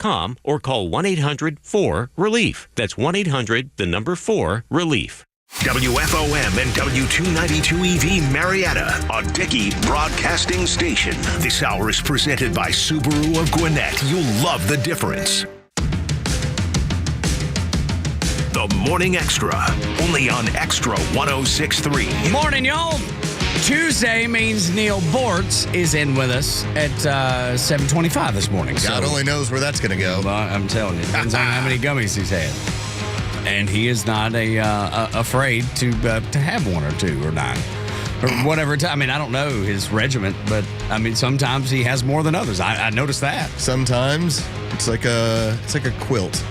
relief.com or call 1-800-4-RELIEF. That's 1-800-4-RELIEF. WFOM and W292EV Marietta, a Dickey Broadcasting Station. This hour is presented by Subaru of Gwinnett. You'll love the difference. The Morning Extra, only on Extra 106.3. Morning, y'all. Tuesday means Neil Bortz is in with us at 7:25 this morning. God only knows where that's going to go. I'm telling you, depends on how many gummies he's had. And he is not afraid to have one or two or nine or whatever. I mean, I don't know his regiment, but I mean, sometimes he has more than others. I noticed that. Sometimes it's like a quilt.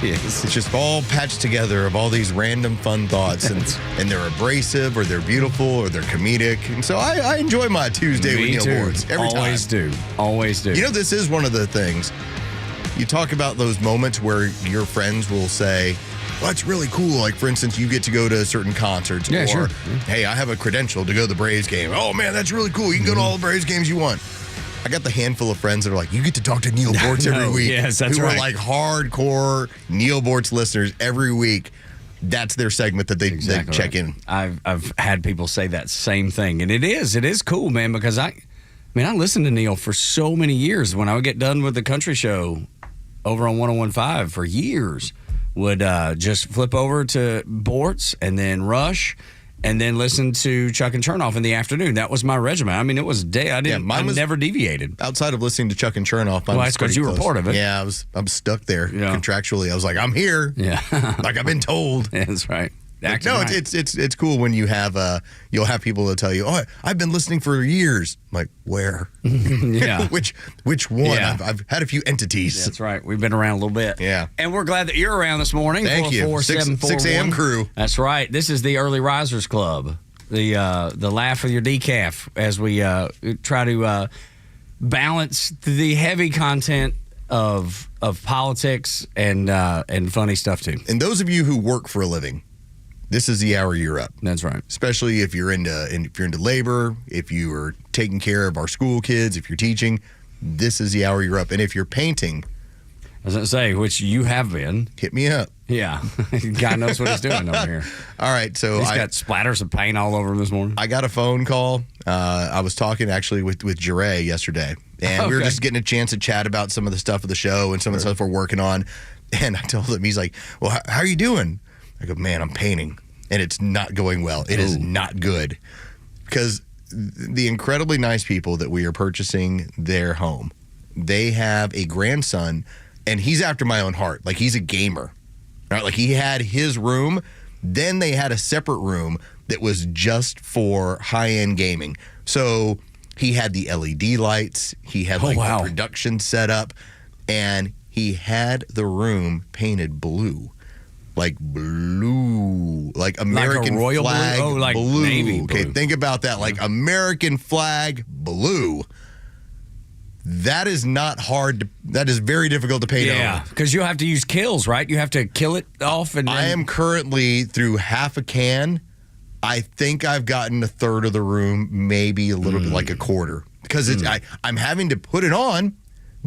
Yes. It's just all patched together of all these random fun thoughts, and they're abrasive, or they're beautiful, or they're comedic. And so I enjoy my Tuesday with Neil Bortz every time. Always do. You know, this is one of the things. You talk about those moments where your friends will say, well, it's really cool. Like, for instance, you get to go to certain concerts. Yeah, or, sure. Hey, I have a credential to go to the Braves game. Oh, man, that's really cool. You can go to all the Braves games you want. I got the handful of friends that are like, you get to talk to Neil Bortz every week. Yes, that's who right. are like hardcore Neil Bortz listeners every week. That's their segment that they check in. I've had people say that same thing, and it is cool, man, because I listened to Neil for so many years. When I would get done with the country show over on 101.5 for years, would just flip over to Bortz and then Rush, and then listen to Chuck and Chernoff in the afternoon. That was my regimen. I mean, it was a day. I never deviated. Outside of listening to Chuck and Chernoff, well, that's because you were part of it. Yeah, I'm stuck there contractually. I was like, I'm here. Yeah, like I've been told. Yeah, that's right. No, it's cool when you have you'll have people that tell you, oh, I've been listening for years. I'm like, where? Yeah, which one? Yeah. I've had a few entities. That's right. We've been around a little bit. Yeah, and we're glad that you're around this morning. Thank you. 6 a.m. crew. That's right. This is the Early Risers Club. The laugh of your decaf as we try to balance the heavy content of politics and funny stuff too. And those of you who work for a living, this is the hour you're up. That's right. Especially if you're into labor, if you are taking care of our school kids, if you're teaching, this is the hour you're up. And if you're painting, I was going to say, which you have been. Hit me up. Yeah. God knows what he's doing over here. All right. So he's got splatters of paint all over him this morning. I got a phone call. I was talking actually with Jure yesterday, and we were just getting a chance to chat about some of the stuff of the show and some of the stuff we're working on. And I told him, he's like, well, how are you doing? I go, man, I'm painting, and it's not going well. It is not good, because the incredibly nice people that we are purchasing their home, they have a grandson, and he's after my own heart. Like, he's a gamer, right? Like, he had his room. Then they had a separate room that was just for high-end gaming. So he had the LED lights. He had the production set up, and he had the room painted blue. Like blue, like American like a royal flag blue? Oh, like blue. navy blue. Okay, think about that. Like American flag blue. That is not hard. That is very difficult to paint over. Yeah, because you have to use kills, right? You have to kill it off. And I am currently through half a can. I think I've gotten a third of the room, maybe a little bit, like a quarter, because I'm having to put it on.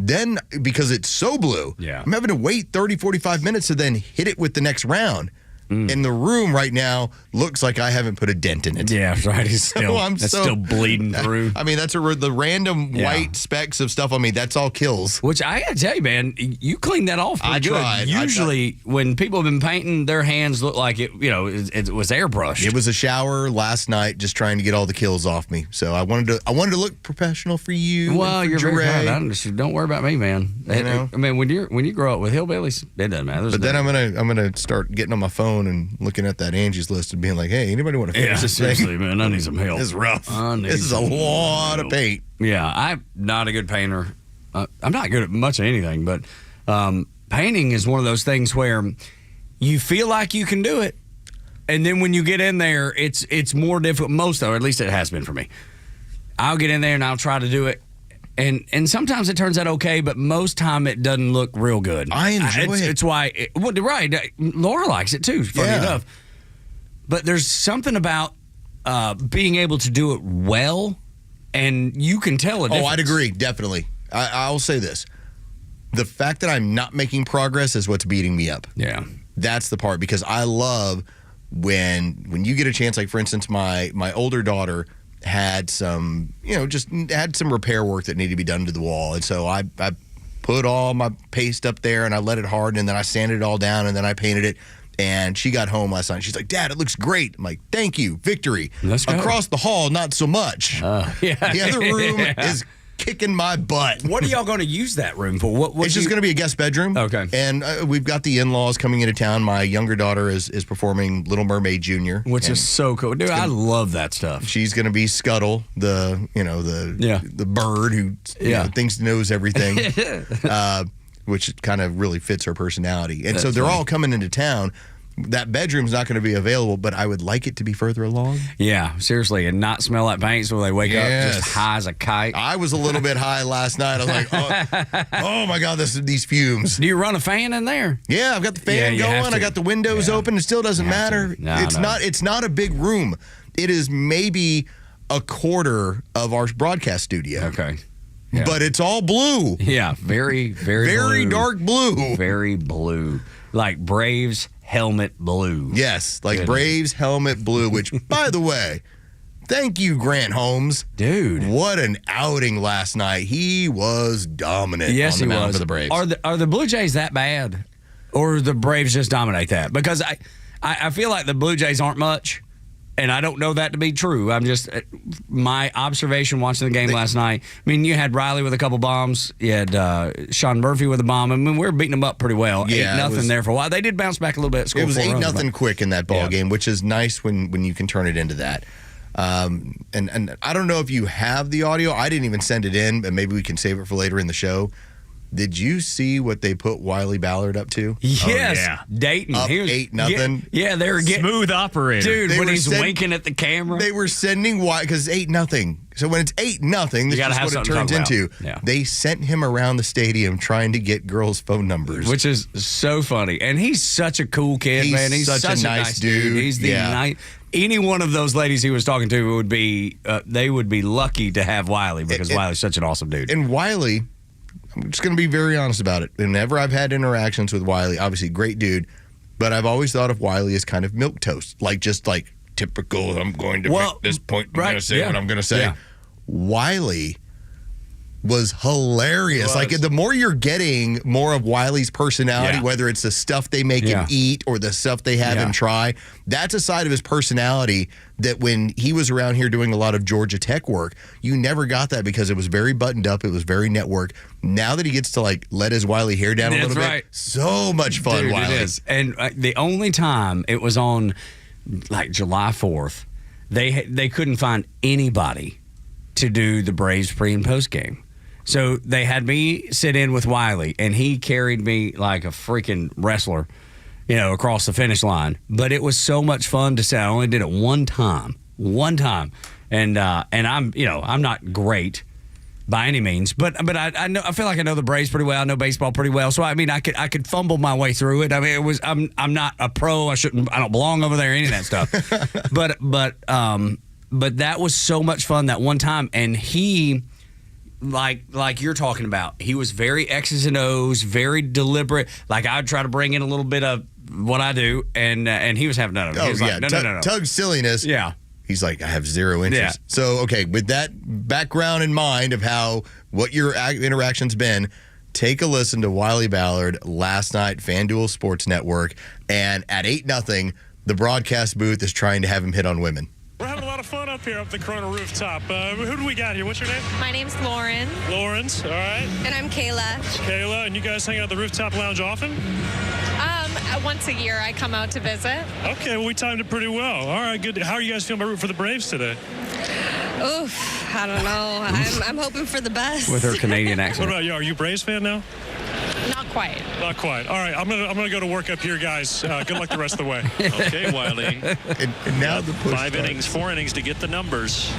Then, because it's so blue, I'm having to wait 30, 45 minutes to then hit it with the next round. And the room right now looks like I haven't put a dent in it. Yeah, right. It's still bleeding through. I mean, that's the random white specks of stuff on me. That's all kills. Which I gotta tell you, man, you cleaned that off pretty good. Tried. Usually, when people have been painting, their hands look like it was airbrushed. It was a shower last night, just trying to get all the kills off me. So I wanted to look professional for you. Well, you're very kind. Don't worry about me, man. You know? I mean, when you grow up with hillbillies, it doesn't matter. But then I'm gonna start getting on my phone and looking at that Angie's List and being like, hey, anybody want to finish this seriously, thing? man, I need some help. It's rough. This is a lot of paint. Yeah, I'm not a good painter. I'm not good at much of anything, but painting is one of those things where you feel like you can do it, and then when you get in there, it's more difficult. Or at least it has been for me. I'll get in there and I'll try to do it. And sometimes it turns out okay, but most time it doesn't look real good. I enjoy it. It's why, right, Laura likes it too, funny enough. But there's something about being able to do it well, and you can tell a difference. Oh, I'd agree, definitely. I'll say this. The fact that I'm not making progress is what's beating me up. Yeah. That's the part, because I love when you get a chance. Like, for instance, my older daughter had some, just had some repair work that needed to be done to the wall. And so I put all my paste up there and I let it harden, and then I sanded it all down, and then I painted it. And she got home last night. She's like, "Dad, it looks great." I'm like, "Thank you, victory." Let's go. Across the hall, not so much. Yeah. The other room is kicking my butt. What are y'all going to use that room for? What It's just going to be a guest bedroom. Okay. And we've got the in-laws coming into town. My younger daughter is performing Little Mermaid Jr., which is so cool. Dude, I love that stuff. She's going to be Scuttle, the bird who thinks he knows everything, which kind of really fits her personality. And so they're all coming into town. That bedroom's not going to be available, but I would like it to be further along. Yeah, seriously, and not smell like paint so they wake up just high as a kite. I was a little bit high last night. I was like, oh my God, these fumes. Do you run a fan in there? Yeah, I've got the fan going. I got the windows open. It still doesn't matter. It's not a big room. It is maybe a quarter of our broadcast studio. Okay. Yeah. But it's all blue. Yeah, very, very very blue. dark blue. Very blue. Like Braves helmet blue. Yes, like Braves helmet blue, which, by the way, thank you, Grant Holmes. Dude. What an outing last night. He was dominant Yes, on the he mound was. for the Braves. Are the Blue Jays that bad? Or the Braves just dominate that? Because I feel like the Blue Jays aren't much. And I don't know that to be true. I'm just, my observation watching the game last night. I mean, you had Riley with a couple bombs. You had Sean Murphy with a bomb. I mean, we were beating them up pretty well. Yeah, 8-0 there for a while. They did bounce back a little bit. It was 8-0 quick in that ball Yeah. game, which is nice when you can turn it into that. And I don't know if you have the audio. I didn't even send it in, but maybe we can save it for later in the show. Did you see what they put Wiley Ballard up to? Yes. Oh, yeah. Dayton. Up He was- 8-0. Yeah, they were getting. Smooth operator. Dude, They when were he's winking at the camera. They were sending Wiley, because 8-0. So when it's 8-0, this gotta is have what it something to turns talk into. about. Yeah. They sent him around the stadium trying to get girls' phone numbers. Which is so funny. And he's such a cool kid, He's man. He's such a nice dude. He's the nice. Any one of those ladies he was talking to would be, they would be lucky to have Wiley, because Wiley's such an awesome dude. And Wiley, I'm just going to be very honest about it. Whenever I've had interactions with Wiley, obviously great dude, but I've always thought of Wiley as kind of milquetoast, like typical. I'm going to make this point. I'm going to say what I'm going to say. Yeah. Wiley was hilarious. Like, the more you're getting more of Wiley's personality, whether it's the stuff they make him eat or the stuff they have him try, that's a side of his personality that when he was around here doing a lot of Georgia Tech work, you never got that, because it was very buttoned up. It was very network. Now that he gets to let his Wiley hair down a little bit, so much fun, Dude, Wiley. it is. And the only time it was on July 4th, they couldn't find anybody to do the Braves pre and post game. So they had me sit in with Wiley, and he carried me like a freaking wrestler, across the finish line. But it was so much fun to say. I only did it one time, and I'm not great by any means, but I know, I feel like I know the Braves pretty well. I know baseball pretty well, so I mean I could fumble my way through it. I mean I'm not a pro. I don't belong over there, any of that stuff. but that was so much fun that one time, and he. Like you're talking about, he was very X's and O's, very deliberate. Like I'd try to bring in a little bit of what I do, and he was having none of it. He was like, no. Tug's silliness. Yeah. He's like, I have zero interest. Yeah. So, okay, with that background in mind of what your interaction's been, take a listen to Wiley Ballard last night, FanDuel Sports Network, and at 8-0, the broadcast booth is trying to have him hit on women. We're having a lot of fun up here up the Corona rooftop. Who do we got here? What's your name? My name's Lauren. Lawrence, all right. And I'm Kayla. Kayla, and you guys hang out at the rooftop lounge often? Once a year I come out to visit. Okay, well, we timed it pretty well. All right, good. How are you guys feeling about rooting for the Braves today? Oof, I don't know. I'm hoping for the best. With her Canadian What accent. about you? Are you a Braves fan now? Not quite. Not quite. All right, I'm gonna go to work up here, guys. Good luck the rest of the way. Okay, Wiley. And now the push 4 innings to get the numbers.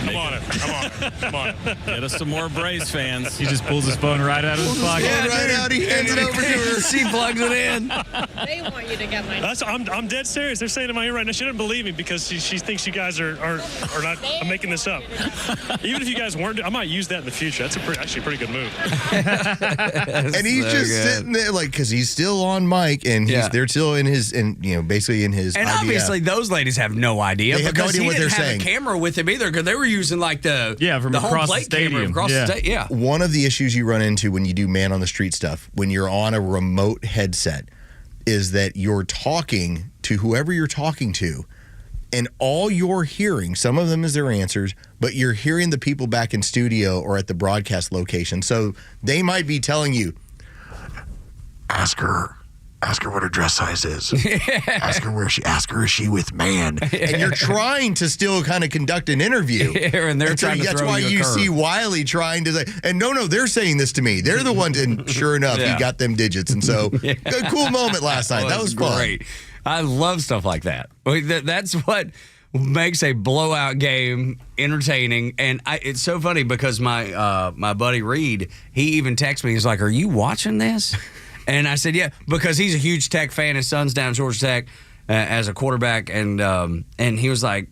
Come on it. Get us some more Braves fans. He just pulls his phone right out of his pocket. Right out, he hands it over to her. She plugs it in. They want you to get my. I'm dead serious. They're saying in my ear right now. She doesn't believe me because she thinks you guys are not. I'm making this up. Even if you guys weren't, I might use that in the future. That's actually a pretty good move. And he's so just good. sitting there, like, because he's still on mic, and they're still in his, basically in his. And idea. obviously, those ladies have no idea They have no because idea he what didn't they're have saying. a camera with him either because they were using like from the home across the plate camera stadium. across the state. Yeah. One of the issues you run into when you do man on the street stuff, when you're on a remote headset, is that you're talking to whoever you're talking to, and all you're hearing, some of them is their answers, but you're hearing the people back in studio or at the broadcast location. So they might be telling you, ask her what her dress size is. Ask her is she with man? And you're trying to still kind of conduct an interview. And they're trying to that's throw why you a you curve. see Wiley trying to say, and no, they're saying this to me. They're the ones, and sure enough, he got them digits. And so, a cool moment last night. That was fun. Great. I love stuff like that. That's what makes a blowout game entertaining. And it's so funny because my buddy Reed, he even texted me. He's like, "Are you watching this?" And I said, "Yeah," because he's a huge Tech fan. His son's down at Georgia Tech as a quarterback, and he was like,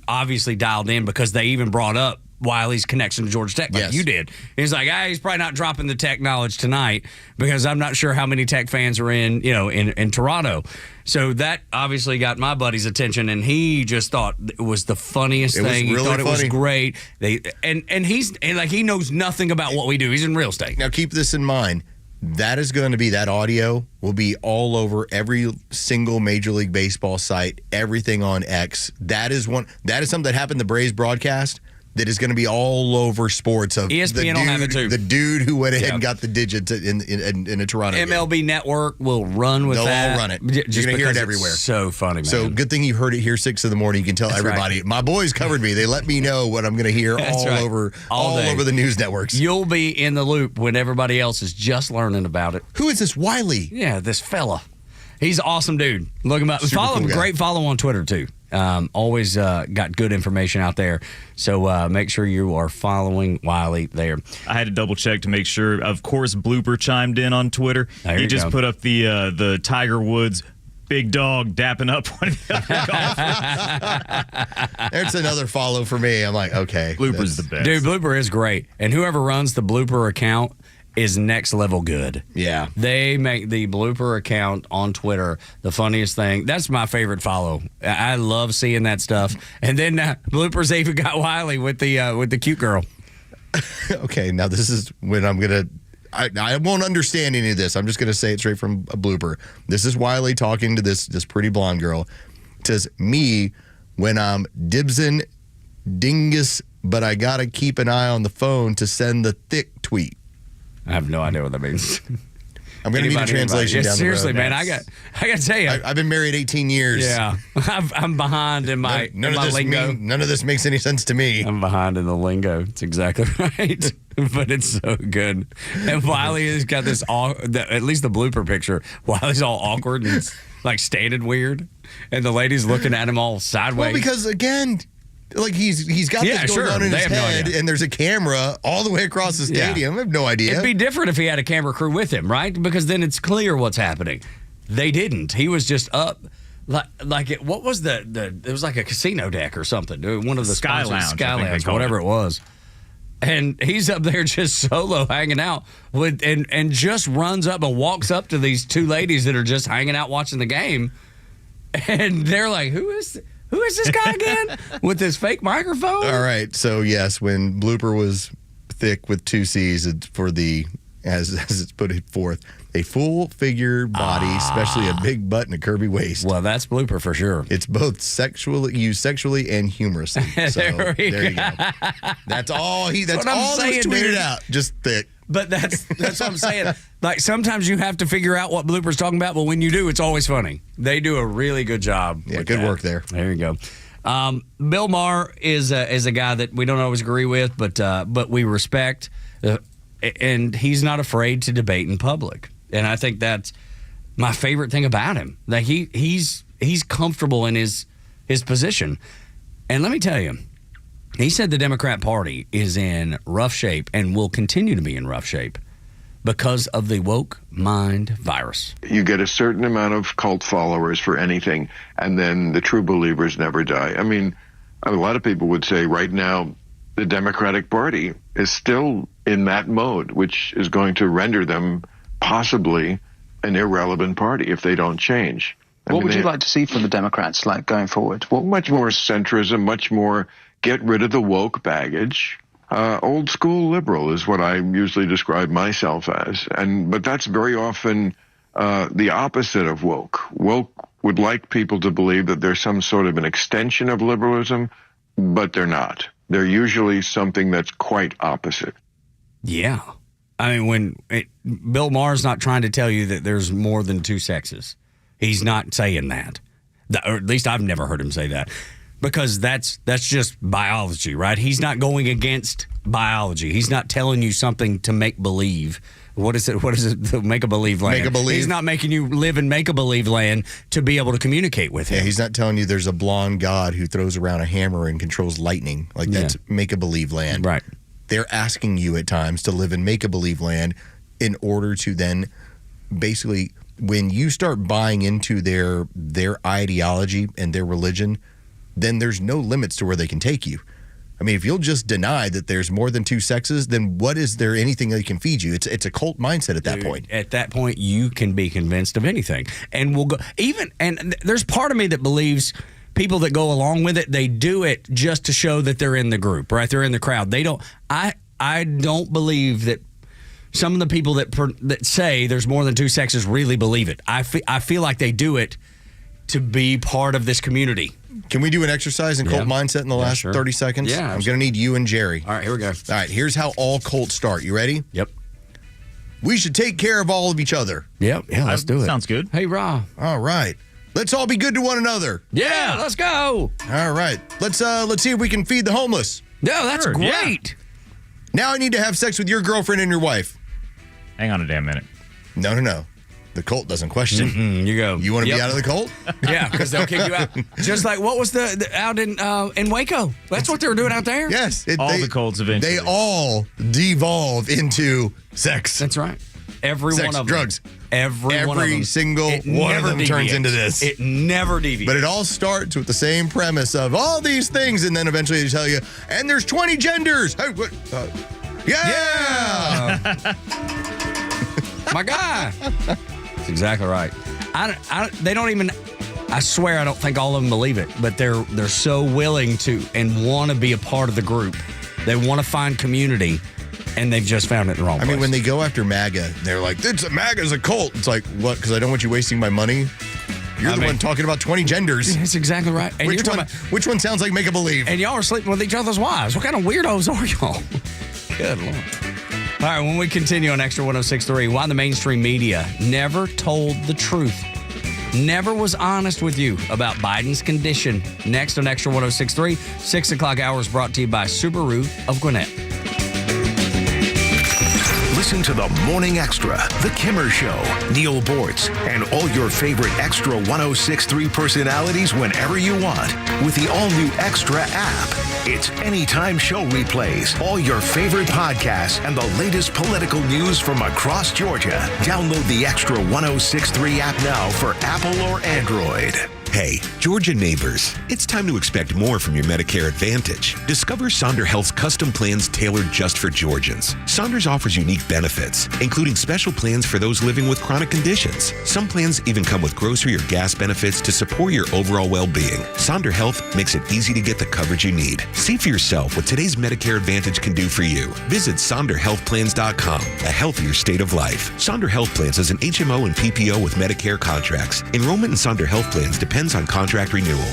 obviously dialed in because they even brought up Wiley's connection to Georgia Tech, like Yes. you did. He's like, he's probably not dropping the Tech knowledge tonight because I'm not sure how many Tech fans are in Toronto. So that obviously got my buddy's attention, and he just thought it was the funniest It was thing. really He thought it was funny. great. He knows nothing about what we do. He's in real estate. Now, keep this in mind. That audio will be all over every single Major League Baseball site, everything on X. That is something that happened in the Braves broadcast that is going to be all over sports. Of ESPN will have it too. The dude who went ahead and got the digits in a Toronto game. MLB Network will run with They'll that. all run it. Just You're gonna hear it because everywhere. It's so funny, man. So good thing you heard it here 6 in the morning. You can tell everybody. right. My boys covered me. They let me know what I'm going to hear That's all right. over All day. over the news networks. You'll be in the loop when everybody else is just learning about it. Who is this Wiley? Yeah, this fella. He's an awesome dude. Look him up. Super Follow cool him. guy. Great follow on Twitter, too. Always got good information out there. So make sure you are following Wiley there. I had to double check to make sure. Of course, Blooper chimed in on Twitter. There He you just go. put up the Tiger Woods big dog dapping up one of the other golfers. There's another follow for me. I'm like, okay. Blooper's the that's- best. Dude, Blooper is great. And whoever runs the Blooper account is next level good. Yeah. They make the Blooper account on Twitter the funniest thing. That's my favorite follow. I love seeing that stuff. And then Bloopers even got Wiley with the cute girl. Okay, now this is when I'm going to. I won't understand any of this. I'm just going to say it straight from a blooper. This is Wiley talking to this pretty blonde girl. It says, me, when I'm dibsing dingus, but I got to keep an eye on the phone to send the thick tweet. I have no idea what that means. I'm going to need a translation down Seriously, the road. man, I got to tell you. I've been married 18 years. Yeah, I'm behind in my None in of my this lingo. none of this makes any sense to me. I'm behind in the lingo. It's exactly right, but it's so good. And Wiley has got this, at least the blooper picture. Wiley's all awkward and like standing weird, and the lady's looking at him all sideways. Well, because again, like he's got Yeah, this going sure. on in They his have no head, idea. and there's a camera all the way across the stadium. I have no idea. It'd be different if he had a camera crew with him, right? Because then it's clear what's happening. They didn't. He was just up. What was it was like a casino deck or something. One of the Sky sponsors, Lounge, I Sky think they Lounge, called whatever it. it was. And he's up there just solo hanging out and just runs up and walks up to these two ladies that are just hanging out watching the game. And they're like, who is this guy again with this fake microphone? All right. So yes, when blooper was thick with 2 C's, it's for the as it's put it forth, a full figure body, especially a big butt and a curvy waist. Well, that's blooper for sure. It's both used sexually and humorously. So there you go. That's all that's what I'm all saying, that was tweeted dude. out. Just thick. But that's what I'm saying. Like sometimes you have to figure out what Blooper's talking about, but when you do, it's always funny. They do a really good job. Yeah, with good that. work there. There you go. Bill Maher is a guy that we don't always agree with, but we respect, and he's not afraid to debate in public. And I think that's my favorite thing about him. Like he's comfortable in his position. And let me tell you, he said the Democrat Party is in rough shape and will continue to be in rough shape because of the woke mind virus. You get a certain amount of cult followers for anything, and then the true believers never die. I mean, a lot of people would say right now the Democratic Party is still in that mode, which is going to render them possibly an irrelevant party if they don't change. What would you like to see from the Democrats, like, going forward? Well, much more centrism, much more get rid of the woke baggage. Old school liberal is what I usually describe myself as. But that's very often the opposite of woke. Woke would like people to believe that there's some sort of an extension of liberalism, but they're not. They're usually something that's quite opposite. Yeah. I mean, Bill Maher's not trying to tell you that there's more than two sexes. He's not saying that. Or at least I've never heard him say that. Because that's just biology, right? He's not going against biology. He's not telling you something to make believe. What is it? Make a believe land. Make a believe. He's not making you live in make a believe land to be able to communicate with him. Yeah, he's not telling you there's a blonde god who throws around a hammer and controls lightning. Like, that's make a believe land. Right. They're asking you at times to live in make a believe land in order to then basically, when you start buying into their ideology and their religion, then there's no limits to where they can take you. I mean, if you'll just deny that there's more than two sexes, then what is there anything they can feed you? It's a cult mindset at that point. At that point, you can be convinced of anything. And we'll go and there's part of me that believes people that go along with it, they do it just to show that they're in the group, right? They're in the crowd. They don't. I don't believe that some of the people that say there's more than two sexes really believe it. I feel like they do it to be part of this community. Can we do an exercise in cult mindset in the last 30 seconds? Yeah. I'm going to need you and Jerry. All right, here we go. All right, here's how all cults start. You ready? Yep. We should take care of all of each other. Yep. Yeah, let's do it. Sounds good. Hey, Ra. All right. Let's all be good to one another. Yeah, let's go. All right. Let's see if we can feed the homeless. No, that's Sure, great. Now I need to have sex with your girlfriend and your wife. Hang on a damn minute. No. The cult doesn't question. You go. You want to be out of the cult? Yeah, because they'll kick you out. Just like what was the out in Waco? That's what they were doing out there. Yes. The cults eventually. They all devolve into sex. That's right. Every Sex, one of drugs. them. Every single one of them turns into this. It never deviates. But it all starts with the same premise of all these things, and then eventually they tell you, and there's 20 genders. Hey, what? Yeah. My guy. That's exactly right. They don't even. I swear, I don't think all of them believe it, but they're so willing to and want to be a part of the group. They want to find community, and they've just found it in the wrong place. I mean, when they go after MAGA, they're like, MAGA's a cult. It's like, what? Because I don't want you wasting my money? You're the one talking about 20 genders. That's exactly right. And which one sounds like make-a-believe? And y'all are sleeping with each other's wives. What kind of weirdos are y'all? Good Lord. All right, when we continue on Extra 106.3, why the mainstream media never told the truth, never was honest with you about Biden's condition. Next on Extra 106.3, 6 o'clock hour is brought to you by Subaru of Gwinnett. Listen to the Morning Extra, The Kimmer Show, Neil Bortz, and all your favorite Extra 106.3 personalities whenever you want with the all-new Extra app. It's anytime show replays, all your favorite podcasts, and the latest political news from across Georgia. Download the Extra 106.3 app now for Apple or Android. Hey, Georgia neighbors, it's time to expect more from your Medicare Advantage. Discover Sonder Health's custom plans tailored just for Georgians. Saunders offers unique benefits, including special plans for those living with chronic conditions. Some plans even come with grocery or gas benefits to support your overall well-being. Sonder Health makes it easy to get the coverage you need. See for yourself what today's Medicare Advantage can do for you. Visit SonderHealthPlans.com, a healthier state of life. Sonder Health Plans is an HMO and PPO with Medicare contracts. Enrollment in Sonder Health Plans depends on contract renewal.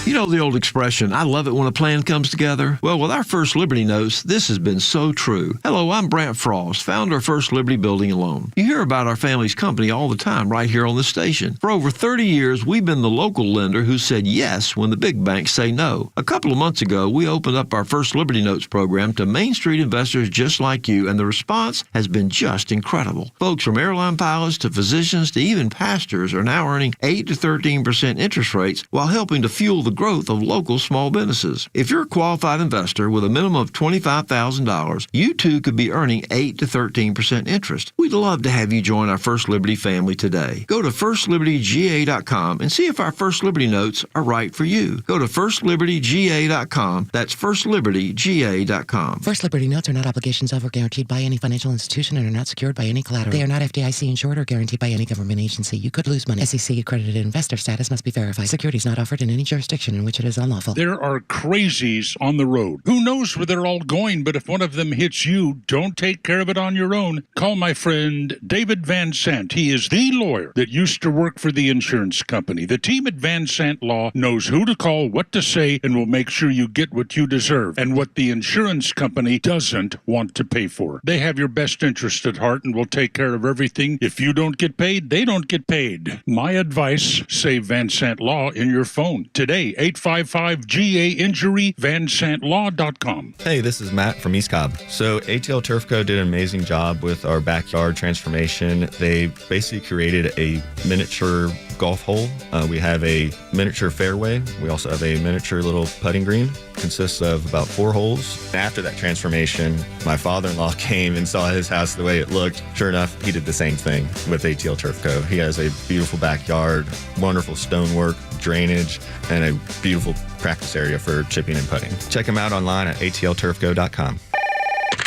You know the old expression, I love it when a plan comes together? Well, with our First Liberty Notes, this has been so true. Hello, I'm Brant Frost, founder of First Liberty Building and Loan. You hear about our family's company all the time right here on the station. For over 30 years, we've been the local lender who said yes when the big banks say no. A couple of months ago, we opened up our First Liberty Notes program to Main Street investors just like you, and the response has been just incredible. Folks from airline pilots to physicians to even pastors are now earning 8 to 13% interest interest rates while helping to fuel the growth of local small businesses. If you're a qualified investor with a minimum of $25,000, you too could be earning 8 to 13% interest. We'd love to have you join our First Liberty family today. Go to FirstLibertyGA.com and see if our First Liberty notes are right for you. Go to FirstLibertyGA.com. That's FirstLibertyGA.com. First Liberty notes are not obligations of or guaranteed by any financial institution and are not secured by any collateral. They are not FDIC insured or guaranteed by any government agency. You could lose money. SEC accredited investor status must be verified. Securities not offered in any jurisdiction in which it is unlawful. There are crazies on the road. Who knows where they're all going, but if one of them hits you, don't take care of it on your own. Call my friend David Van Sant. He is the lawyer that used to work for the insurance company. The team at Van Sant Law knows who to call, what to say, and will make sure you get what you deserve and what the insurance company doesn't want to pay for. They have your best interest at heart and will take care of everything. If you don't get paid, they don't get paid. My advice, save Van Sant Law in your phone. Today, 855-GA-INJURY, vansantlaw.com. Hey, this is Matt from East Cobb. So ATL Turf Co. did an amazing job with our backyard transformation. They basically created a miniature golf hole. We have a miniature fairway. We also have a miniature little putting green. Consists of about 4 holes. After that transformation, my father-in-law came and saw his house the way it looked. Sure enough, he did the same thing with ATL Turf Co. He has a beautiful backyard, wonderful stonework, drainage, and a beautiful practice area for chipping and putting. Check him out online at atlturfco.com.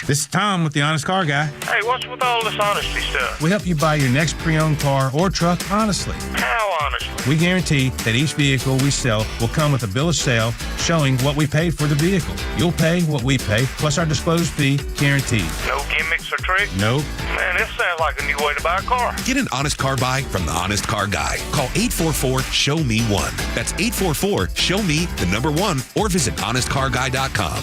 This is Tom with the Honest Car Guy. Hey, what's with all this honesty stuff? We help you buy your next pre-owned car or truck honestly. How honestly? We guarantee that each vehicle we sell will come with a bill of sale showing what we paid for the vehicle. You'll pay what we pay, plus our disclosed fee guaranteed. No gimmicks or tricks? Nope. Man, this sounds like a new way to buy a car. Get an honest car buy from the Honest Car Guy. Call 844-SHOW-ME-1. That's 844-SHOW-ME-1 or visit honestcarguy.com.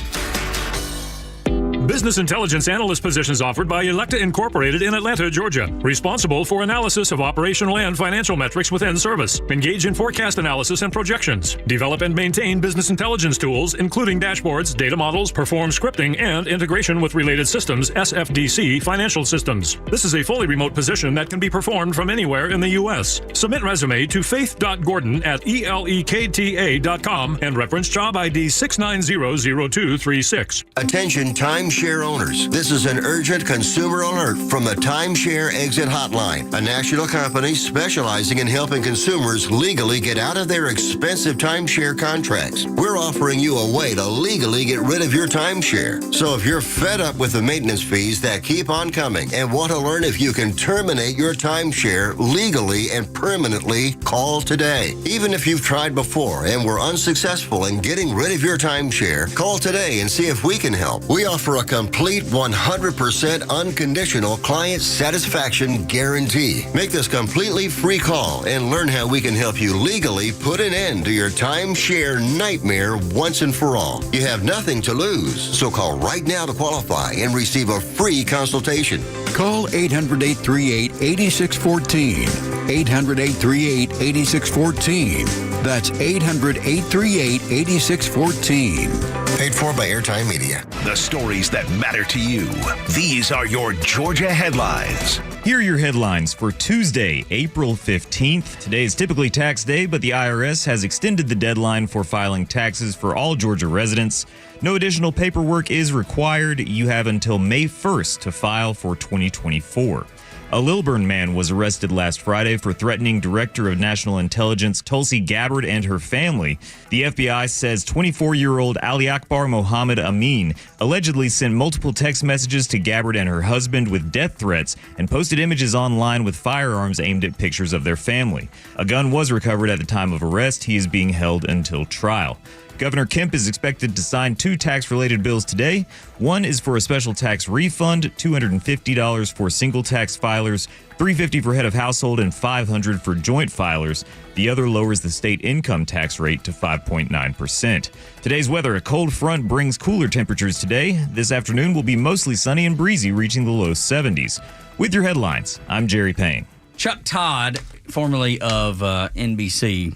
Business intelligence analyst positions offered by Electa Incorporated in Atlanta, Georgia. Responsible for analysis of operational and financial metrics within service. Engage in forecast analysis and projections. Develop and maintain business intelligence tools, including dashboards, data models, perform scripting, and integration with related systems, SFDC financial systems. This is a fully remote position that can be performed from anywhere in the U.S. Submit resume to faith.gordon@elekta.com and reference job ID 6900236. Attention timeshare owners. This is an urgent consumer alert from the Timeshare Exit Hotline, a national company specializing in helping consumers legally get out of their expensive timeshare contracts. We're offering you a way to legally get rid of your timeshare. So if you're fed up with the maintenance fees that keep on coming and want to learn if you can terminate your timeshare legally and permanently, call today. Even if you've tried before and were unsuccessful in getting rid of your timeshare, call today and see if we can help. We offer a complete 100% unconditional client satisfaction guarantee. Make this completely free call and learn how we can help you legally put an end to your timeshare nightmare once and for all. You have nothing to lose, so call right now to qualify and receive a free consultation. Call 800-838-8614. 800-838-8614. That's 800-838-8614. Paid for by Airtime Media. The stories that matter to you. These are your Georgia headlines. Here are your headlines for Tuesday, April 15th. Today is typically tax day, but the IRS has extended the deadline for filing taxes for all Georgia residents. No additional paperwork is required. You have until May 1st to file for 2024. A Lilburn man was arrested last Friday for threatening Director of National Intelligence Tulsi Gabbard and her family. The FBI says 24-year-old Ali Akbar Mohammed Amin allegedly sent multiple text messages to Gabbard and her husband with death threats and posted images online with firearms aimed at pictures of their family. A gun was recovered at the time of arrest. He is being held until trial. Governor Kemp is expected to sign 2 tax-related bills today. One is for a special tax refund, $250 for single tax filers, $350 for head of household, and $500 for joint filers. The other lowers the state income tax rate to 5.9%. Today's weather, a cold front brings cooler temperatures today. This afternoon will be mostly sunny and breezy, reaching the low 70s. With your headlines, I'm Jerry Payne. Chuck Todd, formerly of NBC.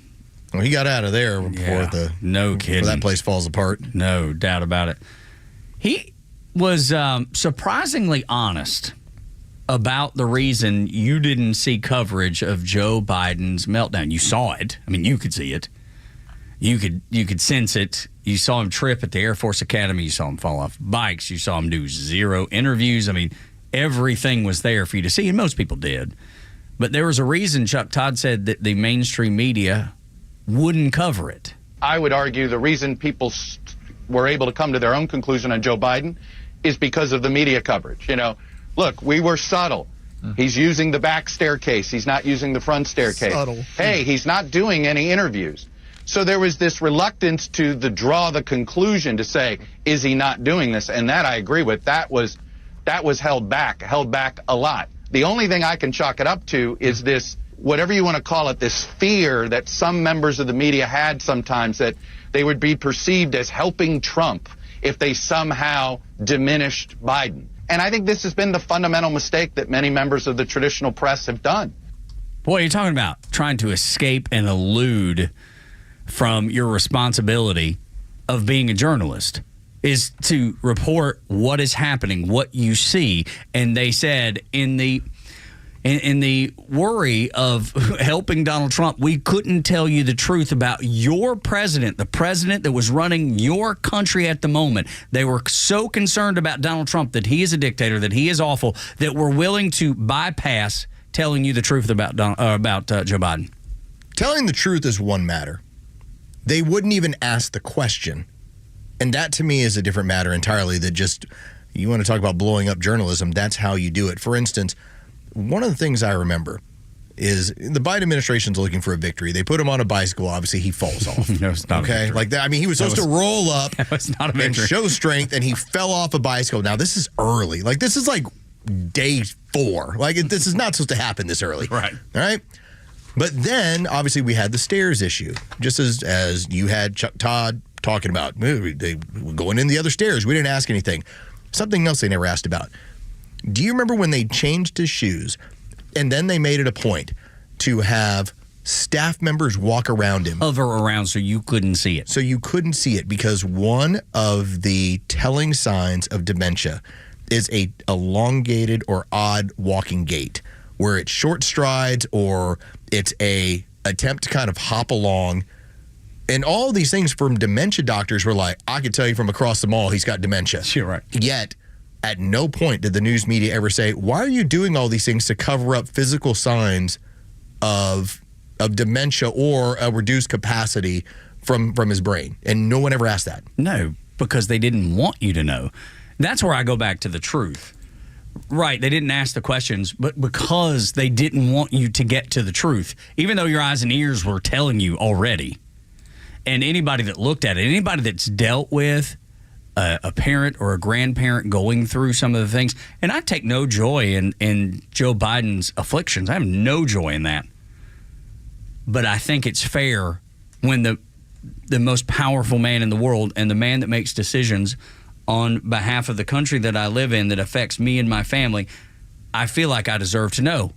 Well, he got out of there before before that place falls apart. No doubt about it. He was surprisingly honest about the reason you didn't see coverage of Joe Biden's meltdown. You saw it. I mean, you could see it. You could sense it. You saw him trip at the Air Force Academy. You saw him fall off bikes. You saw him do 0 interviews. I mean, everything was there for you to see, and most people did. But there was a reason Chuck Todd said that the mainstream media wouldn't cover it. I would argue the reason people were able to come to their own conclusion on Joe Biden is because of the media coverage. You know, look, we were subtle. He's using the back staircase. He's not using the front staircase. Subtle. Hey, he's not doing any interviews. So there was this reluctance to draw the conclusion to say, is he not doing this? And that I agree with. That was held back a lot. The only thing I can chalk it up to is this, whatever you want to call it, this fear that some members of the media had sometimes that they would be perceived as helping Trump if they somehow diminished Biden. And I think this has been the fundamental mistake that many members of the traditional press have done. Boy, you're talking about trying to escape and elude from your responsibility of being a journalist is to report what is happening, what you see. And they said in the worry of helping Donald Trump, we couldn't tell you the truth about your president, the president that was running your country at the moment. They were so concerned about Donald Trump, that he is a dictator, that he is awful, that we're willing to bypass telling you the truth about Joe Biden. Telling the truth is one matter. They wouldn't even ask the question. And that to me is a different matter entirely. That just, you want to talk about blowing up journalism, that's how you do it. For instance, one of the things I remember is the Biden administration's looking for a victory. They put him on a bicycle. Obviously, he falls off. No, it's not okay, like that. I mean, he was supposed to roll up and show strength, and he fell off a bicycle. Now, this is early. Like, this is like day 4. Like, this is not supposed to happen this early. Right. All right? But then, obviously, we had the stairs issue, just as you had Chuck Todd talking about. They were going in the other stairs. We didn't ask anything. Something else they never asked about. Do you remember when they changed his shoes and then they made it a point to have staff members walk around him? Hover around so you couldn't see it. So you couldn't see it because one of the telling signs of dementia is a elongated or odd walking gait where it's short strides or it's a attempt to kind of hop along. And all these things from dementia doctors were like, I could tell you from across the mall he's got dementia. You're right. Yet, at no point did the news media ever say, why are you doing all these things to cover up physical signs of dementia or a reduced capacity from his brain? And no one ever asked that. No, because they didn't want you to know. That's where I go back to the truth. Right, they didn't ask the questions, but because they didn't want you to get to the truth, even though your eyes and ears were telling you already. And anybody that looked at it, anybody that's dealt with a parent or a grandparent going through some of the things, and I take no joy in Joe Biden's afflictions. I have no joy in that. But I think it's fair when the most powerful man in the world and the man that makes decisions on behalf of the country that I live in that affects me and my family, I feel like I deserve to know.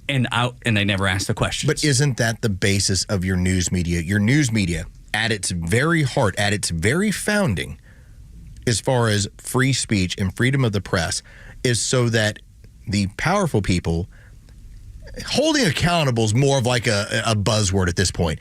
And they never ask the questions. But isn't that the basis of your news media? Your news media, at its very heart, at its very founding, as far as free speech and freedom of the press, is so that the powerful people, holding accountable is more of like a buzzword at this point.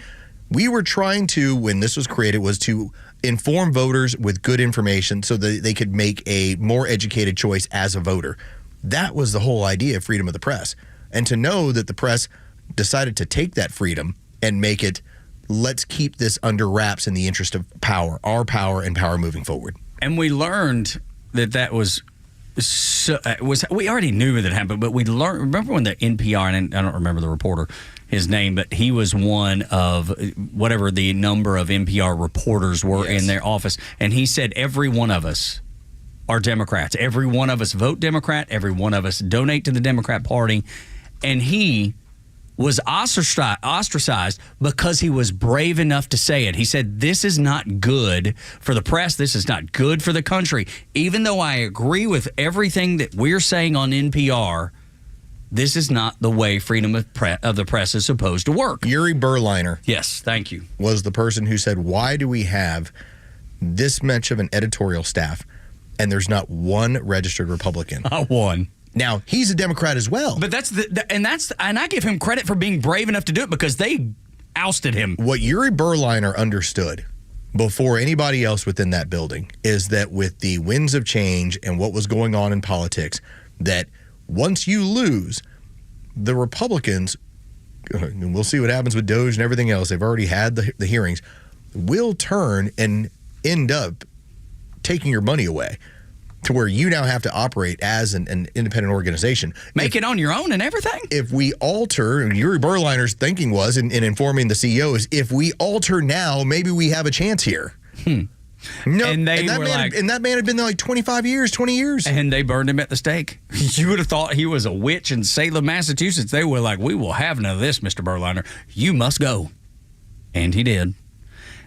We were trying to, when this was created, was to inform voters with good information so that they could make a more educated choice as a voter. That was the whole idea of freedom of the press. And to know that the press decided to take that freedom and make it, let's keep this under wraps in the interest of power, our power and power moving forward. And we learned that was we already knew that it happened, but we learned. Remember when the NPR, and I don't remember the reporter, his name, but he was one of whatever the number of NPR reporters were in their office, and he said every one of us are Democrats. Every one of us vote Democrat. Every one of us donate to the Democrat Party, and he was ostracized because he was brave enough to say it. He said, this is not good for the press. This is not good for the country. Even though I agree with everything that we're saying on NPR, this is not the way freedom of the press is supposed to work. Yuri Berliner. Yes, thank you. Was the person who said, why do we have this much of an editorial staff and there's not one registered Republican? Not one. Now, he's a Democrat as well. But and I give him credit for being brave enough to do it because they ousted him. What Yuri Berliner understood before anybody else within that building is that with the winds of change and what was going on in politics, that once you lose, the Republicans, and we'll see what happens with Doge and everything else, they've already had the hearings, will turn and end up taking your money away to where you now have to operate as an independent organization. Make it on your own and everything? If we alter, Yuri Berliner's thinking was, in informing the CEO, is if we alter now, maybe we have a chance here. No, and that man had been there like 25 years, 20 years. And they burned him at the stake. You would have thought he was a witch in Salem, Massachusetts. They were like, we will have none of this, Mr. Berliner. You must go. And he did.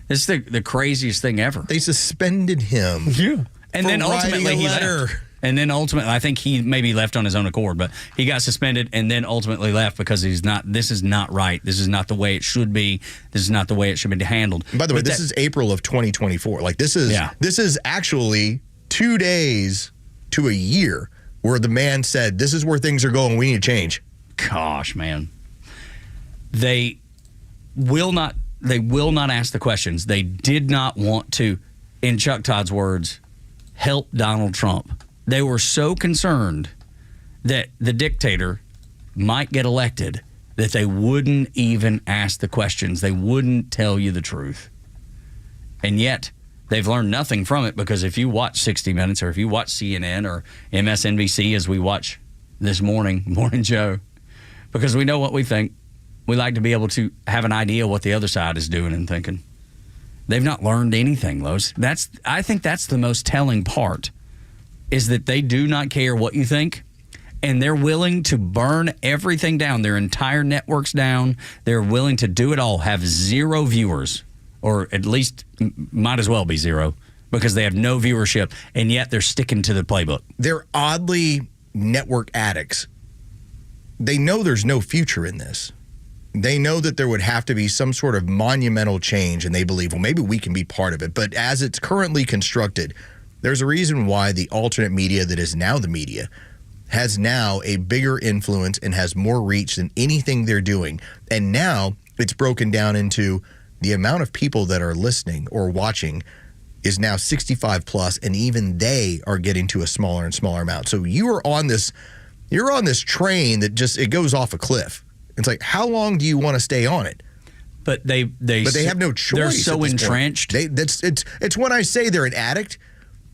It's the craziest thing ever. They suspended him. Yeah. And then ultimately he letter. left. And then ultimately, I think he maybe left on his own accord, but he got suspended and then ultimately left because this is not right. This is not the way it should be. This is not the way it should be handled. By the way, this is April of 2024. Like this is actually 2 days to a year where the man said, this is where things are going. We need to change. Gosh, man. They will not ask the questions. They did not want to, in Chuck Todd's words, help Donald Trump. They were so concerned that the dictator might get elected that they wouldn't even ask the questions. They wouldn't tell you the truth. And yet, they've learned nothing from it because if you watch 60 Minutes or if you watch CNN or MSNBC as we watch this Morning Joe, because we know what we think, we like to be able to have an idea what the other side is doing and thinking. They've not learned anything, Los. I think that's the most telling part, is that they do not care what you think, and they're willing to burn everything down, their entire networks down. They're willing to do it all, have zero viewers, or at least might as well be zero, because they have no viewership, and yet they're sticking to the playbook. They're oddly network addicts. They know there's no future in this. They know that there would have to be some sort of monumental change, and they believe, well, maybe we can be part of it. But as it's currently constructed, there's a reason why the alternate media that is now the media has now a bigger influence and has more reach than anything they're doing. And now it's broken down into the amount of people that are listening or watching is now 65 plus, and even they are getting to a smaller and smaller amount. So you're on this train that it goes off a cliff. It's like, how long do you want to stay on it? But they have no choice. They're so entrenched. It's when I say they're an addict.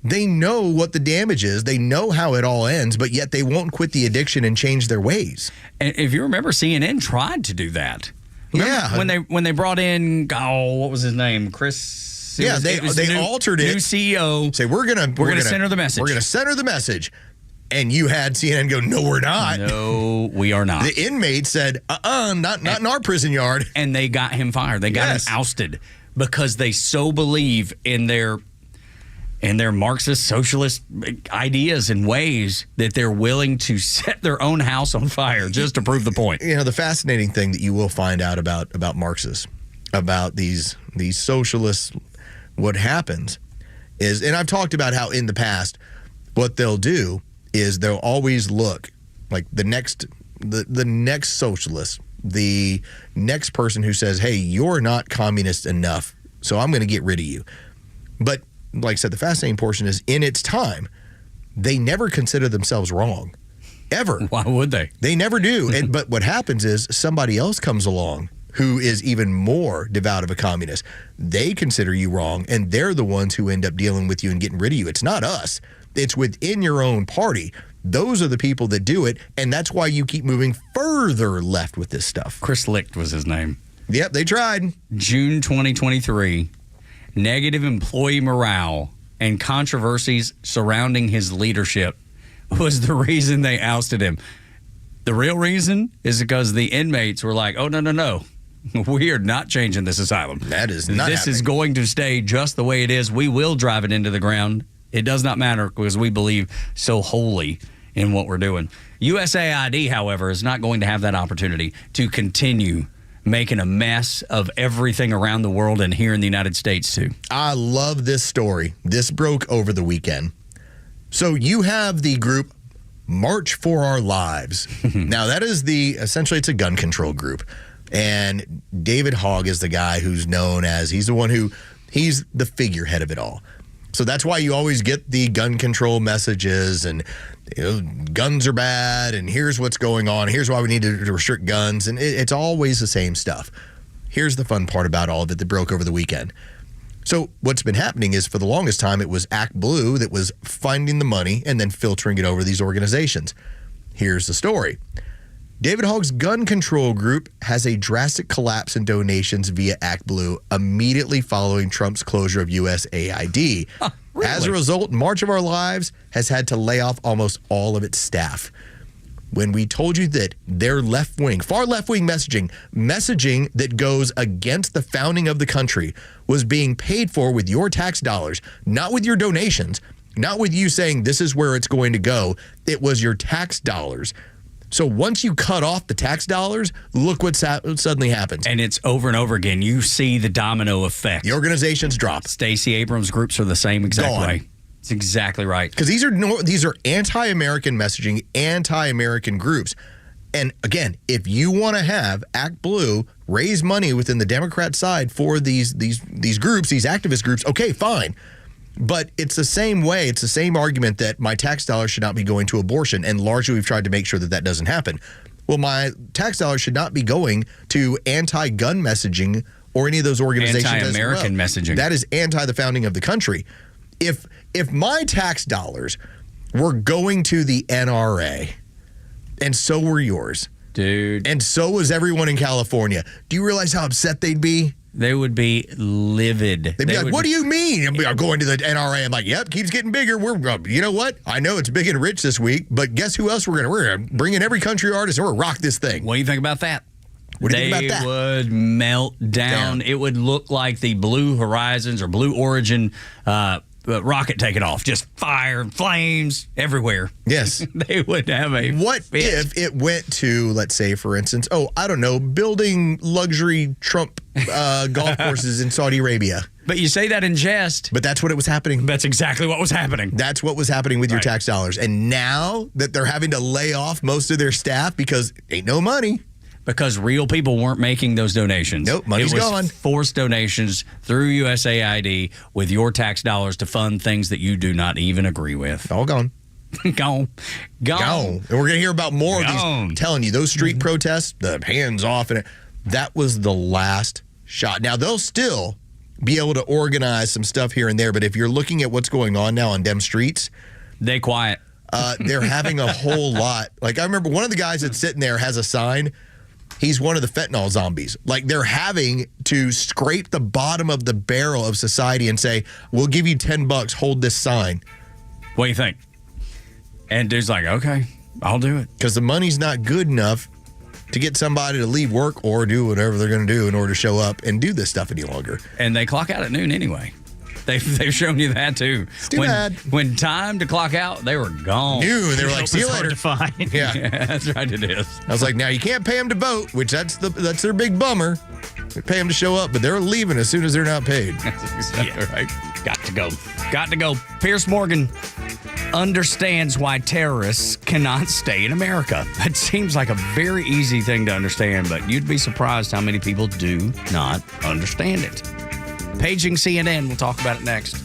They know what the damage is. They know how it all ends, but yet they won't quit the addiction and change their ways. And if you remember, CNN tried to do that. Remember when they brought in, what was his name? Chris. Yeah, they altered it. New CEO. Say we're gonna center the message. We're gonna center the message. And you had CNN go, no, we're not. No, we are not. The inmate said, not in our prison yard. And they got him fired. They got him ousted because they so believe in their Marxist socialist ideas and ways that they're willing to set their own house on fire just to prove the point. You know, the fascinating thing that you will find out about Marxists, about these socialists, what happens is, and I've talked about how in the past, what they'll do is they'll always look like the next socialist, the next person who says, hey, you're not communist enough, so I'm going to get rid of you. But like I said, the fascinating portion is in its time, they never consider themselves wrong, ever. Why would they? They never do. But what happens is somebody else comes along who is even more devout of a communist. They consider you wrong, and they're the ones who end up dealing with you and getting rid of you. It's not us. It's within your own party. Those are the people that do it, and that's why you keep moving further left with this stuff. Chris Licht was his name. Yep, they tried. June 2023, negative employee morale and controversies surrounding his leadership was the reason they ousted him. The real reason is because the inmates were like, oh, no. We are not changing this asylum. That is not This happening. is going to stay just the way it is. We will drive it into the ground. It does not matter because we believe so wholly in what we're doing. USAID, however, is not going to have that opportunity to continue making a mess of everything around the world and here in the United States, too. I love this story. This broke over the weekend. So you have the group March for Our Lives. Now, that is essentially it's a gun control group. And David Hogg is the guy who's known as, he's the figurehead of it all. So that's why you always get the gun control messages and guns are bad and here's what's going on. Here's why we need to restrict guns. And it's always the same stuff. Here's the fun part about all of it that broke over the weekend. So what's been happening is for the longest time, it was Act Blue that was finding the money and then filtering it over these organizations. Here's the story. David Hogg's gun control group has a drastic collapse in donations via Act Blue immediately following Trump's closure of USAID. Really? As a result, March of Our Lives has had to lay off almost all of its staff. When we told you that their left-wing, far left-wing messaging that goes against the founding of the country was being paid for with your tax dollars, not with your donations, not with you saying this is where it's going to go. It was your tax dollars. So once you cut off the tax dollars, look what suddenly happens. And it's over and over again. You see the domino effect. The organizations drop. Stacey Abrams groups are the same exact way. It's exactly right. Because these are anti-American messaging, anti-American groups. And again, if you want to have Act Blue raise money within the Democrat side for these groups, these activist groups, okay, fine. But it's the same way. It's the same argument that my tax dollars should not be going to abortion. And largely, we've tried to make sure that that doesn't happen. Well, my tax dollars should not be going to anti-gun messaging or any of those organizations. Anti-American messaging. That is anti the founding of the country. If my tax dollars were going to the NRA, and so were yours, dude, and so was everyone in California, do you realize how upset they'd be? They would be livid. They'd be like, what do you mean? I'm going to the NRA. I'm like, yep, keeps getting bigger. You know what? I know it's big and rich this week, but guess who else we're going to bring in every country artist and we're going to rock this thing. What do you think about that? What do you think about that? They would melt down. It would look like the Blue Horizons or Blue Origin rocket taking off. Just fire and flames everywhere. Yes. They would have a What fit. if it went to, let's say, for instance, I don't know, building luxury Trump golf courses in Saudi Arabia. But you say that in jest. But that's what it was happening. That's exactly what was happening. That's what was happening with your tax dollars. And now that they're having to lay off most of their staff because ain't no money. Because real people weren't making those donations. Nope, money's gone. Forced donations through USAID with your tax dollars to fund things that you do not even agree with. All gone. Gone. And we're going to hear about more of these. I'm telling you, those street protests, the hands off, and that was the last shot. Now, they'll still be able to organize some stuff here and there, but if you're looking at what's going on now on them streets, they quiet. They're having a whole lot. Like, I remember one of the guys that's sitting there has a sign. He's one of the fentanyl zombies. Like, they're having to scrape the bottom of the barrel of society and say, we'll give you $10, hold this sign. What do you think? And dude's like, okay, I'll do it. Because the money's not good enough to get somebody to leave work or do whatever they're going to do in order to show up and do this stuff any longer. And they clock out at noon anyway. They've shown you that too. It's too bad. When time to clock out, they were gone. Noon. They were like, see you later. To find. Yeah. That's right, it is. I was like, now you can't pay them to vote, which that's their big bummer. They pay them to show up, but they're leaving as soon as they're not paid. That's exactly right. Got to go. Piers Morgan understands why terrorists cannot stay in America. It seems like a very easy thing to understand, but you'd be surprised how many people do not understand it. Paging CNN. We'll talk about it next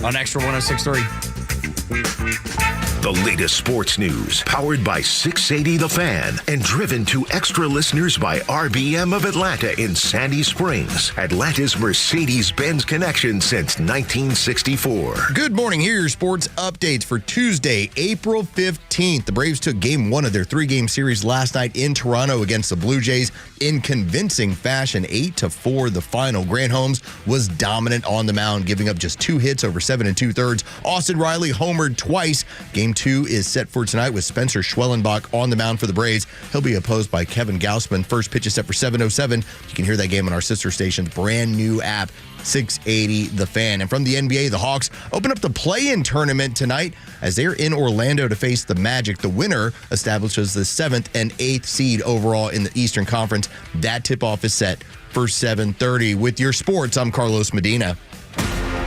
on Extra 106.3. The latest sports news, powered by 680 The Fan and driven to extra listeners by RBM of Atlanta in Sandy Springs, Atlanta's Mercedes-Benz connection since 1964. Good morning. Here are your sports updates for Tuesday, April 15th. The Braves took game one of their three-game series last night in Toronto against the Blue Jays in convincing fashion, 8-4 the final. Grant Holmes was dominant on the mound, giving up just 2 hits over 7 2/3. Austin Riley homered twice. Game 2 is set for tonight with Spencer Schwellenbach on the mound for the Braves. He'll be opposed by Kevin Gausman. First pitch is set for 7:07. You can hear that game on our sister station's brand new app, 680 The Fan. And from the NBA, the Hawks open up the play-in tournament tonight as they're in Orlando to face the Magic. The winner establishes the 7th and 8th seed overall in the Eastern Conference. That tip-off is set for 7:30. With your sports, I'm Carlos Medina.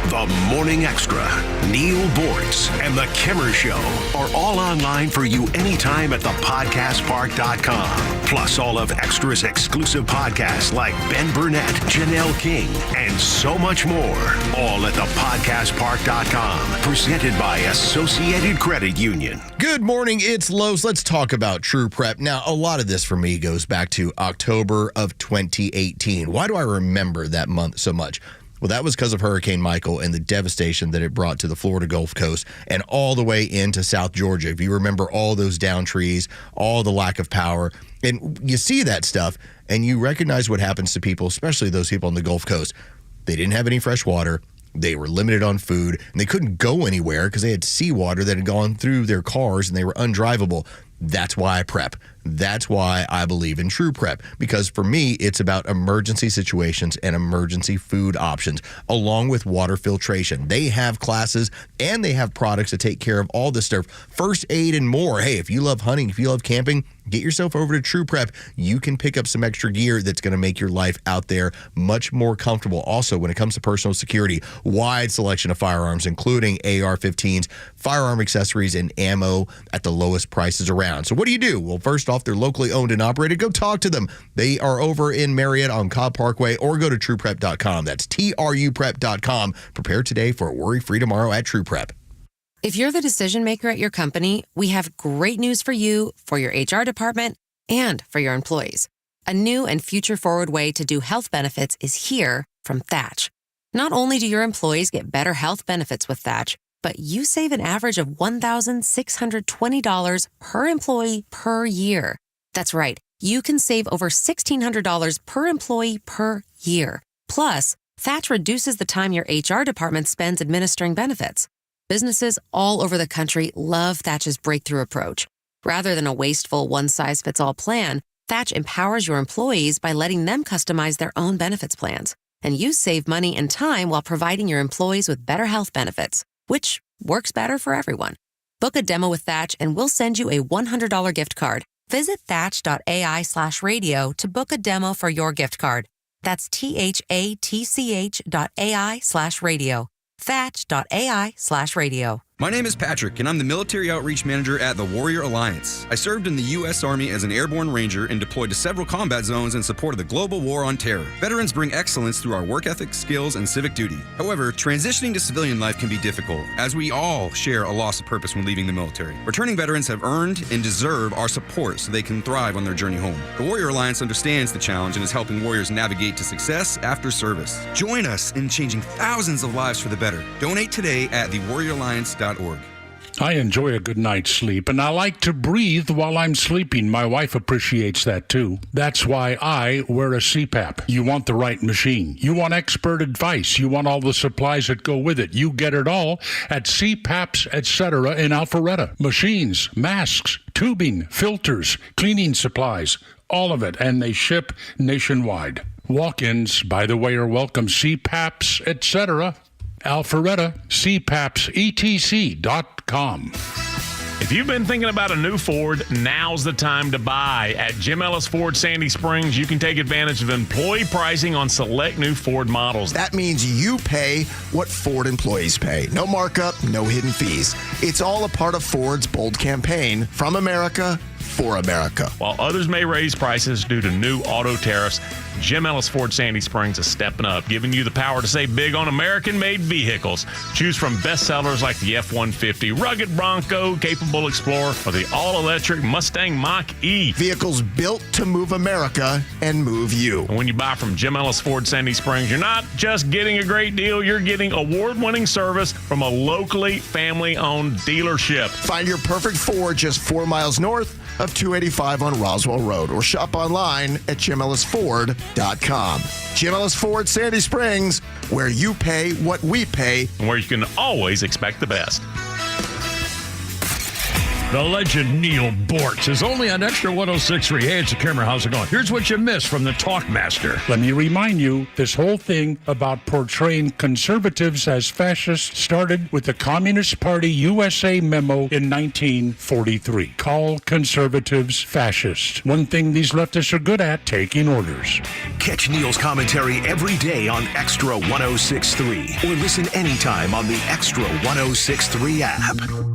The Morning Extra, Neil Bortz, and The Kimmer Show are all online for you anytime at thepodcastpark.com. Plus all of Extra's exclusive podcasts like Ben Burnett, Janelle King, and so much more. All at thepodcastpark.com. Presented by Associated Credit Union. Good morning, it's Los. Let's talk about True Prep. Now, a lot of this for me goes back to October of 2018. Why do I remember that month so much? Well, that was because of Hurricane Michael and the devastation that it brought to the Florida Gulf Coast and all the way into South Georgia. If you remember all those downed trees, all the lack of power, and you see that stuff and you recognize what happens to people, especially those people on the Gulf Coast. They didn't have any fresh water. They were limited on food and they couldn't go anywhere because they had seawater that had gone through their cars and they were undrivable. That's why I prep. That's why I believe in True Prep, because for me, it's about emergency situations and emergency food options, along with water filtration. They have classes and they have products to take care of all this stuff, first aid and more. Hey, if you love hunting, if you love camping, get yourself over to True Prep. You can pick up some extra gear that's going to make your life out there much more comfortable. Also, when it comes to personal security, wide selection of firearms, including AR-15s, firearm accessories, and ammo at the lowest prices around. So what do? Well, first off, they're locally owned and operated. Go talk to them. They are over in Marietta on Cobb Parkway, or go to trueprep.com. That's TRUprep.com. Prepare today for a worry-free tomorrow at True Prep. If you're the decision maker at your company, we have great news for you, for your HR department, and for your employees. A new and future-forward way to do health benefits is here from Thatch. Not only do your employees get better health benefits with Thatch, but you save an average of $1,620 per employee per year. That's right. You can save over $1,600 per employee per year. Plus, Thatch reduces the time your HR department spends administering benefits. Businesses all over the country love Thatch's breakthrough approach. Rather than a wasteful one-size-fits-all plan, Thatch empowers your employees by letting them customize their own benefits plans. And you save money and time while providing your employees with better health benefits, which works better for everyone. Book a demo with Thatch and we'll send you a $100 gift card. Visit thatch.ai/radio to book a demo for your gift card. That's THATCH.ai/radio. Thatch.ai/radio. My name is Patrick, and I'm the Military Outreach Manager at the Warrior Alliance. I served in the U.S. Army as an airborne ranger and deployed to several combat zones in support of the global war on terror. Veterans bring excellence through our work ethic, skills, and civic duty. However, transitioning to civilian life can be difficult, as we all share a loss of purpose when leaving the military. Returning veterans have earned and deserve our support so they can thrive on their journey home. The Warrior Alliance understands the challenge and is helping warriors navigate to success after service. Join us in changing thousands of lives for the better. Donate today at thewarrioralliance.org. I enjoy a good night's sleep, and I like to breathe while I'm sleeping. My wife appreciates that, too. That's why I wear a CPAP. You want the right machine. You want expert advice. You want all the supplies that go with it. You get it all at CPAPs, etc. in Alpharetta. Machines, masks, tubing, filters, cleaning supplies, all of it, and they ship nationwide. Walk-ins, by the way, are welcome. CPAPs, etc. Alpharetta, CPAPSETC.com. If you've been thinking about a new Ford, now's the time to buy. At Jim Ellis Ford Sandy Springs, you can take advantage of employee pricing on select new Ford models. That means you pay what Ford employees pay. No markup, no hidden fees. It's all a part of Ford's bold campaign, From America for America. While others may raise prices due to new auto tariffs, Jim Ellis Ford Sandy Springs is stepping up, giving you the power to save big on American-made vehicles. Choose from bestsellers like the F-150, rugged Bronco, capable Explorer, or the all-electric Mustang Mach-E. Vehicles built to move America and move you. And when you buy from Jim Ellis Ford Sandy Springs, you're not just getting a great deal, you're getting award-winning service from a locally family-owned dealership. Find your perfect Ford just 4 miles north of 285 on Roswell Road, or shop online at JimEllisFord.com. Jim Ellis Ford Sandy Springs, where you pay what we pay, and where you can always expect the best. The legend Neil Bortz is only on Extra 106.3. Hey, it's a Kimmer. How's it going? Here's what you missed from the Talkmaster. Let me remind you, this whole thing about portraying conservatives as fascists started with the Communist Party USA memo in 1943. Call conservatives fascist. One thing these leftists are good at, taking orders. Catch Neil's commentary every day on Extra 106.3 or listen anytime on the Extra 106.3 app.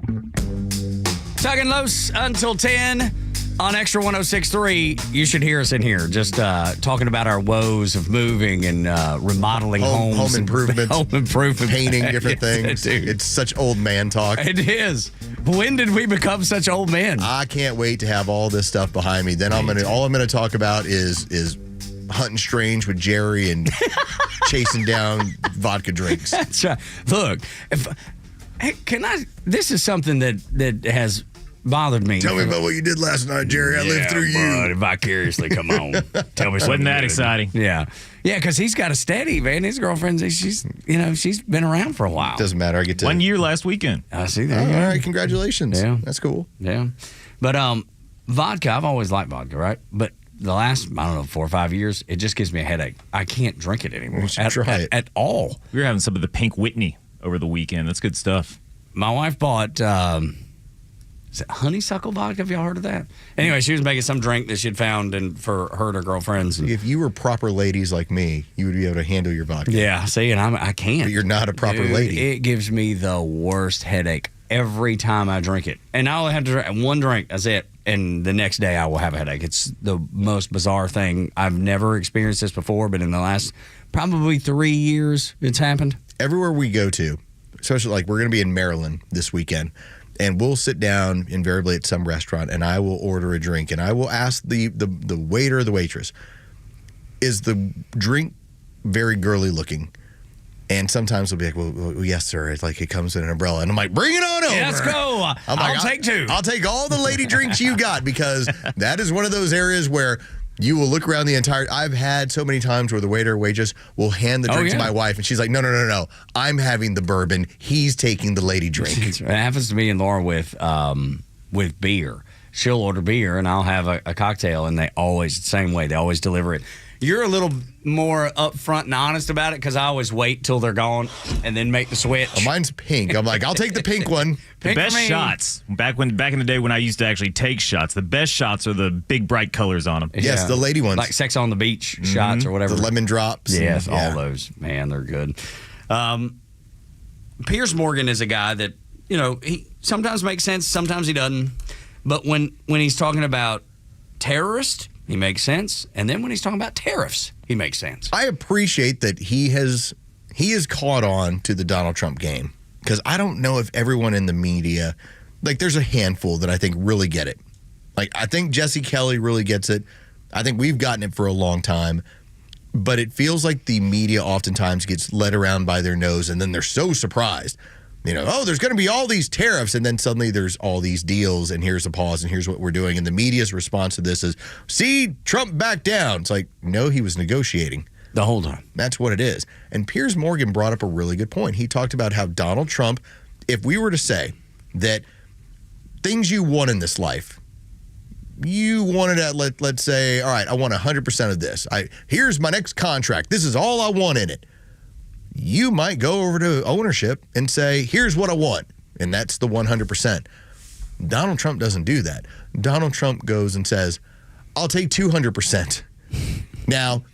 Tug and Los until 10 on Extra 106.3. You should hear us in here just talking about our woes of moving and remodeling homes. Home improvement. Home improvement. Painting different things. It's such old man talk. It is. When did we become such old men? I can't wait to have all this stuff behind me. Then all I'm gonna talk about is hunting strange with Jerry and chasing down vodka drinks. That's right. Look, this is something that has bothered me. Tell me about what you did last night, Jerry. I lived through you. Vicariously, come on. Tell me something. Wasn't that good. exciting? Yeah. Yeah, because he's got a steady, man. His girlfriend, she's been around for a while. Doesn't matter. I get to 1 year last weekend. I see that. All right, congratulations. Yeah. That's cool. Yeah. But vodka, I've always liked vodka, right? But the last, 4 or 5 years, it just gives me a headache. I can't drink it anymore. You should try it. At all. We were having some of the Pink Whitney over the weekend. That's good stuff. My wife bought, is it honeysuckle vodka? Have y'all heard of that? Anyway, she was making some drink that she'd found for her and her girlfriends. If you were proper ladies like me, you would be able to handle your vodka. Yeah, see, and I can't. But you're not a proper lady. It gives me the worst headache every time I drink it. And I only have to drink one drink, that's it. And the next day I will have a headache. It's the most bizarre thing. I've never experienced this before, but in the last probably 3 years, it's happened. Everywhere we go to, especially like we're going to be in Maryland this weekend, and we'll sit down invariably at some restaurant, and I will order a drink, and I will ask the waiter or the waitress, is the drink very girly looking? And sometimes they'll be like, well, yes, sir. It's like it comes in an umbrella. And I'm like, bring it on over. Yeah, let's go. I'll take two. I'll take all the lady drinks you got, because that is one of those areas where you will look around the entire. I've had so many times where the waiter or waitress will hand the drink to my wife, and she's like, no. I'm having the bourbon. He's taking the lady drink. It happens to me and Laura with beer. She'll order beer, and I'll have a cocktail, and they always, the same way, they always deliver it. You're a little more upfront and honest about it, because I always wait till they're gone and then make the switch. Oh, mine's pink. I'm like, I'll take the pink one. The best shots, back in the day when I used to actually take shots, the best shots are the big bright colors on them. Yes, the lady ones. Like Sex on the Beach shots or whatever. The lemon drops. Yes, all those. Man, they're good. Piers Morgan is a guy that, he sometimes makes sense, sometimes he doesn't. But when he's talking about terrorists, he makes sense. And then when he's talking about tariffs, he makes sense. I appreciate that he has caught on to the Donald Trump game, because I don't know if everyone in the media, like there's a handful that I think really get it. Like I think Jesse Kelly really gets it. I think we've gotten it for a long time. But it feels like the media oftentimes gets led around by their nose, and then they're so surprised. There's going to be all these tariffs, and then suddenly there's all these deals, and here's a pause, and here's what we're doing. And the media's response to this is, see, Trump backed down. It's like, no, he was negotiating. The whole time. That's what it is. And Piers Morgan brought up a really good point. He talked about how Donald Trump, if we were to say that things you want in this life, you wanted at, let's say, all right, I want 100% of this. Here's my next contract. This is all I want in it. You might go over to ownership and say, here's what I want. And that's the 100%. Donald Trump doesn't do that. Donald Trump goes and says, I'll take 200%. Now,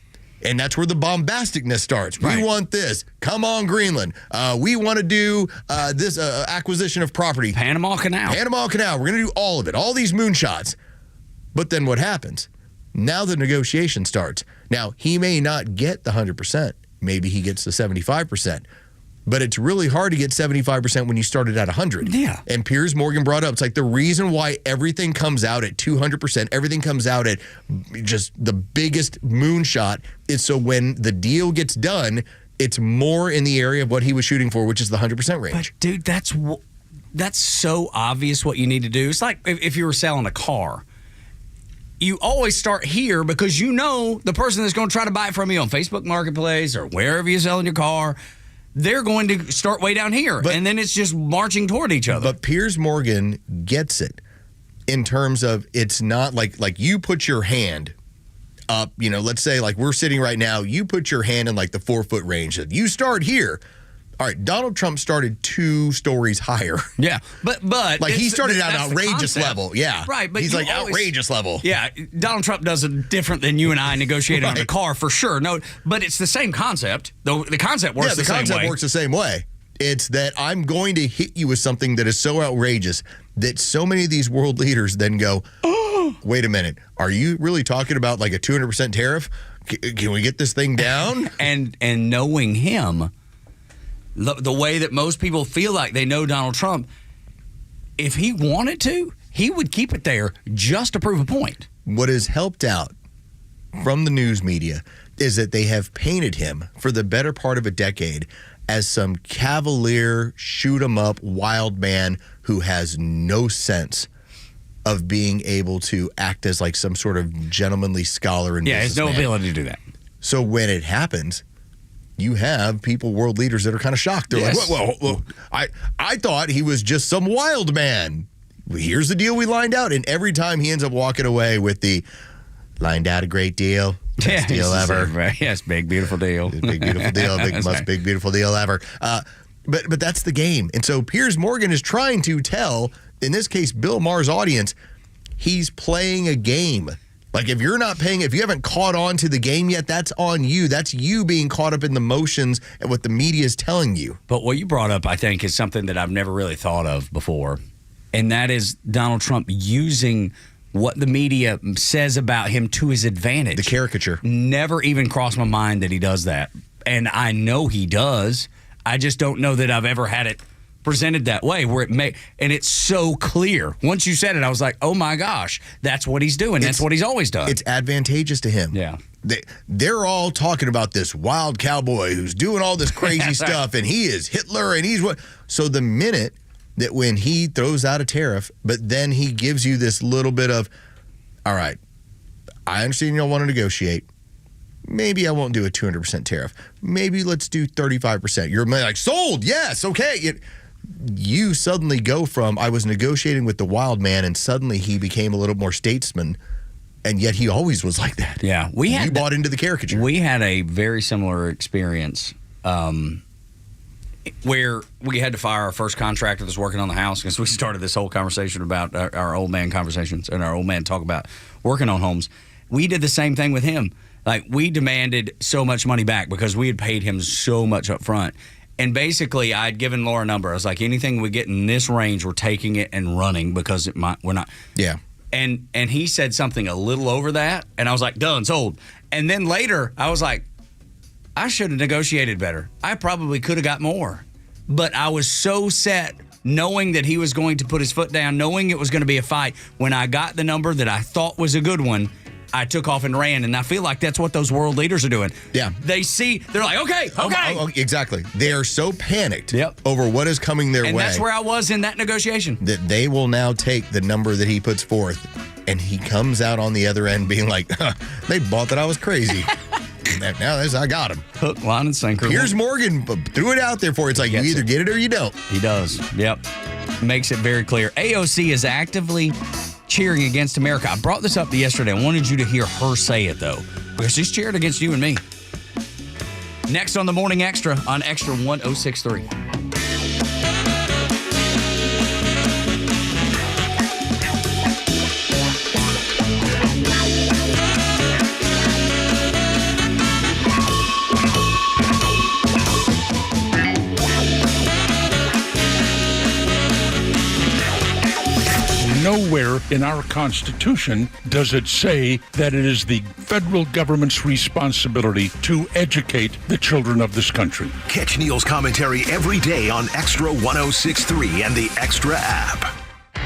and that's where the bombasticness starts. Right. We want this. Come on, Greenland. We want to do this acquisition of property. Panama Canal. We're going to do all of it. All these moonshots. But then what happens? Now the negotiation starts. Now, he may not get the 100%. Maybe he gets the 75%. But it's really hard to get 75% when you started at 100. Yeah. And Piers Morgan brought up, it's like the reason why everything comes out at 200%, everything comes out at just the biggest moonshot, is so when the deal gets done, it's more in the area of what he was shooting for, which is the 100% range. But, dude, that's so obvious what you need to do. It's like if you were selling a car. You always start here because you know the person that's going to try to buy it from you on Facebook Marketplace or wherever you're selling your car, they're going to start way down here. And then it's just marching toward each other. But Piers Morgan gets it. in terms of it's not like you put your hand up, let's say like we're sitting right now, you put your hand in like the 4-foot range. You start here. All right, Donald Trump started 2 stories higher. Yeah, but like he started at an outrageous level. Yeah, right. But he's like outrageous level. Yeah, Donald Trump does it different than you and I negotiating on a car for sure. No, but it's the same concept. Though the concept works the same way. The concept works the same way. It's that I'm going to hit you with something that is so outrageous that so many of these world leaders then go, oh, wait a minute, are you really talking about like a 200% tariff? Can we get this thing down? and knowing him. The way that most people feel like they know Donald Trump, if he wanted to, he would keep it there just to prove a point. What has helped out from the news media is that they have painted him for the better part of a decade as some cavalier, shoot-'em-up wild man who has no sense of being able to act as like some sort of gentlemanly scholar and has no ability to do that. So when it happens, you have world leaders that are kind of shocked. They're like, well, I thought he was just some wild man. Here's the deal we lined out. And every time he ends up walking away with the lined out a great deal. Best deal ever. Right. Yes, big, beautiful deal. Big, beautiful deal. Big, beautiful deal ever. But that's the game. And so Piers Morgan is trying to tell, in this case, Bill Maher's audience, he's playing a game. Like if you're not paying, if you haven't caught on to the game yet, that's on you. That's you being caught up in the motions and what the media is telling you. But what you brought up, I think, is something that I've never really thought of before. And that is Donald Trump using what the media says about him to his advantage. The caricature. Never even crossed my mind that he does that. And I know he does. I just don't know that I've ever had it presented that way where and it's so clear. Once you said it, I was like, oh my gosh, that's what he's doing. That's what he's always done. It's advantageous to him. Yeah. They're all talking about this wild cowboy who's doing all this crazy stuff and he is Hitler and he's what. So the minute that when he throws out a tariff, but then he gives you this little bit of, all right, I understand y'all want to negotiate. Maybe I won't do a 200% tariff. Maybe let's do 35%. You're like, sold, yes, okay. You suddenly go from, I was negotiating with the wild man, and suddenly he became a little more statesman, and yet he always was like that. Yeah. You bought into the caricature. We had a very similar experience where we had to fire our first contractor that's working on the house because we started this whole conversation about our old man conversations and our old man talk about working on homes. We did the same thing with him. Like, we demanded so much money back because we had paid him so much up front. And basically, I'd given Laura a number. I was like, anything we get in this range, we're taking it and running because we're not. Yeah. And he said something a little over that, and I was like, done, sold. And then later, I was like, I should have negotiated better. I probably could have got more. But I was so set knowing that he was going to put his foot down, knowing it was going to be a fight. When I got the number that I thought was a good one, I took off and ran, and I feel like that's what those world leaders are doing. Yeah. They're like, okay. Oh, exactly. They are so panicked over what is coming their way. And that's where I was in that negotiation. That they will now take the number that he puts forth, and he comes out on the other end being like, they bought that I was crazy. Now I got him. Hook, line, and sinker. Piers Morgan threw it out there for you. It's like, you either get it or you don't. He does. Yep. Makes it very clear. AOC is actively cheering against America. I brought this up yesterday. I wanted you to hear her say it, though, because she's cheered against you and me. Next on the Morning Extra on Extra 1063. Nowhere in our Constitution does it say that it is the federal government's responsibility to educate the children of this country. Catch Neil's commentary every day on Extra 1063 and the Extra app.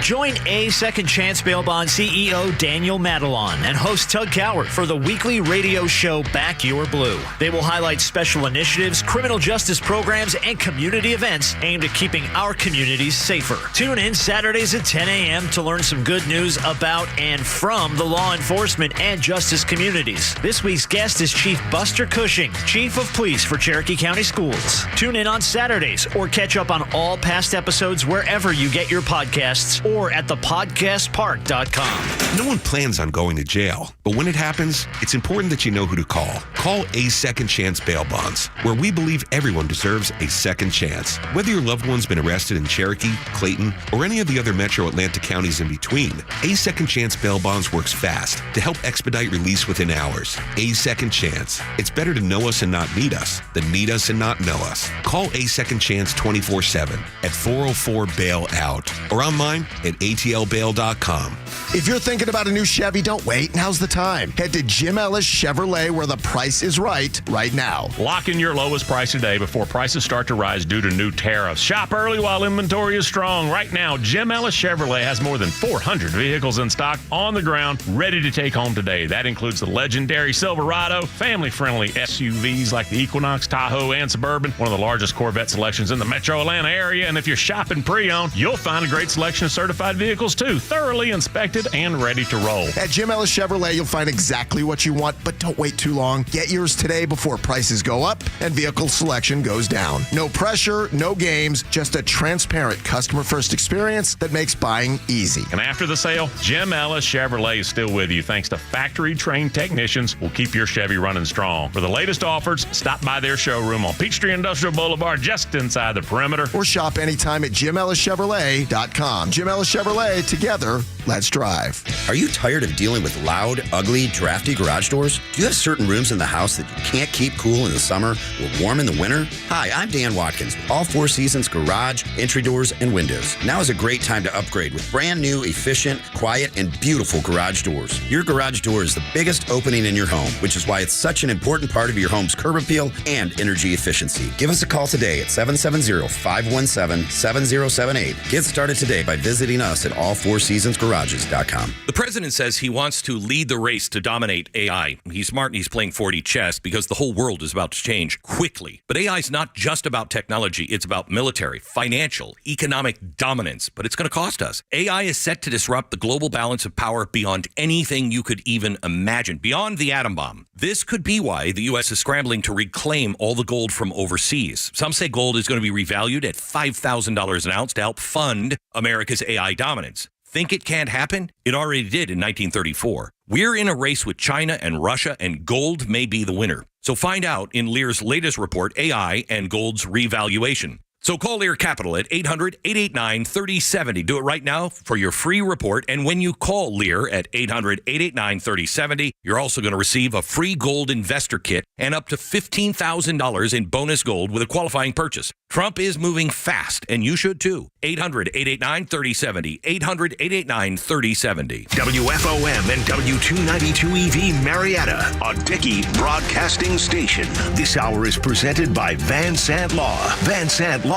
Join A Second Chance Bail Bond CEO Daniel Madelon and host Tug Coward for the weekly radio show Back Your Blue. They will highlight special initiatives, criminal justice programs, and community events aimed at keeping our communities safer. Tune in Saturdays at 10 a.m. to learn some good news about and from the law enforcement and justice communities. This week's guest is Chief Buster Cushing, Chief of Police for Cherokee County Schools. Tune in on Saturdays or catch up on all past episodes wherever you get your podcasts or at thepodcastpark.com. No one plans on going to jail, but when it happens, it's important that you know who to call. Call A Second Chance Bail Bonds, where we believe everyone deserves a second chance. Whether your loved one's been arrested in Cherokee, Clayton, or any of the other metro Atlanta counties in between, A Second Chance Bail Bonds works fast to help expedite release within hours. A Second Chance. It's better to know us and not need us than need us and not know us. Call A Second Chance 24/7 at 404-BAIL-OUT or online at atlbail.com. If you're thinking about a new Chevy, don't wait. Now's the time. Head to Jim Ellis Chevrolet, where the price is right now. Lock in your lowest price today before prices start to rise due to new tariffs. Shop early while inventory is strong. Right now, Jim Ellis Chevrolet has more than 400 vehicles in stock on the ground, ready to take home today. That includes the legendary Silverado, family-friendly SUVs like the Equinox, Tahoe, and Suburban, one of the largest Corvette selections in the metro Atlanta area. And if you're shopping pre-owned, you'll find a great selection of certified vehicles too, thoroughly inspected and ready to roll. At Jim Ellis Chevrolet, you'll find exactly what you want, but don't wait too long. Get yours today before prices go up and vehicle selection goes down. No pressure, no games, just a transparent customer-first experience that makes buying easy. And after the sale, Jim Ellis Chevrolet is still with you thanks to factory-trained technicians who will keep your Chevy running strong. For the latest offers, stop by their showroom on Peachtree Industrial Boulevard, just inside the perimeter. Or shop anytime at JimEllisChevrolet.com. Jim Ellis Chevrolet, together, let's drive. Are you tired of dealing with loud, ugly, drafty garage doors? Do you have certain rooms in the house that you can't keep cool in the summer or warm in the winter? Hi, I'm Dan Watkins with All Four Seasons Garage, Entry Doors, and Windows. Now is a great time to upgrade with brand new, efficient, quiet, and beautiful garage doors. Your garage door is the biggest opening in your home, which is why it's such an important part of your home's curb appeal and energy efficiency. Give us a call today at 770-517-7078. Get started today by visiting us at allfourseasonsgarages.com. The president says he wants to lead the race to dominate AI. He's smart and he's playing 4D chess because the whole world is about to change quickly. But AI is not just about technology. It's about military, financial, economic dominance. But it's going to cost us. AI is set to disrupt the global balance of power beyond anything you could even imagine, beyond the atom bomb. This could be why the U.S. is scrambling to reclaim all the gold from overseas. Some say gold is going to be revalued at $5,000 an ounce to help fund America's AI dominance. Think it can't happen? It already did in 1934. We're in a race with China and Russia, and gold may be the winner. So find out in Lear's latest report, AI and Gold's Revaluation. So call Lear Capital at 800-889-3070. Do it right now for your free report. And when you call Lear at 800-889-3070, you're also going to receive a free gold investor kit and up to $15,000 in bonus gold with a qualifying purchase. Trump is moving fast, and you should too. 800-889-3070. 800-889-3070. WFOM and W292EV Marietta, a Dickey broadcasting station. This hour is presented by Van Sant Law. VanSantLaw.com.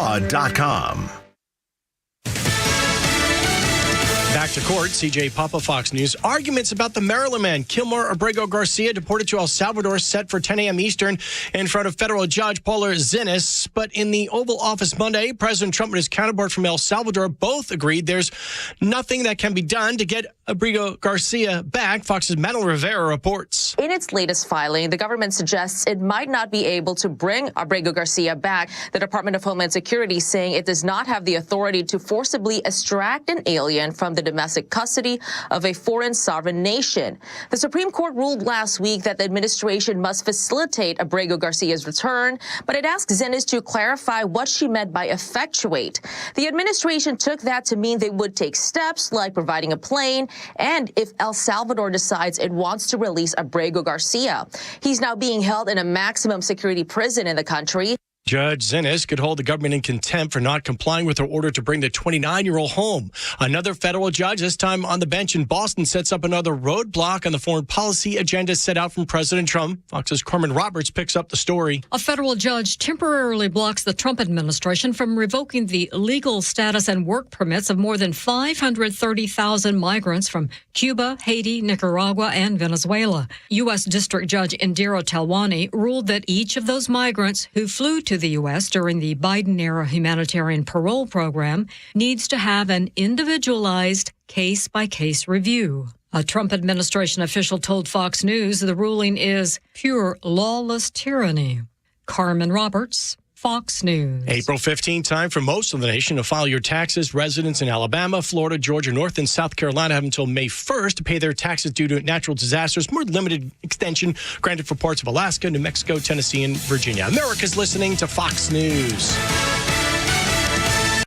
Back to court. CJ Papa, Fox News. Arguments about the Maryland man, Kilmer Abrego Garcia, deported to El Salvador, set for 10 a.m. Eastern in front of federal judge Paula Zinnes. But in the Oval Office Monday, President Trump and his counterpart from El Salvador both agreed there's nothing that can be done to get Abrego Garcia back. Fox's Madeline Rivera reports. In its latest filing, the government suggests it might not be able to bring Abrego Garcia back. The Department of Homeland Security saying it does not have the authority to forcibly extract an alien from the domestic custody of a foreign sovereign nation. The Supreme Court ruled last week that the administration must facilitate Abrego Garcia's return, but it asked Zinnes to clarify what she meant by effectuate. The administration took that to mean they would take steps like providing a plane, and if El Salvador decides it wants to release Abrego Garcia. He's now being held in a maximum security prison in the country. Judge Zinnes could hold the government in contempt for not complying with her order to bring the 29-year-old home. Another federal judge, this time on the bench in Boston, sets up another roadblock on the foreign policy agenda set out from President Trump. Fox's Corman Roberts picks up the story. A federal judge temporarily blocks the Trump administration from revoking the legal status and work permits of more than 530,000 migrants from Cuba, Haiti, Nicaragua, and Venezuela. U.S. District Judge Indira Talwani ruled that each of those migrants who flew to the U.S. during the Biden-era humanitarian parole program needs to have an individualized case-by-case review. A Trump administration official told Fox News the ruling is pure lawless tyranny. Carmen Roberts, Fox News. April 15, time for most of the nation to file your taxes. Residents in Alabama, Florida, Georgia, North, and South Carolina have until May 1st to pay their taxes due to natural disasters. More limited extension granted for parts of Alaska, New Mexico, Tennessee, and Virginia. America's listening to Fox News.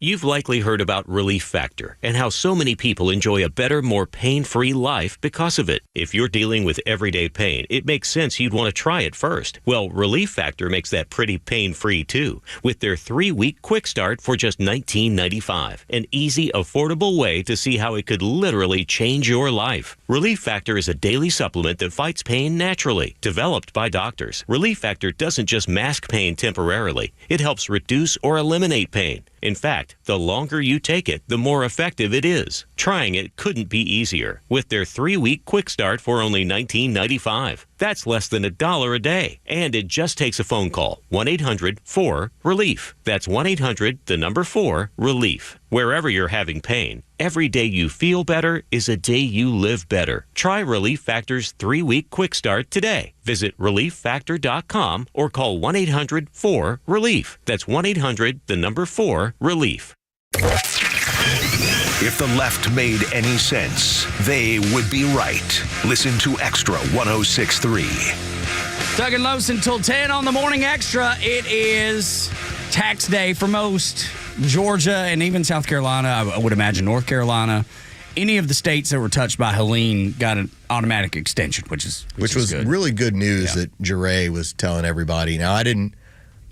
You've likely heard about Relief Factor and how so many people enjoy a better, more pain-free life because of it. If you're dealing with everyday pain, it makes sense you'd want to try it first. Well, Relief Factor makes that pretty pain-free too, with their 3-week quick start for just $19.95. An easy, affordable way to see how it could literally change your life. Relief Factor is a daily supplement that fights pain naturally, developed by doctors. Relief Factor doesn't just mask pain temporarily. It helps reduce or eliminate pain. In fact, the longer you take it, the more effective it is. Trying it couldn't be easier with their 3-week quick start for only $19.95. That's less than $1 a day. And it just takes a phone call. 1-800-4-RELIEF. That's 1-800-4-RELIEF. Wherever you're having pain, every day you feel better is a day you live better. Try Relief Factor's 3-week quick start today. Visit ReliefFactor.com or call 1-800-4-RELIEF. That's 1-800-4-RELIEF. If the left made any sense, they would be right. Listen to Extra 106.3. Tug and Los until 10 on the Morning Extra. It is tax day for most. Georgia and even South Carolina, I would imagine North Carolina. Any of the states that were touched by Helene got an automatic extension, which was good. Really good news that Jure was telling everybody. Now, I didn't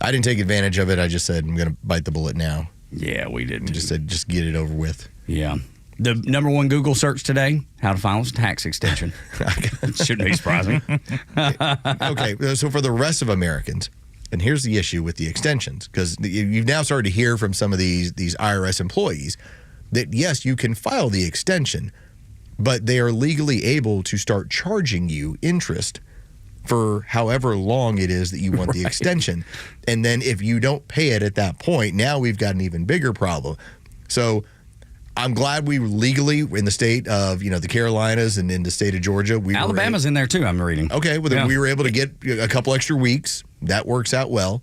take advantage of it. I just said, I'm going to bite the bullet now. Yeah, we did. Just said, just get it over with. Yeah. The number one Google search today, how to file a tax extension. Shouldn't be surprising. Okay, so for the rest of Americans, and here's the issue with the extensions, because you've now started to hear from some of these IRS employees that, yes, you can file the extension, but they are legally able to start charging you interest for however long it is that you want the extension. And then if you don't pay it at that point, now we've got an even bigger problem. So I'm glad we legally, in the state of, the Carolinas and in the state of Georgia. Alabama's in there too, I'm reading. Okay, well, we were able to get a couple extra weeks. That works out well.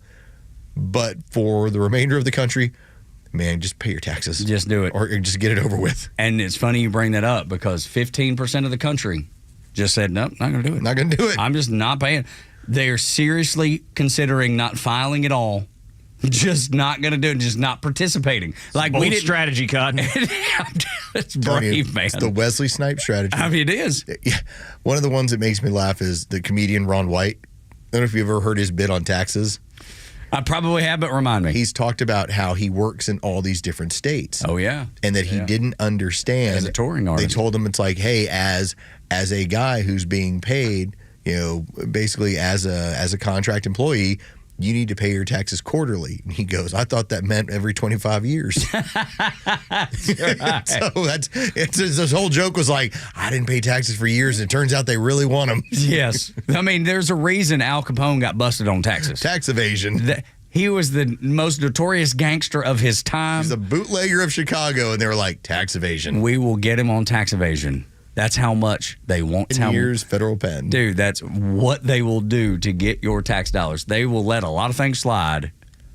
But for the remainder of the country, man, just pay your taxes. Just do it. Or just get it over with. And it's funny you bring that up because 15% of the country just said, nope, not going to do it. Not going to do it. I'm just not paying. They're seriously considering not filing at all. Just not going to do it. Just not participating. Like we did strategy, Cotton. It's brave, man. It's the Wesley Snipes strategy. I mean, it is. Yeah. One of the ones that makes me laugh is the comedian Ron White. I don't know if you've ever heard his bit on taxes. I probably have, but remind me. He's talked about how he works in all these different states. Oh, yeah. And that he didn't understand. As a touring artist. They told him it's like, hey, as a guy who's being paid, basically as a contract employee, you need to pay your taxes quarterly. And he goes, I thought that meant every 25 years. Right. So this whole joke was like, I didn't pay taxes for years, and it turns out they really want them. Yes. I mean, there's a reason Al Capone got busted on taxes. Tax evasion. He was the most notorious gangster of his time. He's a bootlegger of Chicago, and they were like, tax evasion. We will get him on tax evasion. That's how much they want. 10 years federal pen. Dude, that's what they will do to get your tax dollars. They will let a lot of things slide.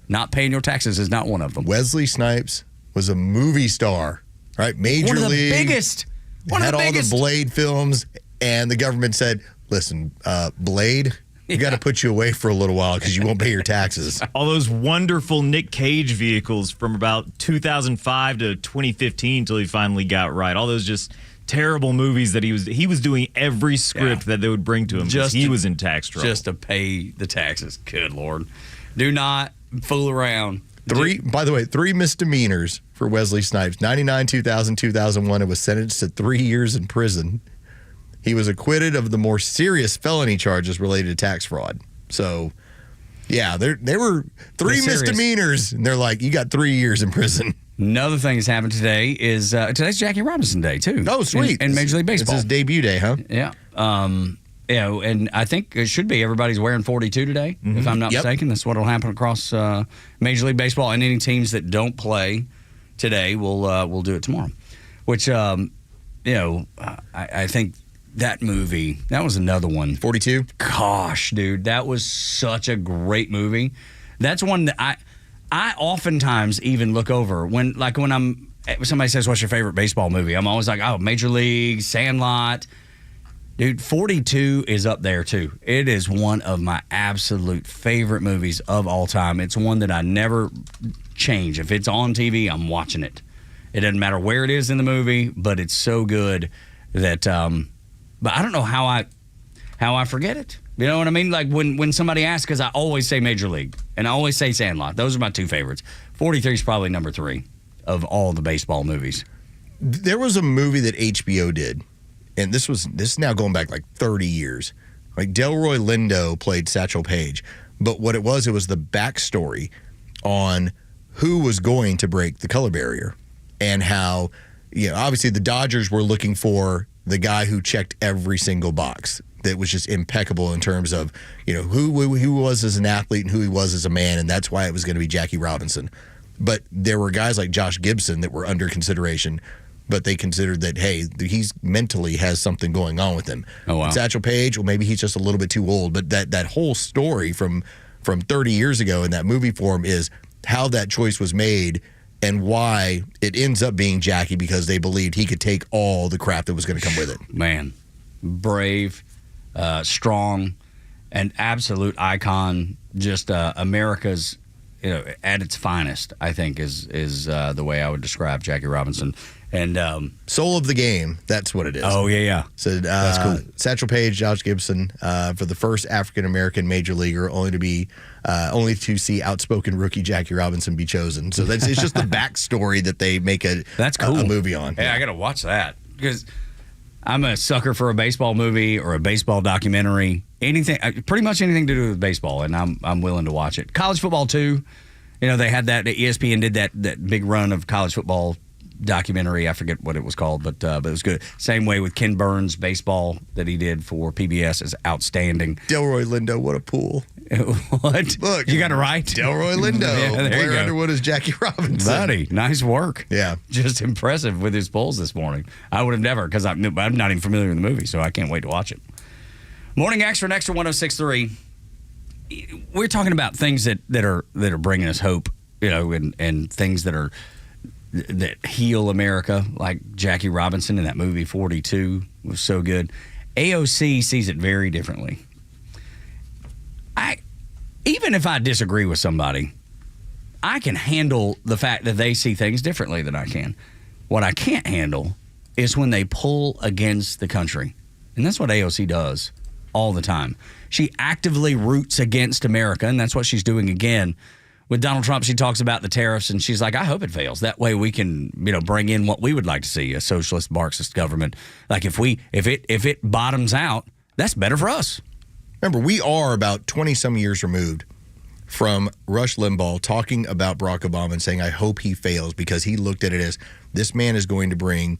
Not paying your taxes is not one of them. Wesley Snipes was a movie star, right? Major One of the League. biggest. Had all the Blade films, and the government said, listen, Blade, we got to put you away for a little while because you won't pay your taxes. All those wonderful Nick Cage vehicles from about 2005 to 2015 until he finally got right. All those just terrible movies that he was doing every script that they would bring to him because he was in tax trouble. Just to pay the taxes. Good Lord. Do not fool around. By the way, 3 misdemeanors for Wesley Snipes. 99, 2000, 2001. It was sentenced to 3 years in prison. He was acquitted of the more serious felony charges related to tax fraud. So, yeah, there were 3 misdemeanors, and they're like, you got 3 years in prison. Another thing that's happened today is today's Jackie Robinson Day, too. Oh, sweet. In Major League Baseball. It's his debut day, huh? Yeah. And I think it should be everybody's wearing 42 today, if I'm not mistaken. That's what will happen across Major League Baseball. And any teams that don't play today will do it tomorrow. Which, I think that movie, that was another one. 42? Gosh, dude, that was such a great movie. That's one that I oftentimes even look over when somebody says, what's your favorite baseball movie? I'm always like, oh, Major League, Sandlot. Dude, 42 is up there too. It is one of my absolute favorite movies of all time. It's one that I never change. If it's on TV, I'm watching it. It doesn't matter where it is in the movie, but it's so good that but I don't know how I forget it. You know what I mean? Like when somebody asks, because I always say Major League and I always say Sandlot. Those are my two favorites. 43 is probably number 3 of all the baseball movies. There was a movie that HBO did, and this is now going back like 30 years. Like Delroy Lindo played Satchel Paige, but what it was the backstory on who was going to break the color barrier and how, obviously the Dodgers were looking for the guy who checked every single box. That was just impeccable in terms of, who he was as an athlete and who he was as a man, and that's why it was going to be Jackie Robinson. But there were guys like Josh Gibson that were under consideration, but they considered that, hey, he's mentally has something going on with him. Oh, wow. Satchel Paige, well, maybe he's just a little bit too old, but that whole story from 30 years ago in that movie form is how that choice was made and why it ends up being Jackie, because they believed he could take all the crap that was going to come with it. Man, brave. Strong, and absolute icon, just America's, at its finest, I think is the way I would describe Jackie Robinson. And soul of the game, that's what it is. Oh, yeah. So that's cool. Satchel Paige, Josh Gibson, for the first African-American major leaguer, only to see outspoken rookie Jackie Robinson be chosen. So it's just the backstory that they make that's cool. a movie on. Hey, I got to watch that because I'm a sucker for a baseball movie or a baseball documentary, pretty much anything to do with baseball, and I'm willing to watch it. College football too, they had that. ESPN did that big run of college football documentary. I forget what it was called, but it was good. Same way with Ken Burns' baseball that he did for PBS is outstanding. Delroy Lindo, what a pool! What? Look, you got it right. Delroy Lindo. Yeah, Blair Underwood is Jackie Robinson. Buddy, nice work. Yeah. Just impressive with his polls this morning. I would have never, because I'm not even familiar with the movie, so I can't wait to watch it. Morning Xtra, Xtra 106.3. We're talking about things that are bringing us hope, and things that heal America, like Jackie Robinson in that movie 42 was so good. AOC sees it very differently. Even if I disagree with somebody, I can handle the fact that they see things differently than I can. What I can't handle is when they pull against the country. And that's what AOC does all the time. She actively roots against America, and that's what she's doing again. With Donald Trump, she talks about the tariffs, and she's like, I hope it fails. That way we can, bring in what we would like to see, a socialist, Marxist government. Like if it bottoms out, that's better for us. Remember, we are about 20-some years removed from Rush Limbaugh talking about Barack Obama and saying, I hope he fails, because he looked at it as this man is going to bring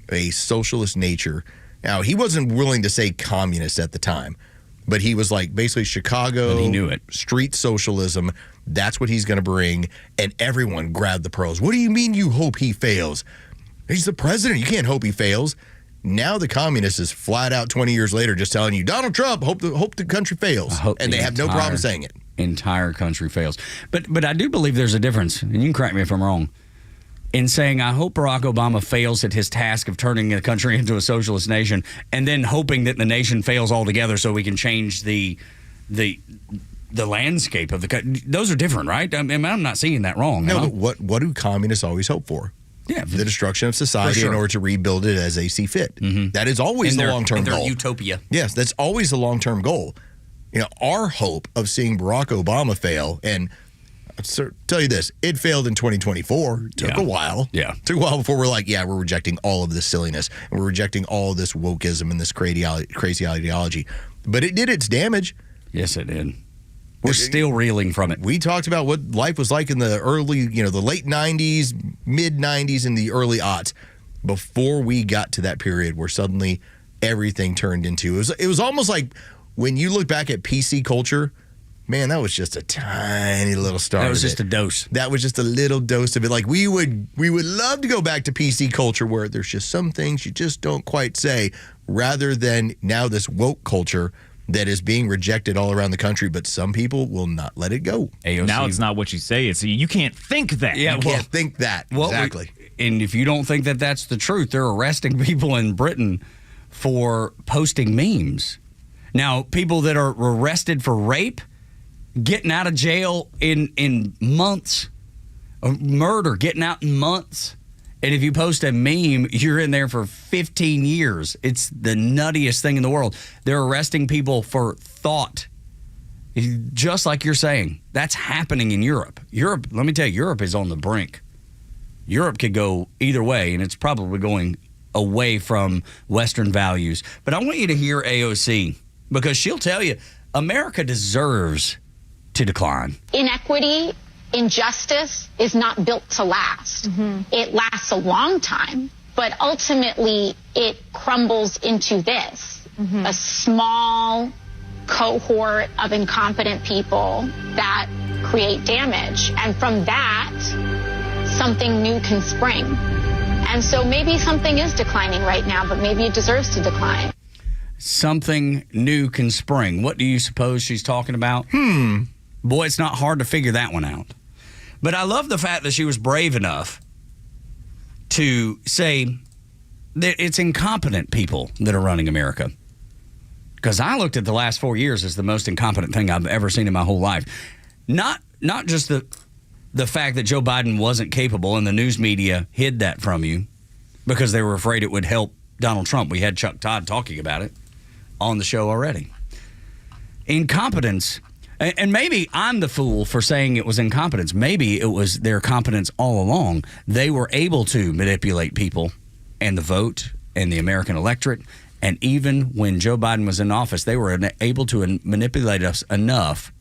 a socialist nature. Now, he wasn't willing to say communist at the time, but he was like basically Chicago, but he knew it. Street socialism. That's what he's going to bring. And everyone grabbed the pearls. What do you mean you hope he fails? He's the president. You can't hope he fails. Now the communist is flat out 20 years later just telling you, Donald Trump, hope the country fails. And they have no problem saying it. Entire country fails. But I do believe there's a difference, and you can correct me if I'm wrong, in saying I hope Barack Obama fails at his task of turning the country into a socialist nation, and then hoping that the nation fails altogether so we can change the landscape of the country. Those are different, right? I mean, I'm not seeing that wrong. No, but what do communists always hope for? Yeah, the destruction of society in order to rebuild it as they see fit. Mm-hmm. That is always the long-term goal. Utopia. Yes, that's always the long-term goal. Our hope of seeing Barack Obama fail, and I'll tell you this, it failed in 2024. Took a while. Yeah. Took a while before we're like, we're rejecting all of this silliness, and we're rejecting all of this wokeism and this crazy ideology. But it did its damage. Yes, it did. We're still reeling from it. We talked about what life was like in the early, the late 90s, mid 90s, and the early aughts before we got to that period where suddenly everything turned into, it was almost like when you look back at PC culture, man, that was just a tiny little start. That was just a dose. That was just a little dose of it. Like we would love to go back to PC culture where there's just some things you just don't quite say, rather than now this woke culture that is being rejected all around the country, but some people will not let it go. AOC. Now it's not what you say. It's you can't think that. You can't think that. Exactly. And if you don't think that that's the truth, they're arresting people in Britain for posting memes. Now, people that are arrested for rape, getting out of jail in months. Murder, getting out in months. And if you post a meme, you're in there for 15 years. It's the nuttiest thing in the world. They're arresting people for thought. Just like you're saying. That's happening in Europe. Europe, let me tell you, Europe is on the brink. Europe could go either way, and it's probably going away from Western values. But I want you to hear AOC, because she'll tell you America deserves to decline. Inequity, injustice is not built to last. It lasts a long time, but ultimately it crumbles into this, a small cohort of incompetent people that create damage. And from that, something new can spring. And so maybe something is declining right now, but maybe it deserves to decline. Something new can spring. What do you suppose she's talking about? Boy, it's not hard to figure that one out. But I love the fact that she was brave enough to say that it's incompetent people that are running America. Because I looked at the last 4 years as the most incompetent thing I've ever seen in my whole life. Not just the fact that Joe Biden wasn't capable and the news media hid that from you because they were afraid it would help Donald Trump. We had Chuck Todd talking about it on the show already. Incompetence. And maybe I'm the fool for saying it was incompetence. Maybe it was their competence all along. They were able to manipulate people and the vote and the American electorate. And even when Joe Biden was in office, they were able to manipulate us enough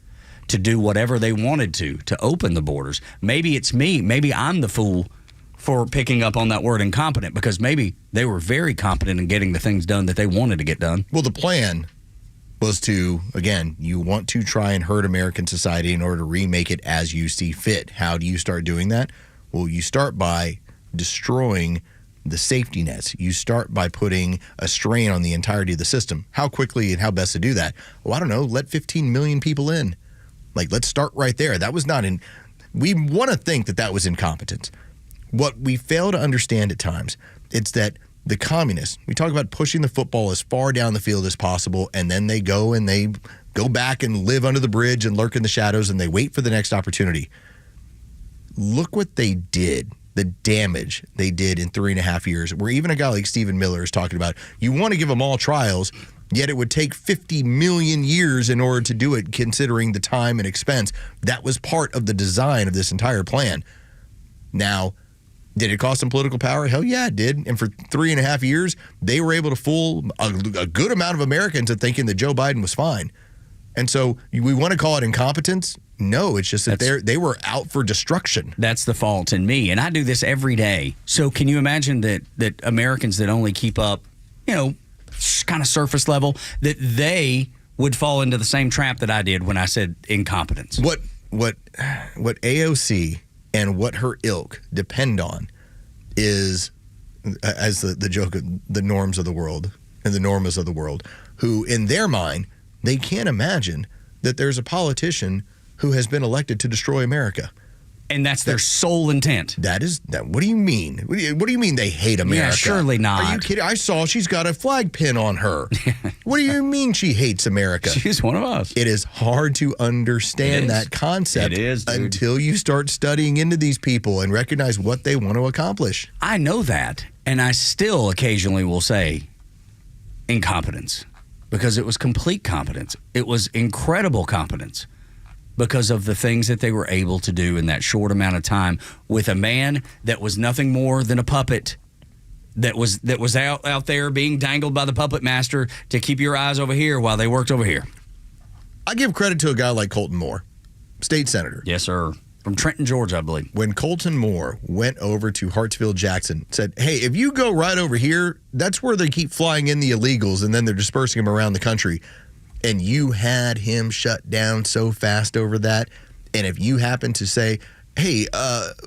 to do whatever they wanted to open the borders. Maybe it's me. Maybe I'm the fool for picking up on that word incompetent, because maybe they were very competent in getting the things done that they wanted to get done. Well, the plan was to, again, you want to try and hurt American society in order to remake it as you see fit. How do you start doing that? Well, you start by destroying the safety nets. You start by putting a strain on the entirety of the system. How quickly and how best to do that? Well, I don't know. Let 15 million people in. Let's start right there. That was not we want to think that was incompetence. What we fail to understand at times, it's that the communists, we talk about pushing the football as far down the field as possible, and then they go back and live under the bridge and lurk in the shadows, and they wait for the next opportunity. Look what they did, the damage they did in 3.5 years, where even a guy like Stephen Miller is talking about, you want to give them all trials, yet it would take 50 million years in order to do it, considering the time and expense. That was part of the design of this entire plan. Now, did it cost them political power? Hell yeah, it did. And for 3.5 years, they were able to fool a good amount of Americans into thinking that Joe Biden was fine. And so we want to call it incompetence? No, it's just that they were out for destruction. That's the fault in me. And I do this every day. So can you imagine that Americans that only keep up, kind of surface level, that they would fall into the same trap that I did when I said incompetence? What AOC and what her ilk depend on is, as the joke, the norms of the world and the normas of the world, who in their mind, they can't imagine that there's a politician who has been elected to destroy America. And that's their sole intent. That. What do you mean? What do you mean they hate America? Yeah, surely not. Are you kidding? I saw she's got a flag pin on her. What do you mean she hates America? She's one of us. It is hard to understand that concept until you start studying into these people and recognize what they want to accomplish. I know that, and I still occasionally will say incompetence, because it was complete competence. It was incredible competence, because of the things that they were able to do in that short amount of time with a man that was nothing more than a puppet, that was out there being dangled by the puppet master to keep your eyes over here while they worked over here. I give credit to a guy like Colton Moore, state senator. Yes, sir. From Trenton, Georgia, I believe. When Colton Moore went over to Hartsfield-Jackson, said, hey, if you go right over here, that's where they keep flying in the illegals, and then they're dispersing them around the country. And you had him shut down so fast over that. And if you happen to say, hey,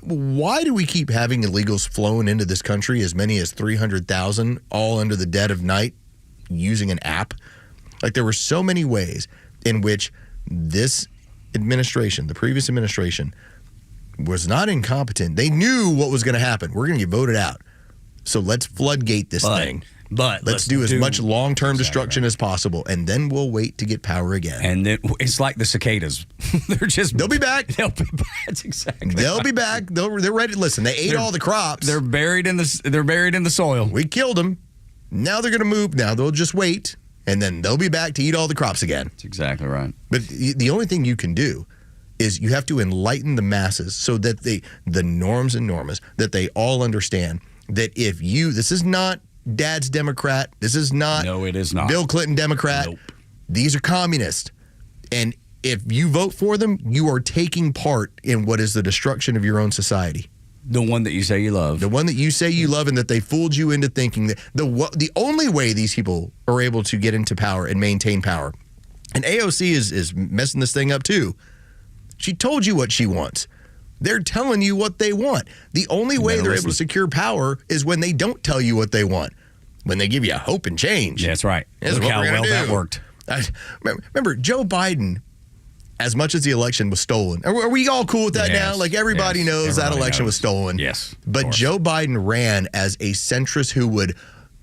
why do we keep having illegals flowing into this country, as many as 300,000, all under the dead of night, using an app? Like, there were so many ways in which this administration, the previous administration, was not incompetent. They knew what was going to happen. We're going to get voted out. So let's floodgate this thing. But let's do as much long-term destruction as possible, and then we'll wait to get power again. And it's like the cicadas. They'll be back. They'll be back. That's exactly. They'll be back. They're ready. Listen, they ate all the crops. They're buried in the soil. We killed them. Now they're going to move. Now they'll just wait, and then they'll be back to eat all the crops again. That's exactly right. But the only thing you can do is you have to enlighten the masses so that the norms and normas, that they all understand that this is not Dad's Democrat. This is not. No, it is not. Bill Clinton Democrat. Nope. These are communists. And if you vote for them, you are taking part in what is the destruction of your own society. The one that you say you love. The one that you say you love, and that they fooled you into thinking that the only way these people are able to get into power and maintain power. And AOC is messing this thing up too. She told you what she wants. They're telling you what they want. The only way they're able to secure power is when they don't tell you what they want. When they give you hope and change. Yeah, that's right. Look how well that worked. Remember, Joe Biden, as much as the election was stolen, are we all cool with that now? Like, everybody knows that election was stolen. Yes. But Joe Biden ran as a centrist who would,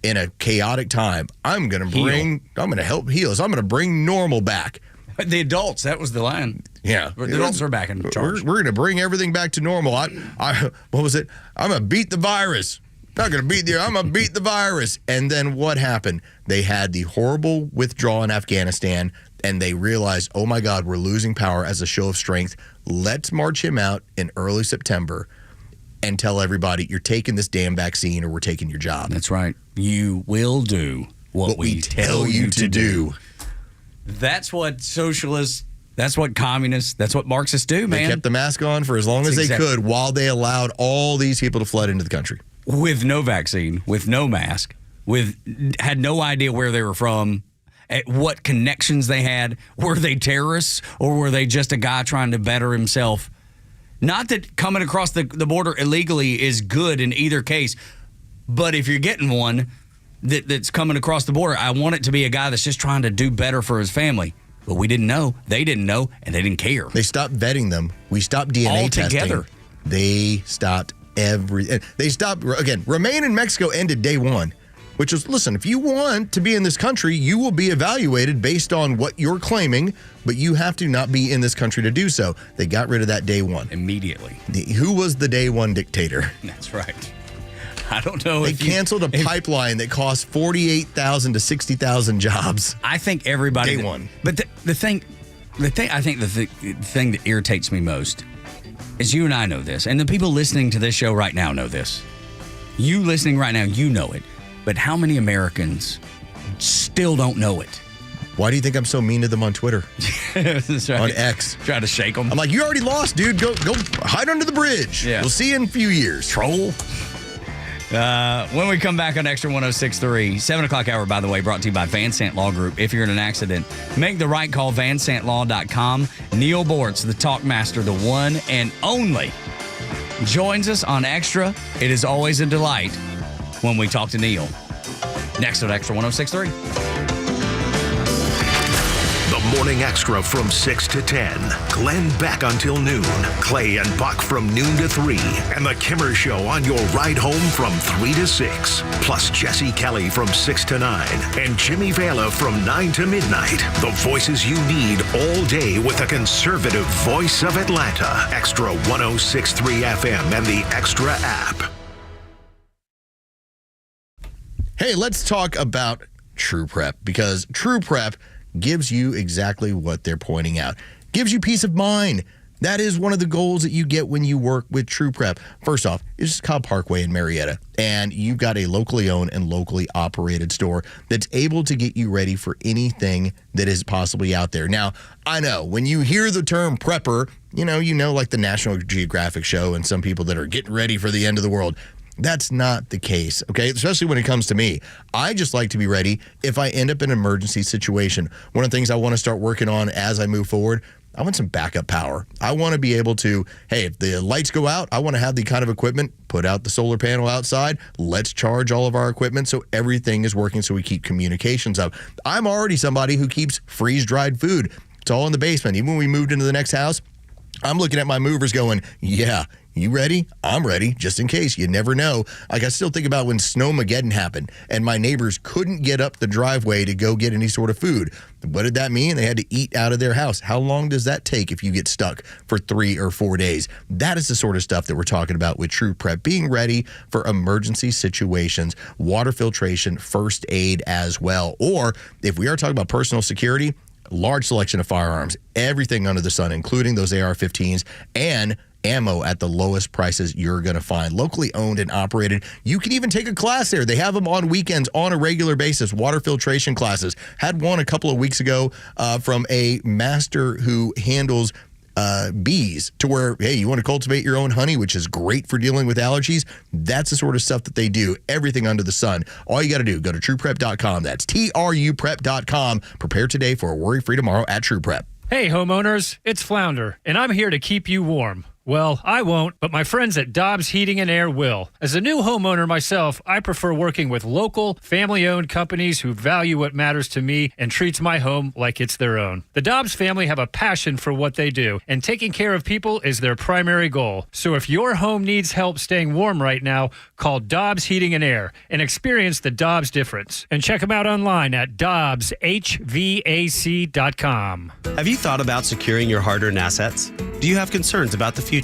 in a chaotic time, I'm going to help heal. I'm going to bring normal back. The adults, that was the line. Yeah. The adults are back in charge. We're going to bring everything back to normal. What was it? I'm going to beat the virus. I'm going to beat the virus. And then what happened? They had the horrible withdrawal in Afghanistan, and they realized, oh my God, we're losing power as a show of strength. Let's march him out in early September and tell everybody, you're taking this damn vaccine or we're taking your job. That's right. You will do what we tell you to do. That's what socialists, that's what communists, that's what Marxists do, man. They kept the mask on for as long as they could while they allowed all these people to flood into the country. With no vaccine, with no mask, had no idea where they were from, what connections they had. Were they terrorists, or were they just a guy trying to better himself? Not that coming across the border illegally is good in either case, but if you're getting one that's coming across the border, I want it to be a guy that's just trying to do better for his family. But we didn't know. They didn't know, and they didn't care. They stopped vetting them. We stopped DNA testing. They stopped everything. They stopped, again, Remain in Mexico ended day one, which was, listen, if you want to be in this country, you will be evaluated based on what you're claiming, but you have to not be in this country to do so. They got rid of that day one. Immediately. Who was the day one dictator? That's right. I don't know. They canceled a pipeline that cost 48,000 to 60,000 jobs. I think everybody. Day one. But the thing that irritates me most is you and I know this, and the people listening to this show right now know this. You listening right now, you know it. But how many Americans still don't know it? Why do you think I'm so mean to them on Twitter? That's right. On X. Try to shake them. I'm like, you already lost, dude. Go hide under the bridge. Yeah. We'll see you in a few years. Troll. When we come back on Extra 106.3, 7 o'clock hour, by the way, brought to you by Van Sant Law Group. If you're in an accident, make the right call, vansantlaw.com. Neil Bortz, the talk master, the one and only, joins us on Extra. It is always a delight when we talk to Neil. Next on Extra 106.3. The Morning Extra from 6 to 10. Glenn back until noon. Clay and Buck from noon to 3. And The Kimmer Show on your ride home from 3 to 6. Plus Jesse Kelly from 6 to 9. And Jimmy Vela from 9 to midnight. The voices you need all day with the conservative voice of Atlanta. Extra 106.3 FM and the Extra app. Hey, let's talk about True Prep, because True Prep gives you exactly what they're pointing out. Gives you peace of mind. That is one of the goals that you get when you work with True Prep. First off, it's Cobb Parkway in Marietta, and you've got a locally owned and locally operated store that's able to get you ready for anything that is possibly out there. Now, I know when you hear the term prepper, you know like the National Geographic show and some people that are getting ready for the end of the world. That's not the case, okay? Especially when it comes to me. I just like to be ready if I end up in an emergency situation. One of the things I want to start working on as I move forward, I want some backup power. I want to be able to, hey, if the lights go out, I want to have the kind of equipment, put out the solar panel outside, let's charge all of our equipment so everything is working so we keep communications up. I'm already somebody who keeps freeze-dried food. It's all in the basement. Even when we moved into the next house, I'm looking at my movers going, yeah, you ready? I'm ready, just in case. You never know. Like, I still think about when Snowmageddon happened and my neighbors couldn't get up the driveway to go get any sort of food. What did that mean? They had to eat out of their house. How long does that take if you get stuck for 3 or 4 days? That is the sort of stuff that we're talking about with True Prep. Being ready for emergency situations, water filtration, first aid as well. Or if we are talking about personal security, large selection of firearms, everything under the sun, including those AR-15s and ammo at the lowest prices you're going to find. Locally owned and operated. You can even take a class there. They have them on weekends on a regular basis, water filtration classes. Had one a couple of weeks ago from a master who handles bees, to where, hey, you want to cultivate your own honey, which is great for dealing with allergies. That's the sort of stuff that they do. Everything under the sun. All you got to do, go to trueprep.com. That's TRUprep.com. Prepare today for a worry-free tomorrow at True Prep. Hey, homeowners, it's Flounder, and I'm here to keep you warm. Well, I won't, but my friends at Dobbs Heating and Air will. As a new homeowner myself, I prefer working with local, family-owned companies who value what matters to me and treats my home like it's their own. The Dobbs family have a passion for what they do, and taking care of people is their primary goal. So if your home needs help staying warm right now, call Dobbs Heating and Air and experience the Dobbs difference. And check them out online at dobbshvac.com. Have you thought about securing your hard-earned assets? Do you have concerns about the future?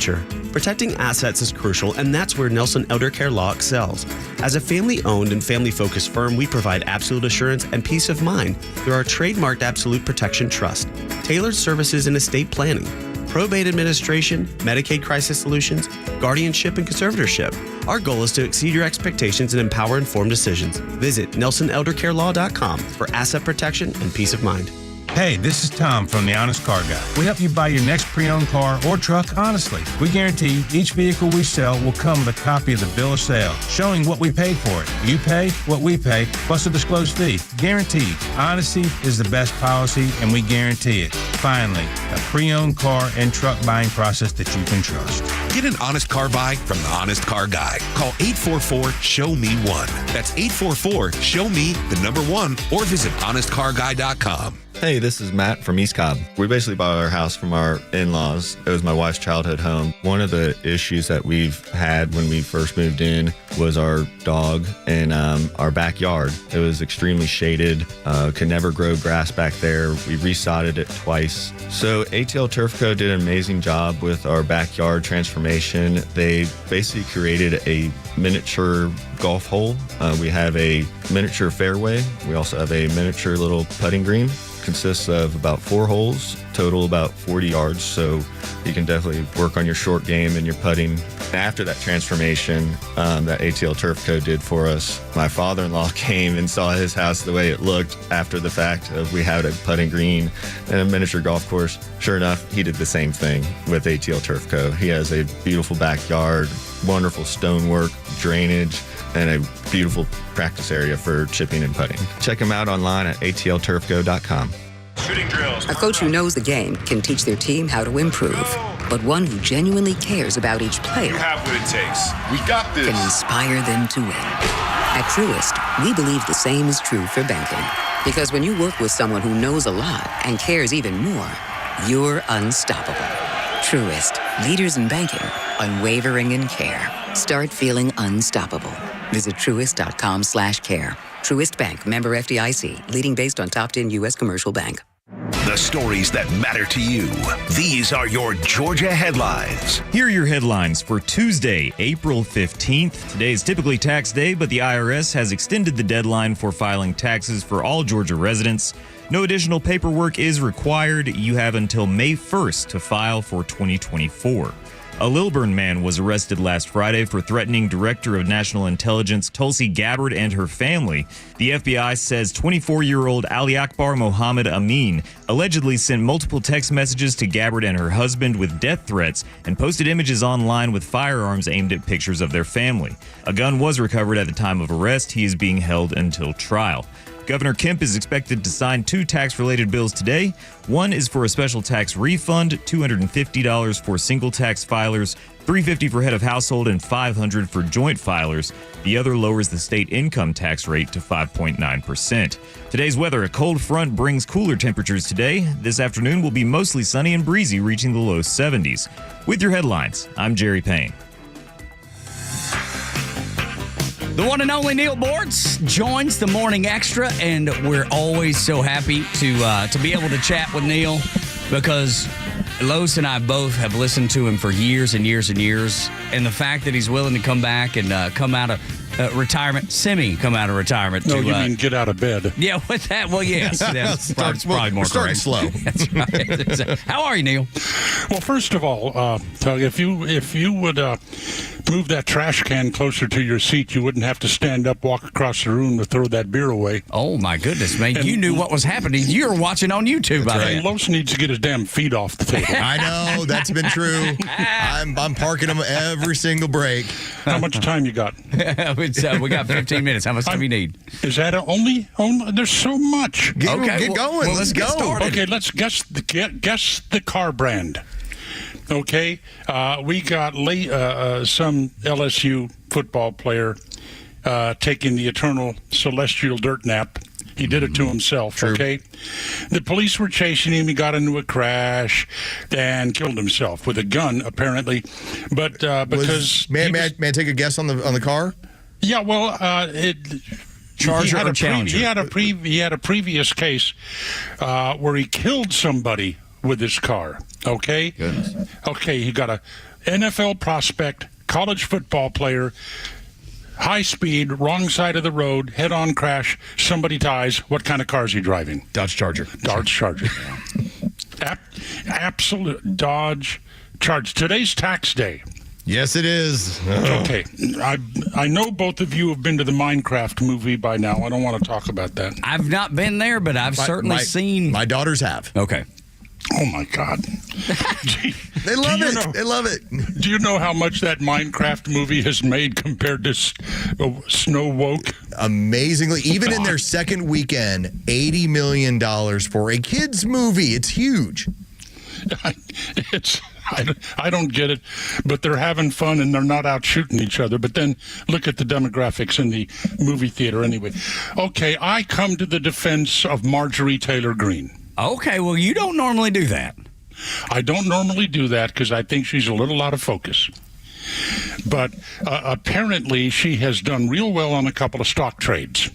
Protecting assets is crucial, and that's where Nelson Elder Care Law excels. As a family-owned and family-focused firm, we provide absolute assurance and peace of mind through our trademarked Absolute Protection Trust, tailored services in estate planning, probate administration, Medicaid crisis solutions, guardianship, and conservatorship. Our goal is to exceed your expectations and empower informed decisions. Visit NelsonElderCareLaw.com for asset protection and peace of mind. Hey, this is Tom from The Honest Car Guy. We help you buy your next pre-owned car or truck honestly. We guarantee each vehicle we sell will come with a copy of the bill of sale, showing what we paid for it. You pay what we pay, plus a disclosed fee. Guaranteed. Honesty is the best policy, and we guarantee it. Finally, a pre-owned car and truck buying process that you can trust. Get an honest car buy from the Honest Car Guy. Call 844-SHOW-ME-1. That's 844-SHOW-ME-1, or visit honestcarguy.com. Hey, this is Matt from East Cobb. We basically bought our house from our in-laws. It was my wife's childhood home. One of the issues that we've had when we first moved in was our dog in our backyard. It was extremely shaded, could never grow grass back there. We resodded it twice. So ATL Turf Co. did an amazing job with our backyard transformation. They basically created a miniature golf hole. We have a miniature fairway. We also have a miniature little putting green. Consists of about 4 holes, total about 40 yards, so you can definitely work on your short game and your putting. After that transformation that ATL Turf Co. did for us, my father-in-law came and saw his house the way it looked after the fact of we had a putting green and a miniature golf course. Sure enough, he did the same thing with ATL Turf Co. He has a beautiful backyard, wonderful stonework, drainage, and a beautiful practice area for chipping and putting. Check them out online at atlturfco.com. Shooting drills. A coach who knows the game can teach their team how to improve, but one who genuinely cares about each player You have what it takes. We got this. can inspire them to win. At Truist, we believe the same is true for banking. Because when you work with someone who knows a lot and cares even more, you're unstoppable. Truist, leaders in banking, unwavering in care. Start feeling unstoppable. Visit truist.com/care. Truist Bank, member FDIC, leading based on top 10 U.S. commercial bank. The stories that matter to you. These are your Georgia headlines. Here are your headlines for Tuesday, April 15th. Today is typically tax day, but the IRS has extended the deadline for filing taxes for all Georgia residents. No additional paperwork is required. You have until May 1st to file for 2024. A Lilburn man was arrested last Friday for threatening Director of National Intelligence Tulsi Gabbard and her family. The FBI says 24-year-old Ali Akbar Mohammed Amin allegedly sent multiple text messages to Gabbard and her husband with death threats and posted images online with firearms aimed at pictures of their family. A gun was recovered at the time of arrest. He is being held until trial. Governor Kemp is expected to sign 2 tax-related bills today. One is for a special tax refund, $250 for single tax filers, $350 for head of household, and $500 for joint filers. The other lowers the state income tax rate to 5.9%. Today's weather, a cold front brings cooler temperatures today. This afternoon will be mostly sunny and breezy, reaching the low 70s. With your headlines, I'm Jerry Payne. The one and only Neil Bortz joins the Morning Extra, and we're always so happy to be able to chat with Neil because Los and I both have listened to him for years and years and years, and the fact that he's willing to come back and come out of retirement, come out of retirement. No, you mean get out of bed. Yeah, with that, well, yes. That's probably more starting correct. slow. That's right. How are you, Neil? Well, first of all, Tug, if you would move that trash can closer to your seat, you wouldn't have to stand up, walk across the room to throw that beer away. Oh, my goodness, man. You knew what was happening. You were watching on YouTube. And Los needs to get his damn feet off the table. I know. That's been true. I'm parking them every single break. How much time you got? We got 15 minutes. How much time you need? Is that only? There's so much. Get going. Well, let's go. get started. Okay, let's guess the car brand. Okay, we got some LSU football player taking the eternal celestial dirt nap. He did it to himself. True. Okay, the police were chasing him. He got into a crash and killed himself with a gun, apparently. But because may I take a guess on the car? Yeah, well, Charger or Challenger? He had a previous case where he killed somebody with his car. Okay. Goodness. Okay, he got a NFL prospect, college football player, high speed, wrong side of the road, head-on crash. Somebody dies. What kind of car is he driving? Dodge Charger. Dodge Charger. Absolute Dodge Charger. Today's tax day. Yes, it is. Okay. I know both of you have been to the Minecraft movie by now. I don't want to talk about that. I've not been there, but I've certainly seen. My daughters have. Okay. Oh, my God. They love it. They love it. Do you know how much that Minecraft movie has made compared to Snow Woke? Amazingly. Even in their second weekend, $80 million for a kids' movie. It's huge. I don't get it, but they're having fun and they're not out shooting each other. But then look at the demographics in the movie theater anyway. Okay, I come to the defense of Marjorie Taylor Greene. Okay, well, you don't normally do that. I don't normally do that because I think she's a little out of focus. But apparently she has done real well on a couple of stock trades.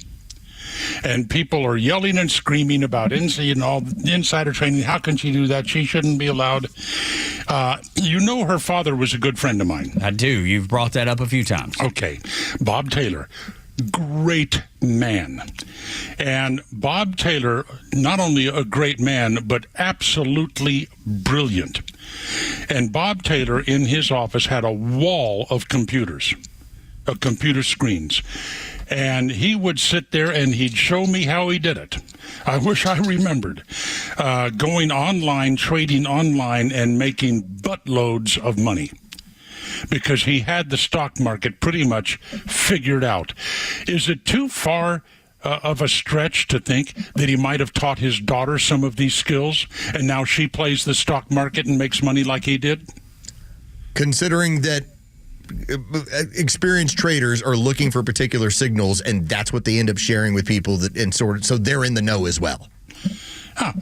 And people are yelling and screaming about insider trading. How can she do that? She shouldn't be allowed. You know her father was a good friend of mine. I do. You've brought that up a few times. Okay. Bob Taylor. Great man. And Bob Taylor, not only a great man, but absolutely brilliant. And Bob Taylor in his office had a wall of computers, of computer screens. And he would sit there and he'd show me how he did it. I wish I remembered. Going online, trading online, and making buttloads of money. Because he had the stock market pretty much figured out. Is it too far of a stretch to think that he might have taught his daughter some of these skills, and now she plays the stock market and makes money like he did? Considering that experienced traders are looking for particular signals, and that's what they end up sharing with people, so they're in the know as well.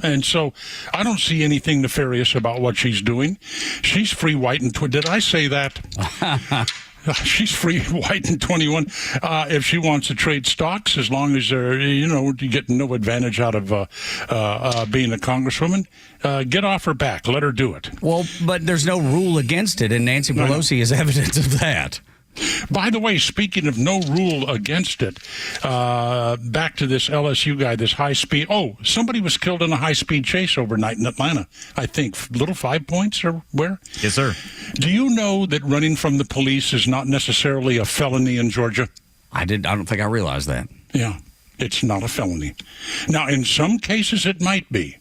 And so I don't see anything nefarious about what she's doing. She's free, white, and did I say that? She's free, white, and 21. If she wants to trade stocks, as long as they're, you get no advantage out of being a congresswoman, get off her back. Let her do it. Well, but there's no rule against it, and Nancy Pelosi is evidence of that. By the way, speaking of no rule against it, back to this LSU guy, this high-speed... Oh, somebody was killed in a high-speed chase overnight in Atlanta, I think. Little 5 Points or where? Yes, sir. Do you know that running from the police is not necessarily a felony in Georgia? I don't think I realized that. Yeah, it's not a felony. Now, in some cases, it might be.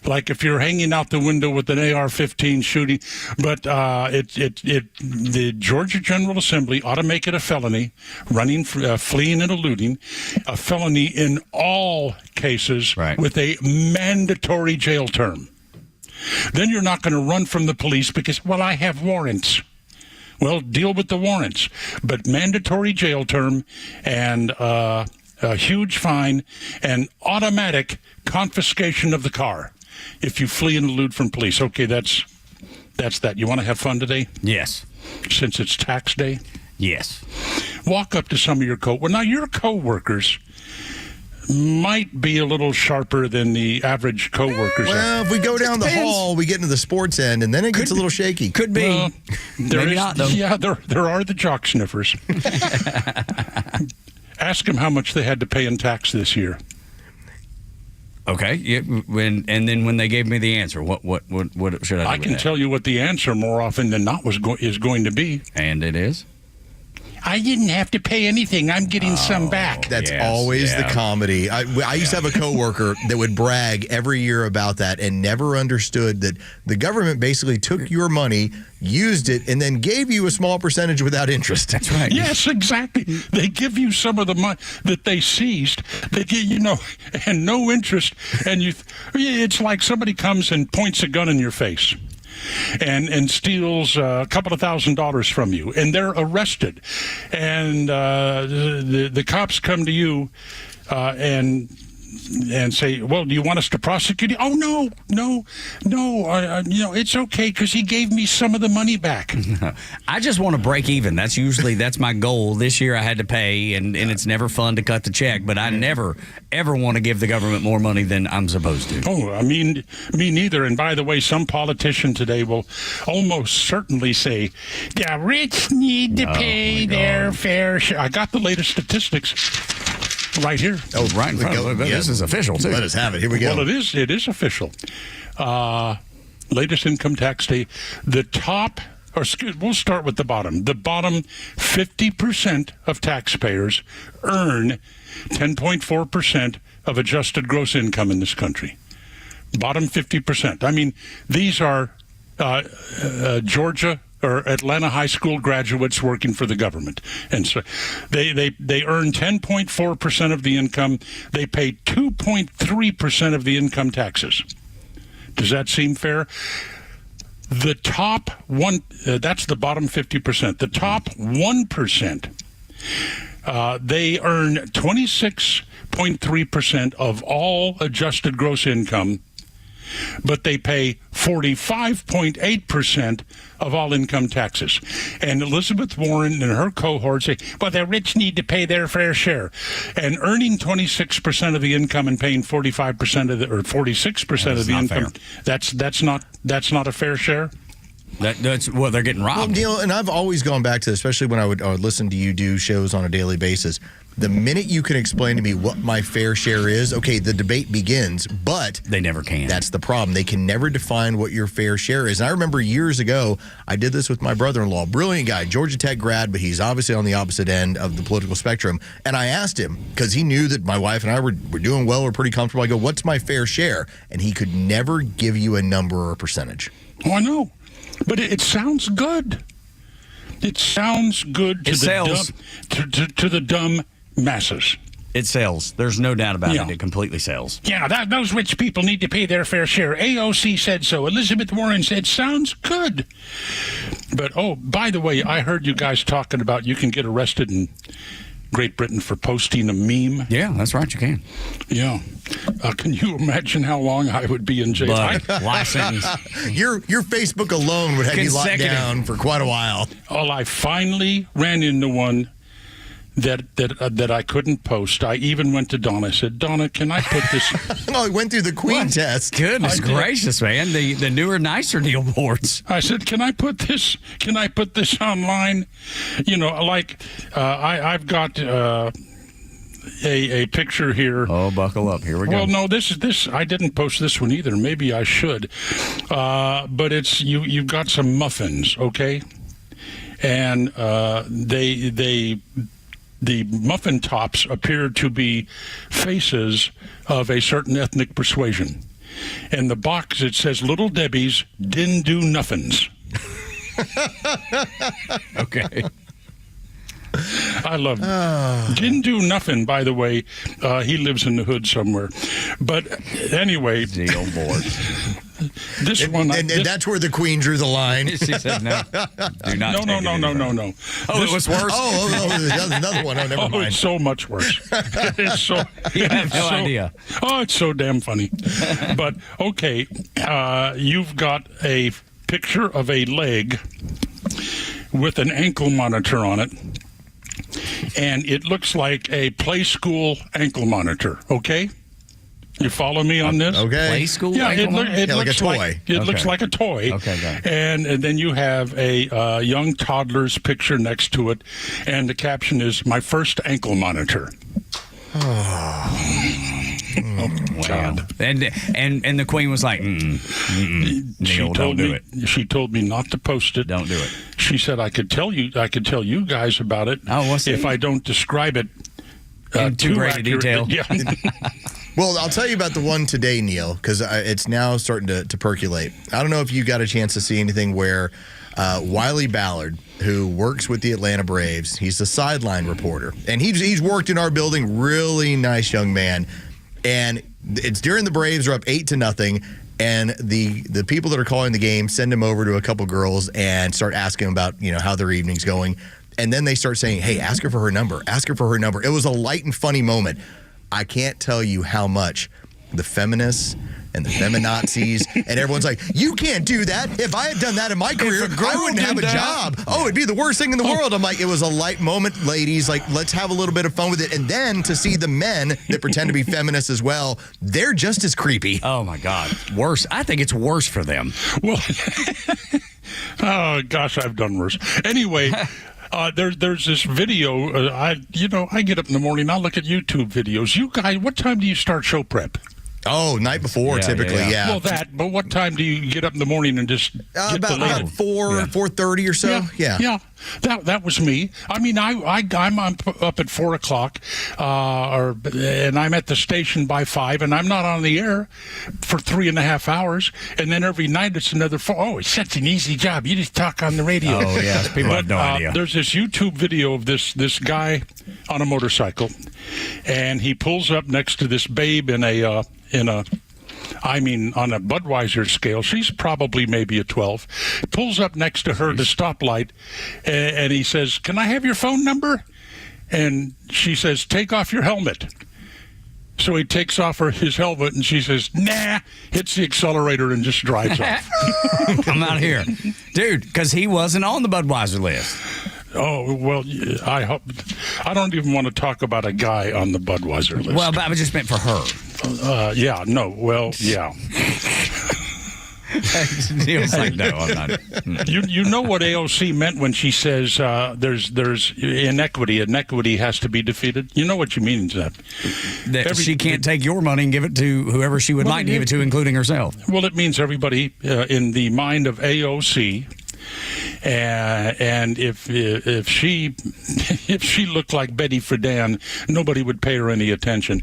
like if you're hanging out the window with an AR-15 shooting. But the Georgia General Assembly ought to make it a felony, running, fleeing and eluding, a felony in all cases with a mandatory jail term. Then you're not going to run from the police because, well, I have warrants. Well, deal with the warrants. But mandatory jail term and a huge fine and automatic confiscation of the car if you flee and elude from police. Okay, that's that. You want to have fun today? Yes. Since it's tax day? Yes. Walk up to some of your your co-workers might be a little sharper than the average co-workers. Well, if we go down the hall, we get into the sports end, and then it gets a little shaky. Could be. Well, Maybe not, though. Yeah, there are the jock sniffers. Ask them how much they had to pay in tax this year. Okay. Yeah, and then when they gave me the answer, what should I do? I can tell you what the answer more often than not is going to be. And it is? I didn't have to pay anything. I'm getting some back. That's always the comedy. I used to have a coworker that would brag every year about that and never understood that the government basically took your money, used it, and then gave you a small percentage without interest. That's right. Yes, exactly. They give you some of the money that they seized. They get and no interest. And it's like somebody comes and points a gun in your face. And steals a couple of $1,000s from you, and they're arrested, and the cops come to you and say, well, do you want us to prosecute you? Oh, no, it's okay because he gave me some of the money back. I just want to break even. That's my goal. This year I had to pay, and it's never fun to cut the check, but I never, ever want to give the government more money than I'm supposed to. Oh, I mean, me neither. And by the way, some politician today will almost certainly say, the rich need to pay their fair share. I got the latest statistics right here. Oh, right in front of it. This is official, too. Let us have it. Here we go. Well, it is official. Latest income tax day. The top, we'll start with the bottom. The bottom 50% of taxpayers earn 10.4% of adjusted gross income in this country. Bottom 50%. I mean, these are Georgia or Atlanta high school graduates working for the government. And so they earn 10.4% of the income. They pay 2.3% of the income taxes. Does that seem fair? The top one, that's the bottom 50%. The top 1%, they earn 26.3% of all adjusted gross income, but they pay 45.8% of all income taxes. And Elizabeth Warren and her cohort say, well, the rich need to pay their fair share. And earning 26% of the income and paying 45% of or 46% of the income, that's not a fair share. That's they're getting robbed. Well, Neil, and I've always gone back to, especially when I would listen to you do shows on a daily basis. The minute you can explain to me what my fair share is, okay, the debate begins, but they never can. That's the problem. They can never define what your fair share is. And I remember years ago, I did this with my brother-in-law, brilliant guy, Georgia Tech grad, but he's obviously on the opposite end of the political spectrum. And I asked him, because he knew that my wife and I were doing well, we're pretty comfortable. I go, what's my fair share? And he could never give you a number or a percentage. Oh, I know. But it sounds good. It sounds good to the dumb masses. It sells. There's no doubt about it. It completely sells. Yeah, those rich people need to pay their fair share. AOC said so. Elizabeth Warren said, sounds good. But, oh, by the way, I heard you guys talking about you can get arrested in Great Britain for posting a meme. Yeah, that's right, you can. Yeah. Can you imagine how long I would be in jail? Life sentence. Your Facebook alone would have you locked down for quite a while. Oh, I finally ran into one that I couldn't post. I even went to Donna. I said, Donna, can I put this? Oh, he went through the Queen test. Goodness gracious, man. The newer, nicer deal boards. I said, can I put this online? You know, like I've got a picture here. Oh, buckle up. Here we go. Well, no, this I didn't post this one either. Maybe I should. But it's you've got some muffins, okay? And the muffin tops appear to be faces of a certain ethnic persuasion. and the box, it says Little Debbie's Didn't Do Nothings. Okay. I love him. Didn't do nothing, by the way. He lives in the hood somewhere. But anyway. Deal board. This one. And that's where the Queen drew the line. She said no. Do not No. Oh, it was worse? There's another one. Oh, never mind. It's so much worse. It's so, You have no idea. Oh, it's so damn funny. But, okay, you've got a picture of a leg with an ankle monitor on it. And it looks like a play school ankle monitor, okay? You follow me on this? Okay. Play school Yeah, ankle monitor? it like looks a toy. It looks like a toy. Okay, got it. And then you have a young toddler's picture next to it, and the caption is, "My first ankle monitor." Wow. And the Queen was like, Neil, don't do it. She told me not to post it. Don't do it. She said I could tell you guys about it if I don't describe it in too great a detail. Yeah. Well, I'll tell you about the one today, Neil, because it's now starting to percolate. I don't know if you got a chance to see anything where Wiley Ballard, who works with the Atlanta Braves, he's a sideline reporter, and he's worked in our building. Really nice young man, and it's during the Braves are up 8-0, and the people that are calling the game send him over to a couple girls and start asking about how their evening's going, and then they start saying, "Hey, ask her for her number. Ask her for her number." It was a light and funny moment. I can't tell you how much the feminists and the feminazis and everyone's like, "You can't do that. If I had done that in my career, I wouldn't have a job. Oh, it'd be the worst thing in the world." I'm like, it was a light moment, ladies. Like, let's have a little bit of fun with it. And then to see the men that pretend to be feminists as well, they're just as creepy. Oh, my God. Worse. I think it's worse for them. Well, oh, gosh, I've done worse. Anyway. There's this video. I get up in the morning. I look at YouTube videos. You guys, what time do you start show prep? Oh, night before, typically, yeah. Well, but what time do you get up in the morning and just get about 4:30 or so? Yeah. That was me. I mean, I'm up at 4 o'clock, and I'm at the station by 5, and I'm not on the air for 3.5 hours, and then every night it's another 4. Oh, it's such an easy job. You just talk on the radio. Oh, yeah. People have no idea. There's this YouTube video of this guy on a motorcycle, and he pulls up next to this babe on a Budweiser scale. She's probably maybe a 12. Pulls up next to her at a stoplight, and he says, "Can I have your phone number?" And she says, "Take off your helmet." So he takes off his helmet, and she says, "Nah," hits the accelerator and just drives off. I'm out of here. Dude, because he wasn't on the Budweiser list. Oh, well, I hope. I don't even want to talk about a guy on the Budweiser list. Well, but I was just meant for her. Yeah. Neil's like, no, I'm not. You know what AOC meant when she says there's inequity. Inequity has to be defeated. You know what she means that she can't take your money and give it to whoever she would like to give it to, including herself. Well, it means everybody in the mind of AOC. And if she looked like Betty Friedan, nobody would pay her any attention.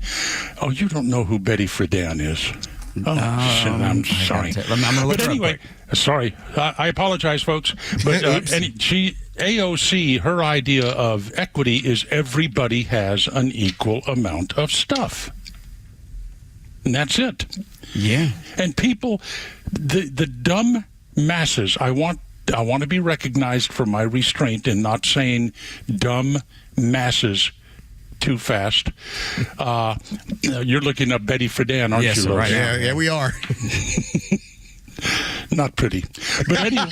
Oh, you don't know who Betty Friedan is? Oh, shit, I'm sorry. I'm going to look but her anyway, up quick. Sorry. I apologize, folks. But AOC, her idea of equity is everybody has an equal amount of stuff. And that's it. Yeah. And people, the dumb masses, I want to be recognized for my restraint in not saying dumb masses too fast. You're looking up Betty Friedan, aren't you? Right. Yeah, we are. Not pretty, but anyway.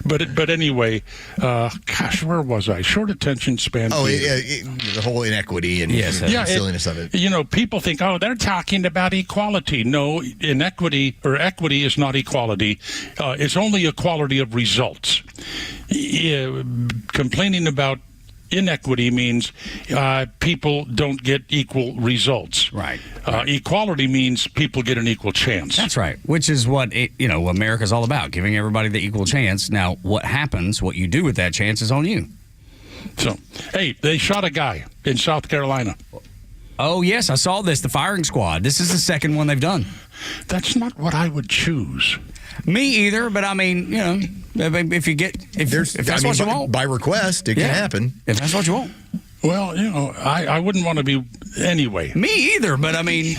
But anyway, gosh, where was I? Short attention span. Oh, the whole inequity and silliness of it. People think, oh, they're talking about equality. No, inequity or equity is not equality. It's only equality of results. Complaining about inequity means people don't get equal results. Right. Equality means people get an equal chance. That's right. Which is what America's all about, giving everybody the equal chance. Now, what happens, what you do with that chance is on you. So, hey, they shot a guy in South Carolina. Oh, yes, I saw this, the firing squad. This is the second one they've done. That's not what I would choose. Me either, but I mean, if you get, if that's what you want. By request, it can happen. If that's what you want. Well, I wouldn't want to be anyway. Me either, but I mean,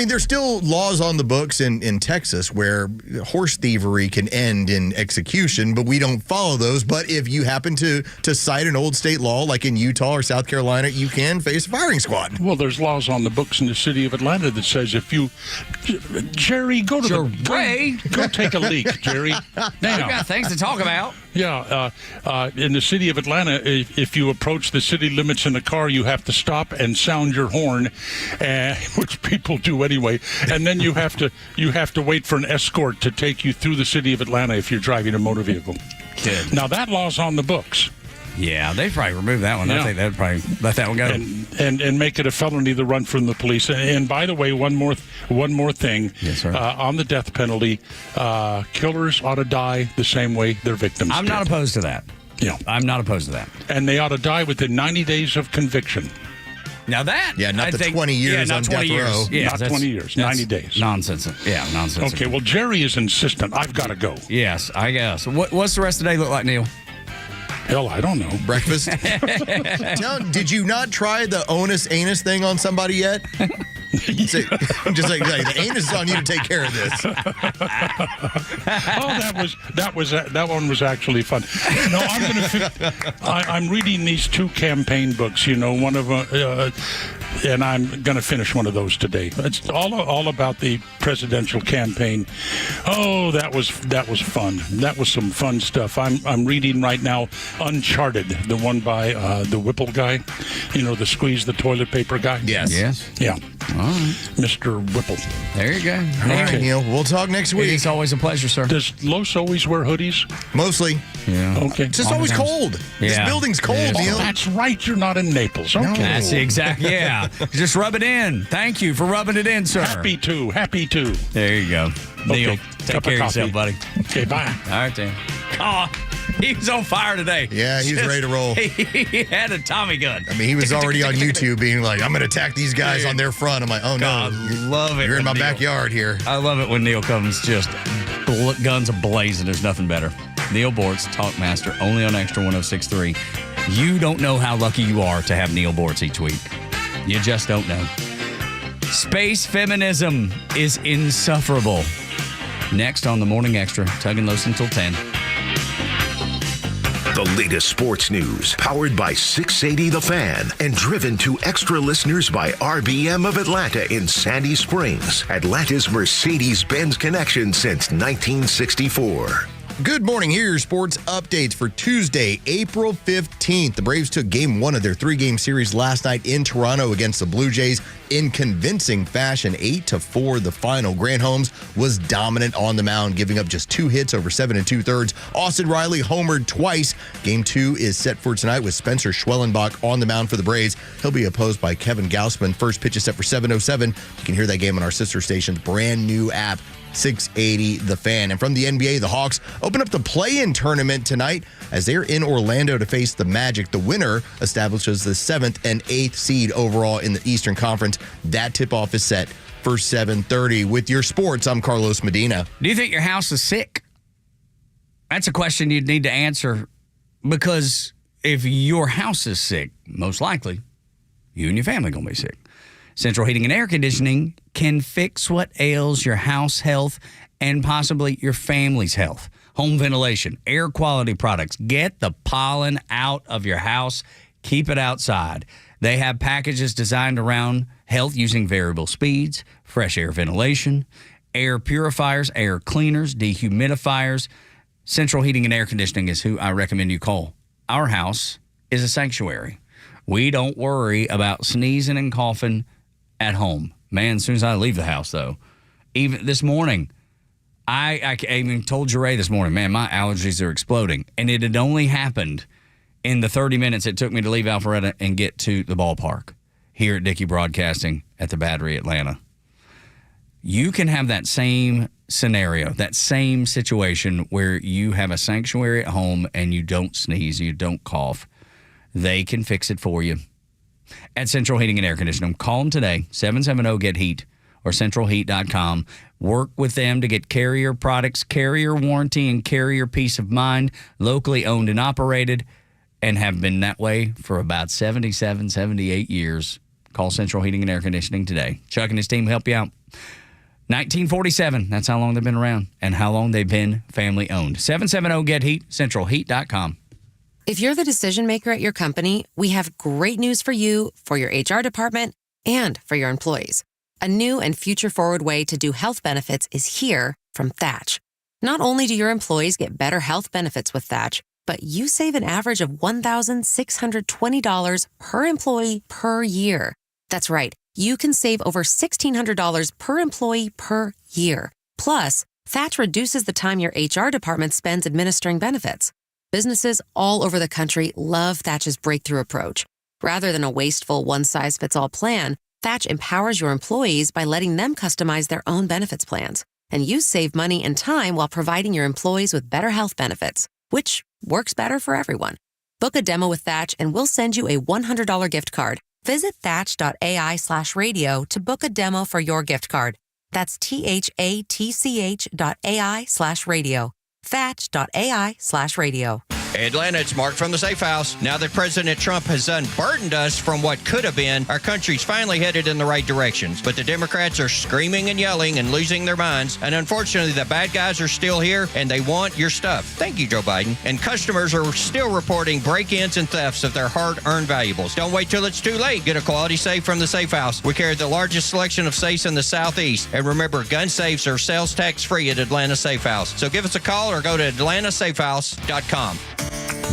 there's still laws on the books in Texas where horse thievery can end in execution, but we don't follow those. But if you happen to cite an old state law, like in Utah or South Carolina, you can face a firing squad. Well, there's laws on the books in the city of Atlanta that says if you, Jerry, go take a leak, Jerry. Now, We've got things to talk about. Yeah, in the city of Atlanta, if you approach the city limits in a car, you have to stop and sound your horn, which people do anyway, and then you have to wait for an escort to take you through the city of Atlanta if you're driving a motor vehicle. Good. Now that law's on the books. Yeah, they'd probably remove that one. I think they'd probably let that one go. And make it a felony to run from the police. And by the way, one more thing. Yes, sir. On the death penalty, killers ought to die the same way their victims I'm did. not opposed to that. Yeah. I'm not opposed to that. And they ought to die within 90 days of conviction. Now that... Yeah, not 20 years on death row. Yeah, not 20 years, 90 days. Nonsense. Yeah, nonsense. Okay, well, Jerry is insistent. I've got to go. Yes, I guess. What's the rest of the day look like, Neil? Hell, I don't know. Breakfast? Did you not try the onus anus thing on somebody yet? Just like the anus is on you to take care of this. That one was actually fun. No, I'm reading these two campaign books. One of them, and I'm going to finish one of those today. It's all about the presidential campaign. Oh, that was fun. That was some fun stuff. I'm reading right now Uncharted, the one by the Whipple guy. The squeeze the toilet paper guy. Yes. Yeah. All right. Mr. Whipple. There you go. All right, Neil. We'll talk next week. It's always a pleasure, sir. Does Los always wear hoodies? Mostly. Yeah. Okay. It's just always cold. This building's cold, Neil. Oh, that's right. You're not in Naples. Okay. No. That's exactly. Yeah. Just rub it in. Thank you for rubbing it in, sir. Happy to. There you go. Neil, take care of yourself, buddy. Okay, bye. All right, Dan. Oh, he was on fire today. Yeah, he was ready to roll. He had a Tommy gun. I mean, he was already on YouTube being like, I'm going to attack these guys on their front. I'm like, oh, no. I love it. You're in my when Neil- backyard here. I love it when Neil comes just guns ablazing. There's nothing better. Neil Bortz, Talkmaster, only on Extra 106.3. You don't know how lucky you are to have Neil Bortz each week. You just don't know. Space feminism is insufferable. Next on the Morning Extra, Tug and Los until 10. The latest sports news, powered by 680 The Fan, and driven to extra listeners by RBM of Atlanta in Sandy Springs, Atlanta's Mercedes-Benz connection since 1964. Good morning. Here are your sports updates for Tuesday, April 15th. The Braves took game one of their three-game series last night in Toronto against the Blue Jays in convincing fashion, 8-4 the final. Grant Holmes was dominant on the mound, giving up just 2 hits over 7 2/3. Austin Riley homered twice. Game 2 is set for tonight with Spencer Schwellenbach on the mound for the Braves. He'll be opposed by Kevin Gausman. First pitch is set for 7:07. You can hear that game on our sister station's brand new app, 680 The Fan. And from the NBA, the Hawks open up the play-in tournament tonight as they're in Orlando to face the Magic. The winner establishes the 7th and 8th seed overall in the Eastern Conference. That tip-off is set for 7:30. With your sports, I'm Carlos Medina. Do you think your house is sick? That's a question you'd need to answer, because if your house is sick, most likely you and your family are going to be sick. Central Heating and Air Conditioning can fix what ails your house health and possibly your family's health. Home ventilation, air quality products. Get the pollen out of your house. Keep it outside. They have packages designed around health using variable speeds, fresh air ventilation, air purifiers, air cleaners, dehumidifiers. Central Heating and Air Conditioning is who I recommend you call. Our house is a sanctuary. We don't worry about sneezing and coughing at home. Man, as soon as I leave the house, though, even this morning, I even told Jeray this morning, man, my allergies are exploding. And it had only happened in the 30 minutes it took me to leave Alpharetta and get to the ballpark here at Dickey Broadcasting at the Battery, Atlanta. You can have that same scenario, that same situation where you have a sanctuary at home and you don't sneeze, you don't cough. They can fix it for you. at Central Heating and Air Conditioning. Call them today, 770-GET-HEAT or centralheat.com. Work with them to get Carrier products, Carrier warranty, and Carrier peace of mind, locally owned and operated, and have been that way for about 77, 78 years. Call Central Heating and Air Conditioning today. Chuck and his team help you out. 1947, that's how long they've been around and how long they've been family owned. 770-GET-HEAT, centralheat.com. If you're the decision maker at your company, we have great news for you, for your HR department, and for your employees. A new and future-forward way to do health benefits is here from Thatch. Not only do your employees get better health benefits with Thatch, but you save an average of $1,620 per employee per year. That's right. You can save over $1,600 per employee per year. Plus, Thatch reduces the time your HR department spends administering benefits. Businesses all over the country love Thatch's breakthrough approach. Rather than a wasteful one-size-fits-all plan, Thatch empowers your employees by letting them customize their own benefits plans. And you save money and time while providing your employees with better health benefits, which works better for everyone. Book a demo with Thatch and we'll send you a $100 gift card. Visit thatch.ai/radio to book a demo for your gift card. That's THATCH.ai/radio. Thatch.ai/radio. Atlanta, it's Mark from the Safe House. Now that President Trump has unburdened us from what could have been, our country's finally headed in the right directions. But the Democrats are screaming and yelling and losing their minds. And unfortunately, the bad guys are still here and they want your stuff. Thank you, Joe Biden. And customers are still reporting break-ins and thefts of their hard-earned valuables. Don't wait till it's too late. Get a quality safe from the Safe House. We carry the largest selection of safes in the Southeast. And remember, gun safes are sales tax-free at Atlanta Safe House. So give us a call or go to atlantasafehouse.com.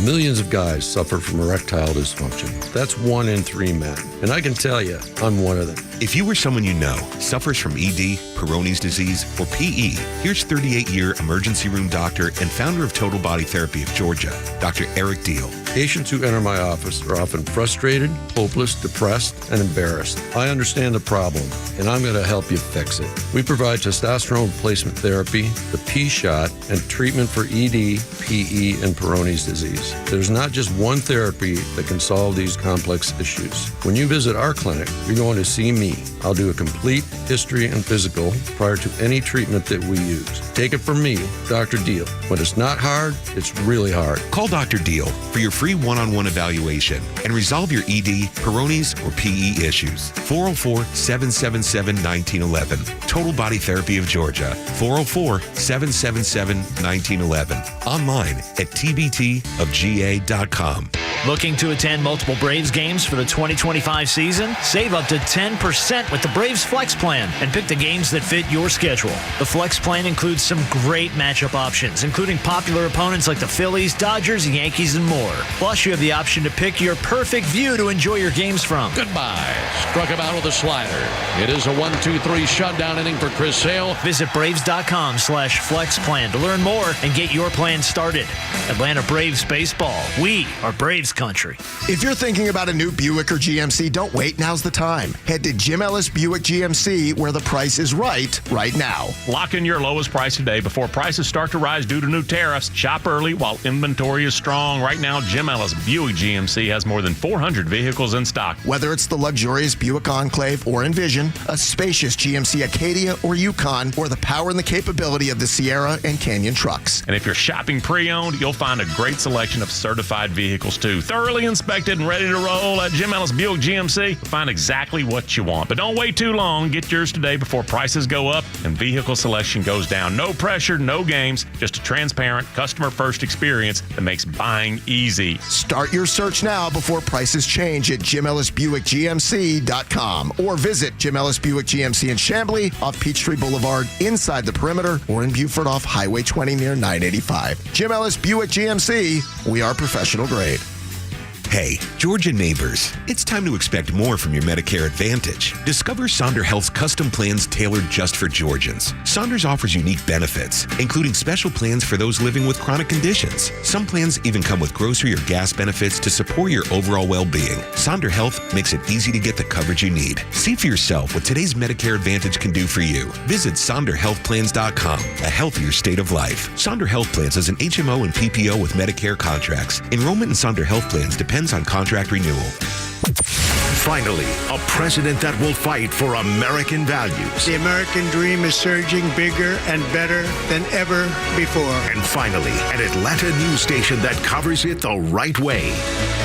Millions of guys suffer from erectile dysfunction. That's 1 in 3 men. And I can tell you, I'm one of them. If you or someone you know suffers from ED, Peyronie's disease, or PE, here's 38-year emergency room doctor and founder of Total Body Therapy of Georgia, Dr. Eric Deal. Patients who enter my office are often frustrated, hopeless, depressed, and embarrassed. I understand the problem, and I'm going to help you fix it. We provide testosterone replacement therapy, the P-shot, and treatment for ED, PE, and Peyronie's disease. There's not just one therapy that can solve these complex issues. When you visit our clinic, you're going to see me. I'll do a complete history and physical prior to any treatment that we use. Take it from me, Dr. Deal. When it's not hard, it's really hard. Call Dr. Deal for your free one-on-one evaluation and resolve your ED, Peyronie's, or PE issues. 404-777-1911. Total Body Therapy of Georgia. 404-777-1911. Online at tbtofga.com. Looking to attend multiple Braves games for the 2025 season? Save up to 10% with the Braves Flex Plan and pick the games that fit your schedule. The Flex Plan includes some great matchup options, including popular opponents like the Phillies, Dodgers, Yankees, and more. Plus, you have the option to pick your perfect view to enjoy your games from. Goodbye. Struck him out with a slider. It is a 1-2-3 shutdown inning for Chris Sale. Visit Braves.com/Flex Plan to learn more and get your plan started. Atlanta Braves Baseball. We are Braves country. If you're thinking about a new Buick or GMC, don't wait. Now's the time. Head to Jim Ellis Buick GMC, where the price is right now. Lock in your lowest price today before prices start to rise due to new tariffs. Shop early while inventory is strong. Right now, Jim Ellis Buick GMC has more than 400 vehicles in stock. Whether it's the luxurious Buick Enclave or Envision, a spacious GMC Acadia or Yukon, or the power and the capability of the Sierra and Canyon trucks. And if you're shopping pre-owned, you'll find a great selection of certified vehicles too. Thoroughly inspected and ready to roll at Jim Ellis Buick GMC. Find exactly what you want. But don't wait too long. Get yours today before prices go up and vehicle selection goes down. No pressure, no games, just a transparent, customer-first experience that makes buying easy. Start your search now before prices change at JimEllisBuickGMC.com or visit Jim Ellis Buick GMC in Chamblee off Peachtree Boulevard inside the perimeter or in Buford off Highway 20 near 985. Jim Ellis Buick GMC, we are professional grade. Hey, Georgia neighbors, it's time to expect more from your Medicare Advantage. Discover Sonder Health's custom plans tailored just for Georgians. Saunders offers unique benefits, including special plans for those living with chronic conditions. Some plans even come with grocery or gas benefits to support your overall well-being. Sonder Health makes it easy to get the coverage you need. See for yourself what today's Medicare Advantage can do for you. Visit SonderHealthPlans.com, a healthier state of life. Sonder Health Plans is an HMO and PPO with Medicare contracts. Enrollment in Sonder Health Plans depends on contract renewal. finally, a president that will fight for American values. The American dream is surging bigger and better than ever before. And finally, an Atlanta news station that covers it the right way.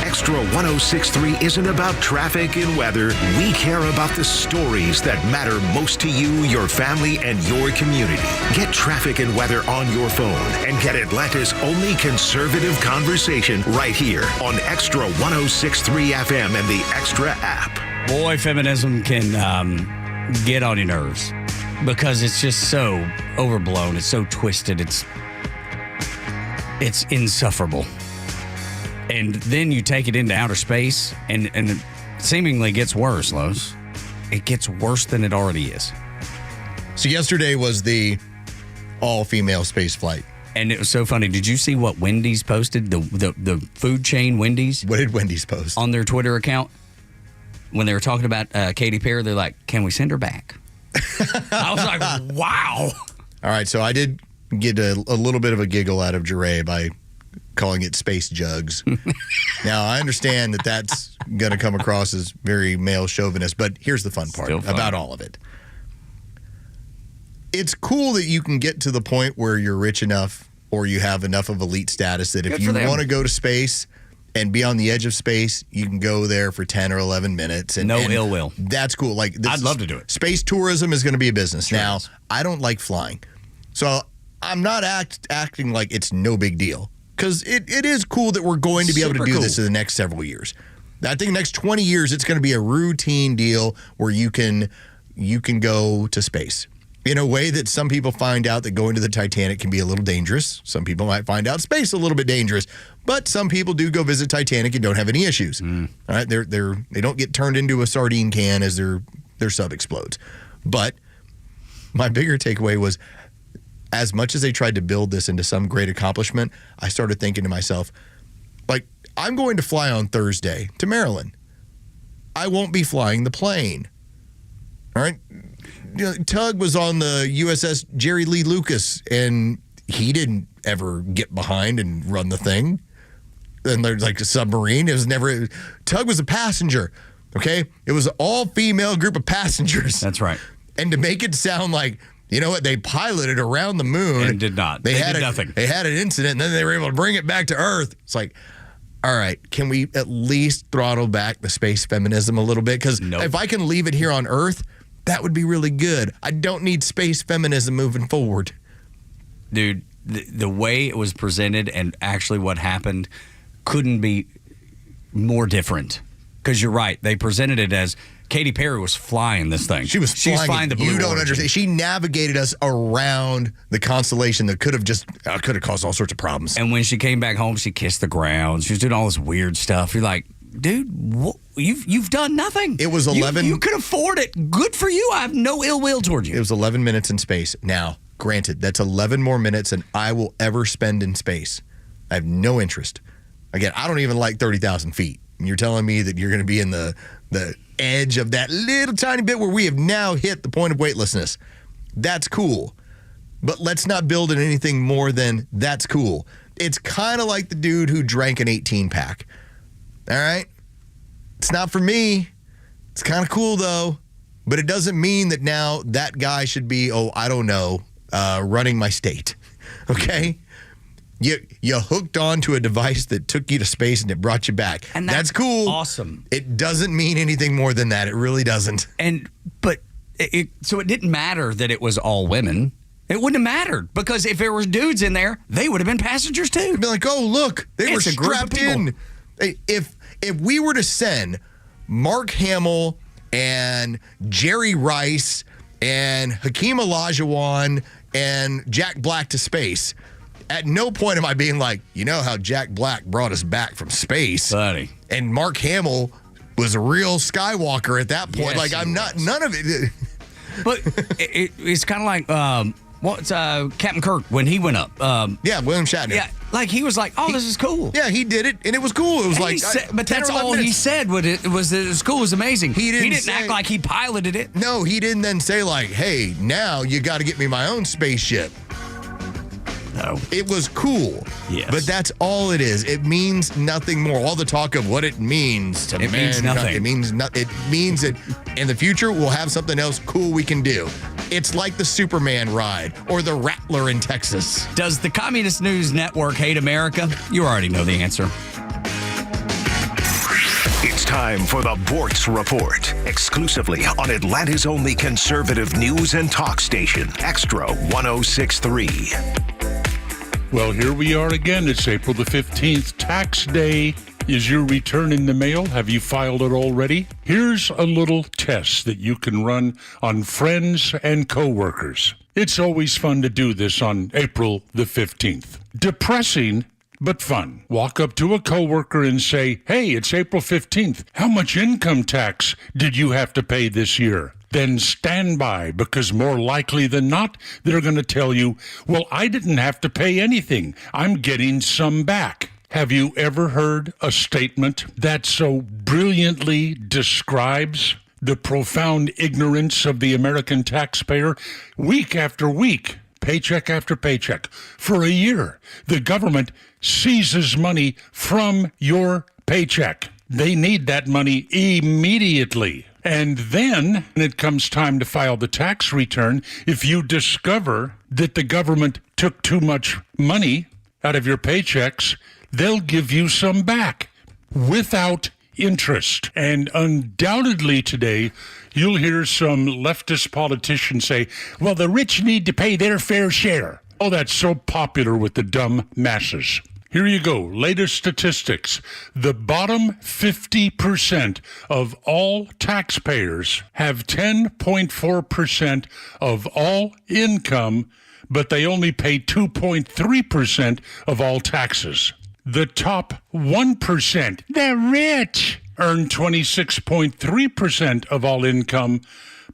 Extra 106.3 isn't about traffic and weather. We care about the stories that matter most to you, your family, and your community. Get traffic and weather on your phone and get Atlanta's only conservative conversation right here on Extra 106.3 FM and the Extra app. Boy, feminism can get on your nerves because it's just so overblown. It's so twisted. It's insufferable. And then you take it into outer space and it seemingly gets worse, Los. It gets worse than it already is. So yesterday was the all-female space flight. And it was so funny. Did you see what Wendy's posted? The food chain Wendy's? What did Wendy's post? On their Twitter account. When they were talking about Katy Perry, they're like, can we send her back? I was like, wow. All right, so I did get a little bit of a giggle out of Jure by calling it space jugs. Now, I understand that that's going to come across as very male chauvinist, but here's the fun part about all of it. It's cool that you can get to the point where you're rich enough or you have enough of elite status that if you want to go to space and be on the edge of space, you can go there for 10 or 11 minutes. And, no ill will. That's cool. Like I'd love to do it. Space tourism is going to be a business. Sure now, is. I don't like flying. So I'm not acting like it's no big deal. Because it is cool that we're going to be able to do this in the next several years. I think the next 20 years, it's going to be a routine deal where you can go to space. In a way that some people find out that going to the Titanic can be a little dangerous. Some people might find out space a little bit dangerous. But some people do go visit Titanic and don't have any issues. All right, they don't get turned into a sardine can as their sub explodes. But my bigger takeaway was, as much as they tried to build this into some great accomplishment, I started thinking to myself, like, I'm going to fly on Thursday to Maryland. I won't be flying the plane. All right? You know, Tug was on the USS Jerry Lee Lucas, and he didn't ever get behind and run the thing. And there's like a submarine. It was never... Tug was a passenger, okay? It was an all-female group of passengers. That's right. And to make it sound like... You know what? They piloted around the moon. And did not. They did nothing. They had an incident, and then they were able to bring it back to Earth. It's like, all right, can we at least throttle back the space feminism a little bit? Because if I can leave it here on Earth, that would be really good. I don't need space feminism moving forward. Dude, the way it was presented and actually what happened couldn't be more different. Because you're right. They presented it as... Katy Perry was flying this thing. She was flying the Blue You don't Origin. understand. She navigated us around the constellation that could have caused all sorts of problems. And when she came back home, she kissed the ground. She was doing all this weird stuff. You're like, dude, you've done nothing. It was 11. You could afford it. Good for you. I have no ill will toward you. It was 11 minutes in space. Now, granted, that's 11 more minutes than I will ever spend in space. I have no interest. Again, I don't even like 30,000 feet. And you're telling me that you're going to be in the edge of that little tiny bit where we have now hit the point of weightlessness. That's cool. But let's not build in anything more than that's cool. It's kind of like the dude who drank an 18-pack. All right? It's not for me. It's kind of cool, though. But it doesn't mean that now that guy should be, running my state. Okay? You hooked on to a device that took you to space and it brought you back. And that's cool. Awesome. It doesn't mean anything more than that. It really doesn't. But so it didn't matter that it was all women. It wouldn't have mattered because if there were dudes in there, they would have been passengers too. They'd be like, oh, look, they were strapped in. If we were to send Mark Hamill and Jerry Rice and Hakeem Olajuwon and Jack Black to space, at no point am I being like, you know how Jack Black brought us back from space. Buddy. And Mark Hamill was a real Skywalker at that point. Yes, like, I'm not, none of it. But it's kind of like, Captain Kirk when he went up. William Shatner. Yeah, like he was like, oh, this is cool. Yeah, he did it, and it was cool. It was like, but that's all he said. It was that it was cool. It was amazing. He didn't act like he piloted it. No, he didn't then say like, hey, now you got to get me my own spaceship. though. It was cool. Yes. But that's all it is. It means nothing more. All the talk of what it means to It means nothing. It means it means that in the future we'll have something else cool we can do. It's like the Superman ride or the Rattler in Texas. Does the Communist News Network hate America? You already know the answer. It's time for the Bortz Report, exclusively on Atlanta's only conservative news and talk station, Extra 106.3. Well, here we are again. It's April the 15th, tax day. Is your return in the mail? Have you filed it already? Here's a little test that you can run on friends and coworkers. It's always fun to do this on April the 15th. Depressing, but fun. Walk up to a coworker and say, "Hey, it's April 15th. How much income tax did you have to pay this year?" Then stand by, because more likely than not, they're going to tell you, "Well, I didn't have to pay anything. I'm getting some back." Have you ever heard a statement that so brilliantly describes the profound ignorance of the American taxpayer? Week after week, paycheck after paycheck, for a year, the government seizes money from your paycheck. They need that money immediately. And then, when it comes time to file the tax return, if you discover that the government took too much money out of your paychecks, they'll give you some back without interest. And undoubtedly today, you'll hear some leftist politicians say, "Well, the rich need to pay their fair share." Oh, that's so popular with the dumb masses. Here you go. Latest statistics. The bottom 50% of all taxpayers have 10.4% of all income, but they only pay 2.3% of all taxes. The top 1%, the rich, earn 26.3% of all income,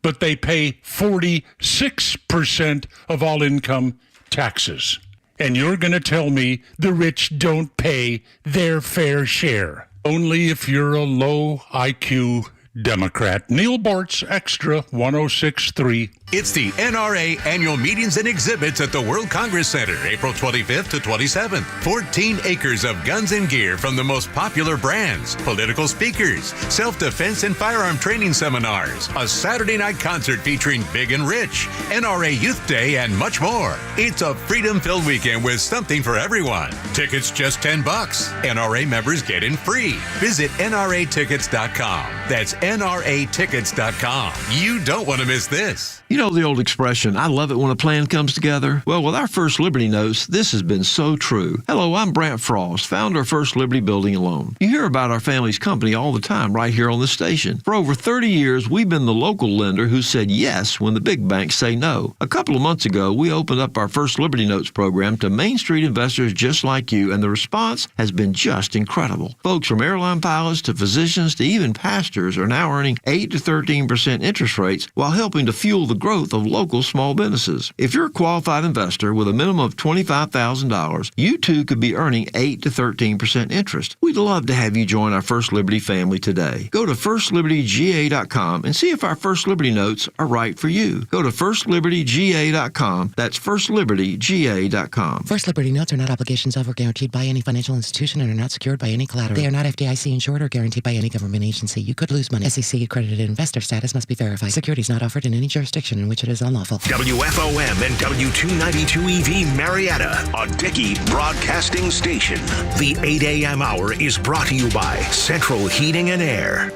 but they pay 46% of all income taxes. And you're going to tell me the rich don't pay their fair share. Only if you're a low IQ Democrat. Neil Bortz, Extra 106.3. It's the NRA Annual Meetings and Exhibits at the World Congress Center, April 25th to 27th. 14 acres of guns and gear from the most popular brands, political speakers, self-defense and firearm training seminars, a Saturday night concert featuring Big and Rich, NRA Youth Day, and much more. It's a freedom-filled weekend with something for everyone. Tickets just $10. NRA members get in free. Visit NRAtickets.com. That's NRAtickets.com. You don't want to miss this. You know the old expression, "I love it when a plan comes together"? Well, with our First Liberty Notes, this has been so true. Hello, I'm Brant Frost, founder of First Liberty Building and Loan. You hear about our family's company all the time right here on the station. For over 30 years, we've been the local lender who said yes when the big banks say no. A couple of months ago, we opened up our First Liberty Notes program to Main Street investors just like you, and the response has been just incredible. Folks from airline pilots to physicians to even pastors are now earning 8 to 13% interest rates while helping to fuel the growth of local small businesses. If you're a qualified investor with a minimum of $25,000, you too could be earning 8 to 13% interest. We'd love to have you join our First Liberty family today. Go to FirstLibertyGA.com and see if our First Liberty Notes are right for you. Go to FirstLibertyGA.com. That's FirstLibertyGA.com. First Liberty Notes are not obligations of or guaranteed by any financial institution and are not secured by any collateral. They are not FDIC insured or guaranteed by any government agency. You could lose money. SEC accredited investor status must be verified. Securities not offered in any jurisdiction in which it is unlawful. WFOM and W292EV Marietta, a Dickey broadcasting station. The 8 a.m. hour is brought to you by Central Heating and Air.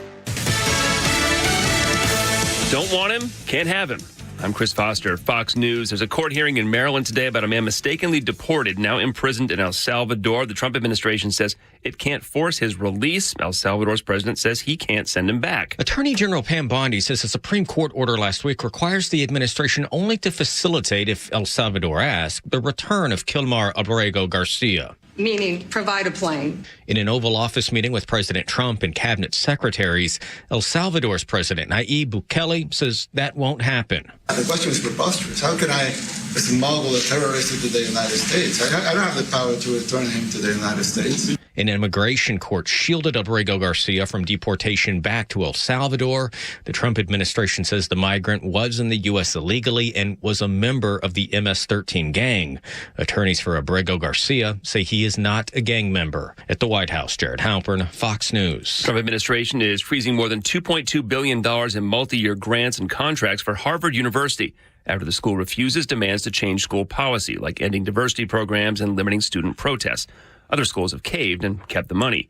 Don't want him? Can't have him. I'm Chris Foster, Fox News. There's a court hearing in Maryland today about a man mistakenly deported, now imprisoned in El Salvador. The Trump administration says it can't force his release. El Salvador's president says he can't send him back. Attorney General Pam Bondi says a Supreme Court order last week requires the administration only to facilitate, if El Salvador asks, the return of Kilmar Abrego Garcia. Meaning provide a plane. In an Oval Office meeting with President Trump and cabinet secretaries, El Salvador's president, Nayib Bukele, says that won't happen. The question is preposterous. How can I smuggle a terrorist into the United States? I don't have the power to return him to the United States. An immigration court shielded Abrego Garcia from deportation back to El Salvador. The Trump administration says the migrant was in the U.S. illegally and was a member of the MS-13 gang. Attorneys for Abrego Garcia say he is not a gang member. At the White House, Jared Halpern, Fox News. Trump administration is freezing more than $2.2 billion in multi-year grants and contracts for Harvard University after the school refuses demands to change school policy, like ending diversity programs and limiting student protests. Other schools have caved and kept the money.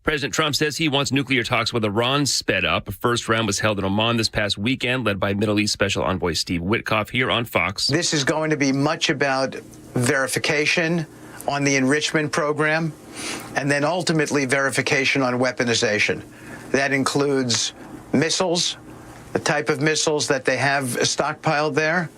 President Trump says he wants nuclear talks with Iran sped up. A first round was held in Oman this past weekend, led by Middle East Special Envoy Steve Witkoff here on Fox. This is going to be much about verification on the enrichment program, and then ultimately verification on weaponization. That includes missiles, the type of missiles that they have stockpiled there,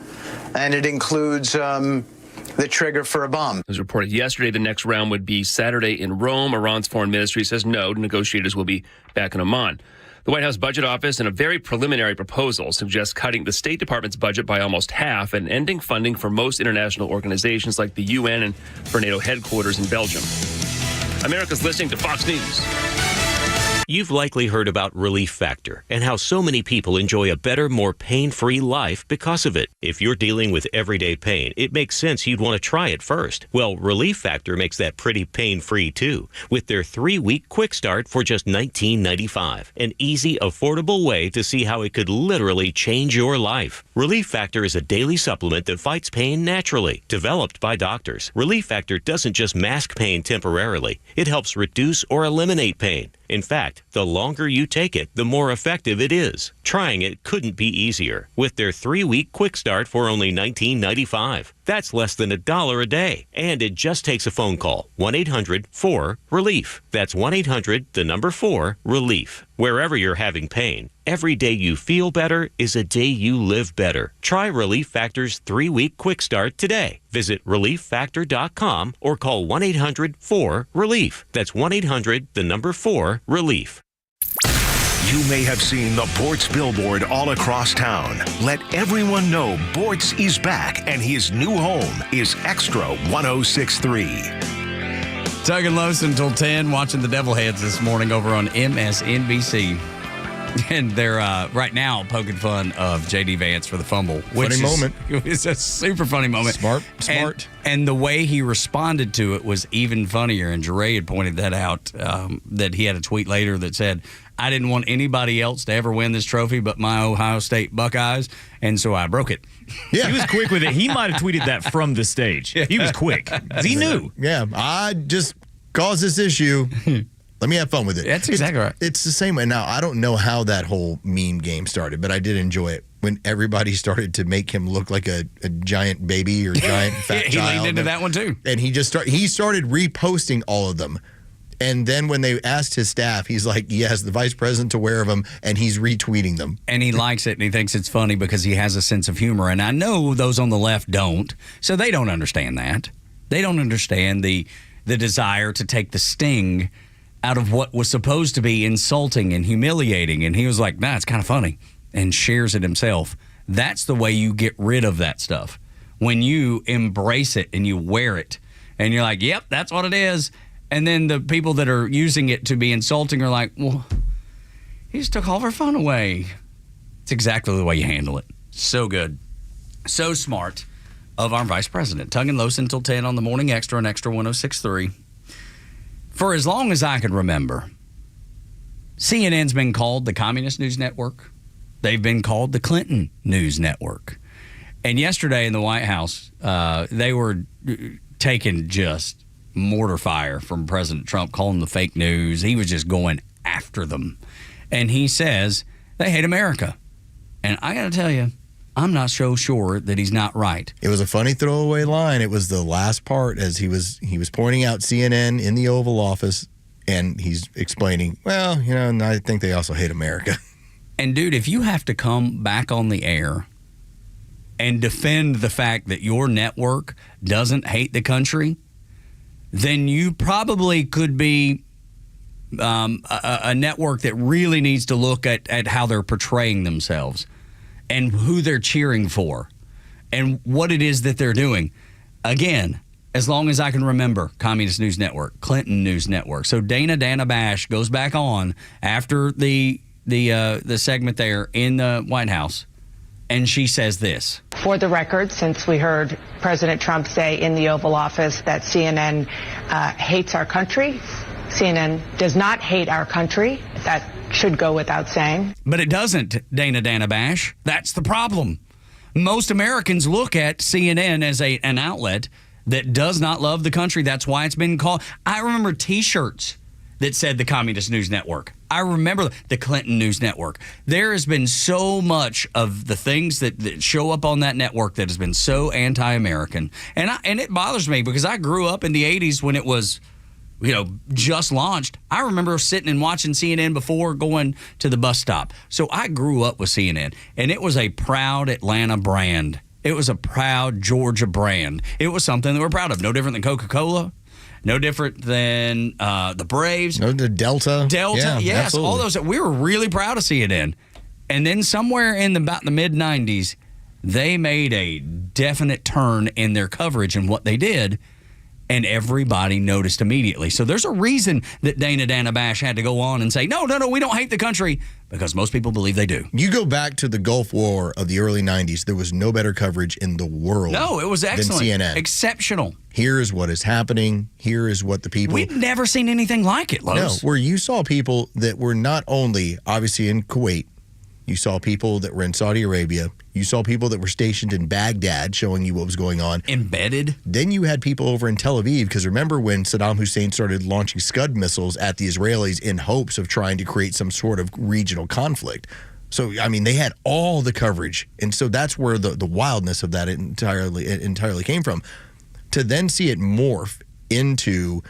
and it includes the trigger for a bomb. It was reported yesterday the next round would be Saturday in Rome. Iran's foreign ministry says no, negotiators will be back in Oman. The White House Budget Office, in a very preliminary proposal, suggests cutting the State Department's budget by almost half and ending funding for most international organizations like the UN and for NATO headquarters in Belgium. America's listening to Fox News. You've likely heard about Relief Factor and how so many people enjoy a better, more pain-free life because of it. If you're dealing with everyday pain, it makes sense you'd want to try it first. Well, Relief Factor makes that pretty pain-free too, with their 3-week quick start for just $19.95. An easy, affordable way to see how it could literally change your life. Relief Factor is a daily supplement that fights pain naturally. Developed by doctors, Relief Factor doesn't just mask pain temporarily. It helps reduce or eliminate pain. In fact, the longer you take it, the more effective it is. Trying it couldn't be easier with their 3-week quick start for only $19.95. That's less than $1 a day. And it just takes a phone call. 1-800-4-RELIEF. That's 1-800-4-RELIEF. Wherever you're having pain, every day you feel better is a day you live better. Try Relief Factor's 3-week quick start today. Visit ReliefFactor.com or call 1-800-4-RELIEF. That's 1-800-4-RELIEF. You may have seen the Bortz billboard all across town. Let everyone know Bortz is back and his new home is Xtra 106.3. Tug and Los until 10, watching the Devilheads this morning over on MSNBC. And they're right now poking fun of J.D. Vance for the fumble. Funny moment. It's a super funny moment. Smart. And the way he responded to it was even funnier. And Jeray had pointed that out, that he had a tweet later that said, I didn't want anybody else to ever win this trophy but my Ohio State Buckeyes, and so I broke it. Yeah. He was quick with it. He might have tweeted that from the stage. He was quick. He knew. Yeah, I just caused this issue. Let me have fun with it. That's exactly right. It's the same way. Now, I don't know how that whole meme game started, but I did enjoy it when everybody started to make him look like a giant baby or giant fat he child. He leaned into that one, too. And he started reposting all of them. And then when they asked his staff, he's like, yes, the vice president's aware of them, and he's retweeting them. And he likes it, and he thinks it's funny because he has a sense of humor. And I know those on the left don't, so they don't understand that. They don't understand the desire to take the sting out of what was supposed to be insulting and humiliating. And he was like, nah, it's kind of funny, and shares it himself. That's the way you get rid of that stuff. When you embrace it and you wear it, and you're like, yep, that's what it is. And then the people that are using it to be insulting are like, well, he just took all of our fun away. It's exactly the way you handle it. So good. So smart of our vice president. Tug and Los until 10 on the Morning Xtra on Xtra 106.3. For as long as I can remember, CNN's been called the Communist News Network. They've been called the Clinton News Network. And yesterday in the White House, they were taking just mortar fire from President Trump, calling the fake news. He was just going after them. And he says they hate America. And I got to tell you, I'm not so sure that he's not right. It was a funny throwaway line. It was the last part as he was pointing out CNN in the Oval Office, and he's explaining, well, and I think they also hate America. And dude, if you have to come back on the air and defend the fact that your network doesn't hate the country, then you probably could be a network that really needs to look at how they're portraying themselves and who they're cheering for and what it is that they're doing. Again, as long as I can remember, Communist News Network, Clinton News Network. So Dana Bash goes back on after the segment there in the White House, and she says this. For the record, since we heard President Trump say in the Oval Office that CNN hates our country, CNN does not hate our country. That should go without saying. But it doesn't, Dana Bash. That's the problem. Most Americans look at CNN as an outlet that does not love the country. That's why it's been called. I remember T-shirts that said the Communist News Network. I remember the Clinton News Network. There has been so much of the things that show up on that network that has been so anti-American. And it bothers me because I grew up in the 80s when it was, just launched. I remember sitting and watching CNN before going to the bus stop. So I grew up with CNN, and it was a proud Atlanta brand. It was a proud Georgia brand. It was something that we're proud of. No different than Coca-Cola. No different than the Braves. No, the Delta. Yeah, yes. Absolutely. All those. We were really proud of CNN. And then somewhere in about the mid-'90s, they made a definite turn in their coverage and what they did, and everybody noticed immediately. So there's a reason that Dana Bash had to go on and say, no, we don't hate the country, because most people believe they do. You go back to the Gulf War of the early 90s, there was no better coverage in the world. No, it was excellent. Than CNN. Exceptional. Here is what is happening. Here is what the people... We've never seen anything like it, Los. No, where you saw people that were not only, obviously, in Kuwait. You saw people that were in Saudi Arabia. You saw people that were stationed in Baghdad showing you what was going on. Embedded. Then you had people over in Tel Aviv, because remember when Saddam Hussein started launching Scud missiles at the Israelis in hopes of trying to create some sort of regional conflict. So, I mean, they had all the coverage. And so that's where the wildness of that entirely came from. To then see it morph into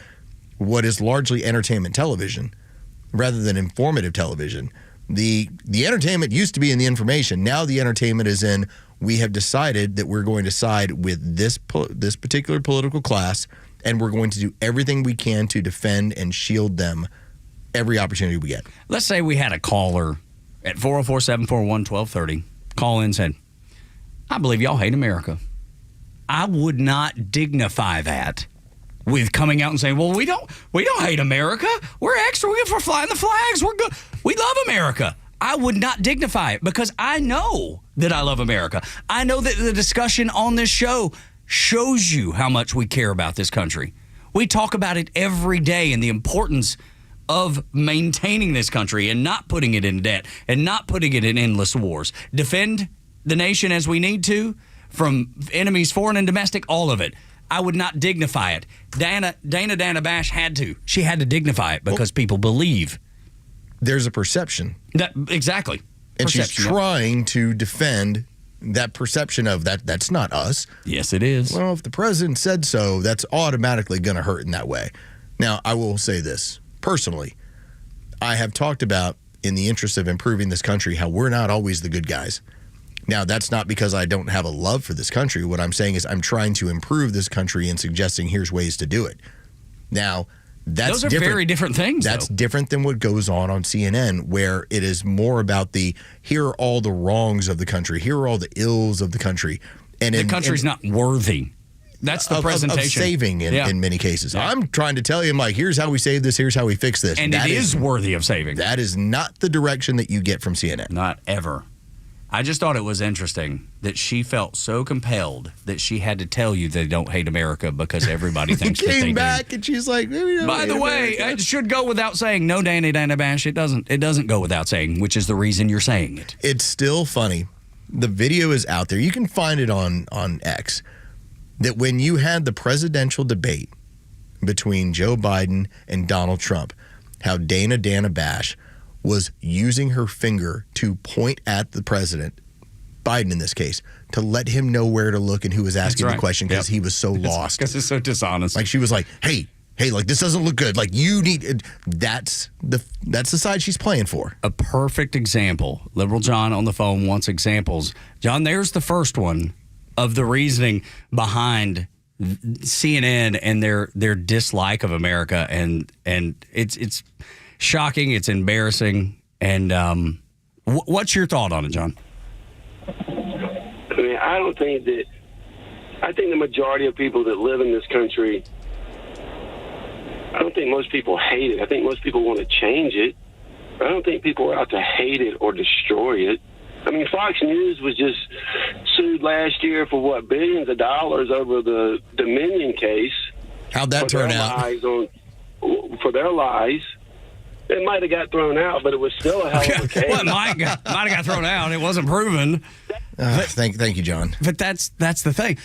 what is largely entertainment television rather than informative television. The entertainment used to be in the information. Now the entertainment is in, we have decided that we're going to side with this particular political class, and we're going to do everything we can to defend and shield them every opportunity we get. Let's say we had a caller at 404-741-1230 call in and said, I believe y'all hate America. I would not dignify that with coming out and saying, well, we don't hate America. We're extra. We're flying the flags. We're good. We love America. I would not dignify it because I know that I love America. I know that the discussion on this show shows you how much we care about this country. We talk about it every day and the importance of maintaining this country and not putting it in debt and not putting it in endless wars. Defend the nation as we need to from enemies, foreign and domestic, all of it. I would not dignify it. Dana Bash had to. She had to dignify it because people believe. There's a perception. Exactly. And she's trying to defend that perception of that's not us. Yes, it is. Well, if the president said so, that's automatically going to hurt in that way. Now, I will say this. Personally, I have talked about, in the interest of improving this country, how we're not always the good guys. Now, that's not because I don't have a love for this country. What I'm saying is I'm trying to improve this country and suggesting here's ways to do it. Now, that's those are very different things. That's different than what goes on CNN, where it is more about here are all the wrongs of the country. Here are all the ills of the country. And the country's not worthy. That's the presentation. Of saving in many cases. Yeah. I'm trying to tell you, here's how we save this, here's how we fix this. And it is worthy of saving. That is not the direction that you get from CNN. Not ever. I just thought it was interesting that she felt so compelled that she had to tell you they don't hate America because everybody thinks that they do. Came back and she's like, maybe don't By the way, America. It should go without saying. No, Dana Bash, it doesn't go without saying, which is the reason you're saying it. It's still funny. The video is out there. You can find it on X. That when you had the presidential debate between Joe Biden and Donald Trump, how Dana Bash was using her finger to point at the president, Biden in this case, to let him know where to look and who was asking the question because he was so lost. Because it's so dishonest. Like she was like, hey, like this doesn't look good. Like you need, that's the side she's playing for. A perfect example. Liberal John on the phone wants examples. John, there's the first one of the reasoning behind CNN and their dislike of America. And it's shocking. It's embarrassing. And what's your thought on it, John? I mean, I don't think that I think the majority of people that live in this country, I don't think most people hate it. I think most people want to change it. But I don't think people are out to hate it or destroy it. I mean, Fox News was just sued last year for, billions of dollars over the Dominion case. How'd that turn out? For their lies. It might have got thrown out, but it was still a hell of a case. Well, it might have got thrown out. It wasn't proven. Thank you, John. But that's the thing.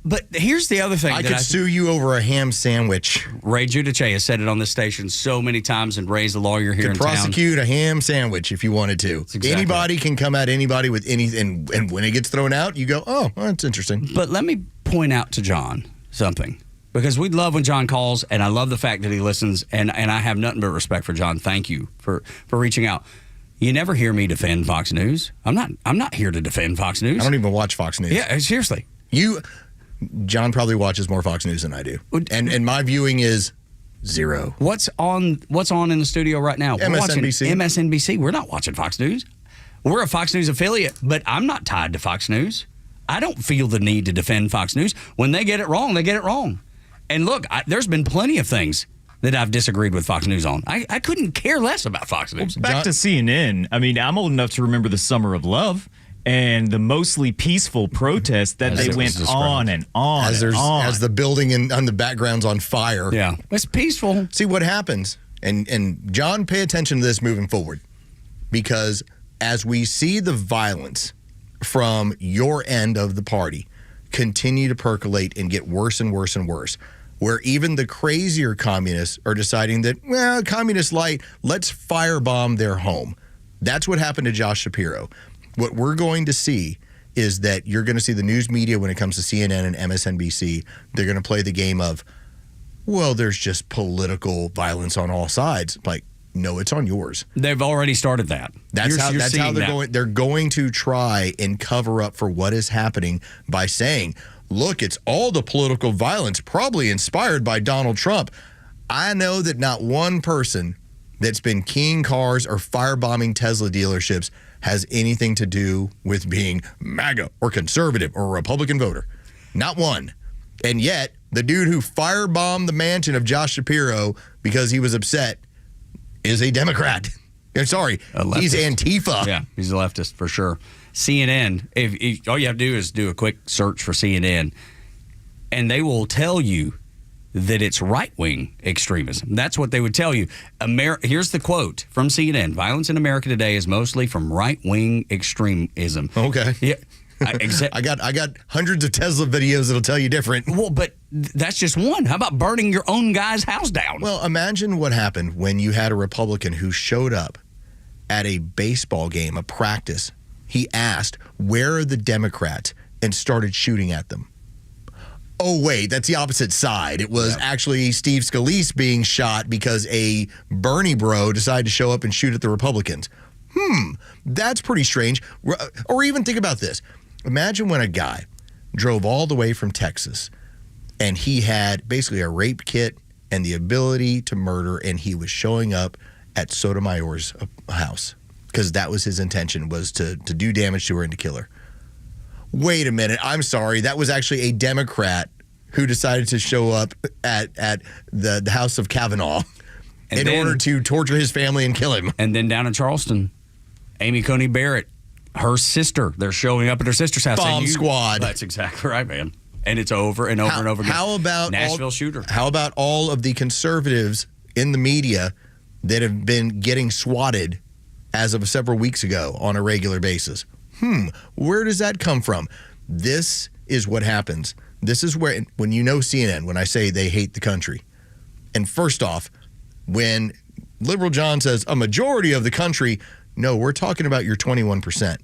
But here's the other thing. I could sue you over a ham sandwich. Ray Giudice has said it on this station so many times, and Ray's a lawyer here in town. Prosecute a ham sandwich if you wanted to. Exactly. Anybody can come at anybody with anything, and when it gets thrown out, you go, oh, well, that's interesting. But let me point out to John something, because we love when John calls, and I love the fact that he listens, and I have nothing but respect for John. Thank you for reaching out. You never hear me defend Fox News. I'm not here to defend Fox News. I don't even watch Fox News. Yeah, seriously. John probably watches more Fox News than I do, and my viewing is zero. What's on in the studio right now? MSNBC. We're watching MSNBC. We're not watching Fox News. We're a Fox News affiliate, but I'm not tied to Fox News. I don't feel the need to defend Fox News. When they get it wrong, they get it wrong. And look, there's been plenty of things that I've disagreed with Fox News on. I couldn't care less about Fox News. Back to CNN. I mean, I'm old enough to remember the Summer of Love and the mostly peaceful protest that they went on and on as the building on the background's on fire. Yeah, it's peaceful. See what happens, and John, pay attention to this moving forward, because as we see the violence from your end of the party continue to percolate and get worse and worse and worse, where even the crazier communists are deciding that, well, communist light, let's firebomb their home. That's what happened to Josh Shapiro. What we're going to see is that you're going to see the news media when it comes to CNN and MSNBC, they're going to play the game of, well, there's just political violence on all sides. Like, no, it's on yours. They've already started that. That's how they're going. They're going to try and cover up for what is happening by saying, look, it's all the political violence probably inspired by Donald Trump. I know that not one person that's been keying cars or firebombing Tesla dealerships has anything to do with being MAGA or conservative or a Republican voter. Not one. And yet, the dude who firebombed the mansion of Josh Shapiro because he was upset is a Democrat. Sorry, he's Antifa. Yeah, he's a leftist for sure. CNN, if all you have to do is do a quick search for CNN, and they will tell you that it's right-wing extremism. That's what they would tell you. Here's the quote from CNN. Violence in America today is mostly from right-wing extremism. Okay. Yeah. I got hundreds of Tesla videos that'll tell you different. Well, but that's just one. How about burning your own guy's house down? Well, imagine what happened when you had a Republican who showed up at a baseball game, a practice. He asked, where are the Democrats? And started shooting at them. Oh, wait, that's the opposite side. It was actually Steve Scalise being shot because a Bernie bro decided to show up and shoot at the Republicans. That's pretty strange. Or even think about this. Imagine when a guy drove all the way from Texas and he had basically a rape kit and the ability to murder, and he was showing up at Sotomayor's house because that was his intention, was to do damage to her and to kill her. Wait a minute. I'm sorry. That was actually a Democrat who decided to show up at the House of Kavanaugh in order to torture his family and kill him. And then down in Charleston, Amy Coney Barrett, her sister, they're showing up at her sister's house. Bomb squad. That's exactly right, man. And it's over and over and over again. How about Nashville shooter? How about all of the conservatives in the media that have been getting swatted as of several weeks ago on a regular basis? Where does that come from? This is what happens. This is where, when you know CNN, when I say they hate the country. And first off, when Liberal John says a majority of the country, no, we're talking about your 21%.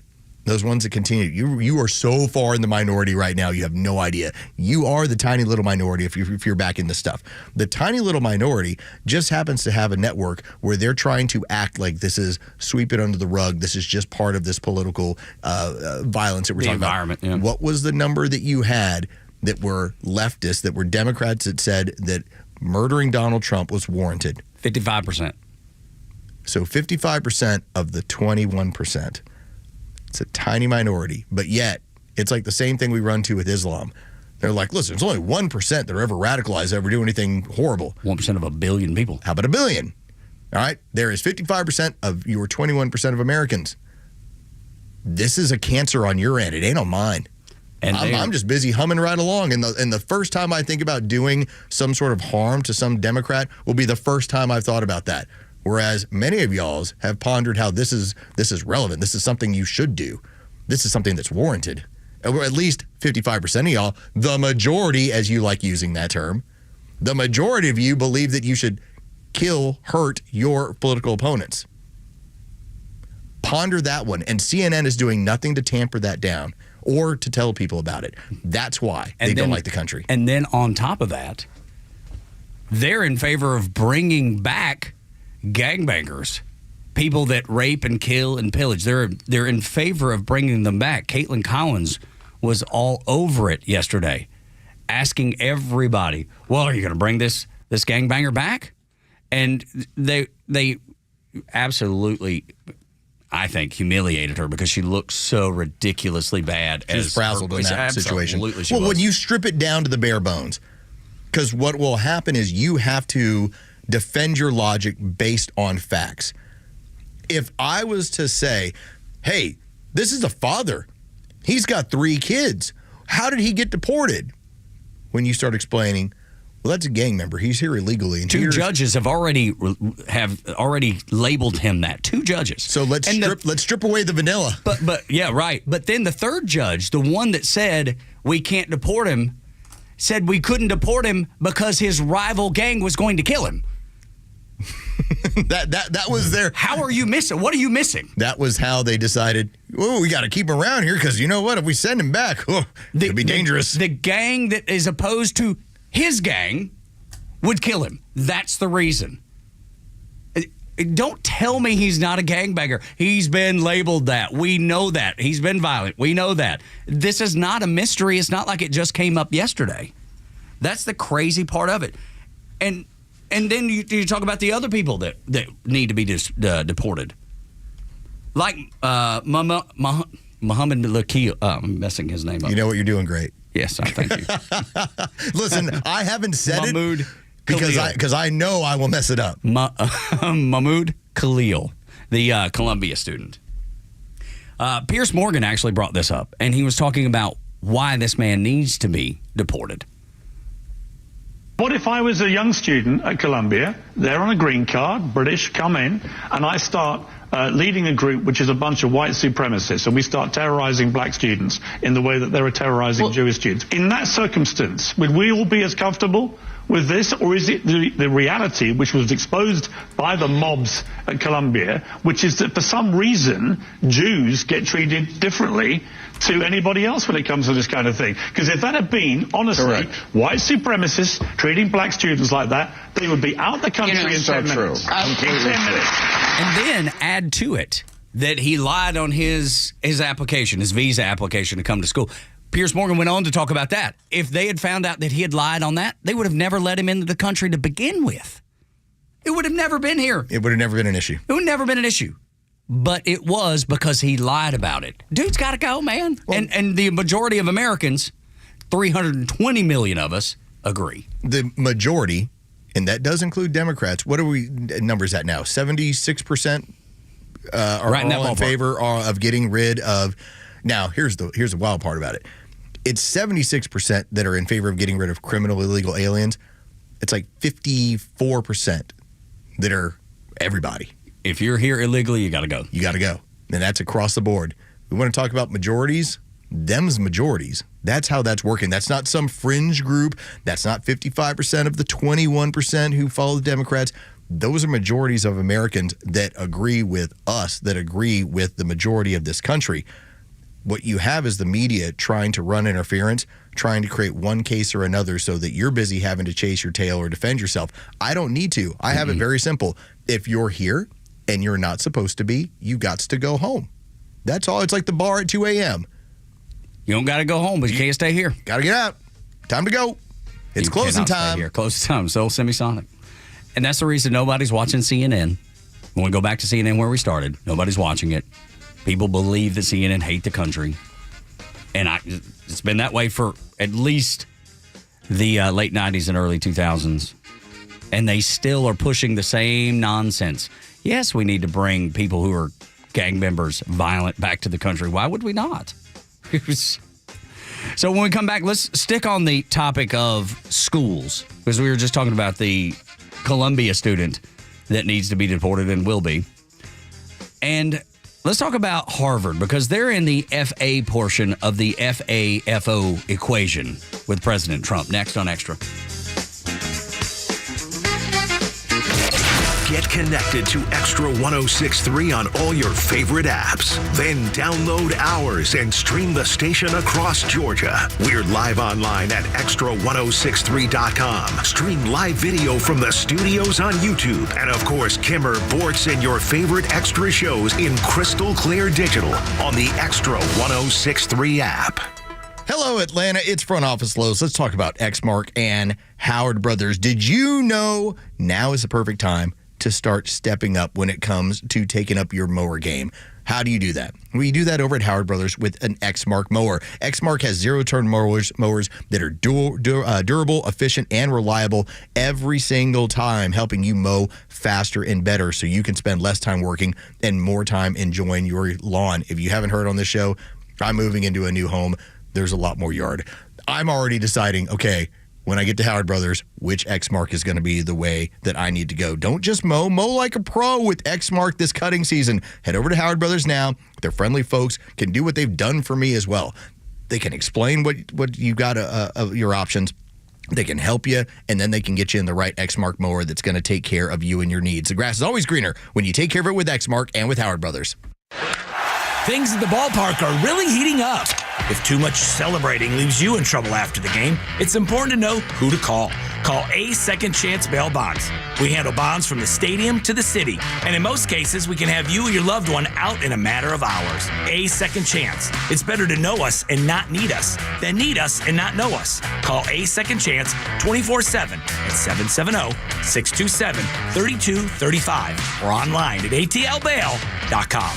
Those ones that continue. You are so far in the minority right now, you have no idea. You are the tiny little minority if you're back in this stuff. The tiny little minority just happens to have a network where they're trying to act like this is sweep it under the rug. This is just part of this political violence that we're talking about. Yeah. What was the number that you had that were leftists, that were Democrats that said that murdering Donald Trump was warranted? 55%. So 55% of the 21%. It's a tiny minority, but yet it's like the same thing we run to with Islam. They're like, listen, it's only 1% that are ever radicalized, ever do anything horrible. 1% of a billion people. How about a billion? All right. There is 55% of your 21% of Americans. This is a cancer on your end. It ain't on mine. And I'm just busy humming right along. And the first time I think about doing some sort of harm to some Democrat will be the first time I've thought about that. Whereas many of y'all's have pondered how this is relevant. This is something you should do. This is something that's warranted. Or at least 55% of y'all, the majority, as you like using that term, the majority of you believe that you should hurt your political opponents. Ponder that one. And CNN is doing nothing to tamper that down or to tell people about it. That's why they don't like the country. And then on top of that, they're in favor of bringing back gangbangers, people that rape and kill and pillage. They're in favor of bringing them back. Caitlin Collins was all over it yesterday, asking everybody, well, are you going to bring this gangbanger back? And they absolutely, I think, humiliated her because she looked so ridiculously bad. She was frazzled in that situation. Well, when you strip it down to the bare bones, because what will happen is you have to defend your logic based on facts. If I was to say, hey, this is a father. He's got 3 kids. How did he get deported? When you start explaining, well, that's a gang member. He's here illegally. And 2 judges have already labeled him that. 2 judges. So let's strip away the vanilla. But yeah, right. But then the 3rd judge, the one that said we can't deport him, said we couldn't deport him because his rival gang was going to kill him. that was their. How are you missing? What are you missing? That was how they decided. Oh, we got to keep him around here because you know what? If we send him back, it'd be dangerous. The gang that is opposed to his gang would kill him. That's the reason. Don't tell me he's not a gangbanger. He's been labeled that. We know that. He's been violent. We know that. This is not a mystery. It's not like it just came up yesterday. That's the crazy part of it. And then you talk about the other people that need to be deported. Like Muhammad Lakil. I'm messing his name up. You know what? You're doing great. Yes, thank you. Listen, I haven't said Mahmoud it because I know I will mess it up. Mahmoud Khalil, the Columbia student. Piers Morgan actually brought this up, and he was talking about why this man needs to be deported. What if I was a young student at Columbia, they're on a green card, British, come in, and I start leading a group which is a bunch of white supremacists, and we start terrorizing black students in the way that they were terrorizing Jewish students. In that circumstance, would we all be as comfortable with this, or is it the reality which was exposed by the mobs at Columbia, which is that for some reason Jews get treated differently to anybody else when it comes to this kind of thing? Because if that had been, honestly, white supremacists treating black students like that, they would be out the country in 10 minutes. And then add to it that he lied on his application, his visa application to come to school. Piers Morgan went on to talk about that. If they had found out that he had lied on that, they would have never let him into the country to begin with. It would have never been here. It would have never been an issue. It would have never been an issue. But it was because he lied about it. Dude's got to go, man. Well, and the majority of Americans, 320 million of us, agree. The majority, and that does include Democrats, what are we numbers at now? 76% are right all in favor of getting rid of. Now, here's the wild part about it. It's 76% that are in favor of getting rid of criminal illegal aliens. It's like 54% that are everybody. If you're here illegally, you got to go. You got to go. And that's across the board. We want to talk about majorities. Them's majorities. That's how that's working. That's not some fringe group. That's not 55% of the 21% who follow the Democrats. Those are majorities of Americans that agree with us, that agree with the majority of this country. What you have is the media trying to run interference, trying to create one case or another so that you're busy having to chase your tail or defend yourself. I don't need to. I have it very simple. If you're here and you're not supposed to be, you got to go home. That's all. It's like the bar at 2 a.m. You don't got to go home, but you can't stay here. Got to get out. Time to go. It's closing time. Here. Closing time. So semisonic. And that's the reason nobody's watching CNN. When we go back to CNN where we started, nobody's watching it. People believe that CNN hate the country. And it's been that way for at least the late 90s and early 2000s. And they still are pushing the same nonsense. Yes, we need to bring people who are gang members, violent, back to the country. Why would we not? So when we come back, let's stick on the topic of schools, because we were just talking about the Columbia student that needs to be deported and will be. And let's talk about Harvard, because they're in the FA portion of the FAFO equation with President Trump. Next on Extra. Get connected to Extra 106.3 on all your favorite apps. Then download ours and stream the station across Georgia. We're live online at extra1063.com. Stream live video from the studios on YouTube. And of course, Kimmer, Bortz, and your favorite Extra shows in crystal clear digital on the Extra 106.3 app. Hello, Atlanta. It's Front Office Los. Let's talk about Exmark and Howard Brothers. Did you know now is the perfect time to start stepping up when it comes to taking up your mower game? How do you do that? Well, you do that over at Howard Brothers with an Exmark mower. Exmark has zero-turn mowers that are durable, efficient, and reliable every single time, helping you mow faster and better so you can spend less time working and more time enjoying your lawn. If you haven't heard on this show, I'm moving into a new home. There's a lot more yard. I'm already deciding, okay, when I get to Howard Brothers, which Exmark is going to be the way that I need to go. Don't just mow like a pro with Exmark this cutting season. Head over to Howard Brothers now. Their friendly folks can do what they've done for me as well. They can explain what you got of your options. They can help you, and then they can get you in the right Exmark mower that's going to take care of you and your needs. The grass is always greener when you take care of it with Exmark and with Howard Brothers. Things at the ballpark are really heating up. If too much celebrating leaves you in trouble after the game, it's important to know who to call. Call A Second Chance Bail Bonds. We handle bonds from the stadium to the city, and in most cases, we can have you or your loved one out in a matter of hours. A Second Chance. It's better to know us and not need us than need us and not know us. Call A Second Chance 24/7 at 770-627-3235 or online at atlbail.com.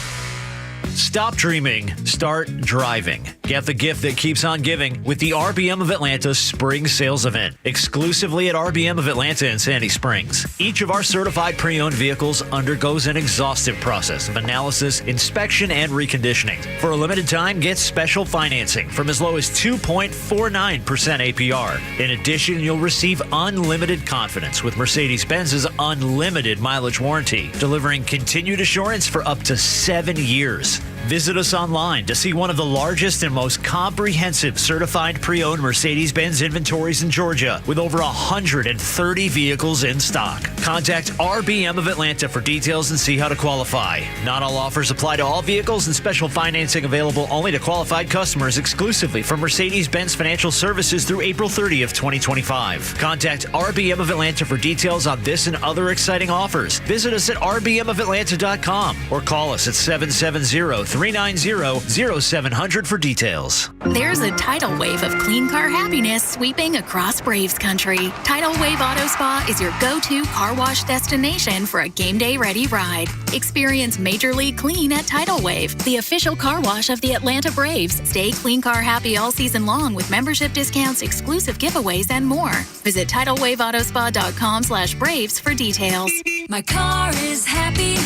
Stop dreaming, start driving. Get the gift that keeps on giving with the RBM of Atlanta Spring Sales Event, exclusively at RBM of Atlanta in Sandy Springs. Each of our certified pre-owned vehicles undergoes an exhaustive process of analysis, inspection, and reconditioning. For a limited time, get special financing from as low as 2.49% APR. In addition, you'll receive unlimited confidence with Mercedes-Benz's unlimited mileage warranty, delivering continued assurance for up to 7 years. Visit us online to see one of the largest and most comprehensive certified pre-owned Mercedes-Benz inventories in Georgia, with over 130 vehicles in stock. Contact RBM of Atlanta for details and see how to qualify. Not all offers apply to all vehicles, and special financing available only to qualified customers exclusively from Mercedes-Benz Financial Services through April 30th, 2025. Contact RBM of Atlanta for details on this and other exciting offers. Visit us at rbmofatlanta.com or call us at 770-390-0700 for details. There's a tidal wave of clean car happiness sweeping across Braves country. Tidal Wave Auto Spa is your go-to car wash destination for a game day ready ride. Experience Major League Clean at Tidal Wave, the official car wash of the Atlanta Braves. Stay clean car happy all season long with membership discounts, exclusive giveaways, and more. Visit TidalWaveAutoSpa.com/Braves for details. My car is happy.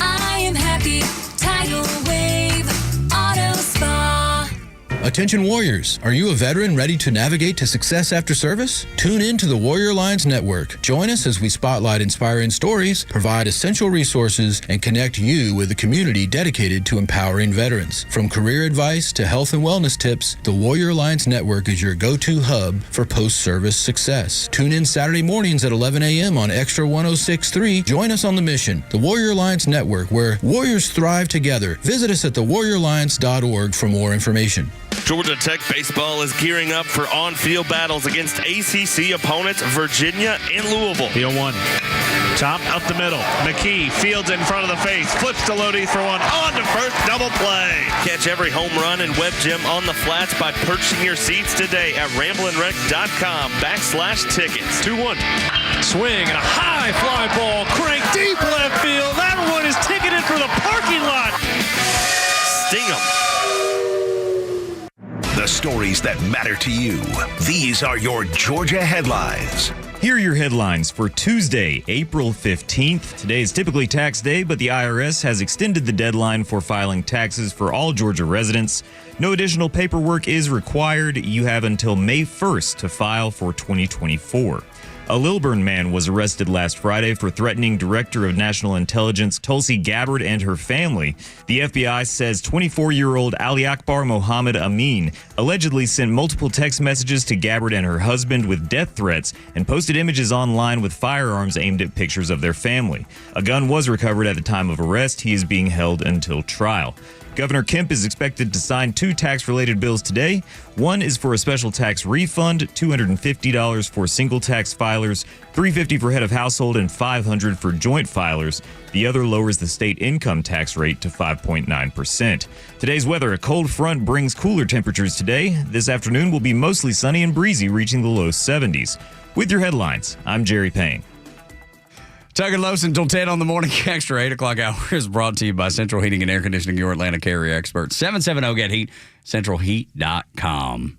I am happy. Tidal Wave Auto Spa. Attention Warriors, are you a veteran ready to navigate to success after service? Tune in to the Warrior Alliance Network. Join us as we spotlight inspiring stories, provide essential resources, and connect you with a community dedicated to empowering veterans. From career advice to health and wellness tips, the Warrior Alliance Network is your go-to hub for post-service success. Tune in Saturday mornings at 11 a.m. on Extra 106.3. Join us on the mission, the Warrior Alliance Network, where warriors thrive together. Visit us at thewarrioralliance.org for more information. Georgia Tech baseball is gearing up for on-field battles against ACC opponents Virginia and Louisville. The 0-1. Top up the middle. McKee fields in front of the face. Flips to Lodi for one. On to first. Double play. Catch every home run and web gym on the flats by purchasing your seats today at ramblinwreck.com/tickets. 2-1. Swing and a high fly ball. Crank deep left field. That one is ticketed for the parking lot. Sting 'em. The stories that matter to you. These are your Georgia headlines. Here are your headlines for Tuesday, April 15th. Today is typically tax day, but the IRS has extended the deadline for filing taxes for all Georgia residents. No additional paperwork is required. You have until May 1st to file for 2024. A Lilburn man was arrested last Friday for threatening Director of National Intelligence Tulsi Gabbard and her family. The FBI says 24-year-old Ali Akbar Mohammed Amin allegedly sent multiple text messages to Gabbard and her husband with death threats and posted images online with firearms aimed at pictures of their family. A gun was recovered at the time of arrest. He is being held until trial. Governor Kemp is expected to sign 2 tax-related bills today. One is for a special tax refund, $250 for single tax filers, $350 for head of household, and $500 for joint filers. The other lowers the state income tax rate to 5.9%. Today's weather, a cold front brings cooler temperatures today. This afternoon will be mostly sunny and breezy, reaching the low 70s. With your headlines, I'm Jerry Payne. Tug and Los until 10 on the Morning Extra. 8 o'clock hour is brought to you by Central Heating and Air Conditioning, your Atlanta carrier expert. 770-GET-HEAT, centralheat.com.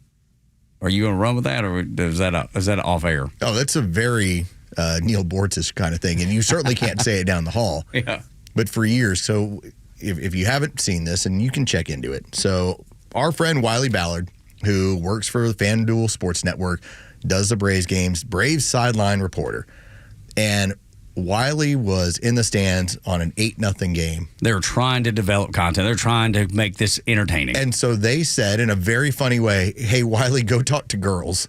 Are you going to run with that, or is that off air? Oh, that's a very Neil Bortz kind of thing, and you certainly can't say it down the hall. Yeah. But for years, so if you haven't seen this, and you can check into it. So our friend Wiley Ballard, who works for the FanDuel Sports Network, does the Braves games, Braves sideline reporter. And Wiley was in the stands on an 8-0 game. They were trying to develop content. They're trying to make this entertaining. And so they said in a very funny way, hey, Wiley, go talk to girls.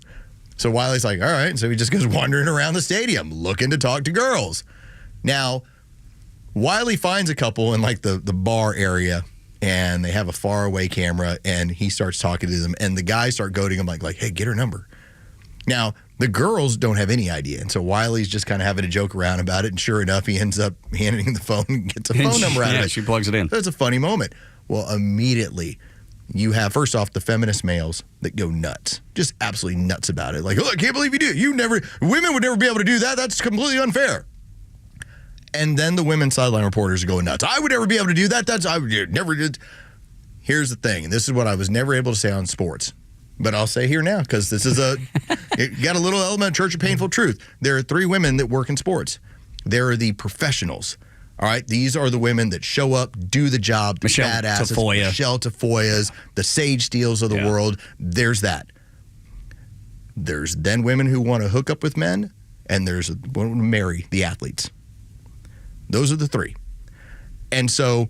So Wiley's like, all right. So he just goes wandering around the stadium looking to talk to girls. Now, Wiley finds a couple in like the bar area, and they have a faraway camera, and he starts talking to them. And the guys start goading him like, hey, get her number. Now, the girls don't have any idea. And so Wiley's just kind of having a joke around about it. And sure enough, he ends up handing the phone and gets a phone number out of it. She plugs it in. So it's a funny moment. Well, immediately you have, first off, the feminist males that go nuts. Just absolutely nuts about it. Like, oh, I can't believe you do it. Women would never be able to do that. That's completely unfair. And then the women sideline reporters are going nuts. I would never be able to do that. I would never did. Here's the thing, and this is what I was never able to say on sports. But I'll say here now, because this is it got a little element of Church of Painful Truth. There are 3 women that work in sports. There are the professionals. All right, these are the women that show up, do the job, the badasses, Michelle Tafoyas, the Sage Steels of the world. There's that. There's then women who want to hook up with men, and there's one to marry the athletes. Those are the 3. And so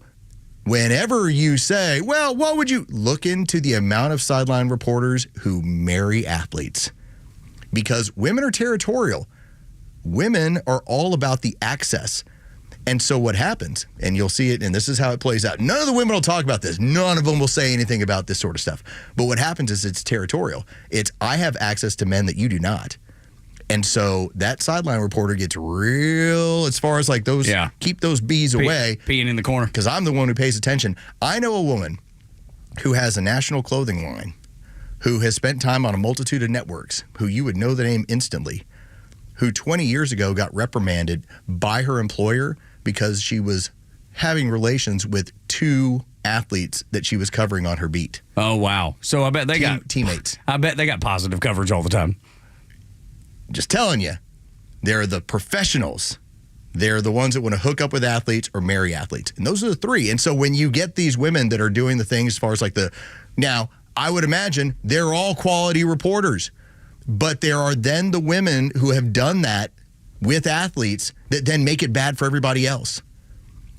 whenever you say, well, what would you look into the amount of sideline reporters who marry athletes? Because women are territorial. Women are all about the access. And so what happens, and you'll see it, and this is how it plays out. None of the women will talk about this. None of them will say anything about this sort of stuff. But what happens is it's territorial. It's, I have access to men that you do not. And so that sideline reporter gets real as far as like those, keep those bees away. Peeing in the corner. Because I'm the one who pays attention. I know a woman who has a national clothing line, who has spent time on a multitude of networks, who you would know the name instantly, who 20 years ago got reprimanded by her employer because she was having relations with 2 athletes that she was covering on her beat. Oh, wow. So I bet they got teammates. I bet they got positive coverage all the time. Just telling you, they're the professionals. They're the ones that want to hook up with athletes or marry athletes. And those are the 3. And so when you get these women that are doing the things as far as like now, I would imagine they're all quality reporters. But there are then the women who have done that with athletes that then make it bad for everybody else.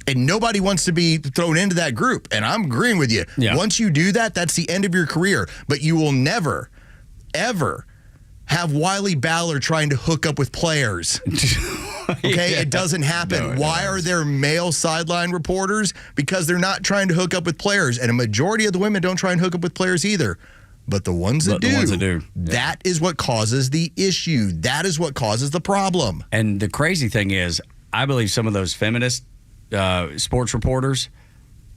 And nobody wants to be thrown into that group. And I'm agreeing with you. Yeah. Once you do that, that's the end of your career. But you will never, ever have Wiley Ballard trying to hook up with players. Okay, it doesn't happen. No, Why are there male sideline reporters? Because they're not trying to hook up with players. And a majority of the women don't try and hook up with players either. But the ones that do, that is what causes the issue. That is what causes the problem. And the crazy thing is, I believe some of those feminist sports reporters,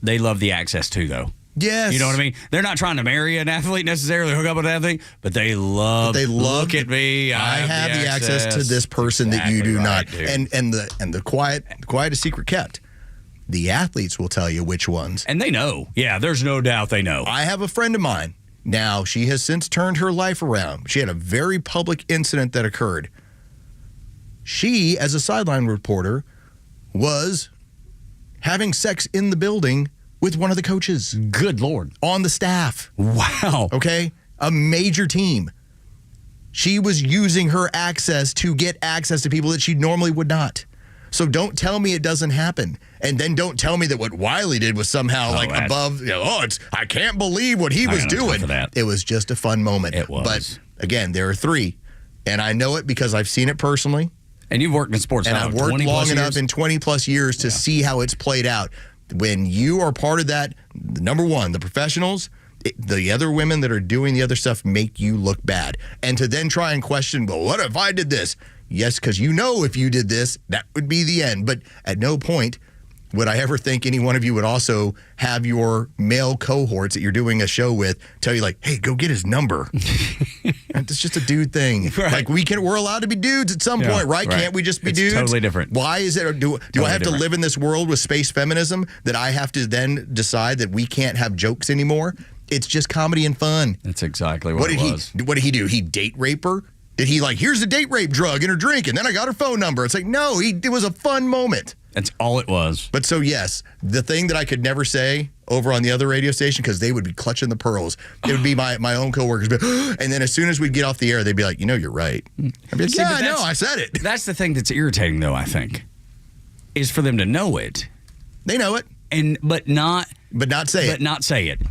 they love the access too, though. Yes. You know what I mean? They're not trying to marry an athlete necessarily, hook up with an athlete, but they love, look at me. I have the access to this person that you do not. Dude. And the quiet is secret kept. The athletes will tell you which ones. And they know. Yeah, there's no doubt they know. I have a friend of mine. Now, she has since turned her life around. She had a very public incident that occurred. She, as a sideline reporter, was having sex in the building with one of the coaches. Good Lord. On the staff. Wow. Okay? A major team. She was using her access to get access to people that she normally would not. So don't tell me it doesn't happen. And then don't tell me that what Wiley did was somehow above, I can't believe what he was doing. It was just a fun moment. It was. But again, there are 3. And I know it because I've seen it personally. And you've worked in sports. And I've worked long enough in 20 plus years to see how it's played out. When you are part of that, number one, the professionals, the other women that are doing the other stuff make you look bad. And to then try and question, well, what if I did this? Yes, because if you did this, that would be the end. But at no point would I ever think any one of you would also have your male cohorts that you're doing a show with tell you, like, hey, go get his number. It's just a dude thing. Right. Like, we're allowed to be dudes at some point, right? Can't we just be dudes? Totally different. Why is it? Do I have to live in this world with space feminism that I have to then decide that we can't have jokes anymore? It's just comedy and fun. That's exactly what it was. What did he do? He date rape her? Did he here's a date rape drug in her drink, and then I got her phone number? It's like, no, it was a fun moment. That's all it was. But so, yes, the thing that I could never say over on the other radio station, because they would be clutching the pearls, it would be my own coworkers. And then as soon as we'd get off the air, they'd be like, you're right. I'd be like, yeah, I know, I said it. That's the thing that's irritating, though, I think, is for them to know it. They know it. But not say it. But not say it.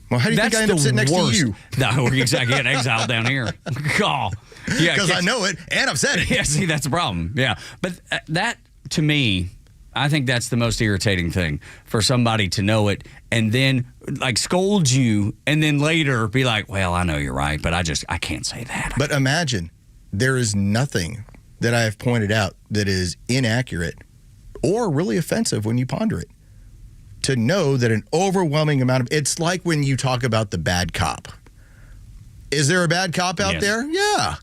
Well, how do you think I end up sitting next to you? No, we're exactly getting exiled down here. God. Yeah, because I know it and I've said it. Yeah, see, that's the problem. Yeah. But that, to me, I think that's the most irritating thing, for somebody to know it and then scold you and then later be like, well, I know you're right, but I can't say that. But imagine, there is nothing that I have pointed out that is inaccurate or really offensive when you ponder it. To know that an overwhelming amount of, it's like when you talk about the bad cop. Is there a bad cop out there? Yeah.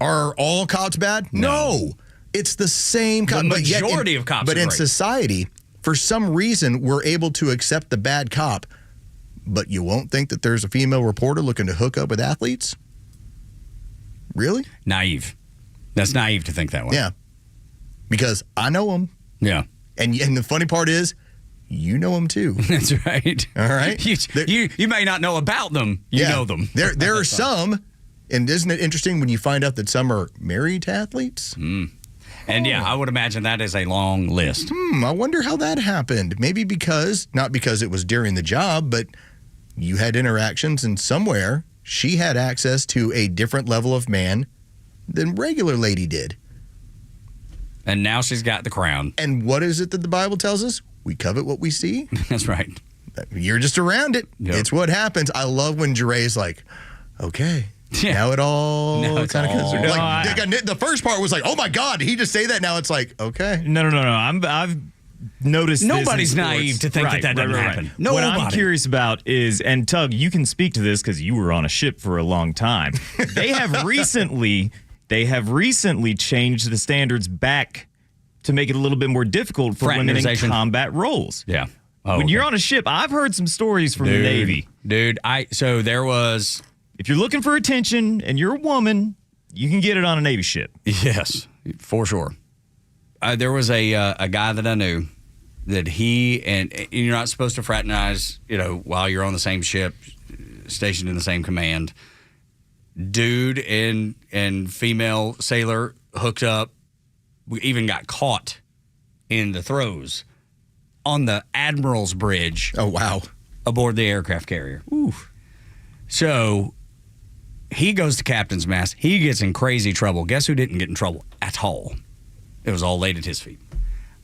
Are all cops bad? No. It's the same cop. The majority of cops But are in great. society, for some reason, we're able to accept the bad cop, but you won't think that there's a female reporter looking to hook up with athletes? Really? Naive. That's naive to think that way. Yeah. Because I know them. Yeah. And the funny part is, you know them too. That's right. All right. You may not know about them. You know them. There are some, and isn't it interesting when you find out that some are married to athletes? Mm. And yeah, I would imagine that is a long list. I wonder how that happened. Maybe not because it was during the job, but you had interactions and somewhere she had access to a different level of man than regular lady did. And now she's got the crown. And what is it that the Bible tells us? We covet what we see. That's right. You're just around it. Yep. It's what happens. I love when Jeray's like, okay, now it all kind of comes. The first part was like, oh my God, did he just say that? Now it's like, okay. No. I've noticed nobody's this in naive sports. to think that doesn't happen. Nobody. What I'm curious about is, and Tug, you can speak to this because you were on a ship for a long time. They have recently changed the standards back to make it a little bit more difficult for women in combat roles. Yeah. When you're on a ship, I've heard some stories from the Navy. So there was... If you're looking for attention and you're a woman, you can get it on a Navy ship. Yes, for sure. There was a guy that I knew that and you're not supposed to fraternize, while you're on the same ship, stationed in the same command. Dude and female sailor hooked up. We even got caught in the throes on the Admiral's Bridge. Oh, wow. Aboard the aircraft carrier. Ooh. So he goes to captain's mast. He gets in crazy trouble. Guess who didn't get in trouble at all? It was all laid at his feet. I'm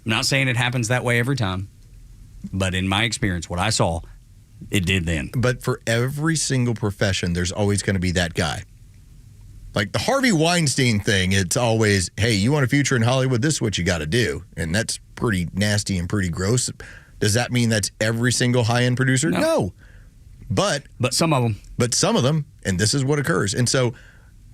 not saying it happens that way every time, but in my experience, what I saw, it did then. But for every single profession, there's always going to be that guy. Like the Harvey Weinstein thing, it's always, hey, you want a future in Hollywood? This is what you got to do. And that's pretty nasty and pretty gross. Does that mean that's every single high-end producer? No. But some of them. But some of them, and this is what occurs. And so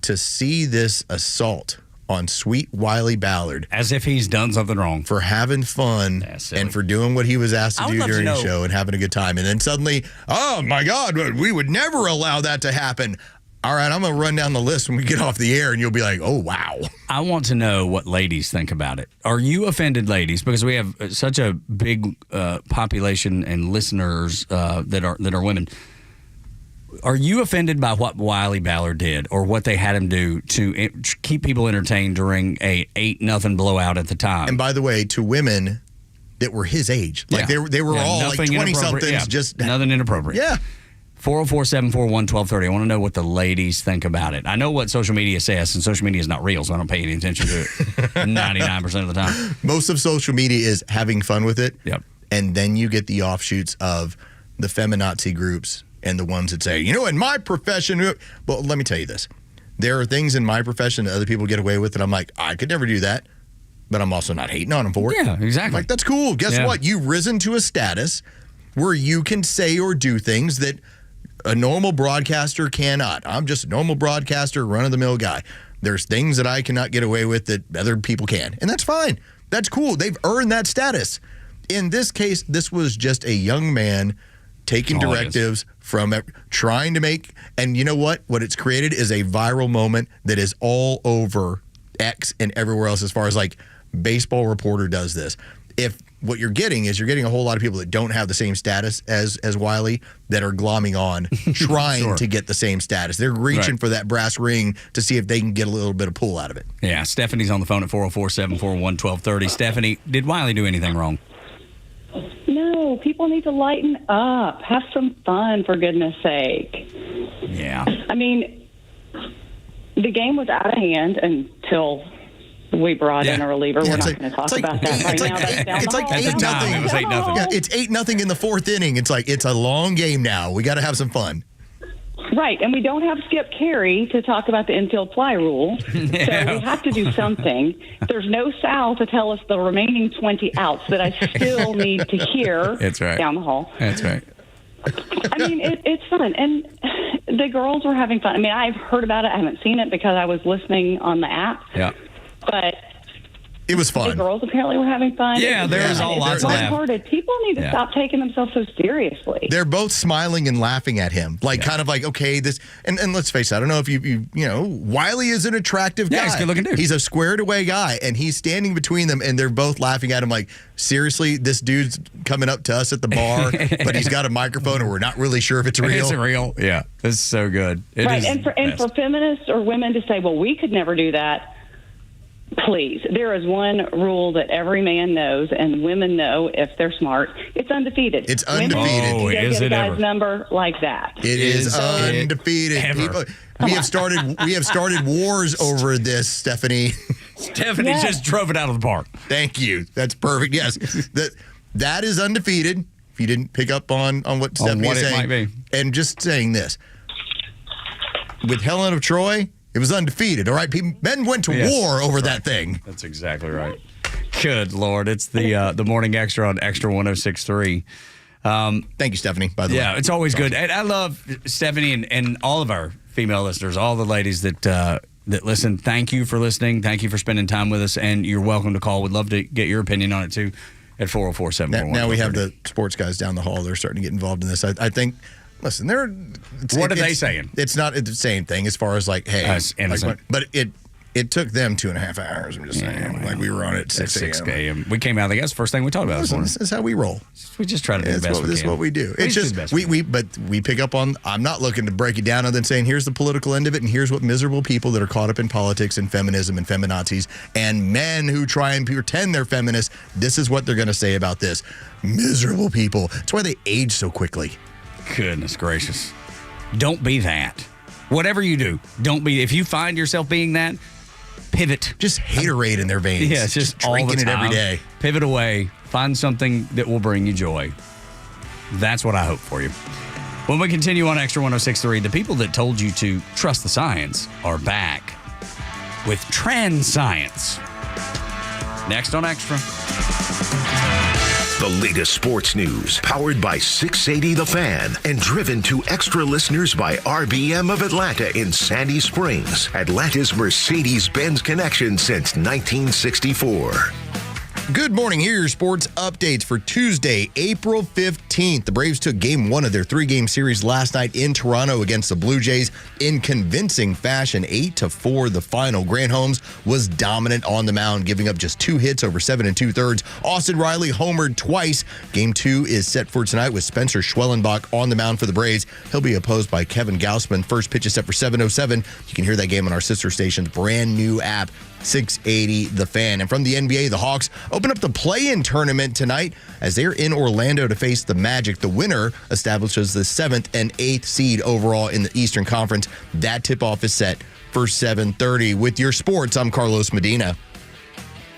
to see this assault on sweet Wiley Ballard. As if he's done something wrong. For having fun and for doing what he was asked to do during the show and having a good time. And then suddenly, oh my God, we would never allow that to happen. All right, I'm going to run down the list when we get off the air, and you'll be like, oh, wow. I want to know what ladies think about it. Are you offended, ladies? Because we have such a big population and listeners that are women. Are you offended by what Wiley Ballard did or what they had him do to keep people entertained during a 8-0 blowout at the time? And by the way, to women that were his age. Like they were all like 20-somethings. Just nothing inappropriate. Yeah. 404-741-1230. I want to know what the ladies think about it. I know what social media says, and social media is not real, so I don't pay any attention to it 99% of the time. Most of social media is having fun with it. Yep. And then you get the offshoots of the feminazi groups and the ones that say, you know, in my profession, well, let me tell you this. There are things in my profession that other people get away with that I'm like, I could never do that, but I'm also not hating on them for it. Yeah, exactly. Like, that's cool. Guess what? You've risen to a status where you can say or do things that a normal broadcaster cannot. I'm just a normal broadcaster, run-of-the-mill guy. There's things that I cannot get away with that other people can, and that's fine. That's cool. They've earned that status. In this case, this was just a young man taking directives from trying to make, and you know what? What it's created is a viral moment that is all over X and everywhere else as far as like Baseball Reporter does this. If what you're getting is a whole lot of people that don't have the same status as Wiley that are glomming on, trying to get the same status. They're reaching for that brass ring to see if they can get a little bit of pull out of it. Yeah, Stephanie's on the phone at 404-741-1230. Stephanie, did Wiley do anything wrong? No, people need to lighten up. Have some fun, for goodness sake. Yeah. I mean, the game was out of hand until we brought in a reliever. We're not going to talk about that right now. It's like 8-0. It was 8-0. Yeah, it's 8-0 in the fourth inning. It's like, it's a long game now. We got to have some fun. Right, and we don't have Skip Carey to talk about the infield fly rule, so we have to do something. There's no Sal to tell us the remaining 20 outs that I still need to hear down the hall. That's right. I mean, it's fun, and the girls were having fun. I mean, I've heard about it. I haven't seen it because I was listening on the app. Yeah. But it was fun. The girls apparently were having fun. Yeah, there was all lots of lighthearted. People need to stop taking themselves so seriously. They're both smiling and laughing at him, like kind of like, okay, this. And let's face it, I don't know if you know, Wiley is an attractive guy. Yeah, he's a good-looking dude. He's a squared away guy, and he's standing between them, and they're both laughing at him, like, seriously, this dude's coming up to us at the bar, but he's got a microphone, and we're not really sure if it's real. It's real. Yeah, this is so good. Right, and for feminists or women to say, well, we could never do that. Please, there is one rule that every man knows and women know if they're smart. It's undefeated. It's undefeated. Women is get a it guy's ever? number like that. It is undefeated. People, we have started wars over this, Stephanie. Stephanie just drove it out of the park. Thank you. That's perfect. Yes, that is undefeated. If you didn't pick up on what Stephanie is saying, might be. And just saying this with Helen of Troy. It was undefeated, all right? Men went to war over that thing. That's exactly right. Good Lord. It's the Morning Extra on Extra 106.3. Thank you, Stephanie, by the way. Yeah, it's always good. And I love Stephanie and all of our female listeners, all the ladies that listen. Thank you for listening. Thank you for spending time with us. And you're welcome to call. We'd love to get your opinion on it, too, at 404-741. Now we have the sports guys down the hall. They're starting to get involved in this. I think... Listen, what are they saying? It's not the same thing as far as like, hey, but it took them 2.5 hours. I'm just saying, like we were on it at 6 a.m. We came out. I guess first thing we talked about. This is how we roll. We just try to do the best we can. This is what we do. It's just we pick up on. I'm not looking to break it down other than saying here's the political end of it, and here's what miserable people that are caught up in politics and feminism and feminazis and men who try and pretend they're feminists. This is what they're going to say about this. Miserable people. That's why they age so quickly. Goodness gracious. Don't be that. Whatever you do, don't be. If you find yourself being that, pivot. Just haterade in their veins. Yeah, it's just drinking it every day. Pivot away. Find something that will bring you joy. That's what I hope for you. When we continue on Extra 106.3, the people that told you to trust the science are back with trans science. Next on Extra. The latest sports news, powered by 680 The Fan, and driven to extra listeners by RBM of Atlanta in Sandy Springs, Atlanta's Mercedes-Benz connection since 1964. Good morning. Here are your sports updates for Tuesday, April 15th. The Braves took game one of their three-game series last night in Toronto against the Blue Jays in convincing fashion, 8-4 the final. Grant Holmes was dominant on the mound, giving up just 2 hits over 7 2/3. Austin Riley homered twice. Game 2 is set for tonight with Spencer Schwellenbach on the mound for the Braves. He'll be opposed by Kevin Gausman. First pitch is set for 7:07. You can hear that game on our sister station's brand new app, 680 The Fan. And from the NBA, the Hawks open up the play-in tournament tonight as they're in Orlando to face the Magic. The winner establishes the 7th and 8th seed overall in the Eastern Conference. That tip-off is set for 7:30. With your sports, I'm Carlos Medina.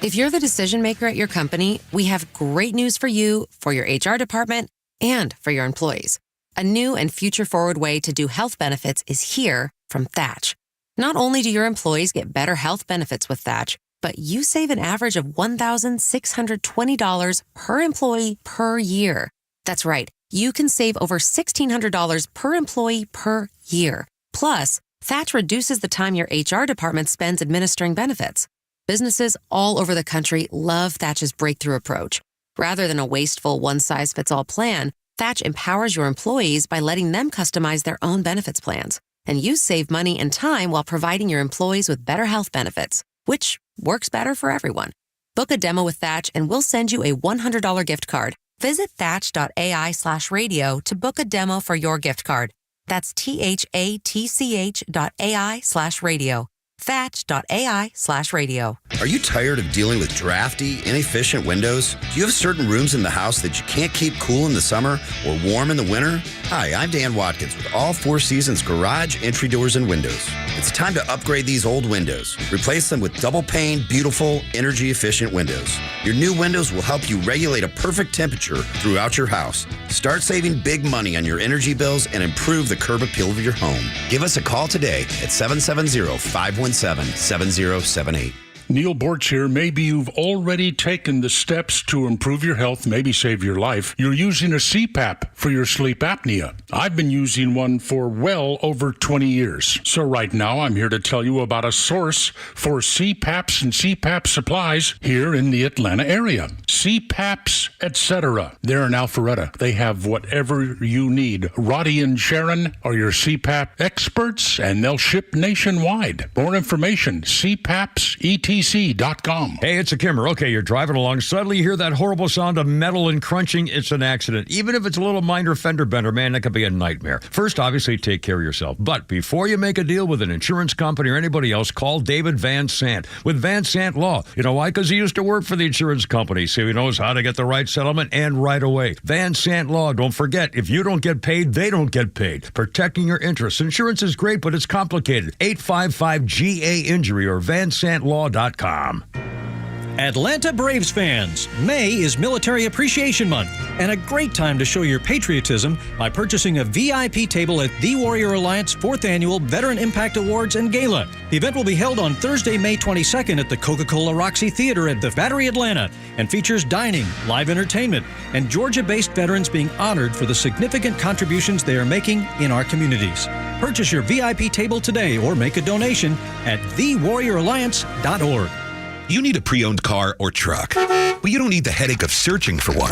If you're the decision maker at your company, we have great news for you, for your HR department, and for your employees. A new and future-forward way to do health benefits is here from Thatch. Not only do your employees get better health benefits with Thatch, but you save an average of $1,620 per employee per year. That's right. You can save over $1,600 per employee per year. Plus, Thatch reduces the time your HR department spends administering benefits. Businesses all over the country love Thatch's breakthrough approach. Rather than a wasteful one-size-fits-all plan, Thatch empowers your employees by letting them customize their own benefits plans. And you save money and time while providing your employees with better health benefits, which works better for everyone. Book a demo with Thatch and we'll send you a $100 gift card. Visit thatch.ai/radio to book a demo for your gift card. That's THATCH.ai/radio. Thatch.ai/radio. Are you tired of dealing with drafty, inefficient windows? Do you have certain rooms in the house that you can't keep cool in the summer or warm in the winter? Hi, I'm Dan Watkins with All Four Seasons Garage Entry Doors and Windows. It's time to upgrade these old windows. Replace them with double-pane, beautiful, energy-efficient windows. Your new windows will help you regulate a perfect temperature throughout your house. Start saving big money on your energy bills and improve the curb appeal of your home. Give us a call today at 770-517-7078. Neil Bortz here. Maybe you've already taken the steps to improve your health, maybe save your life. You're using a CPAP for your sleep apnea. I've been using one for well over 20 years. So right now, I'm here to tell you about a source for CPAPs and CPAP supplies here in the Atlanta area. CPAPs, etc. They're in Alpharetta. They have whatever you need. Roddy and Sharon are your CPAP experts, and they'll ship nationwide. More information, CPAPs.com. Hey, it's a Kimmer. Okay, you're driving along. Suddenly you hear that horrible sound of metal and crunching. It's an accident. Even if it's a little minor fender bender, man, that could be a nightmare. First, obviously, take care of yourself. But before you make a deal with an insurance company or anybody else, call David Van Sant with Van Sant Law. You know why? Because he used to work for the insurance company, so he knows how to get the right settlement and right away. Van Sant Law. Don't forget, if you don't get paid, they don't get paid. Protecting your interests. Insurance is great, but it's complicated. 855-GA-INJURY or vansantlaw.com. Atlanta Braves fans, May is Military Appreciation Month and a great time to show your patriotism by purchasing a VIP table at the Warrior Alliance 4th Annual Veteran Impact Awards and Gala. The event will be held on Thursday, May 22nd at the Coca-Cola Roxy Theater at the Battery Atlanta and features dining, live entertainment, and Georgia-based veterans being honored for the significant contributions they are making in our communities. Purchase your VIP table today or make a donation at thewarrioralliance.org. You need a pre-owned car or truck, but you don't need the headache of searching for one.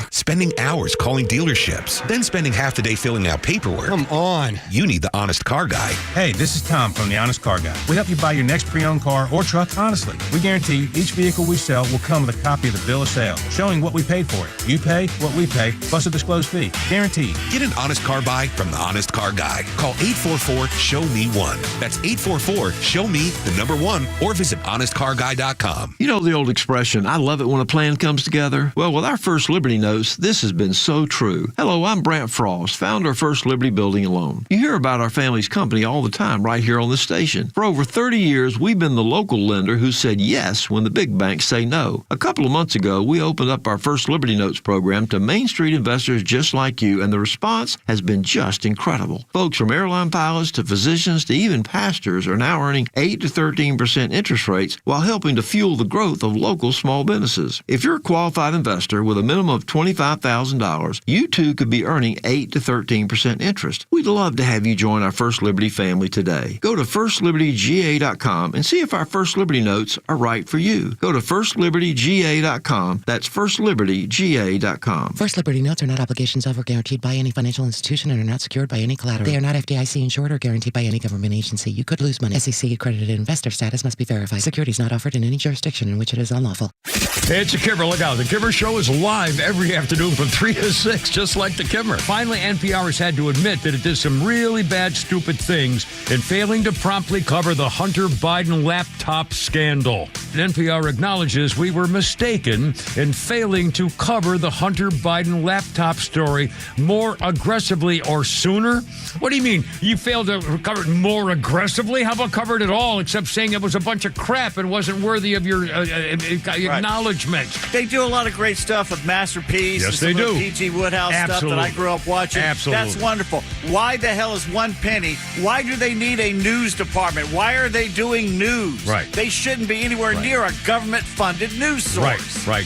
Spending hours calling dealerships, then spending half the day filling out paperwork. Come on. You need the Honest Car Guy. Hey, this is Tom from the Honest Car Guy. We help you buy your next pre-owned car or truck honestly. We guarantee each vehicle we sell will come with a copy of the bill of sale, showing what we paid for it. You pay what we pay, plus a disclosed fee. Guaranteed. Get an honest car buy from the Honest Car Guy. Call 844-SHOW-ME-1. That's 844-SHOW-ME-1 or visit honestcarguy.com. You know the old expression, I love it when a plan comes together? Well, with our First Liberty Notes, this has been so true. Hello, I'm Brant Frost, founder of First Liberty Building and Loan. You hear about our family's company all the time right here on this station. For over 30 years, we've been the local lender who said yes when the big banks say no. A couple of months ago, we opened up our First Liberty Notes program to Main Street investors just like you, and the response has been just incredible. Folks from airline pilots to physicians to even pastors are now earning 8 to 13% interest rates while helping to fuel the growth of local small businesses. If you're a qualified investor with a minimum of $25,000, you too could be earning 8 to 13% interest. We'd love to have you join our First Liberty family today. Go to FirstLibertyGA.com and see if our First Liberty notes are right for you. Go to FirstLibertyGA.com. That's FirstLibertyGA.com. First Liberty notes are not obligations of or guaranteed by any financial institution and are not secured by any collateral. They are not FDIC insured or guaranteed by any government agency. You could lose money. SEC accredited investor status must be verified. Securities not offered in any jurisdiction in which it is unlawful. Hey, it's the Kimmer. Look out. The Kimmer Show is live every afternoon from 3 to 6, just like the Kimmer. Finally, NPR has had to admit that it did some really bad, stupid things in failing to promptly cover the Hunter Biden laptop scandal. NPR acknowledges we were mistaken in failing to cover the Hunter Biden laptop story more aggressively or sooner. What do you mean? You failed to cover it more aggressively? How about cover it at all, except saying it was a bunch of crap and wasn't worthy of your acknowledgement? They do a lot of great stuff with Masterpiece. Yes, and they some do. of the P.G. Woodhouse stuff that I grew up watching. Absolutely. That's wonderful. Why the hell is one penny? Why do they need a news department? Why are they doing news? Right. They shouldn't be anywhere near a government-funded news source. Right.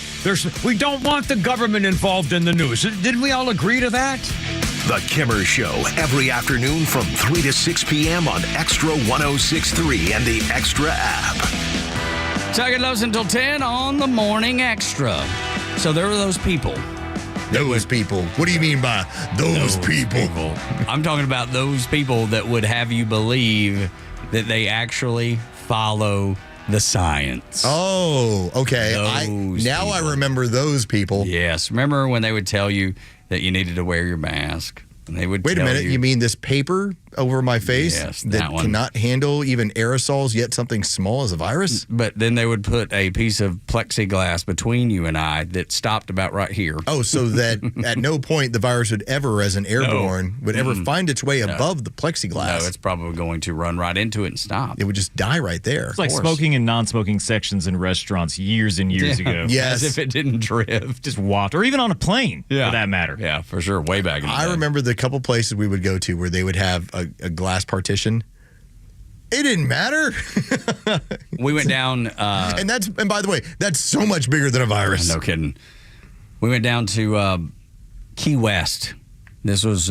We don't want the government involved in the news. Didn't we all agree to that? The Kimmer Show, every afternoon from 3 to 6 p.m. on Extra 106.3 and the Extra app. Tug and Los until 10 on the Morning Extra. So there were those people. Those people. What do you mean by those people? I'm talking about those people that would have you believe that they actually follow the science. Oh, okay. I remember those people. Yes. Remember when they would tell you that you needed to wear your mask? And they would Wait a tell minute. You mean this paper over my face that one. cannot handle even aerosols, yet something small as a virus? But then they would put a piece of plexiglass between you and I that stopped about right here. Oh, so that at no point the virus would ever, as an airborne, would ever find its way above the plexiglass. No, it's probably going to run right into it and stop. It would just die right there. It's like smoking and non-smoking sections in restaurants years and years ago. Yes. As if it didn't drift. Just walked, or even on a plane, for that matter. Yeah, for sure. Way back in the I day. remember the couple places we would go to where they would have a glass partition. It didn't matter. We went down. And by the way, that's so much bigger than a virus. No kidding. We went down to Key West. This was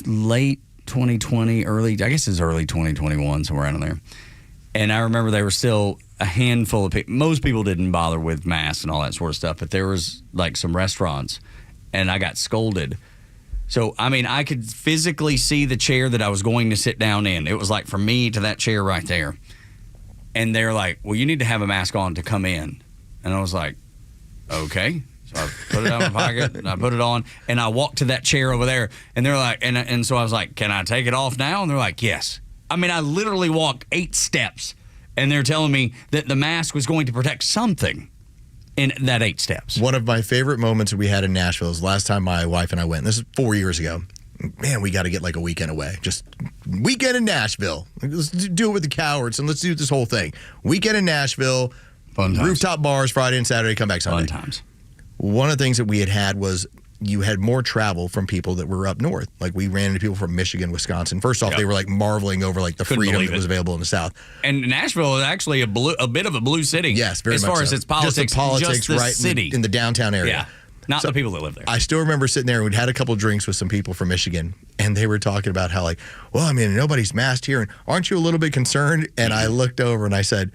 late 2020, early 2021, somewhere around there. And I remember there were still a handful of people. Most people didn't bother with masks and all that sort of stuff, but there was like some restaurants, and I got scolded. So, I mean, I could physically see the chair that I was going to sit down in. It was like from me to that chair right there. And they're like, well, you need to have a mask on to come in. And I was like, okay. So I put it out of my pocket, and I put it on, and I walked to that chair over there. And they're like, and so I was like, can I take it off now? And they're like, yes. I mean, I literally walked 8 steps, and they're telling me that the mask was going to protect something in that 8 steps. One of my favorite moments we had in Nashville is the last time my wife and I went. This is 4 years ago. Man, we got to get like a weekend away. Just weekend in Nashville. Let's do it with the cowards and let's do this whole thing. Weekend in Nashville. Fun times. Rooftop bars Friday and Saturday, come back Sunday. Fun times. One of the things that we had was you had more travel from people that were up north. Like we ran into people from Michigan, Wisconsin. First off, they were like marveling over like the freedom that was available in the South. And Nashville is actually a bit of a blue city. Yes, very as much far so. as its politics, just the politics just the right city. in the downtown area. Yeah, not the people that live there. I still remember sitting there and we'd had a couple drinks with some people from Michigan, and they were talking about how like, well, I mean, nobody's masked here, and aren't you a little bit concerned? And I looked over and I said,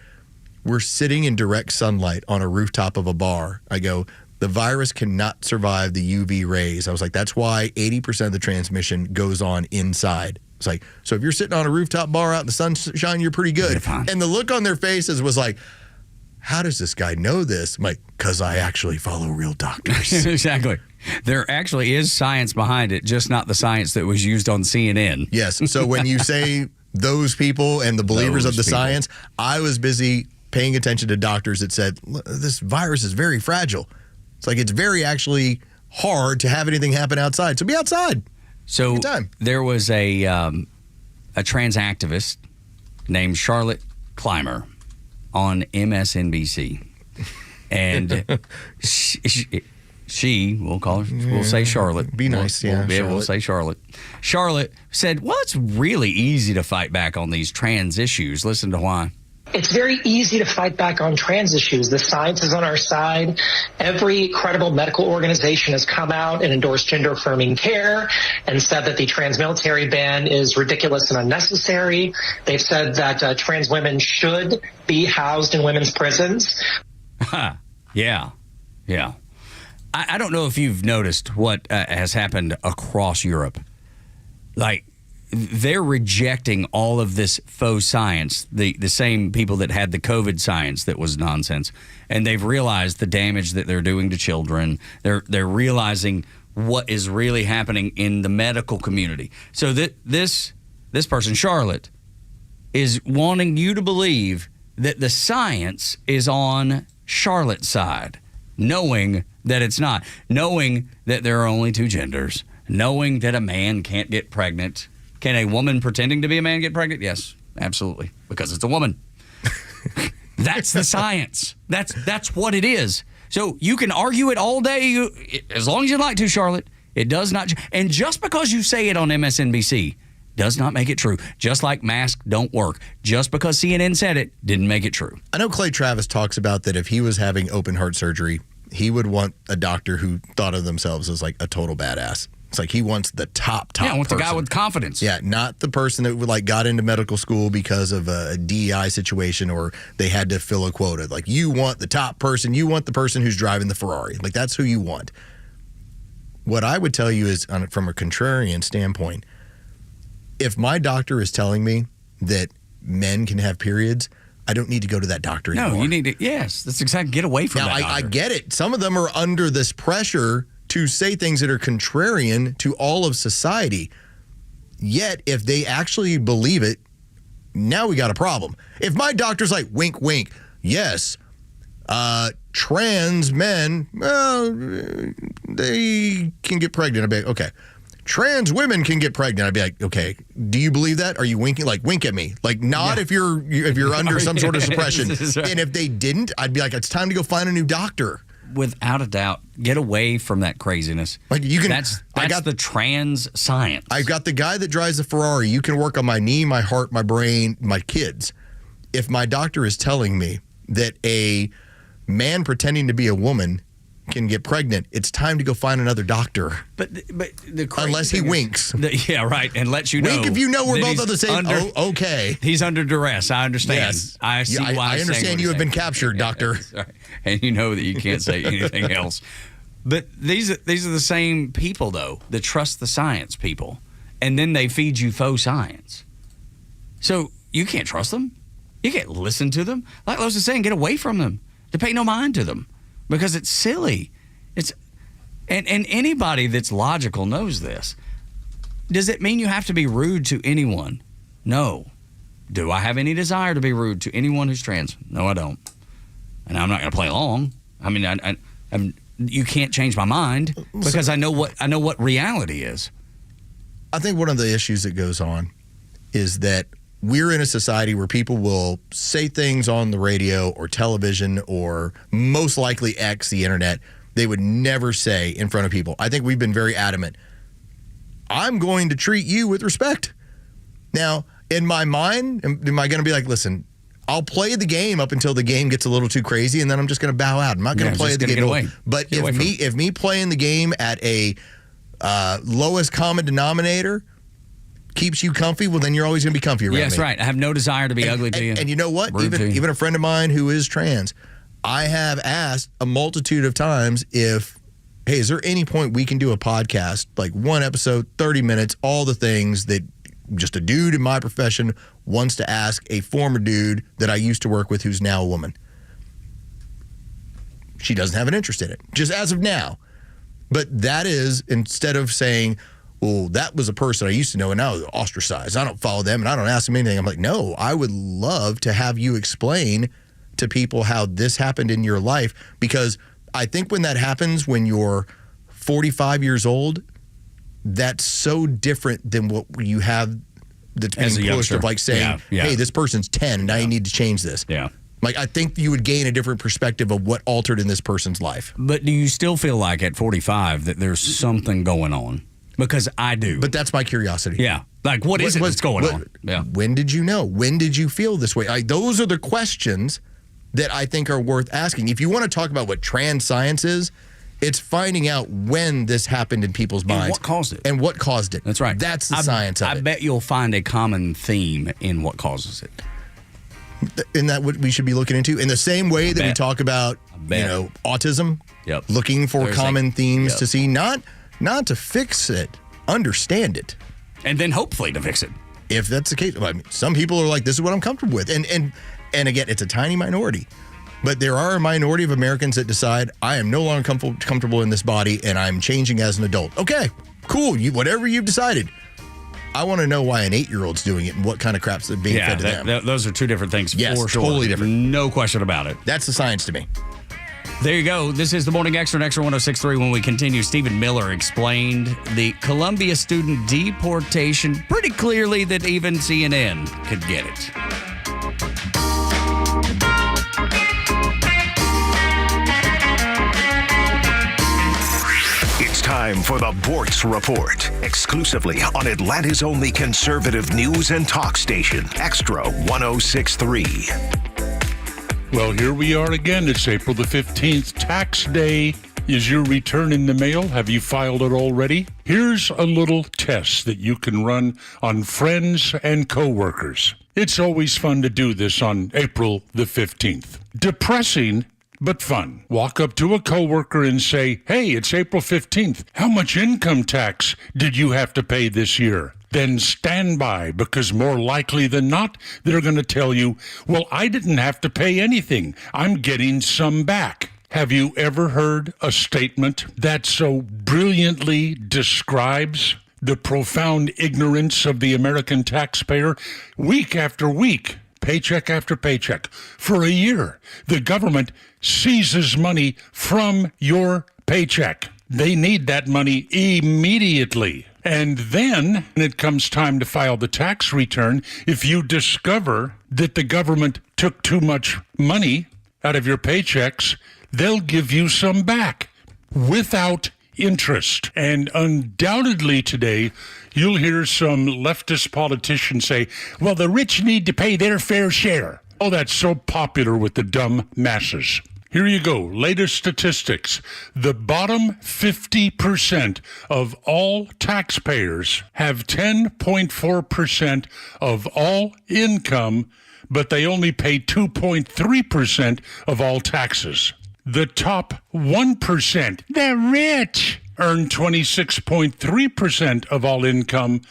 we're sitting in direct sunlight on a rooftop of a bar. I go, the virus cannot survive the UV rays. I was like, that's why 80% of the transmission goes on inside. It's like, so if you're sitting on a rooftop bar out in the sunshine, you're pretty good. And the look on their faces was like, how does this guy know this? I'm like, because I actually follow real doctors. Exactly. There actually is science behind it, just not the science that was used on CNN. Yes. So when you say those people and the believers of the science, I was busy paying attention to doctors that said, this virus is very fragile. It's like it's very actually hard to have anything happen outside. So be outside. So there was a trans activist named Charlotte Clymer on MSNBC. And she we'll call her, we'll say Charlotte. Be nice, We'll say Charlotte. Charlotte said, well, it's really easy to fight back on these trans issues. Listen to why. It's very easy to fight back on trans issues. The science is on our side. Every credible medical organization has come out and endorsed gender-affirming care and said that the trans military ban is ridiculous and unnecessary. They've said that trans women should be housed in women's prisons. Yeah. I don't know if you've noticed what has happened across Europe. Like, they're rejecting all of this faux science, the same people that had the COVID science that was nonsense, and they've realized the damage that they're doing to children. They're realizing what is really happening in the medical community. So this person, Charlotte, is wanting you to believe that the science is on Charlotte's side, knowing that it's not, knowing that there are only two genders, knowing that a man can't get pregnant. Can a woman pretending to be a man get pregnant? Yes, absolutely, because it's a woman. That's the science. That's what it is. So you can argue it all day, as long as you'd like to, Charlotte. It does not. And just because you say it on MSNBC does not make it true. Just like masks don't work. Just because CNN said it didn't make it true. I know Clay Travis talks about that if he was having open heart surgery, he would want a doctor who thought of themselves as like a total badass. It's like he wants the top Yeah, I want person. the guy with confidence. Yeah, not the person that like got into medical school because of a DEI situation or they had to fill a quota. Like, you want the top person. You want the person who's driving the Ferrari. Like, that's who you want. What I would tell you is, from a contrarian standpoint, if my doctor is telling me that men can have periods, I don't need to go to that doctor anymore. No, you need to. Yes, that's exactly. Get away from that doctor. I get it. Some of them are under this pressure to say things that are contrarian to all of society. Yet, if they actually believe it, now we got a problem. If my doctor's like, wink, wink, yes, trans men, well, they can get pregnant. I'd be like, okay. Trans women can get pregnant. I'd be like, okay, do you believe that? Are you winking? Like, wink at me. Like, nod if you're under some sort of suppression. Right. And if they didn't, I'd be like, it's time to go find a new doctor. Without a doubt, get away from that craziness. Like, you can. That's the trans science. I've got the guy that drives the Ferrari. You can work on my knee, my heart, my brain, my kids. If my doctor is telling me that a man pretending to be a woman can get pregnant, it's time to go find another doctor. But the unless he winks. Yeah, right, and lets you know. Wink if you know we're both on the same. Okay. He's under duress. I understand. Yes. I see why. I understand you have been captured, doctor. Right. And you know that you can't say anything else. But these are the same people though that trust the science people, and then they feed you faux science. So you can't trust them. You can't listen to them. Like Los is saying, get away from them. To pay no mind to them. Because it's silly. And anybody that's logical knows this. Does it mean you have to be rude to anyone? No. Do I have any desire to be rude to anyone who's trans? No, I don't. And I'm not going to play along. I mean, you can't change my mind because I know what reality is. I think one of the issues that goes on is that we're in a society where people will say things on the radio or television or most likely X, the internet, they would never say in front of people. I think we've been very adamant. I'm going to treat you with respect. Now, in my mind, am I going to be like, listen, I'll play the game up until the game gets a little too crazy, and then I'm just going to bow out. I'm not going to play the game. But if me playing the game at a lowest common denominator keeps you comfy, well, then you're always going to be comfy around me. Yes, right. I have no desire to be ugly to you. And you know what? Even a friend of mine who is trans, I have asked a multitude of times if, hey, is there any point we can do a podcast, like one episode, 30 minutes, all the things that just a dude in my profession wants to ask a former dude that I used to work with who's now a woman. She doesn't have an interest in it, just as of now. But that is, instead of saying, well, that was a person I used to know and now they're ostracized. I don't follow them and I don't ask them anything. I'm like, no, I would love to have you explain to people how this happened in your life, because I think when that happens when you're 45 years old, that's so different than what you have that's being pushed of like saying, hey, this person's 10 and now you need to change this. Yeah. Like, I think you would gain a different perspective of what altered in this person's life. But do you still feel like at 45 that there's something going on? Because I do. But that's my curiosity. Yeah. Like, what is it that's going on? Yeah. When did you know? When did you feel this way? Those are the questions that I think are worth asking. If you want to talk about what trans science is, it's finding out when this happened in people's minds. And what caused it. And what caused it. That's right. That's the science of it. I bet you'll find a common theme in what causes it. Isn't that what we should be looking into? In the same way that we talk about, autism, looking for common themes to see, not to fix it, understand it. And then hopefully to fix it. If that's the case. I mean, some people are like, this is what I'm comfortable with. And again, it's a tiny minority. But there are a minority of Americans that decide, I am no longer comfortable in this body and I'm changing as an adult. Okay, cool. Whatever you've decided. I want to know why an 8-year-old's doing it and what kind of crap's being fed to them. Those are two different things. Yes, for sure. Totally different. No question about it. That's the science to me. There you go. This is the Morning Extra, Extra 106.3. When we continue, Stephen Miller explained the Columbia student deportation pretty clearly that even CNN could get it. It's time for the Bortz Report, exclusively on Atlanta's only conservative news and talk station, Extra 106.3. Well, here we are again. It's April the 15th, tax day. Is your return in the mail? Have you filed it already? Here's a little test that you can run on friends and coworkers. It's always fun to do this on April the 15th. Depressing, but fun. Walk up to a coworker and say, hey, it's April 15th. How much income tax did you have to pay this year? Then stand by, because more likely than not, they're going to tell you, well, I didn't have to pay anything. I'm getting some back. Have you ever heard a statement that so brilliantly describes the profound ignorance of the American taxpayer? Week after week, paycheck after paycheck, for a year, the government seizes money from your paycheck. They need that money immediately. And then, when it comes time to file the tax return, if you discover that the government took too much money out of your paychecks, they'll give you some back without interest. And undoubtedly today, you'll hear some leftist politicians say, well, the rich need to pay their fair share. Oh, that's so popular with the dumb masses. Here you go. Latest statistics. The bottom 50% of all taxpayers have 10.4% of all income, but they only pay 2.3% of all taxes. The top 1%, the rich, earn 26.3% of all income,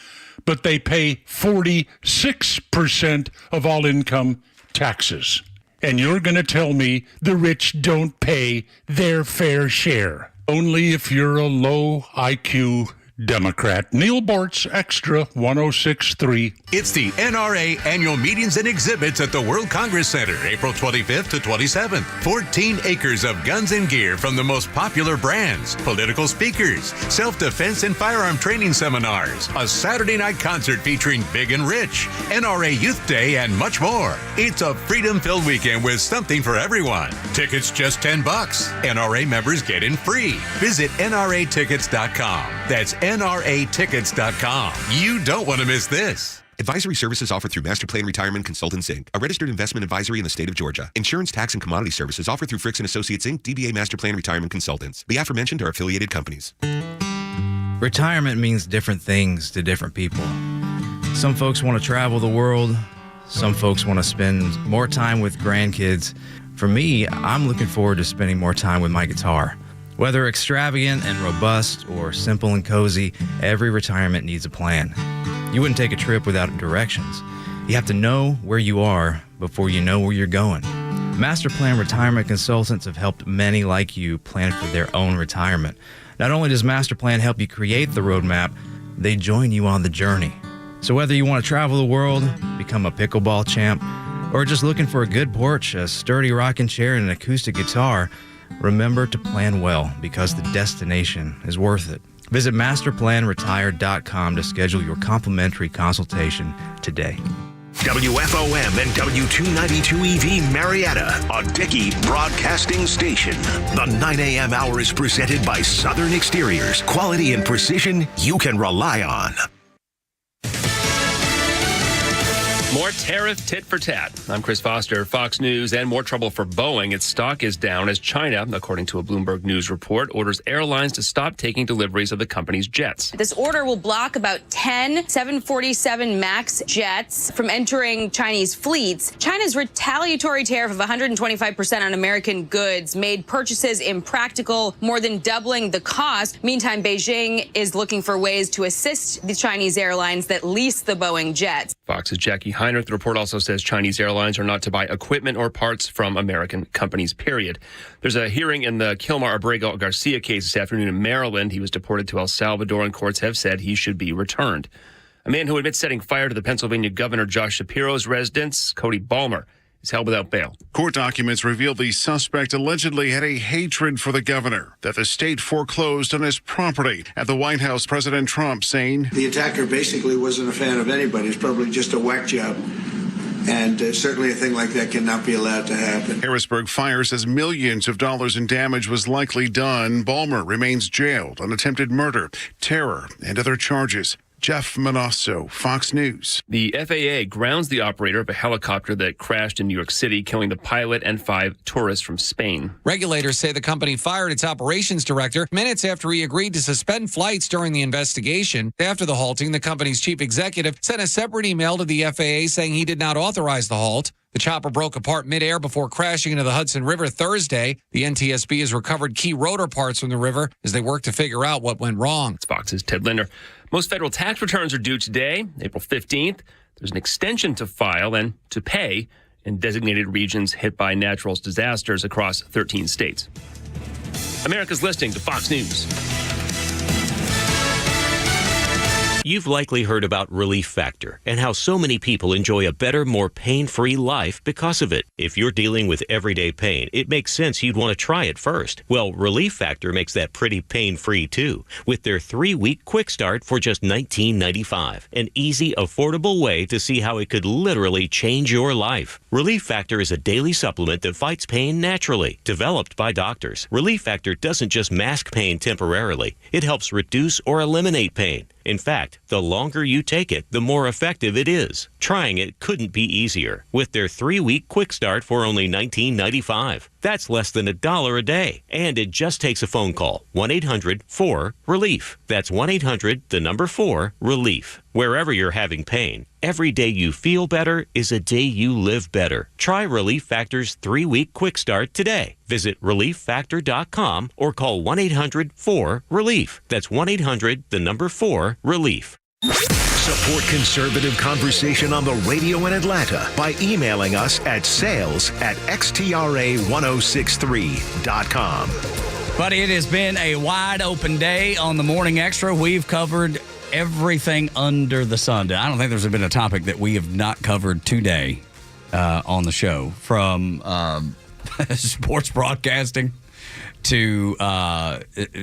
but they pay 46% of all income taxes. And you're going to tell me the rich don't pay their fair share. Only if you're a low IQ Democrat. Neil Bortz, Extra 106.3. It's the NRA Annual Meetings and Exhibits at the World Congress Center, April 25th to 27th. 14 acres of guns and gear from the most popular brands, political speakers, self-defense and firearm training seminars, a Saturday night concert featuring Big and Rich, NRA Youth Day, and much more. It's a freedom-filled weekend with something for everyone. Tickets just $10. NRA members get in free. Visit NRAtickets.com. That's NRAtickets.com. You don't want to miss this. Advisory services offered through Master Plan Retirement Consultants, Inc., a registered investment advisory in the state of Georgia. Insurance, tax, and commodity services offered through Fricks & Associates, Inc., DBA Master Plan Retirement Consultants. The aforementioned are affiliated companies. Retirement means different things to different people. Some folks want to travel the world. Some folks want to spend more time with grandkids. For me, I'm looking forward to spending more time with my guitar. Whether extravagant and robust or simple and cozy, every retirement needs a plan. You wouldn't take a trip without directions. You have to know where you are before you know where you're going. Master Plan Retirement Consultants have helped many like you plan for their own retirement. Not only does Master Plan help you create the roadmap, they join you on the journey. So whether you want to travel the world, become a pickleball champ, or just looking for a good porch, a sturdy rocking chair, and an acoustic guitar, remember to plan well, because the destination is worth it. Visit masterplanretire.com to schedule your complimentary consultation today. WFOM and W292EV Marietta, a Dickey broadcasting station. The 9 a.m. hour is presented by Southern Exteriors. Quality and precision you can rely on. More tariff tit for tat. I'm Chris Foster, Fox News, and more trouble for Boeing. Its stock is down as China, according to a Bloomberg News report, orders airlines to stop taking deliveries of the company's jets. This order will block about 10 747 MAX jets from entering Chinese fleets. China's retaliatory tariff of 125% on American goods made purchases impractical, more than doubling the cost. Meantime, Beijing is looking for ways to assist the Chinese airlines that lease the Boeing jets. Fox's Jackie Heinrich. The report also says Chinese airlines are not to buy equipment or parts from American companies, period. There's a hearing in the Kilmar Abrego Garcia case this afternoon in Maryland. He was deported to El Salvador, and courts have said he should be returned. A man who admits setting fire to the Pennsylvania Governor Josh Shapiro's residence, Cody Balmer, is held without bail. Court documents reveal the suspect allegedly had a hatred for the governor, that the state foreclosed on his property. At the White House, President Trump saying, the attacker basically wasn't a fan of anybody. It's probably just a whack job. And certainly a thing like that cannot be allowed to happen. Harrisburg Fire says millions of dollars in damage was likely done. Balmer remains jailed on attempted murder, terror, and other charges. Jeff Manasso, Fox News. The FAA grounds the operator of a helicopter that crashed in New York City, killing the pilot and 5 tourists from Spain. Regulators say the company fired its operations director minutes after he agreed to suspend flights during the investigation. After the halting, the company's chief executive sent a separate email to the FAA saying he did not authorize the halt. The chopper broke apart midair before crashing into the Hudson River Thursday. The NTSB has recovered key rotor parts from the river as they work to figure out what went wrong. It's Fox's Ted Linder. Most federal tax returns are due today, April 15th. There's an extension to file and to pay in designated regions hit by natural disasters across 13 states. America's listening to Fox News. You've likely heard about Relief Factor and how so many people enjoy a better, more pain-free life because of it. If you're dealing with everyday pain, it makes sense you'd want to try it first. Well, Relief Factor makes that pretty pain-free too, with their 3-week quick start for just $19.95. An easy, affordable way to see how it could literally change your life. Relief Factor is a daily supplement that fights pain naturally, developed by doctors. Relief Factor doesn't just mask pain temporarily. It helps reduce or eliminate pain. In fact, the longer you take it, the more effective it is. Trying it couldn't be easier with their 3-week quick start for only $19.95. That's less than $1 a day. And it just takes a phone call. 1-800-4-RELIEF. That's 1-800-4-RELIEF. Wherever you're having pain, every day you feel better is a day you live better. Try Relief Factor's 3-week quick start today. Visit ReliefFactor.com or call 1-800-4-RELIEF. That's 1-800-4-RELIEF. Support conservative conversation on the radio in Atlanta by emailing us at sales@xtra1063.com. Buddy, it has been a wide open day on the Morning Xtra. We've covered everything under the sun. I don't think there's been a topic that we have not covered today on the show, from sports broadcasting to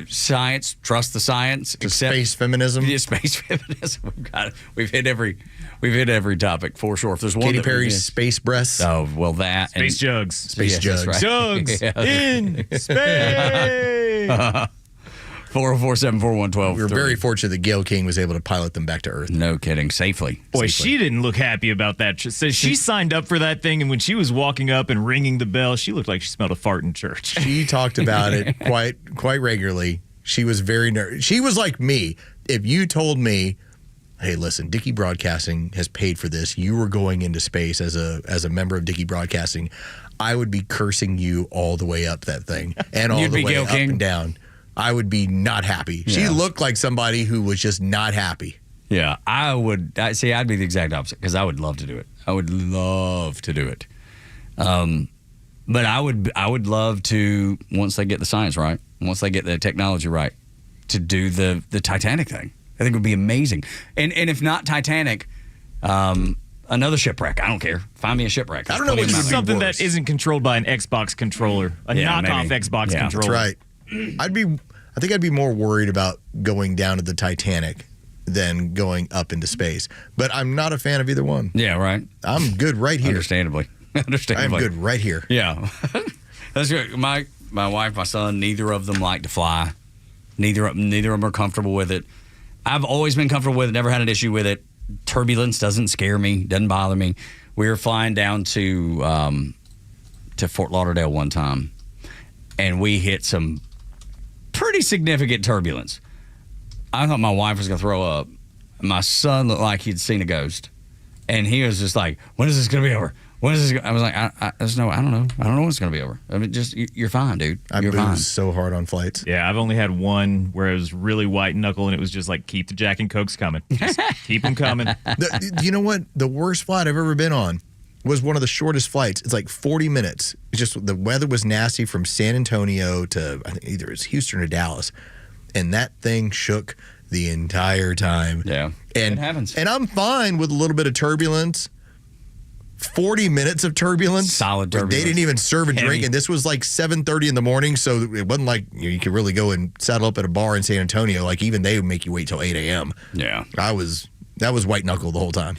science, trust the science, to space feminism. Yeah, space feminism. We've hit every topic for sure. If there's one, Katy Perry's space breasts. Oh well, that space jugs, space jugs, right. Jugs in space. 404-741-12. We were very fortunate that Gayle King was able to pilot them back to Earth. No kidding, safely. Boy, she didn't look happy about that. So she signed up for that thing, and when she was walking up and ringing the bell, she looked like she smelled a fart in church. She talked about it quite regularly. She was very nervous. She was like me. If you told me, hey, listen, Dickey Broadcasting has paid for this, you were going into space as a member of Dickey Broadcasting, I would be cursing you all the way up that thing and all the way up and down. I would be not happy. Yeah. She looked like somebody who was just not happy. Yeah, I'd be the exact opposite, because I would love to do it. I would love to do it. But I would love to, once they get the science right, once they get the technology right, to do the Titanic thing. I think it would be amazing. And if not Titanic, another shipwreck. I don't care. Find me a shipwreck. I don't know, which is something that isn't controlled by an Xbox controller, knockoff Xbox controller. That's right. I think I'd be more worried about going down to the Titanic than going up into space. But I'm not a fan of either one. Yeah, right. I'm good right here. Understandably. I'm good right here. Yeah. That's good. My wife, my son, neither of them like to fly. Neither of them are comfortable with it. I've always been comfortable with it, never had an issue with it. Turbulence doesn't scare me, doesn't bother me. We were flying down to Fort Lauderdale one time, and we hit some pretty significant turbulence. I thought my wife was going to throw up. My son looked like he'd seen a ghost, and he was just like, "When is this going to be over? When is this?" I was like, I don't know. I don't know when it's going to be over. I mean, just you're fine, dude. You're fine. booze so hard on flights. Yeah, I've only had one where it was really white knuckle, and it was just like, keep the Jack and Cokes coming. Just keep them coming. You know what? The worst flight I've ever been on was one of the shortest flights. It's like 40 minutes. It's just the weather was nasty from San Antonio to I think either it's Houston or Dallas, and that thing shook the entire time. Yeah, and it happens. And I'm fine with a little bit of turbulence. 40 minutes of turbulence. Solid turbulence. They didn't even serve a drink, Heavy. and this was like 7:30 in the morning, so it wasn't like you could really go and saddle up at a bar in San Antonio. Like even they would make you wait till 8 a.m. Yeah, that was white knuckle the whole time.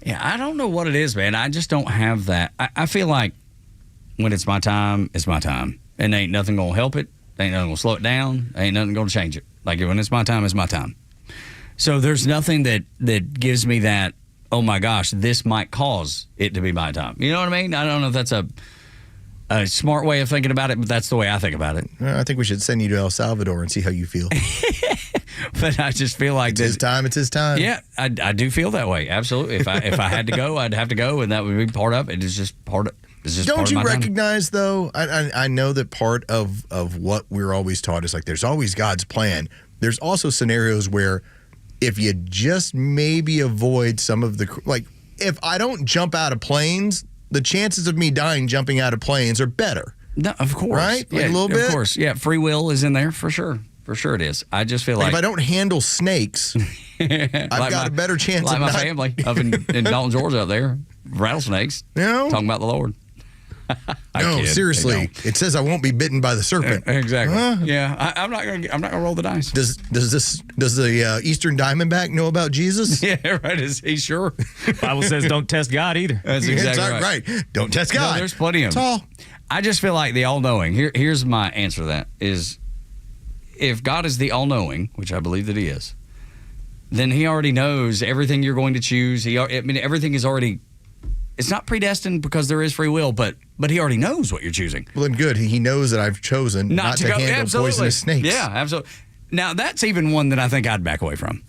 Yeah, I don't know what it is, man. I just don't have that. I feel like when it's my time, it's my time, and ain't nothing gonna help it. Ain't nothing gonna slow it down. Ain't nothing gonna change it. Like when it's my time, it's my time. So there's nothing that gives me that, oh my gosh, this might cause it to be my time. You know what I mean? I don't know if that's a smart way of thinking about it, but that's the way I think about it. I think we should send you to El Salvador and see how you feel. But I just feel like it's his time. It's his time. Yeah, I do feel that way. Absolutely. If I had to go, I'd have to go, and that would be part of it. It's just part of. It's just Don't part you of my recognize, though? I know that part of what we're always taught is like there's always God's plan. There's also scenarios where if you just maybe avoid some of the, like, if I don't jump out of planes, the chances of me dying jumping out of planes are better. No, of course. Right? Like yeah, a little bit? Of course. Yeah, free will is in there for sure. For sure it is. I just feel like if I don't handle snakes, I've got a better chance like of my not. family up in Dalton, Georgia, up there, rattlesnakes. You know? Talking about the Lord. No, seriously. It says I won't be bitten by the serpent. Exactly. Huh? Yeah, I'm not gonna roll the dice. Does the Eastern Diamondback know about Jesus? Yeah, right. Is he sure? Bible says don't test God either. That's exactly right. Don't test God. No, there's plenty of them. That's all. I just feel like the all-knowing. Here's my answer to that is, if God is the all-knowing, which I believe that He is, then He already knows everything you're going to choose. Everything is already. It's not predestined because there is free will, but He already knows what you're choosing. Well, then good. He knows that I've chosen not to handle poisonous snakes. Yeah, absolutely. Now, that's even one that I think I'd back away from.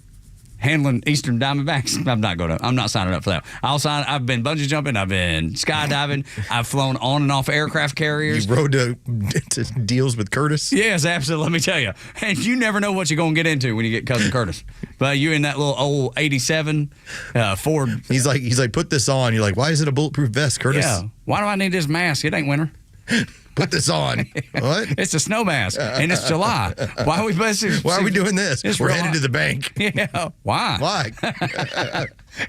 Handling Eastern Diamondbacks, I'm not signing up for that. I've been bungee jumping, I've been skydiving, I've flown on and off aircraft carriers. You rode to deals with Curtis? Yes, absolutely. Let me tell you. And you never know what you're going to get into when you get Cousin Curtis. But you in that little old 87 Ford. He's like, put this on. You're like, why is it a bulletproof vest, Curtis? Yeah. Why do I need this mask? It ain't winter. Put this on. What? It's a snow mask, and it's July. Why are we doing this? We're headed to the bank. Yeah. Why? Why?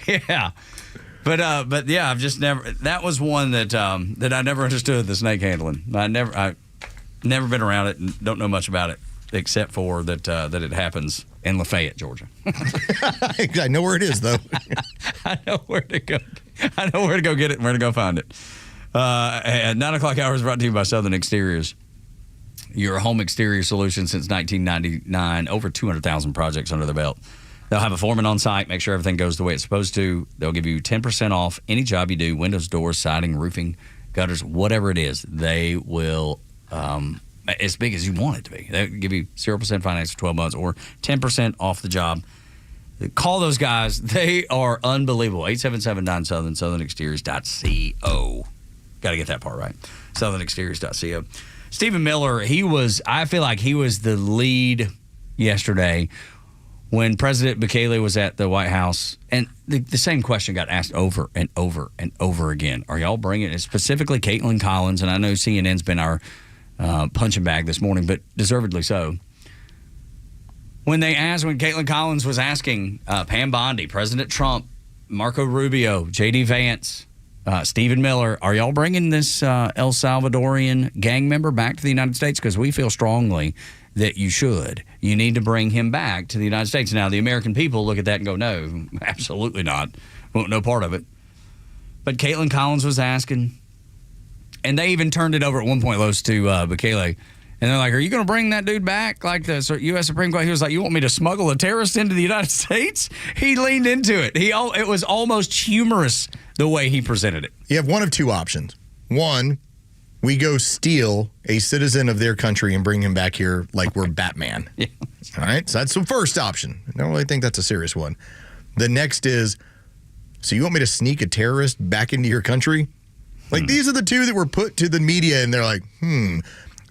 Yeah. But yeah, I've just never. That was one that I never understood, the snake handling. I've never been around it and don't know much about it except for that it happens in Lafayette, Georgia. I know where it is, though. I know where to go. I know where to go get it and where to go find it. At 9 o'clock hour is brought to you by Southern Exteriors. Your home exterior solution since 1999. Over 200,000 projects under their belt. They'll have a foreman on site, make sure everything goes the way it's supposed to. They'll give you 10% off any job you do, windows, doors, siding, roofing, gutters, whatever it is. They will, as big as you want it to be. They'll give you 0% finance for 12 months or 10% off the job. Call those guys. They are unbelievable. 877-9-SOUTHERN, southernexteriors.co. Got to get that part right. southernexteriors.co. Stephen Miller, I feel like he was the lead yesterday when President Bukele was at the White House, and the same question got asked over and over and over again. Are y'all bringing it? Specifically Caitlin Collins, and I know CNN's been our punching bag this morning, but deservedly so. When Caitlin Collins was asking Pam Bondi, President Trump, Marco Rubio, J.D. Vance, Stephen Miller, are y'all bringing this El Salvadorian gang member back to the United States? Because we feel strongly that you should. You need to bring him back to the United States. Now, the American people look at that and go, no, absolutely not. Want no part of it. But Caitlin Collins was asking, and they even turned it over at one point, Los, to Bukele. And they're like, are you going to bring that dude back? Like the U.S. Supreme Court, he was like, you want me to smuggle a terrorist into the United States? He leaned into it. It was almost humorous the way he presented it. You have one of two options. One, we go steal a citizen of their country and bring him back here like we're Batman. Yeah. All right? So that's the first option. I don't really think that's a serious one. The next is, so you want me to sneak a terrorist back into your country? Like, these are the two that were put to the media, and they're like,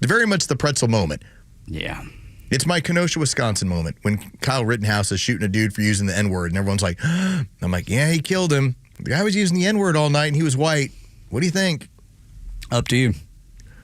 very much the pretzel moment. Yeah. It's my Kenosha, Wisconsin moment when Kyle Rittenhouse is shooting a dude for using the N-word, and everyone's like, I'm like, yeah, he killed him. The guy was using the N-word all night, and he was white. What do you think? Up to you.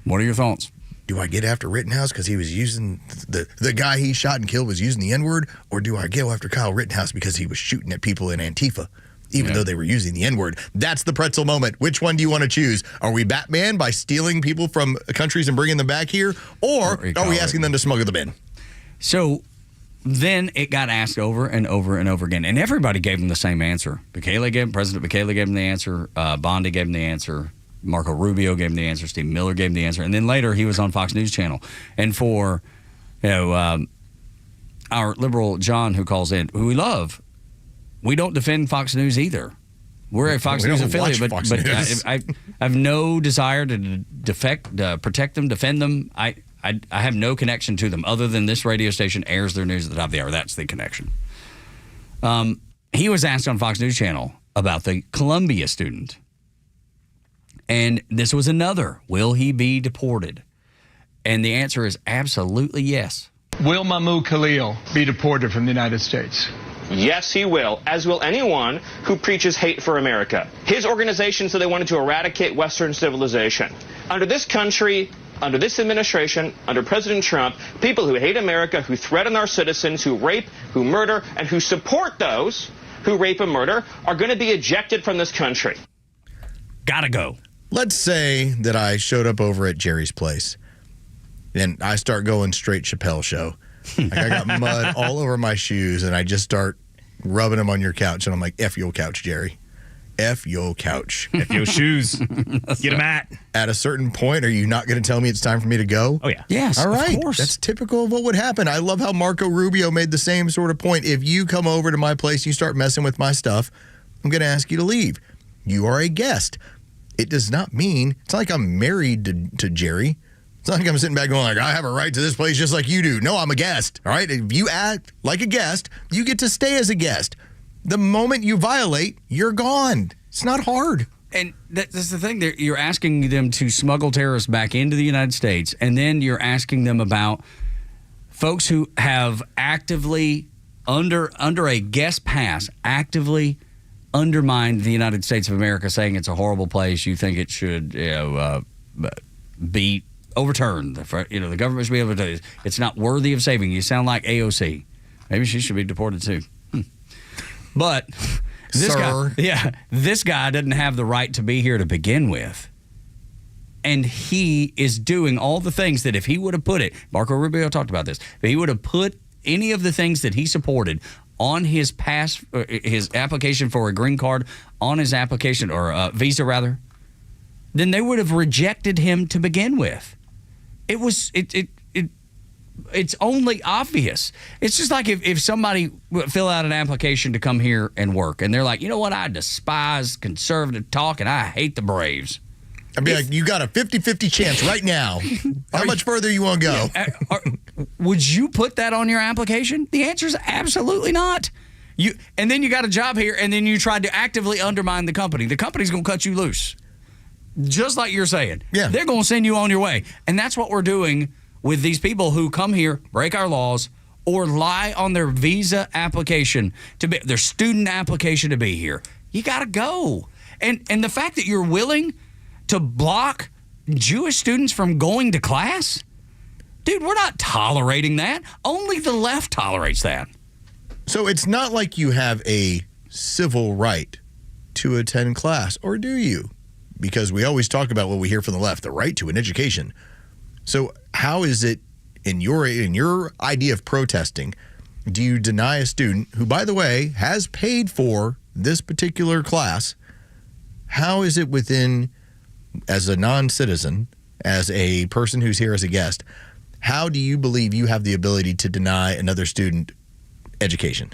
What are your thoughts? Do I get after Rittenhouse because he was using the guy he shot and killed was using the N-word, or do I go after Kyle Rittenhouse because he was shooting at people in Antifa, even though they were using the N-word? That's the pretzel moment. Which one do you want to choose? Are we Batman by stealing people from countries and bringing them back here, or are we asking them to smuggle them in? So then it got asked over and over and over again, and everybody gave him the same answer. President Bukele gave him the answer. Bondi gave him the answer. Marco Rubio gave him the answer. Steve Miller gave him the answer. And then later he was on Fox News Channel. And for our liberal John who calls in, who we love, we don't defend Fox News either. We're a Fox News affiliate, but I have no desire to protect them, defend them. I have no connection to them other than this radio station airs their news at the top of the hour. That's the connection. He was asked on Fox News Channel about the Columbia student. And this was another, will he be deported? And the answer is absolutely yes. Will Mahmoud Khalil be deported from the United States? Yes, he will, as will anyone who preaches hate for America. His organization said they wanted to eradicate Western civilization. Under this country, under this administration, under President Trump, people who hate America, who threaten our citizens, who rape, who murder, and who support those who rape and murder are going to be ejected from this country. Gotta go. Let's say that I showed up over at Jerry's place and I start going straight Chappelle show. Like I got mud all over my shoes and I just start rubbing them on your couch and I'm like, F your couch, Jerry. F your couch. F your shoes. Get them At a certain point, are you not going to tell me it's time for me to go? Oh, yeah. Yes, all right. of course. That's typical of what would happen. I love how Marco Rubio made the same sort of point. If you come over to my place, you start messing with my stuff, I'm going to ask you to leave. You are a guest. It does not mean, it's not like I'm married to Jerry. It's not like I'm sitting back going like, I have a right to this place just like you do. No, I'm a guest, all right? If you act like a guest, you get to stay as a guest. The moment you violate, you're gone. It's not hard. And that's the thing. You're asking them to smuggle terrorists back into the United States, and then you're asking them about folks who have actively, under a guest pass, actively undermined the United States of America, saying it's a horrible place. You think it should be overturned. The government should be able to do this. It's not worthy of saving. You sound like AOC. Maybe she should be deported too. But this guy doesn't have the right to be here to begin with. And he is doing all the things that if he would have put it, Marco Rubio talked about this, if he would have put any of the things that he supported on his his application for a green card, on his application, or visa rather, then they would have rejected him to begin with. It's only obvious. It's just like if somebody would fill out an application to come here and work, and they're like, you know what, I despise conservative talk, and I hate the Braves. I'd be like, you got a 50-50 chance right now. How much further you want to go? Yeah, would you put that on your application? The answer is absolutely not. And then you got a job here, and then you tried to actively undermine the company. The company's going to cut you loose. Just like you're saying. Yeah. They're going to send you on your way. And that's what we're doing with these people who come here, break our laws, or lie on their visa application, their student application to be here. You got to go. And the fact that you're willing to block Jewish students from going to class? Dude, we're not tolerating that. Only the left tolerates that. So it's not like you have a civil right to attend class, or do you? Because we always talk about what we hear from the left, the right to an education. So how is it in your idea of protesting, do you deny a student who, by the way, has paid for this particular class? How is it within, as a non-citizen, as a person who's here as a guest, how do you believe you have the ability to deny another student education?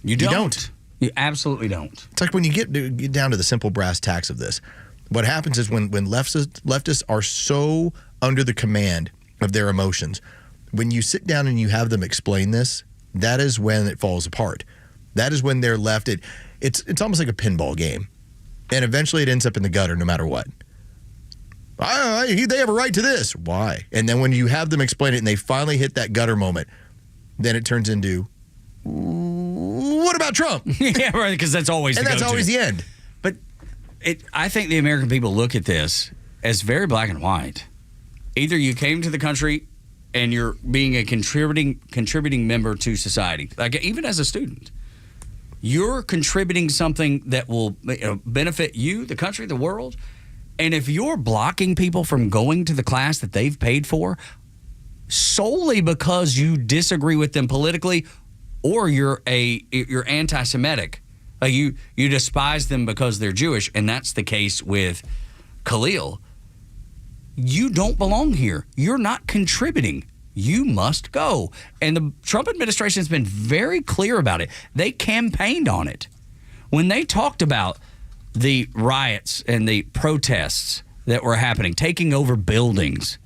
You don't. You absolutely don't. It's like when you get down to the simple brass tacks of this, what happens is when leftists are so under the command of their emotions, when you sit down and you have them explain this, that is when it falls apart. That is when they're left. It's almost like a pinball game. And eventually it ends up in the gutter no matter what. They have a right to this. Why? And then when you have them explain it and they finally hit that gutter moment, then it turns into, what about Trump? Yeah, right, because that's always and the that's go-to. always the end. But I think the American people look at this as very black and white. Either you came to the country and you're being a contributing member to society, like even as a student. You're contributing something that will benefit you, the country, the world. And if you're blocking people from going to the class that they've paid for solely because you disagree with them politically, or you're anti-Semitic, you despise them because they're Jewish, and that's the case with Khalil, you don't belong here. You're not contributing. You must go. And the Trump administration has been very clear about it. They campaigned on it. When they talked about the riots and the protests that were happening, taking over buildings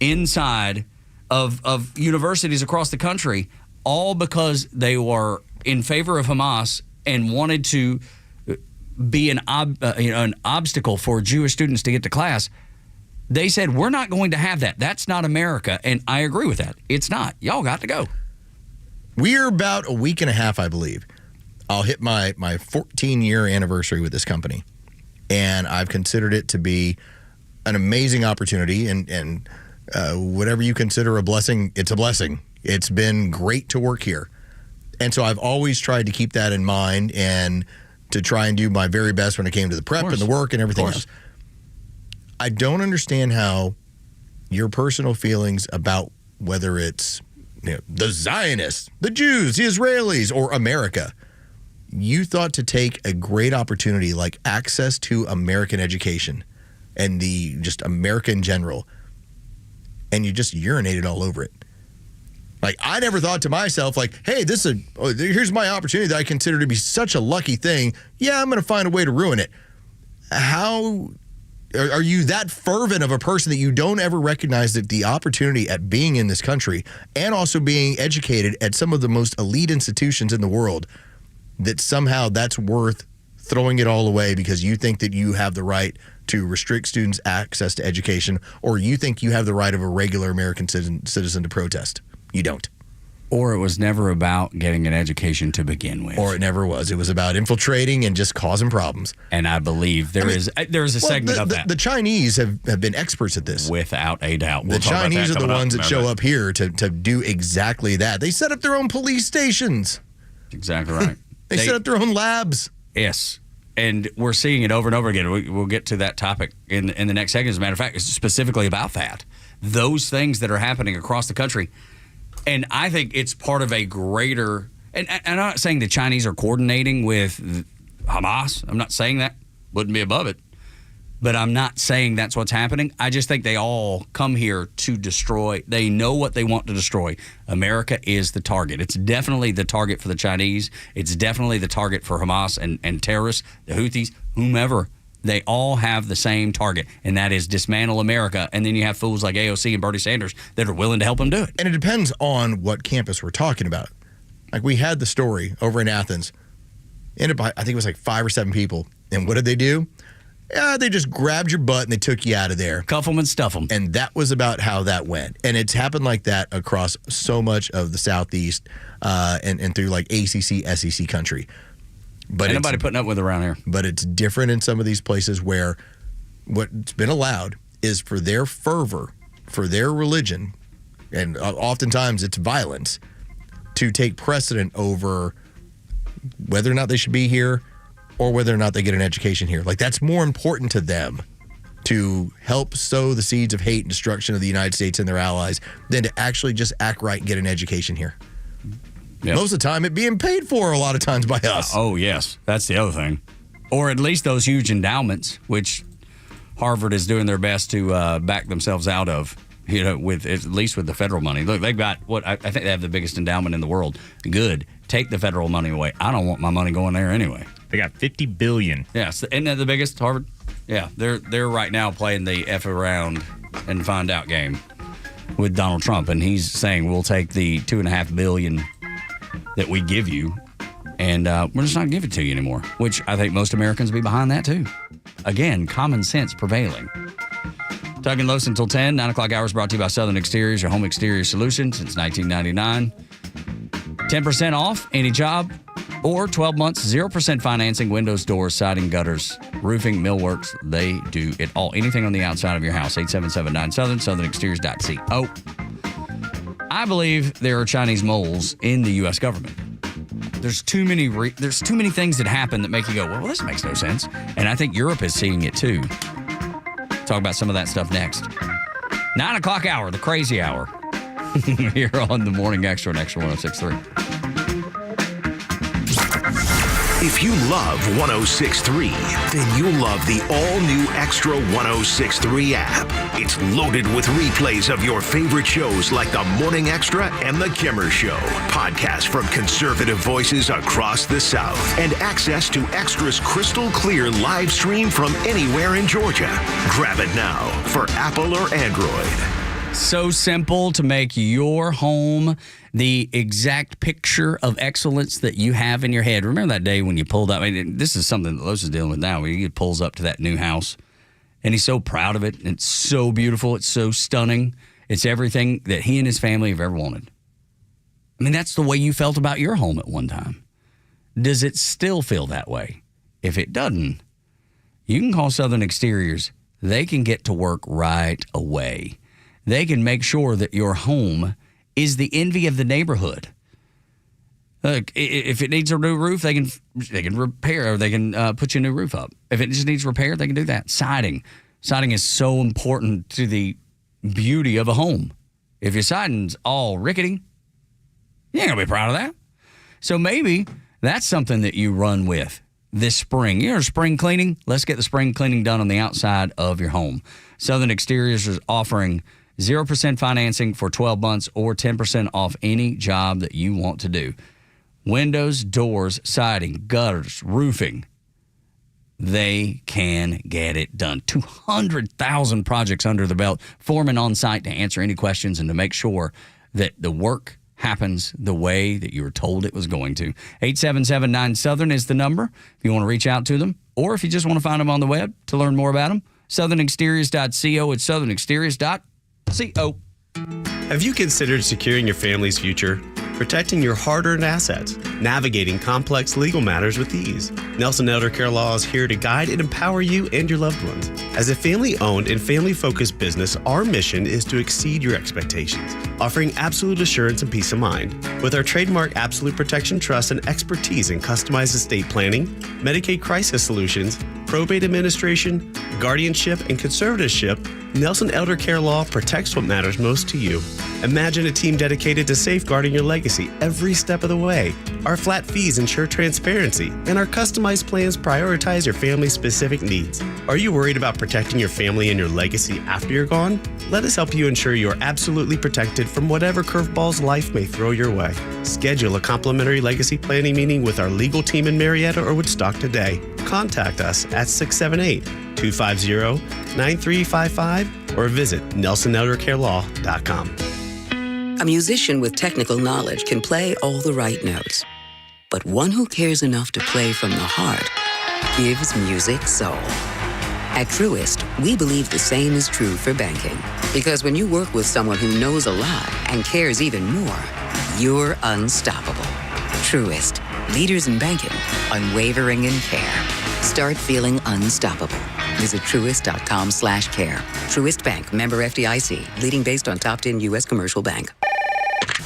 inside of universities across the country, all because they were in favor of Hamas and wanted to be an obstacle for Jewish students to get to class, they said, we're not going to have that. That's not America. And I agree with that. It's not. Y'all got to go. We're about a week and a half, I believe. I'll hit my 14-year anniversary with this company. And I've considered it to be an amazing opportunity. And whatever you consider a blessing, it's a blessing. It's been great to work here. And so I've always tried to keep that in mind and to try and do my very best when it came to the prep and the work and everything else. I don't understand how your personal feelings about whether it's the Zionists, the Jews, the Israelis, or America, you thought to take a great opportunity like access to American education and the just America in general, and you just urinated all over it. Like, I never thought to myself, like, hey, here's my opportunity that I consider to be such a lucky thing. Yeah, I'm going to find a way to ruin it. How are you that fervent of a person that you don't ever recognize that the opportunity at being in this country and also being educated at some of the most elite institutions in the world, that somehow that's worth throwing it all away because you think that you have the right to restrict students' access to education, or you think you have the right of a regular American citizen to protest? You don't. Or it was never about getting an education to begin with. Or it never was. It was about infiltrating and just causing problems. And I believe there is a segment of that. The Chinese have been experts at this. Without a doubt. The Chinese are the ones that show up here to do exactly that. They set up their own police stations. Exactly right. They set up their own labs. Yes. And we're seeing it over and over again. We'll get to that topic in the next second. As a matter of fact, it's specifically about that. Those things that are happening across the country. And I think it's part of a greater, and I'm not saying the Chinese are coordinating with Hamas. I'm not saying that. Wouldn't be above it. But I'm not saying that's what's happening. I just think they all come here to destroy. They know what they want to destroy. America is the target. It's definitely the target for the Chinese. It's definitely the target for Hamas and terrorists, the Houthis, whomever. They all have the same target, and that is dismantle America. And then you have fools like AOC and Bernie Sanders that are willing to help them do it. And it depends on what campus we're talking about. Like, we had the story over in Athens. Ended by, I think it was like 5 or 7 people. And what did they do? Yeah, they just grabbed your butt and they took you out of there. Cuff them and stuff them. And that was about how that went. And it's happened like that across so much of the Southeast and through like ACC, SEC country. But ain't nobody putting up with it around here. But it's different in some of these places where what's been allowed is for their fervor, for their religion, and oftentimes it's violence, to take precedent over whether or not they should be here or whether or not they get an education here. Like, that's more important to them. to help sow the seeds of hate and destruction of the United States and their allies than to actually just act right and get an education here. Yep. Most of the time, it being paid for a lot of times by us. Oh, yes. That's the other thing. Or at least those huge endowments, which Harvard is doing their best to back themselves out of, with at least with the federal money. Look, they've got I think they have the biggest endowment in the world. Good. Take the federal money away. I don't want my money going there anyway. They got $50 billion. Yes. Isn't that the biggest, Harvard? Yeah. They're right now playing the F around and find out game with Donald Trump. And he's saying we'll take the $2.5 billion that we give you and we're just not going to give it to you anymore, which I think most Americans will be behind that too. Again, common sense prevailing. Tug and Los until 10, 9 o'clock hours brought to you by Southern Exteriors, your home exterior solution since 1999. 10% off any job or 12 months, 0% financing, windows, doors, siding, gutters, roofing, millworks. They do it all. Anything on the outside of your house. 8779 Southern, southernexteriors.co. I believe there are Chinese moles in the U.S. government. There's too many things that happen that make you go, well, this makes no sense. And I think Europe is seeing it too. Talk about some of that stuff next. 9 o'clock hour, the crazy hour. Here on the Morning Xtra on Xtra 106.3. If you love 106.3, then you'll love the all-new Xtra 106.3 app. It's loaded with replays of your favorite shows like the Morning Xtra and the Kimmer Show, podcasts from conservative voices across the South, and access to Xtra's crystal clear live stream from anywhere in Georgia. Grab it now for Apple or Android. So simple to make your home the exact picture of excellence that you have in your head. Remember that day when you pulled up? I mean, this is something that Los is dealing with now, where he pulls up to that new house, and he's so proud of it. And it's so beautiful. It's so stunning. It's everything that he and his family have ever wanted. I mean, that's the way you felt about your home at one time. Does it still feel that way? If it doesn't, you can call Southern Exteriors. They can get to work right away. They can make sure that your home is the envy of the neighborhood. Look, if it needs a new roof, they can repair, or they can put you a new roof up. If it just needs repair, they can do that. Siding is so important to the beauty of a home. If your siding's all rickety, you ain't gonna be proud of that. So maybe that's something that you run with this spring. You know, spring cleaning. Let's get the spring cleaning done on the outside of your home. Southern Exteriors is offering 0% financing for 12 months or 10% off any job that you want to do. Windows, doors, siding, gutters, roofing. They can get it done. 200,000 projects under the belt, foreman on site to answer any questions and to make sure that the work happens the way that you were told it was going to. 8779 Southern is the number if you want to reach out to them, or if you just want to find them on the web to learn more about them. southernexteriors.co. It's southernexteriors.co. Have you considered securing your family's future? Protecting your hard-earned assets, navigating complex legal matters with ease. Nelson Elder Care Law is here to guide and empower you and your loved ones. As a family-owned and family-focused business, our mission is to exceed your expectations, offering absolute assurance and peace of mind. With our trademark Absolute Protection Trust and expertise in customized estate planning, Medicaid crisis solutions, probate administration, guardianship, and conservatorship, Nelson Elder Care Law protects what matters most to you. Imagine a team dedicated to safeguarding your legacy every step of the way. Our flat fees ensure transparency, and our customized plans prioritize your family's specific needs. Are you worried about protecting your family and your legacy after you're gone? Let us help you ensure you're absolutely protected from whatever curveballs life may throw your way. Schedule a complimentary legacy planning meeting with our legal team in Marietta or Woodstock today. Contact us at 678-250-9355 or visit NelsonElderCareLaw.com. A musician with technical knowledge can play all the right notes. But one who cares enough to play from the heart gives music soul. At Truist, we believe the same is true for banking. Because when you work with someone who knows a lot and cares even more, you're unstoppable. Truist, leaders in banking, unwavering in care. Start feeling unstoppable. Visit Truist.com/care. Truist Bank, member FDIC, leading based on top 10 U.S. commercial bank.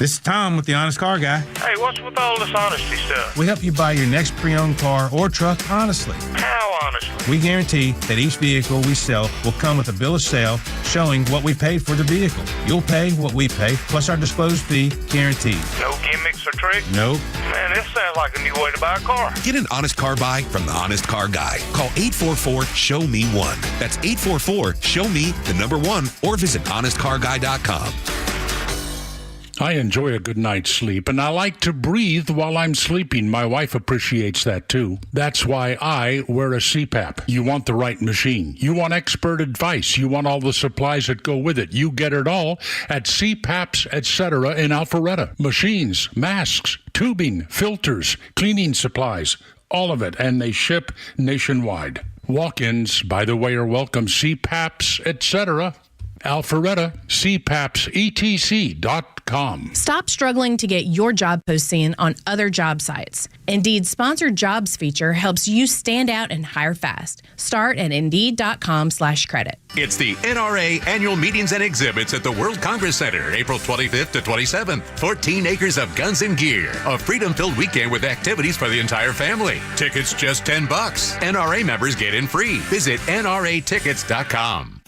This is Tom with the Honest Car Guy. Hey, what's with all this honesty stuff? We help you buy your next pre-owned car or truck honestly. How honestly? We guarantee that each vehicle we sell will come with a bill of sale showing what we paid for the vehicle. You'll pay what we pay, plus our disclosed fee guaranteed. No gimmicks or tricks? Nope. Man, this sounds like a new way to buy a car. Get an honest car buy from the Honest Car Guy. Call 844-SHOW-ME-1. That's 844-SHOW-ME-1 or visit honestcarguy.com. I enjoy a good night's sleep, and I like to breathe while I'm sleeping. My wife appreciates that, too. That's why I wear a CPAP. You want the right machine. You want expert advice. You want all the supplies that go with it. You get it all at CPAPs, etc. in Alpharetta. Machines, masks, tubing, filters, cleaning supplies, all of it, and they ship nationwide. Walk-ins, by the way, are welcome. CPAPs, etc. Alpharetta, CPAPSETC.com. Stop struggling to get your job post seen on other job sites. Indeed's Sponsored Jobs feature helps you stand out and hire fast. Start at Indeed.com/credit. It's the NRA Annual Meetings and Exhibits at the World Congress Center, April 25th to 27th. 14 acres of guns and gear. A freedom-filled weekend with activities for the entire family. Tickets just $10. NRA members get in free. Visit NRAtickets.com.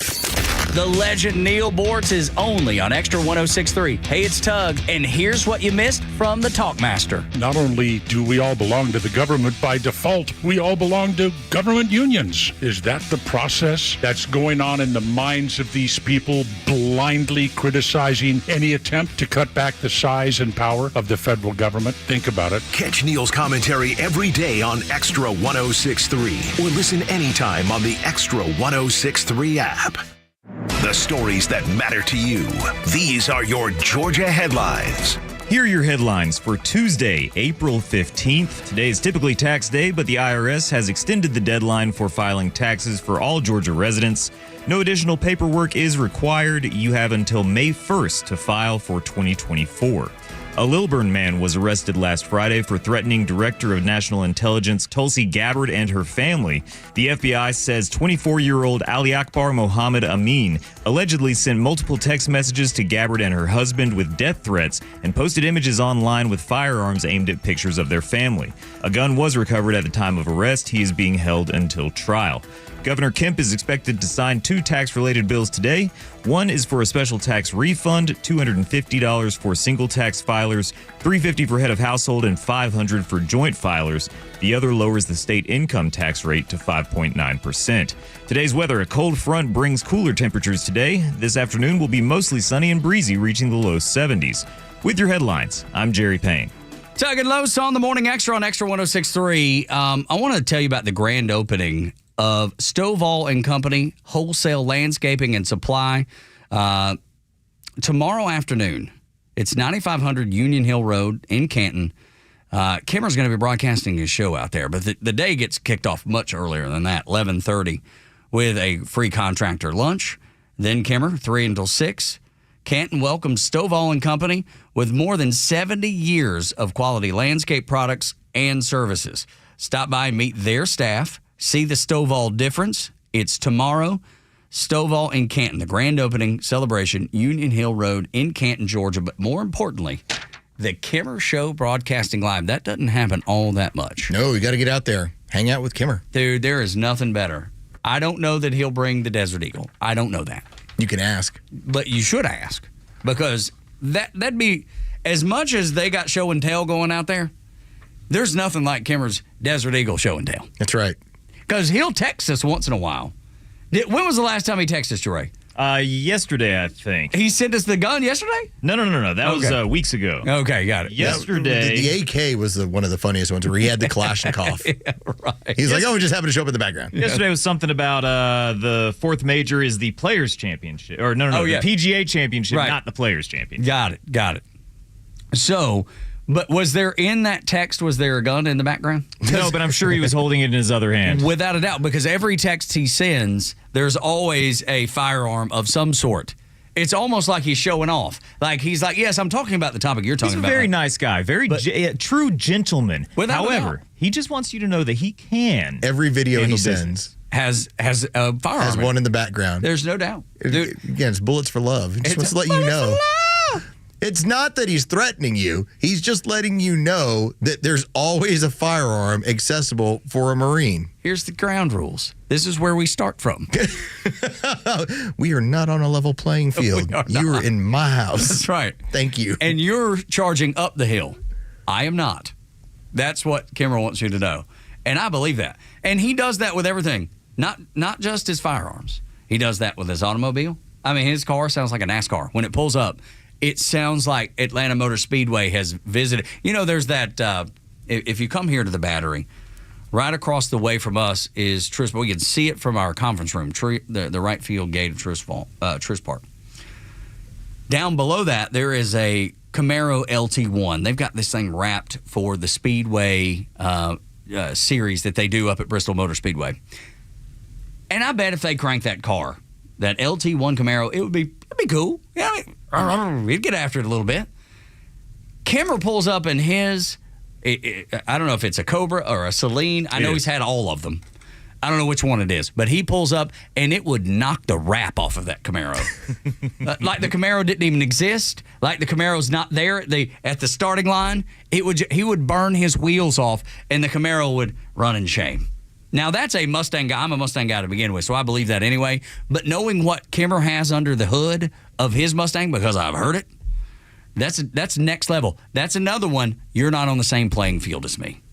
The legend Neil Bortz is only on Extra 106.3. Hey, it's Tug, and here's what you missed from the Talkmaster. Not only do we all belong to the government by default, we all belong to government unions. Is that the process that's going on in the minds of these people blindly criticizing any attempt to cut back the size and power of the federal government? Think about it. Catch Neil's commentary every day on Extra 106.3 or listen anytime on the Extra 106.3 app. The stories that matter to you. These are your Georgia headlines. Here are your headlines for Tuesday, April 15th. Today is typically tax day, but the IRS has extended the deadline for filing taxes for all Georgia residents. No additional paperwork is required. You have until May 1st to file for 2024. A Lilburn man was arrested last Friday for threatening Director of National Intelligence Tulsi Gabbard and her family. The FBI says 24-year-old Ali Akbar Mohammed Amin allegedly sent multiple text messages to Gabbard and her husband with death threats and posted images online with firearms aimed at pictures of their family. A gun was recovered at the time of arrest. He is being held until trial. Governor Kemp is expected to sign 2 tax-related bills today. One is for a special tax refund, $250 for single tax filers, $350 for head of household, and $500 for joint filers. The other lowers the state income tax rate to 5.9%. Today's weather, a cold front brings cooler temperatures today. This afternoon will be mostly sunny and breezy, reaching the low 70s. With your headlines, I'm Jerry Payne. Tug and Los on the Morning Extra on Extra 106.3. I want to tell you about the grand opening of Stovall and Company Wholesale Landscaping and Supply tomorrow afternoon. It's 9500 Union Hill Road in Canton. Kimmer's going to be broadcasting his show out there, but the day gets kicked off much earlier than that, 11:30, with a free contractor lunch. Then Kimmer, 3 until 6. Canton welcomes Stovall and Company with more than 70 years of quality landscape products and services. Stop by and meet their staff. See the Stovall difference. It's tomorrow. Stovall in Canton, the grand opening celebration, Union Hill Road in Canton, Georgia. But more importantly, the Kimmer Show broadcasting live. That doesn't happen all that much. No, you got to get out there. Hang out with Kimmer. Dude, there is nothing better. I don't know that he'll bring the Desert Eagle. I don't know that. You can ask. But you should ask. Because that'd be, as much as they got show and tell going out there, there's nothing like Kimmer's Desert Eagle show and tell. That's right. Because he'll text us once in a while. When was the last time he texted us, Jeray? Yesterday, I think. He sent us the gun yesterday? No. That was weeks ago. Okay, got it. Yesterday. The AK was one of the funniest ones where he had the Kalashnikov. Yeah, right. He's like, we just happened to show up in the background. Yesterday was something about the fourth major is the Players' Championship. Or the PGA Championship, right. Not the Players' Championship. Got it. So, but was there in that text, was there a gun in the background? No, but I'm sure he was holding it in his other hand. Without a doubt, because every text he sends, there's always a firearm of some sort. It's almost like he's showing off. Like, he's like, yes, I'm talking about the topic you're talking about. He's a very nice guy, true gentleman. However, he just wants you to know that he can. Every video he sends has a firearm. Has one in the background. There's no doubt. Again, it's bullets for love. He just wants to let you know. It's not that he's threatening you. He's just letting you know that there's always a firearm accessible for a Marine. Here's the ground rules. This is where we start from. We are not on a level playing field. You are in my house. That's right. Thank you. And you're charging up the hill. I am not. That's what Kimmer wants you to know. And I believe that. And he does that with everything, not just his firearms. He does that with his automobile. I mean, his car sounds like a NASCAR. When it pulls up, it sounds like Atlanta Motor Speedway has visited. You know, there's that, if you come here to the Battery, right across the way from us is Truist. We can see it from our conference room, the right field gate of Truist Park. Down below that, there is a Camaro LT1. They've got this thing wrapped for the Speedway series that they do up at Bristol Motor Speedway. And I bet if they crank that car, that LT1 Camaro, it'd be cool. Yeah, I mean, we'd get after it a little bit. Kimmer pulls up in his, I don't know if it's a Cobra or a Celine. I know he's had all of them. I don't know which one it is, but he pulls up and it would knock the wrap off of that Camaro. Like the Camaro didn't even exist. Like the Camaro's not there at the starting line. He would burn his wheels off and the Camaro would run in shame. Now, that's a Mustang guy. I'm a Mustang guy to begin with, so I believe that anyway. But knowing what Kimmer has under the hood of his Mustang, because I've heard it, that's next level. That's another one. You're not on the same playing field as me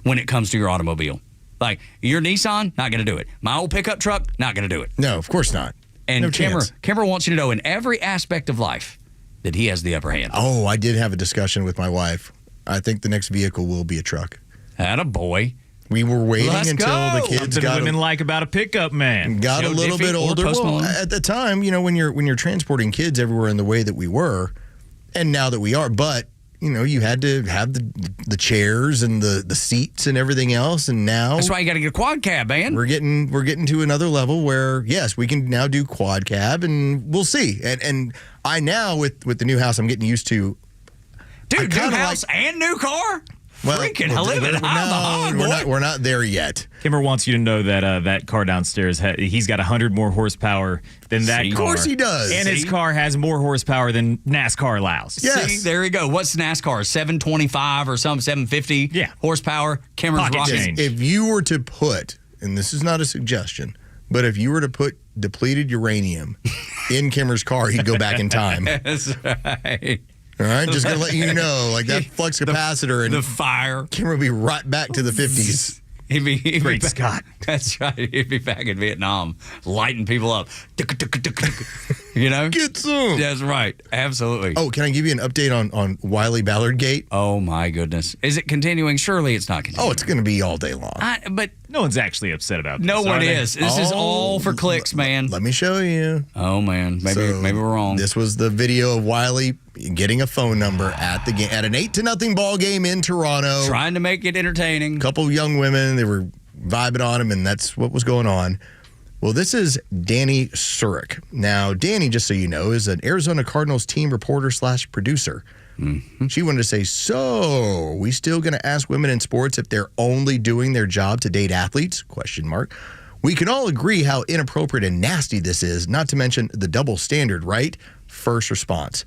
when it comes to your automobile. Like, your Nissan, not going to do it. My old pickup truck, not going to do it. No, of course not. And no Kimmer wants you to know in every aspect of life that he has the upper hand. Oh, I did have a discussion with my wife. I think the next vehicle will be a truck. Attaboy. We were waiting until the kids Something got women like about a pickup man. Got a little bit older. Well, at the time, you know, when you're transporting kids everywhere in the way that we were, and now that we are, but you know, you had to have the chairs and the seats and everything else, and now that's why you got to get a quad cab, man. We're getting to another level where yes, we can now do quad cab, and we'll see. And I now with the new house, I'm getting used to. Dude, new house and new car. Well, freaking we're not there yet. Kimmer wants you to know that that car downstairs, he's got 100 more horsepower than that car. Of course he does. And his car has more horsepower than NASCAR allows. Yes. See, there you go. What's NASCAR? 725 or some 750 horsepower? Kimmer's rocking. If you were to put, and this is not a suggestion, but if you were to put depleted uranium in Kimmer's car, he'd go back in time. That's right. All right, just gonna let you know, like that flux capacitor and the fire. Kimmer will be right back to the 50s. He'd Great be Scott. That's right. He'd be back in Vietnam, lighting people up. You know? Get some. That's right. Absolutely. Oh, can I give you an update on Wiley Ballard Gate? Oh, my goodness. Is it continuing? Surely it's not continuing. Oh, it's going to be all day long. But no one's actually upset about this. No one is. This is all for clicks, man. Let me show you. Oh, man. Maybe we're wrong. This was the video of Wiley getting a phone number at the game, at an 8-0 ball game in Toronto. Trying to make it entertaining. A couple young women, they were vibing on him, and that's what was going on. Well, this is Danny Surik. Now, Danny, just so you know, is an Arizona Cardinals team reporter / producer. Mm-hmm. She wanted to say, so we still going to ask women in sports if they're only doing their job to date athletes? ? We can all agree how inappropriate and nasty this is, not to mention the double standard, right? First response.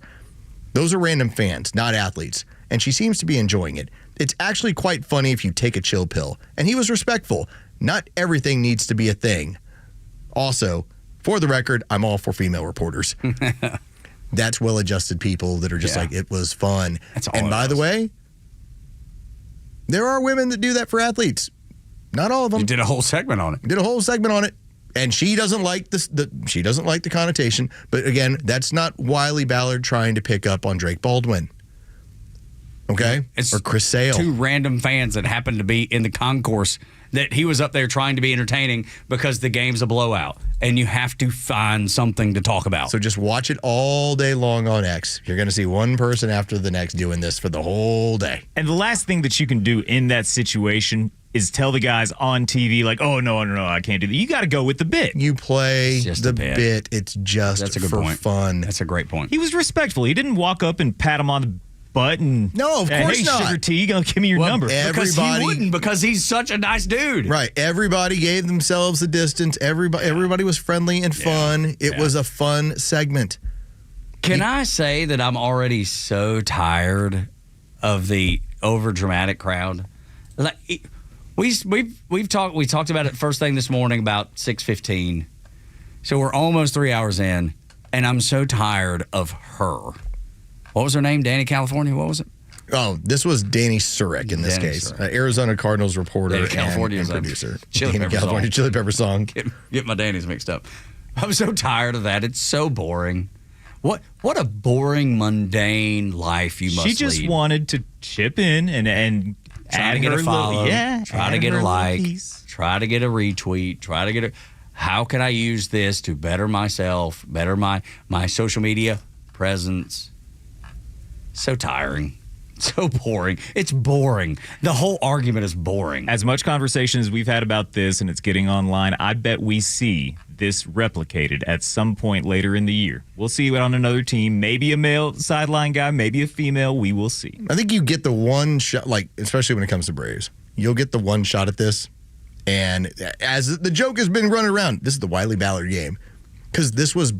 Those are random fans, not athletes. And she seems to be enjoying it. It's actually quite funny if you take a chill pill. And he was respectful. Not everything needs to be a thing. Also, for the record, I'm all for female reporters. That's well-adjusted people that are just like, it was fun. That's all. And by the way, there are women that do that for athletes. Not all of them. You did a whole segment on it. And she doesn't like this. She doesn't like the connotation. But again, that's not Wiley Ballard trying to pick up on Drake Baldwin. Okay? It's or Chris Sale. Two random fans that happened to be in the concourse that he was up there trying to be entertaining because the game's a blowout. And you have to find something to talk about. So just watch it all day long on X. You're going to see one person after the next doing this for the whole day. And the last thing that you can do in that situation is tell the guys on TV, like, oh, no, I can't do that. You got to go with the bit. You play the bit. It's just That's a good for point. fun. That's a great point. He was respectful. He didn't walk up and pat him on the butt and no, of course hey, not. Sugar T, give me your number. Because he wouldn't, because he's such a nice dude. Right. Everybody gave themselves the distance. Everybody was friendly and fun. It was a fun segment. Can I say that I'm already so tired of the overdramatic crowd? Like we talked about it first thing this morning about 6:15. So we're almost 3 hours in, and I'm so tired of her. What was her name? Danny California? What was it? Oh, this was Danny Surek in this case. Arizona Cardinals reporter and producer. Danny California Chili Pepper song. Get my Danny's mixed up. I'm so tired of that. It's so boring. What a boring, mundane life you must lead. She just wanted to chip in and try to get a follow. Try to get a like. Piece. Try to get a retweet. Try to get a... How can I use this to better myself, better my social media presence? So tiring. So boring. It's boring. The whole argument is boring. As much conversation as we've had about this and it's getting online, I bet we see this replicated at some point later in the year. We'll see it on another team. Maybe a male sideline guy, maybe a female. We will see. I think you get the one shot, like, especially when it comes to Braves. You'll get the one shot at this. And as the joke has been running around, this is the Wiley Ballard game. Because this was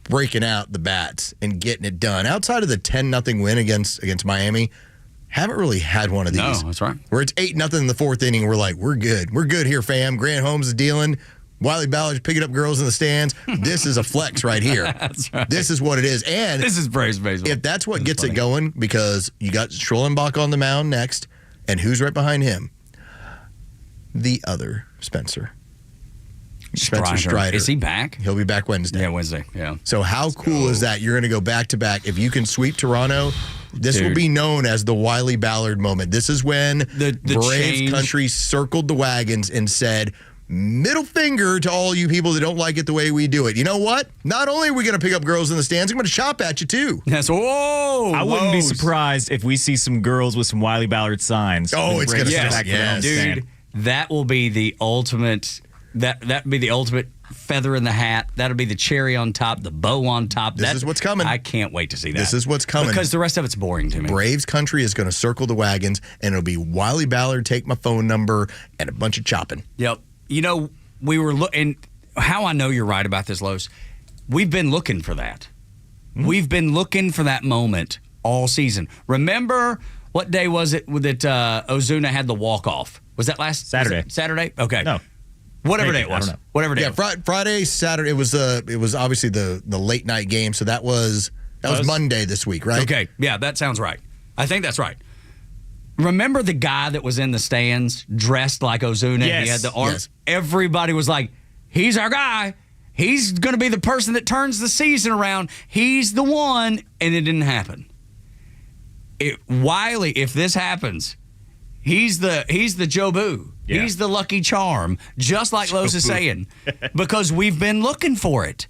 breaking out the bats and getting it done. Outside of the 10-0 win against Miami, haven't really had one of these. No, that's right. Where it's 8-0 in the fourth inning, we're like, we're good. We're good here, fam. Grant Holmes is dealing. Wiley Ballard's picking up girls in the stands. This is a flex right here. That's right. This is what it is. And this is Braves baseball. If that's what gets it going, because you got Schrollenbach on the mound next, and who's right behind him? The other Spencer Strider. Is he back? He'll be back Wednesday. Yeah, Wednesday. Yeah. So how cool is that? You're going to go back-to-back. If you can sweep Toronto, this will be known as the Wiley Ballard moment. This is when the Braves country circled the wagons and said, middle finger to all you people that don't like it the way we do it. You know what? Not only are we going to pick up girls in the stands, I'm going to shop at you, too. Yes. Whoa! I wouldn't be surprised if we see some girls with some Wiley Ballard signs. Oh, it's going to back. Yes. Dude, that will be the ultimate... That would be the ultimate feather in the hat. That'll be the cherry on top, the bow on top. This is what's coming. I can't wait to see that. This is what's coming. Because the rest of it's boring to me. Braves country is going to circle the wagons, and it'll be Wiley Ballard, take my phone number, and a bunch of chopping. Yep. You know, we were looking... How I know you're right about this, Los, we've been looking for that. Mm-hmm. We've been looking for that moment all season. Remember, what day was it that Ozuna had the walk-off? Was that last... Saturday. Saturday? Okay. No. Whatever day it was. Whatever day. Yeah, Friday, Saturday. It was obviously the late night game, so that was Monday this week, right? Okay, yeah, that sounds right. I think that's right. Remember the guy that was in the stands dressed like Ozuna? Yes. He had the arms. Yes. Everybody was like, "He's our guy. He's going to be the person that turns the season around. He's the one." And it didn't happen. Wiley, if this happens, he's the Joe Boo. Yeah. He's the lucky charm, just like Los is saying, because we've been looking for it.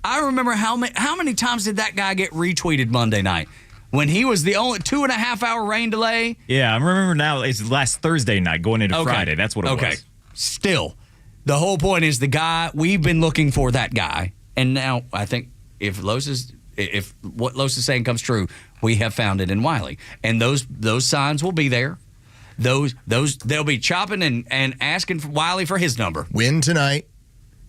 I remember how many times did that guy get retweeted Monday night when he was the only 2.5 hour rain delay? Yeah, I remember now it's last Thursday night going into Friday. That's what it was. Okay, still, the whole point is the guy, we've been looking for that guy. And now I think if what Los is saying comes true, we have found it in Wiley. And those signs will be there. Those they'll be chopping and asking for Wiley for his number. Win tonight.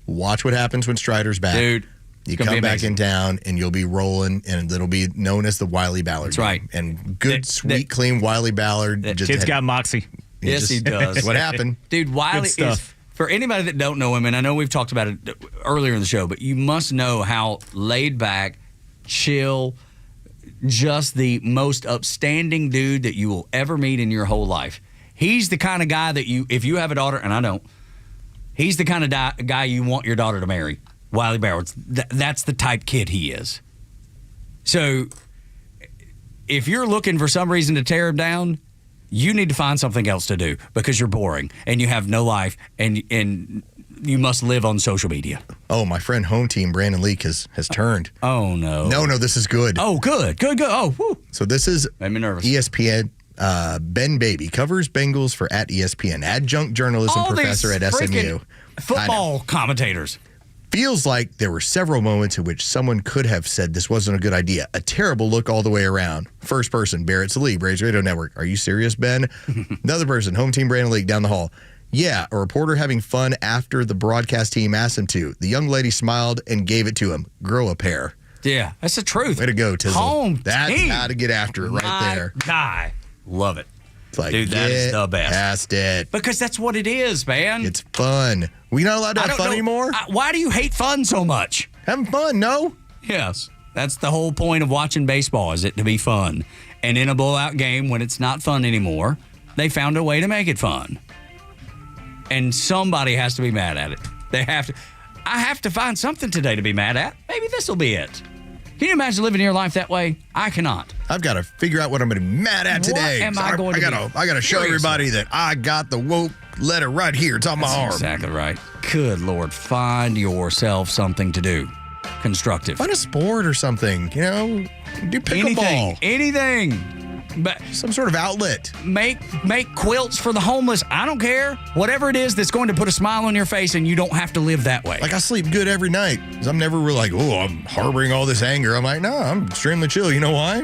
Watch what happens when Strider's back. Dude, you come back in town and you'll be rolling, and it'll be known as the Wiley Ballard. That's right. And good, sweet, clean Wiley Ballard. Kid's got moxie. Yes, he does. What happened? Dude, Wiley is, for anybody that don't know him, and I know we've talked about it earlier in the show, but you must know how laid back, chill, just the most upstanding dude that you will ever meet in your whole life. He's the kind of guy that if you have a daughter, and I don't, he's the kind of guy you want your daughter to marry. Wiley Ballard. That's the type kid he is. So if you're looking for some reason to tear him down, you need to find something else to do because you're boring and you have no life and you must live on social media. Oh, my friend home team, Brandon Leak, has turned. Oh, no. No, this is good. Oh, good. Oh, whew. So this is made me nervous. ESPN. Ben Baby covers Bengals for @ESPN. Adjunct journalism professor at SMU. Football commentators. Feels like there were several moments in which someone could have said this wasn't a good idea. A terrible look all the way around. First person, Barrett Salib, Braves Radio Network. Are you serious, Ben? Another person, home team, Brandon Leak, down the hall. Yeah, a reporter having fun after the broadcast team asked him to. The young lady smiled and gave it to him. Grow a pair. Yeah, that's the truth. Way to go, Tizzle. Home That's team. how to get after it right there. Guy. Love it. It's like, dude, that is the best. Past it. Because that's what it is, man. It's fun. We not allowed to have fun anymore? Why do you hate fun so much? Having fun, no? Yes. That's the whole point of watching baseball, is it to be fun. And in a blowout game, when it's not fun anymore, they found a way to make it fun. And somebody has to be mad at it. They have to. I have to find something today to be mad at. Maybe this will be it. Can you imagine living your life that way? I cannot. I've got to figure out what I'm going to be mad at today. What am I going to be? I got to show everybody that I got the woke letter right here. It's on my arm. Exactly right. Good Lord. Find yourself something to do. Constructive. Find a sport or something. You know, do pickleball. Anything. But some sort of outlet. Make quilts for the homeless. I don't care. Whatever it is that's going to put a smile on your face and you don't have to live that way. Like I sleep good every night because I'm never really like, oh, I'm harboring all this anger. I'm like, no, I'm extremely chill. You know why?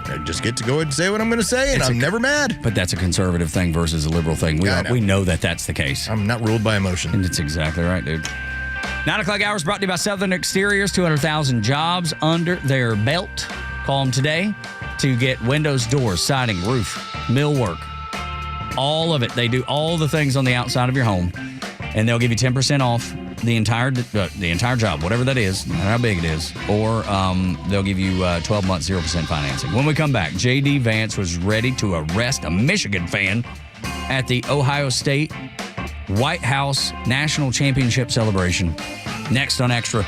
I just get to go ahead and say what I'm going to say, and I'm never mad. But that's a conservative thing versus a liberal thing. We know that that's the case. I'm not ruled by emotion. And it's exactly right, dude. 9 o'clock hours brought to you by Southern Exteriors. 200,000 jobs under their belt. Call them today to get windows, doors, siding, roof, millwork, all of it. They do all the things on the outside of your home, and they'll give you 10% off the entire job, whatever that is, no matter how big it is, or they'll give you 12 months, 0% financing. When we come back, J.D. Vance was ready to arrest a Michigan fan at the Ohio State White House National Championship celebration. Next on Extra.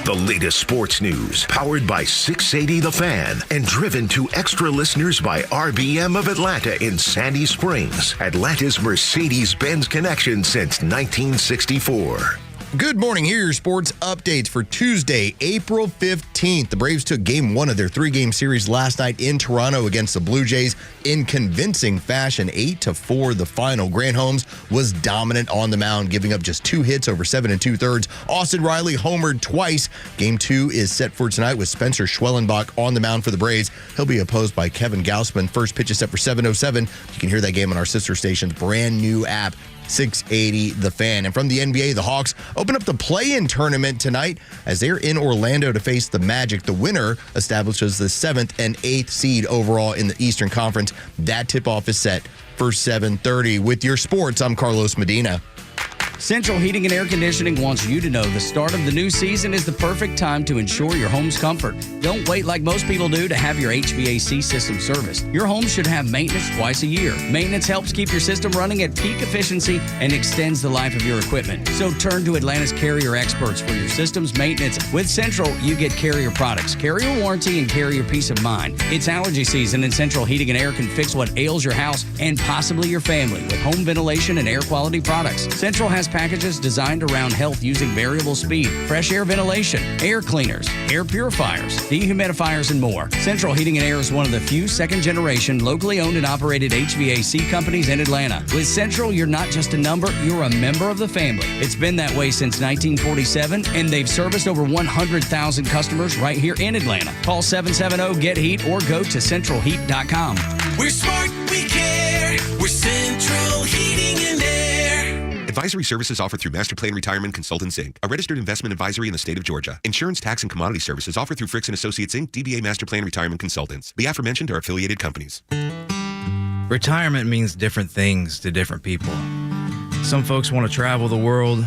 The latest sports news, powered by 680 The Fan, and driven to Extra listeners by RBM of Atlanta in Sandy Springs, Atlanta's Mercedes-Benz connection since 1964. Good morning. Here are your sports updates for Tuesday, April 15th. The Braves took game 1 of their 3-game series last night in Toronto against the Blue Jays in convincing fashion, 8-4 the final. Grant Holmes was dominant on the mound, giving up just 2 hits over 7 2/3. Austin Riley homered twice. Game 2 is set for tonight with Spencer Schwellenbach on the mound for the Braves. He'll be opposed by Kevin Gausman. First pitch is set for 7:07. You can hear that game on our sister station's brand new app, 680 The Fan. And from the NBA, the Hawks open up the play-in tournament tonight as they're in Orlando to face the Magic. The winner establishes the 7th and 8th seed overall in the Eastern Conference. That tip-off is set for 7:30. With your sports, I'm Carlos Medina. Central Heating and Air Conditioning wants you to know the start of the new season is the perfect time to ensure your home's comfort. Don't wait like most people do to have your HVAC system serviced. Your home should have maintenance twice a year. Maintenance helps keep your system running at peak efficiency and extends the life of your equipment. So turn to Atlanta's Carrier experts for your system's maintenance. With Central, you get Carrier products, Carrier warranty, and Carrier peace of mind. It's allergy season, and Central Heating and Air can fix what ails your house and possibly your family with home ventilation and air quality products. Central has packages designed around health using variable speed, fresh air ventilation, air cleaners, air purifiers, dehumidifiers, and more. Central Heating and Air is one of the few second-generation, locally owned and operated HVAC companies in Atlanta. With Central, you're not just a number, you're a member of the family. It's been that way since 1947, and they've serviced over 100,000 customers right here in Atlanta. Call 770-GET-HEAT or go to centralheat.com. We're smart, we care. We're Central Heating and Air. Advisory services offered through Master Plan Retirement Consultants, Inc., a registered investment advisory in the state of Georgia. Insurance, tax, and commodity services offered through Fricks & Associates, Inc., DBA Master Plan Retirement Consultants. The aforementioned are affiliated companies. Retirement means different things to different people. Some folks want to travel the world.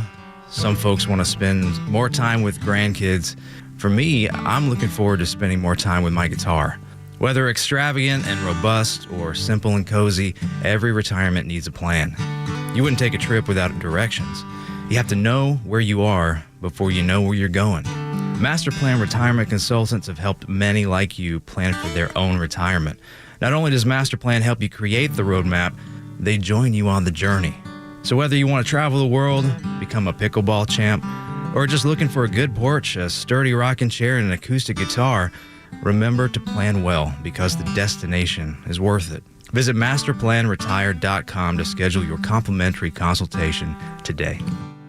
Some folks want to spend more time with grandkids. For me, I'm looking forward to spending more time with my guitar. Whether extravagant and robust or simple and cozy, every retirement needs a plan. You wouldn't take a trip without directions. You have to know where you are before you know where you're going. Master Plan Retirement Consultants have helped many like you plan for their own retirement. Not only does Master Plan help you create the roadmap, they join you on the journey. So whether you want to travel the world, become a pickleball champ, or just looking for a good porch, a sturdy rocking chair, and an acoustic guitar, remember to plan well because the destination is worth it. Visit masterplanretire.com to schedule your complimentary consultation today.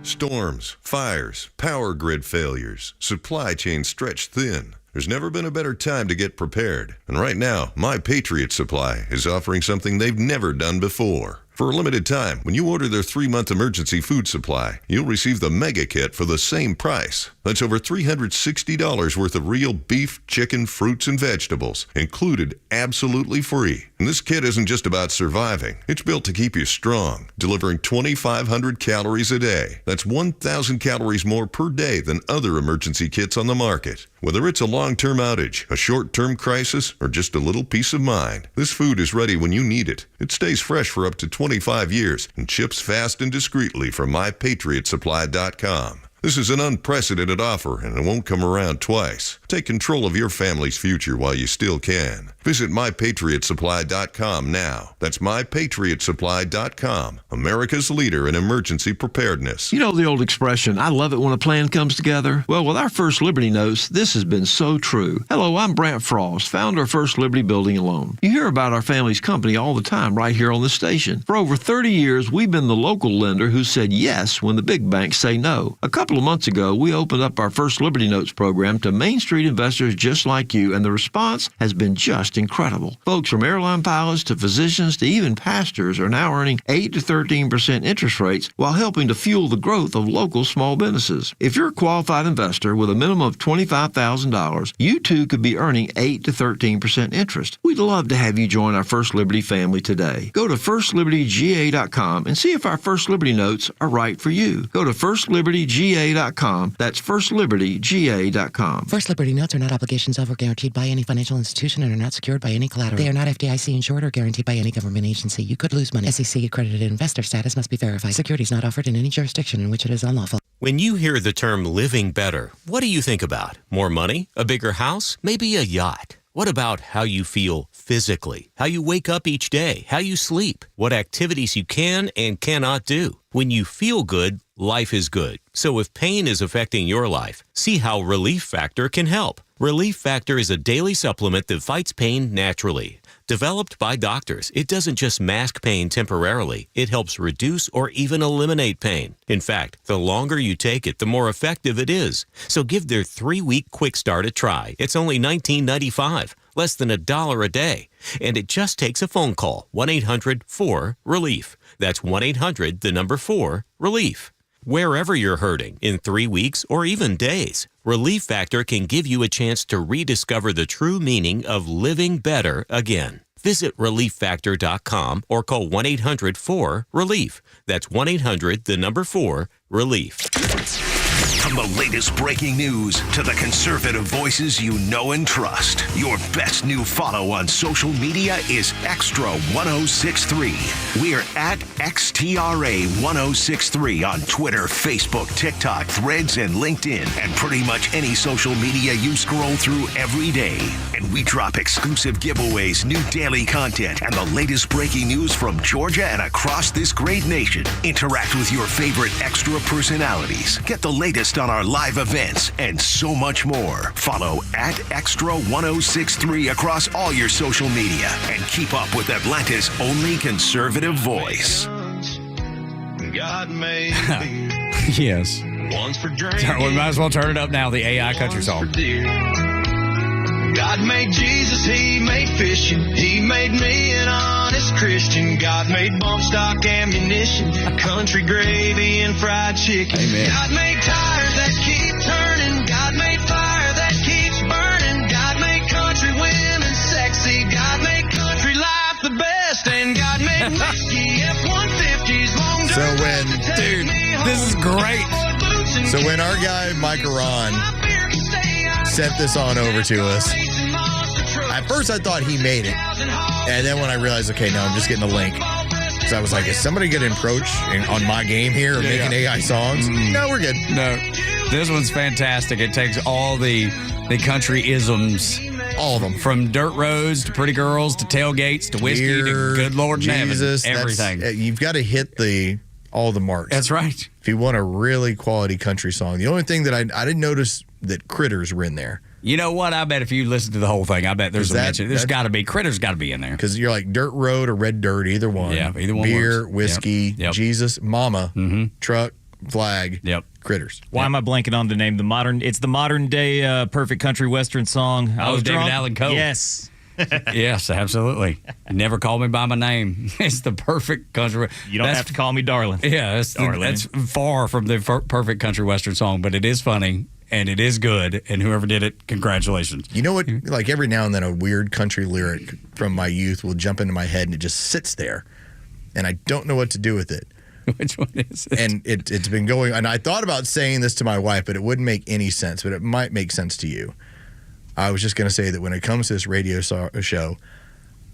Storms, fires, power grid failures, supply chains stretched thin. There's never been a better time to get prepared. And right now, My Patriot Supply is offering something they've never done before. For a limited time, when you order their 3-month emergency food supply, you'll receive the Mega Kit for the same price. That's over $360 worth of real beef, chicken, fruits, and vegetables, included absolutely free. And this kit isn't just about surviving. It's built to keep you strong, delivering 2,500 calories a day. That's 1,000 calories more per day than other emergency kits on the market. Whether it's a long-term outage, a short-term crisis, or just a little peace of mind, this food is ready when you need it. It stays fresh for up to 25 years and ships fast and discreetly from MyPatriotSupply.com. This is an unprecedented offer, and it won't come around twice. Take control of your family's future while you still can. Visit MyPatriotSupply.com now. That's MyPatriotSupply.com, America's leader in emergency preparedness. You know the old expression, I love it when a plan comes together? Well, with our First Liberty Notes, this has been so true. Hello, I'm Brant Frost, founder of First Liberty Building and Loan. You hear about our family's company all the time right here on the station. For over 30 years, we've been the local lender who said yes when the big banks say no. A couple of months ago, we opened up our First Liberty Notes program to Main Street investors just like you, and the response has been just incredible. Folks from airline pilots to physicians to even pastors are now earning 8 to 13% interest rates while helping to fuel the growth of local small businesses. If you're a qualified investor with a minimum of $25,000, you too could be earning 8 to 13% interest. We'd love to have you join our First Liberty family today. Go to FirstLibertyGA.com and see if our First Liberty Notes are right for you. Go to FirstLibertyGA.com. That's FirstLibertyGA.com. First Liberty Notes are not obligations of or guaranteed by any financial institution and are not secured by any collateral. They are not FDIC insured or guaranteed by any government agency. You could lose money. SEC accredited investor status must be verified. Securities not offered in any jurisdiction in which it is unlawful. When you hear the term living better, what do you think about? More money? A bigger house? Maybe a yacht? What about how you feel physically? How you wake up each day? How you sleep? What activities you can and cannot do? When you feel good, life is good. So if pain is affecting your life, see how Relief Factor can help. Relief Factor is a daily supplement that fights pain naturally. Developed by doctors, it doesn't just mask pain temporarily. It helps reduce or even eliminate pain. In fact, the longer you take it, the more effective it is. So give their 3-week quick start a try. It's only $19.95, less than $1 a day. And it just takes a phone call, 1-800-4-RELIEF. That's 1-800-4-RELIEF. Wherever you're hurting, in 3 weeks or even days, Relief Factor can give you a chance to rediscover the true meaning of living better again. Visit ReliefFactor.com or call 1-800-4-RELIEF. That's 1-800-4-RELIEF. From the latest breaking news to the conservative voices you know and trust, your best new follow on social media is Extra 1063. We're at XTRA 1063 on Twitter, Facebook, TikTok, Threads, and LinkedIn, and pretty much any social media you scroll through every day. And we drop exclusive giveaways, new daily content, and the latest breaking news from Georgia and across this great nation. Interact with your favorite Extra personalities. Get the latest on our live events and so much more. Follow at Extra 1063 across all your social media and keep up with Atlanta's only conservative voice. God made Yes. once for drinking. We might as well turn it up now, the AI country song. God made Jesus, he made fishing, he made me an honest Christian. God made bump stock ammunition, country gravy and fried chicken. Amen. God made tires that keep turning, God made fire that keeps burning. God made country women sexy, God made country life the best, and God made whiskey F-150s long So when, dude, this is great. So when our guy Mike Aron sent this on over to us, at first I thought he made it, and then when I realized, okay, no, I'm just getting a link. So I was like, is somebody going to encroach on my game here of making AI songs? No, we're good. No, this one's fantastic. It takes all the country isms. All of them. From dirt roads to pretty girls to tailgates to whiskey to good Lord in heaven. Everything. You've got to hit all the marks. That's right. If you want a really quality country song. The only thing that I didn't notice that Critters were in there. You know what? I bet if you listen to the whole thing, I bet there's a mention. There's got to be. Critters got to be in there. Because you're like dirt road or red dirt, either one. Yeah, either one Beer, works. whiskey, Yep. Jesus, mama, truck, flag, Critters. Why am I blanking on the name? It's the modern day perfect country western song. David Allen Coe. Yes. Yes, absolutely. Never call me by my name. It's the perfect country. You don't have to call me darling. Yeah, that's far from the perfect country western song, but it is funny and it is good. And whoever did it, congratulations. You know what? Like every now and then, a weird country lyric from my youth will jump into my head and it just sits there, and I don't know what to do with it. Which one is it? And it's been going. And I thought about saying this to my wife, but it wouldn't make any sense. But it might make sense to you. I was just going to say that when it comes to this radio show,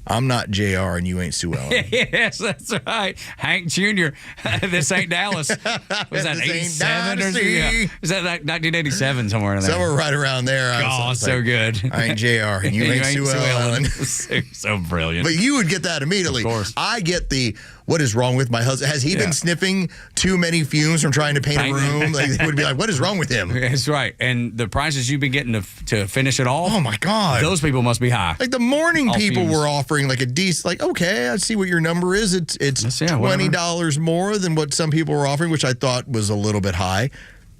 I'm not JR and you ain't Sue Ellen. Yes, that's right. Hank Jr. This ain't Dallas. Was that 87 or something? Yeah. Was that like 1987 somewhere in there? Somewhere right around there. Oh, so like, good. I ain't JR and you ain't Sue Ellen. So brilliant. But you would get that immediately. Of course. I get the, what is wrong with my husband? Has he been sniffing too many fumes from trying to paint a room? Like, they would be like, what is wrong with him? That's right. And the prices you've been getting to finish it all. Oh, my God. Those people must be high. Like the morning all people fumes. were offering like a decent, like, okay, I see what your number is. It's $20 more than what some people were offering, which I thought was a little bit high.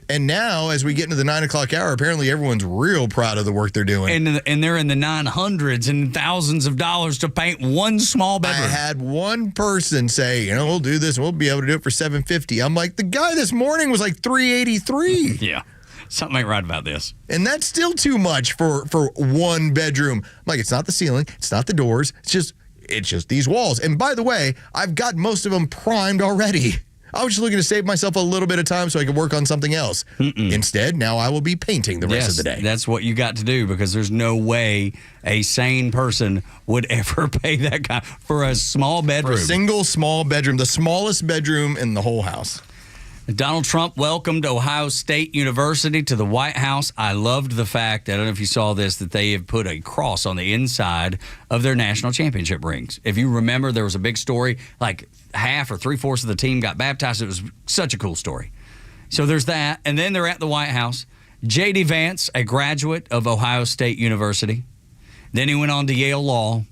And now, as we get into the 9 o'clock hour, apparently everyone's real proud of the work they're doing. And they're in the $900s and thousands of dollars to paint one small bedroom. I had one person say, we'll do this and we'll be able to do it for $750. I'm like, the guy this morning was like $383. Yeah. Something ain't right about this. And that's still too much for one bedroom. I'm like, it's not the ceiling. It's not the doors. It's just these walls. And by the way, I've got most of them primed already. I was just looking to save myself a little bit of time so I could work on something else. Instead, now I will be painting the rest of the day. That's what you got to do, because there's no way a sane person would ever pay that kind for a small bedroom. For a single small bedroom, the smallest bedroom in the whole house. Donald Trump welcomed Ohio State University to the White House. I loved the fact, I don't know if you saw this, that they have put a cross on the inside of their national championship rings. If you remember, there was a big story, like half or three-fourths of the team got baptized. It was such a cool story. So there's that. And then they're at the White House. J.D. Vance, a graduate of Ohio State University. Then he went on to Yale Law.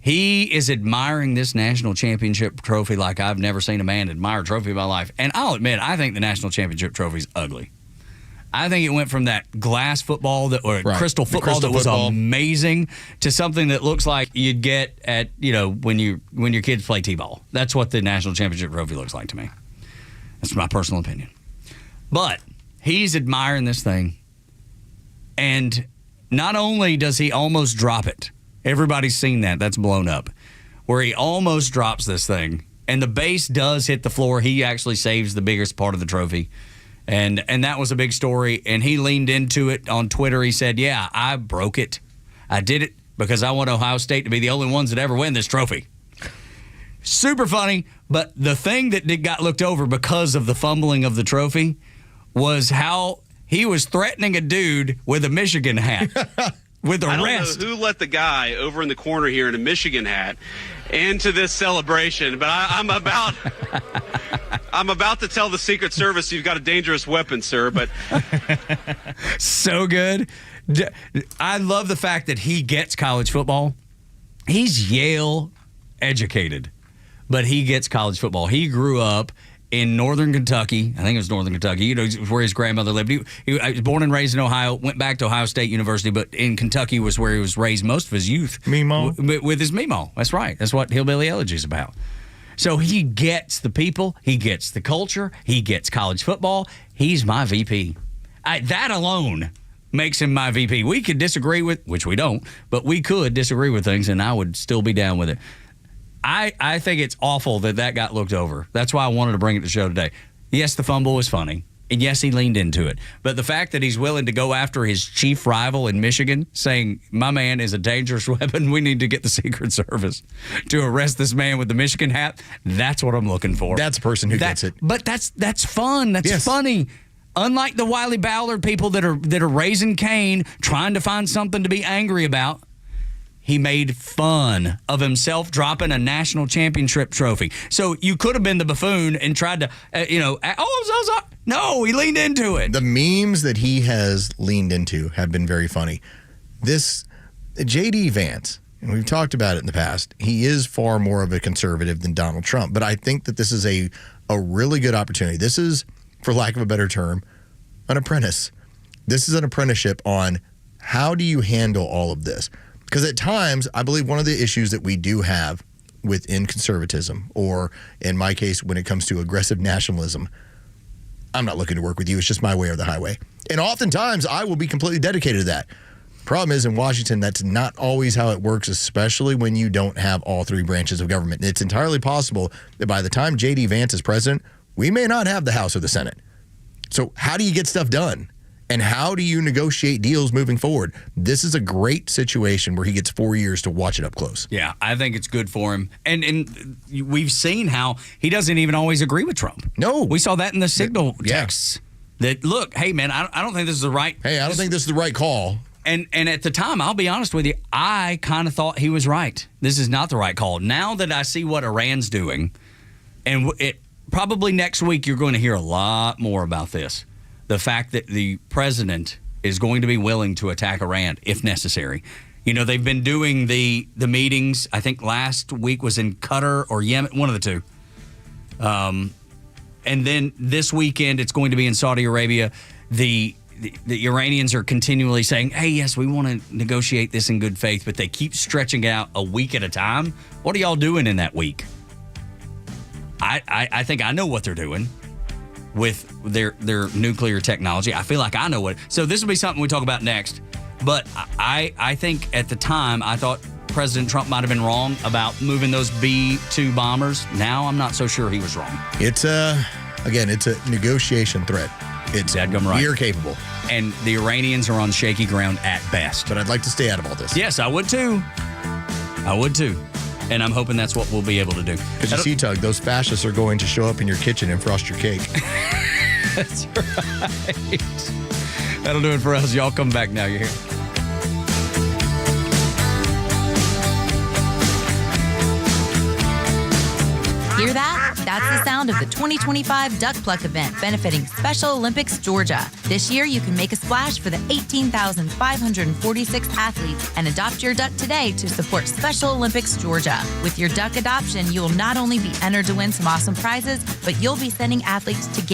He is admiring this national championship trophy like I've never seen a man admire a trophy in my life. And I'll admit, I think the national championship trophy is ugly. I think it went from that glass football crystal football that was amazing to something that looks like you'd get at, when your kids play T-ball. That's what the national championship trophy looks like to me. That's my personal opinion. But he's admiring this thing. And not only does he almost drop it, everybody's seen that. That's blown up. Where he almost drops this thing, and the base does hit the floor. He actually saves the biggest part of the trophy. And that was a big story. And he leaned into it on Twitter. He said, yeah, I broke it. I did it because I want Ohio State to be the only ones that ever win this trophy. Super funny. But the thing that got looked over because of the fumbling of the trophy was how he was threatening a dude with a Michigan hat. With I arrest. don't know who let the guy over in the corner here in a Michigan hat into this celebration, but I'm about to tell the Secret Service you've got a dangerous weapon, sir. But so good. I love the fact that he gets college football. He's Yale educated, but he gets college football. He grew up in northern Kentucky. I think it was northern Kentucky, where his grandmother lived. He was born and raised in Ohio, went back to Ohio State University, but in Kentucky was where he was raised most of his youth. Meemaw? With his Meemaw. That's right. That's what Hillbilly Elegy is about. So he gets the people. He gets the culture. He gets college football. He's my VP. That alone makes him my VP. We could disagree with, which we don't, but we could disagree with things, and I would still be down with it. I think it's awful that got looked over. That's why I wanted to bring it to the show today. Yes, the fumble was funny. And yes, he leaned into it. But the fact that he's willing to go after his chief rival in Michigan, saying, my man is a dangerous weapon, we need to get the Secret Service to arrest this man with the Michigan hat, that's what I'm looking for. That's a person who gets it. But that's fun. That's funny. Unlike the Wiley Ballard people that are raising Cain, trying to find something to be angry about, he made fun of himself dropping a national championship trophy. So you could have been the buffoon and tried to, I'm so sorry. No, he leaned into it. The memes that he has leaned into have been very funny. This J.D. Vance, and we've talked about it in the past, he is far more of a conservative than Donald Trump. But I think that this is a really good opportunity. This is, for lack of a better term, an apprentice. This is an apprenticeship on how do you handle all of this. Because at times, I believe one of the issues that we do have within conservatism, or in my case, when it comes to aggressive nationalism, I'm not looking to work with you. It's just my way or the highway. And oftentimes, I will be completely dedicated to that. Problem is, in Washington, that's not always how it works, especially when you don't have all three branches of government. It's entirely possible that by the time J.D. Vance is president, we may not have the House or the Senate. So how do you get stuff done? And how do you negotiate deals moving forward? This is a great situation where he gets 4 years to watch it up close. Yeah, I think it's good for him. And we've seen how he doesn't even always agree with Trump. No. We saw that in the signal texts. That, look, hey, man, I don't think this is the right... Hey, I don't think this is the right call. And at the time, I'll be honest with you, I kind of thought he was right. This is not the right call. Now that I see what Iran's doing, and probably next week you're going to hear a lot more about this. The fact that the president is going to be willing to attack Iran if necessary. You know, they've been doing the meetings. I think last week was in Qatar or Yemen, one of the two. And then this weekend it's going to be in Saudi Arabia. The Iranians are continually saying, hey, yes, we want to negotiate this in good faith, but they keep stretching out a week at a time. What are y'all doing in that week? I think I know what they're doing with their nuclear technology. I feel like I know what. So this will be something we talk about next. But I think at the time, I thought President Trump might have been wrong about moving those B-2 bombers. Now I'm not so sure he was wrong. It's a negotiation threat. It's right. We're capable. And the Iranians are on shaky ground at best. But I'd like to stay out of all this. Yes, I would too. And I'm hoping that's what we'll be able to do. Because you see, Tug, those fascists are going to show up in your kitchen and frost your cake. That's right. That'll do it for us. Y'all come back now. You're here. Hear that? That's the sound of the 2025 Duck Pluck event benefiting Special Olympics Georgia. This year, you can make a splash for the 18,546 athletes and adopt your duck today to support Special Olympics Georgia. With your duck adoption, you will not only be entered to win some awesome prizes, but you'll be sending athletes to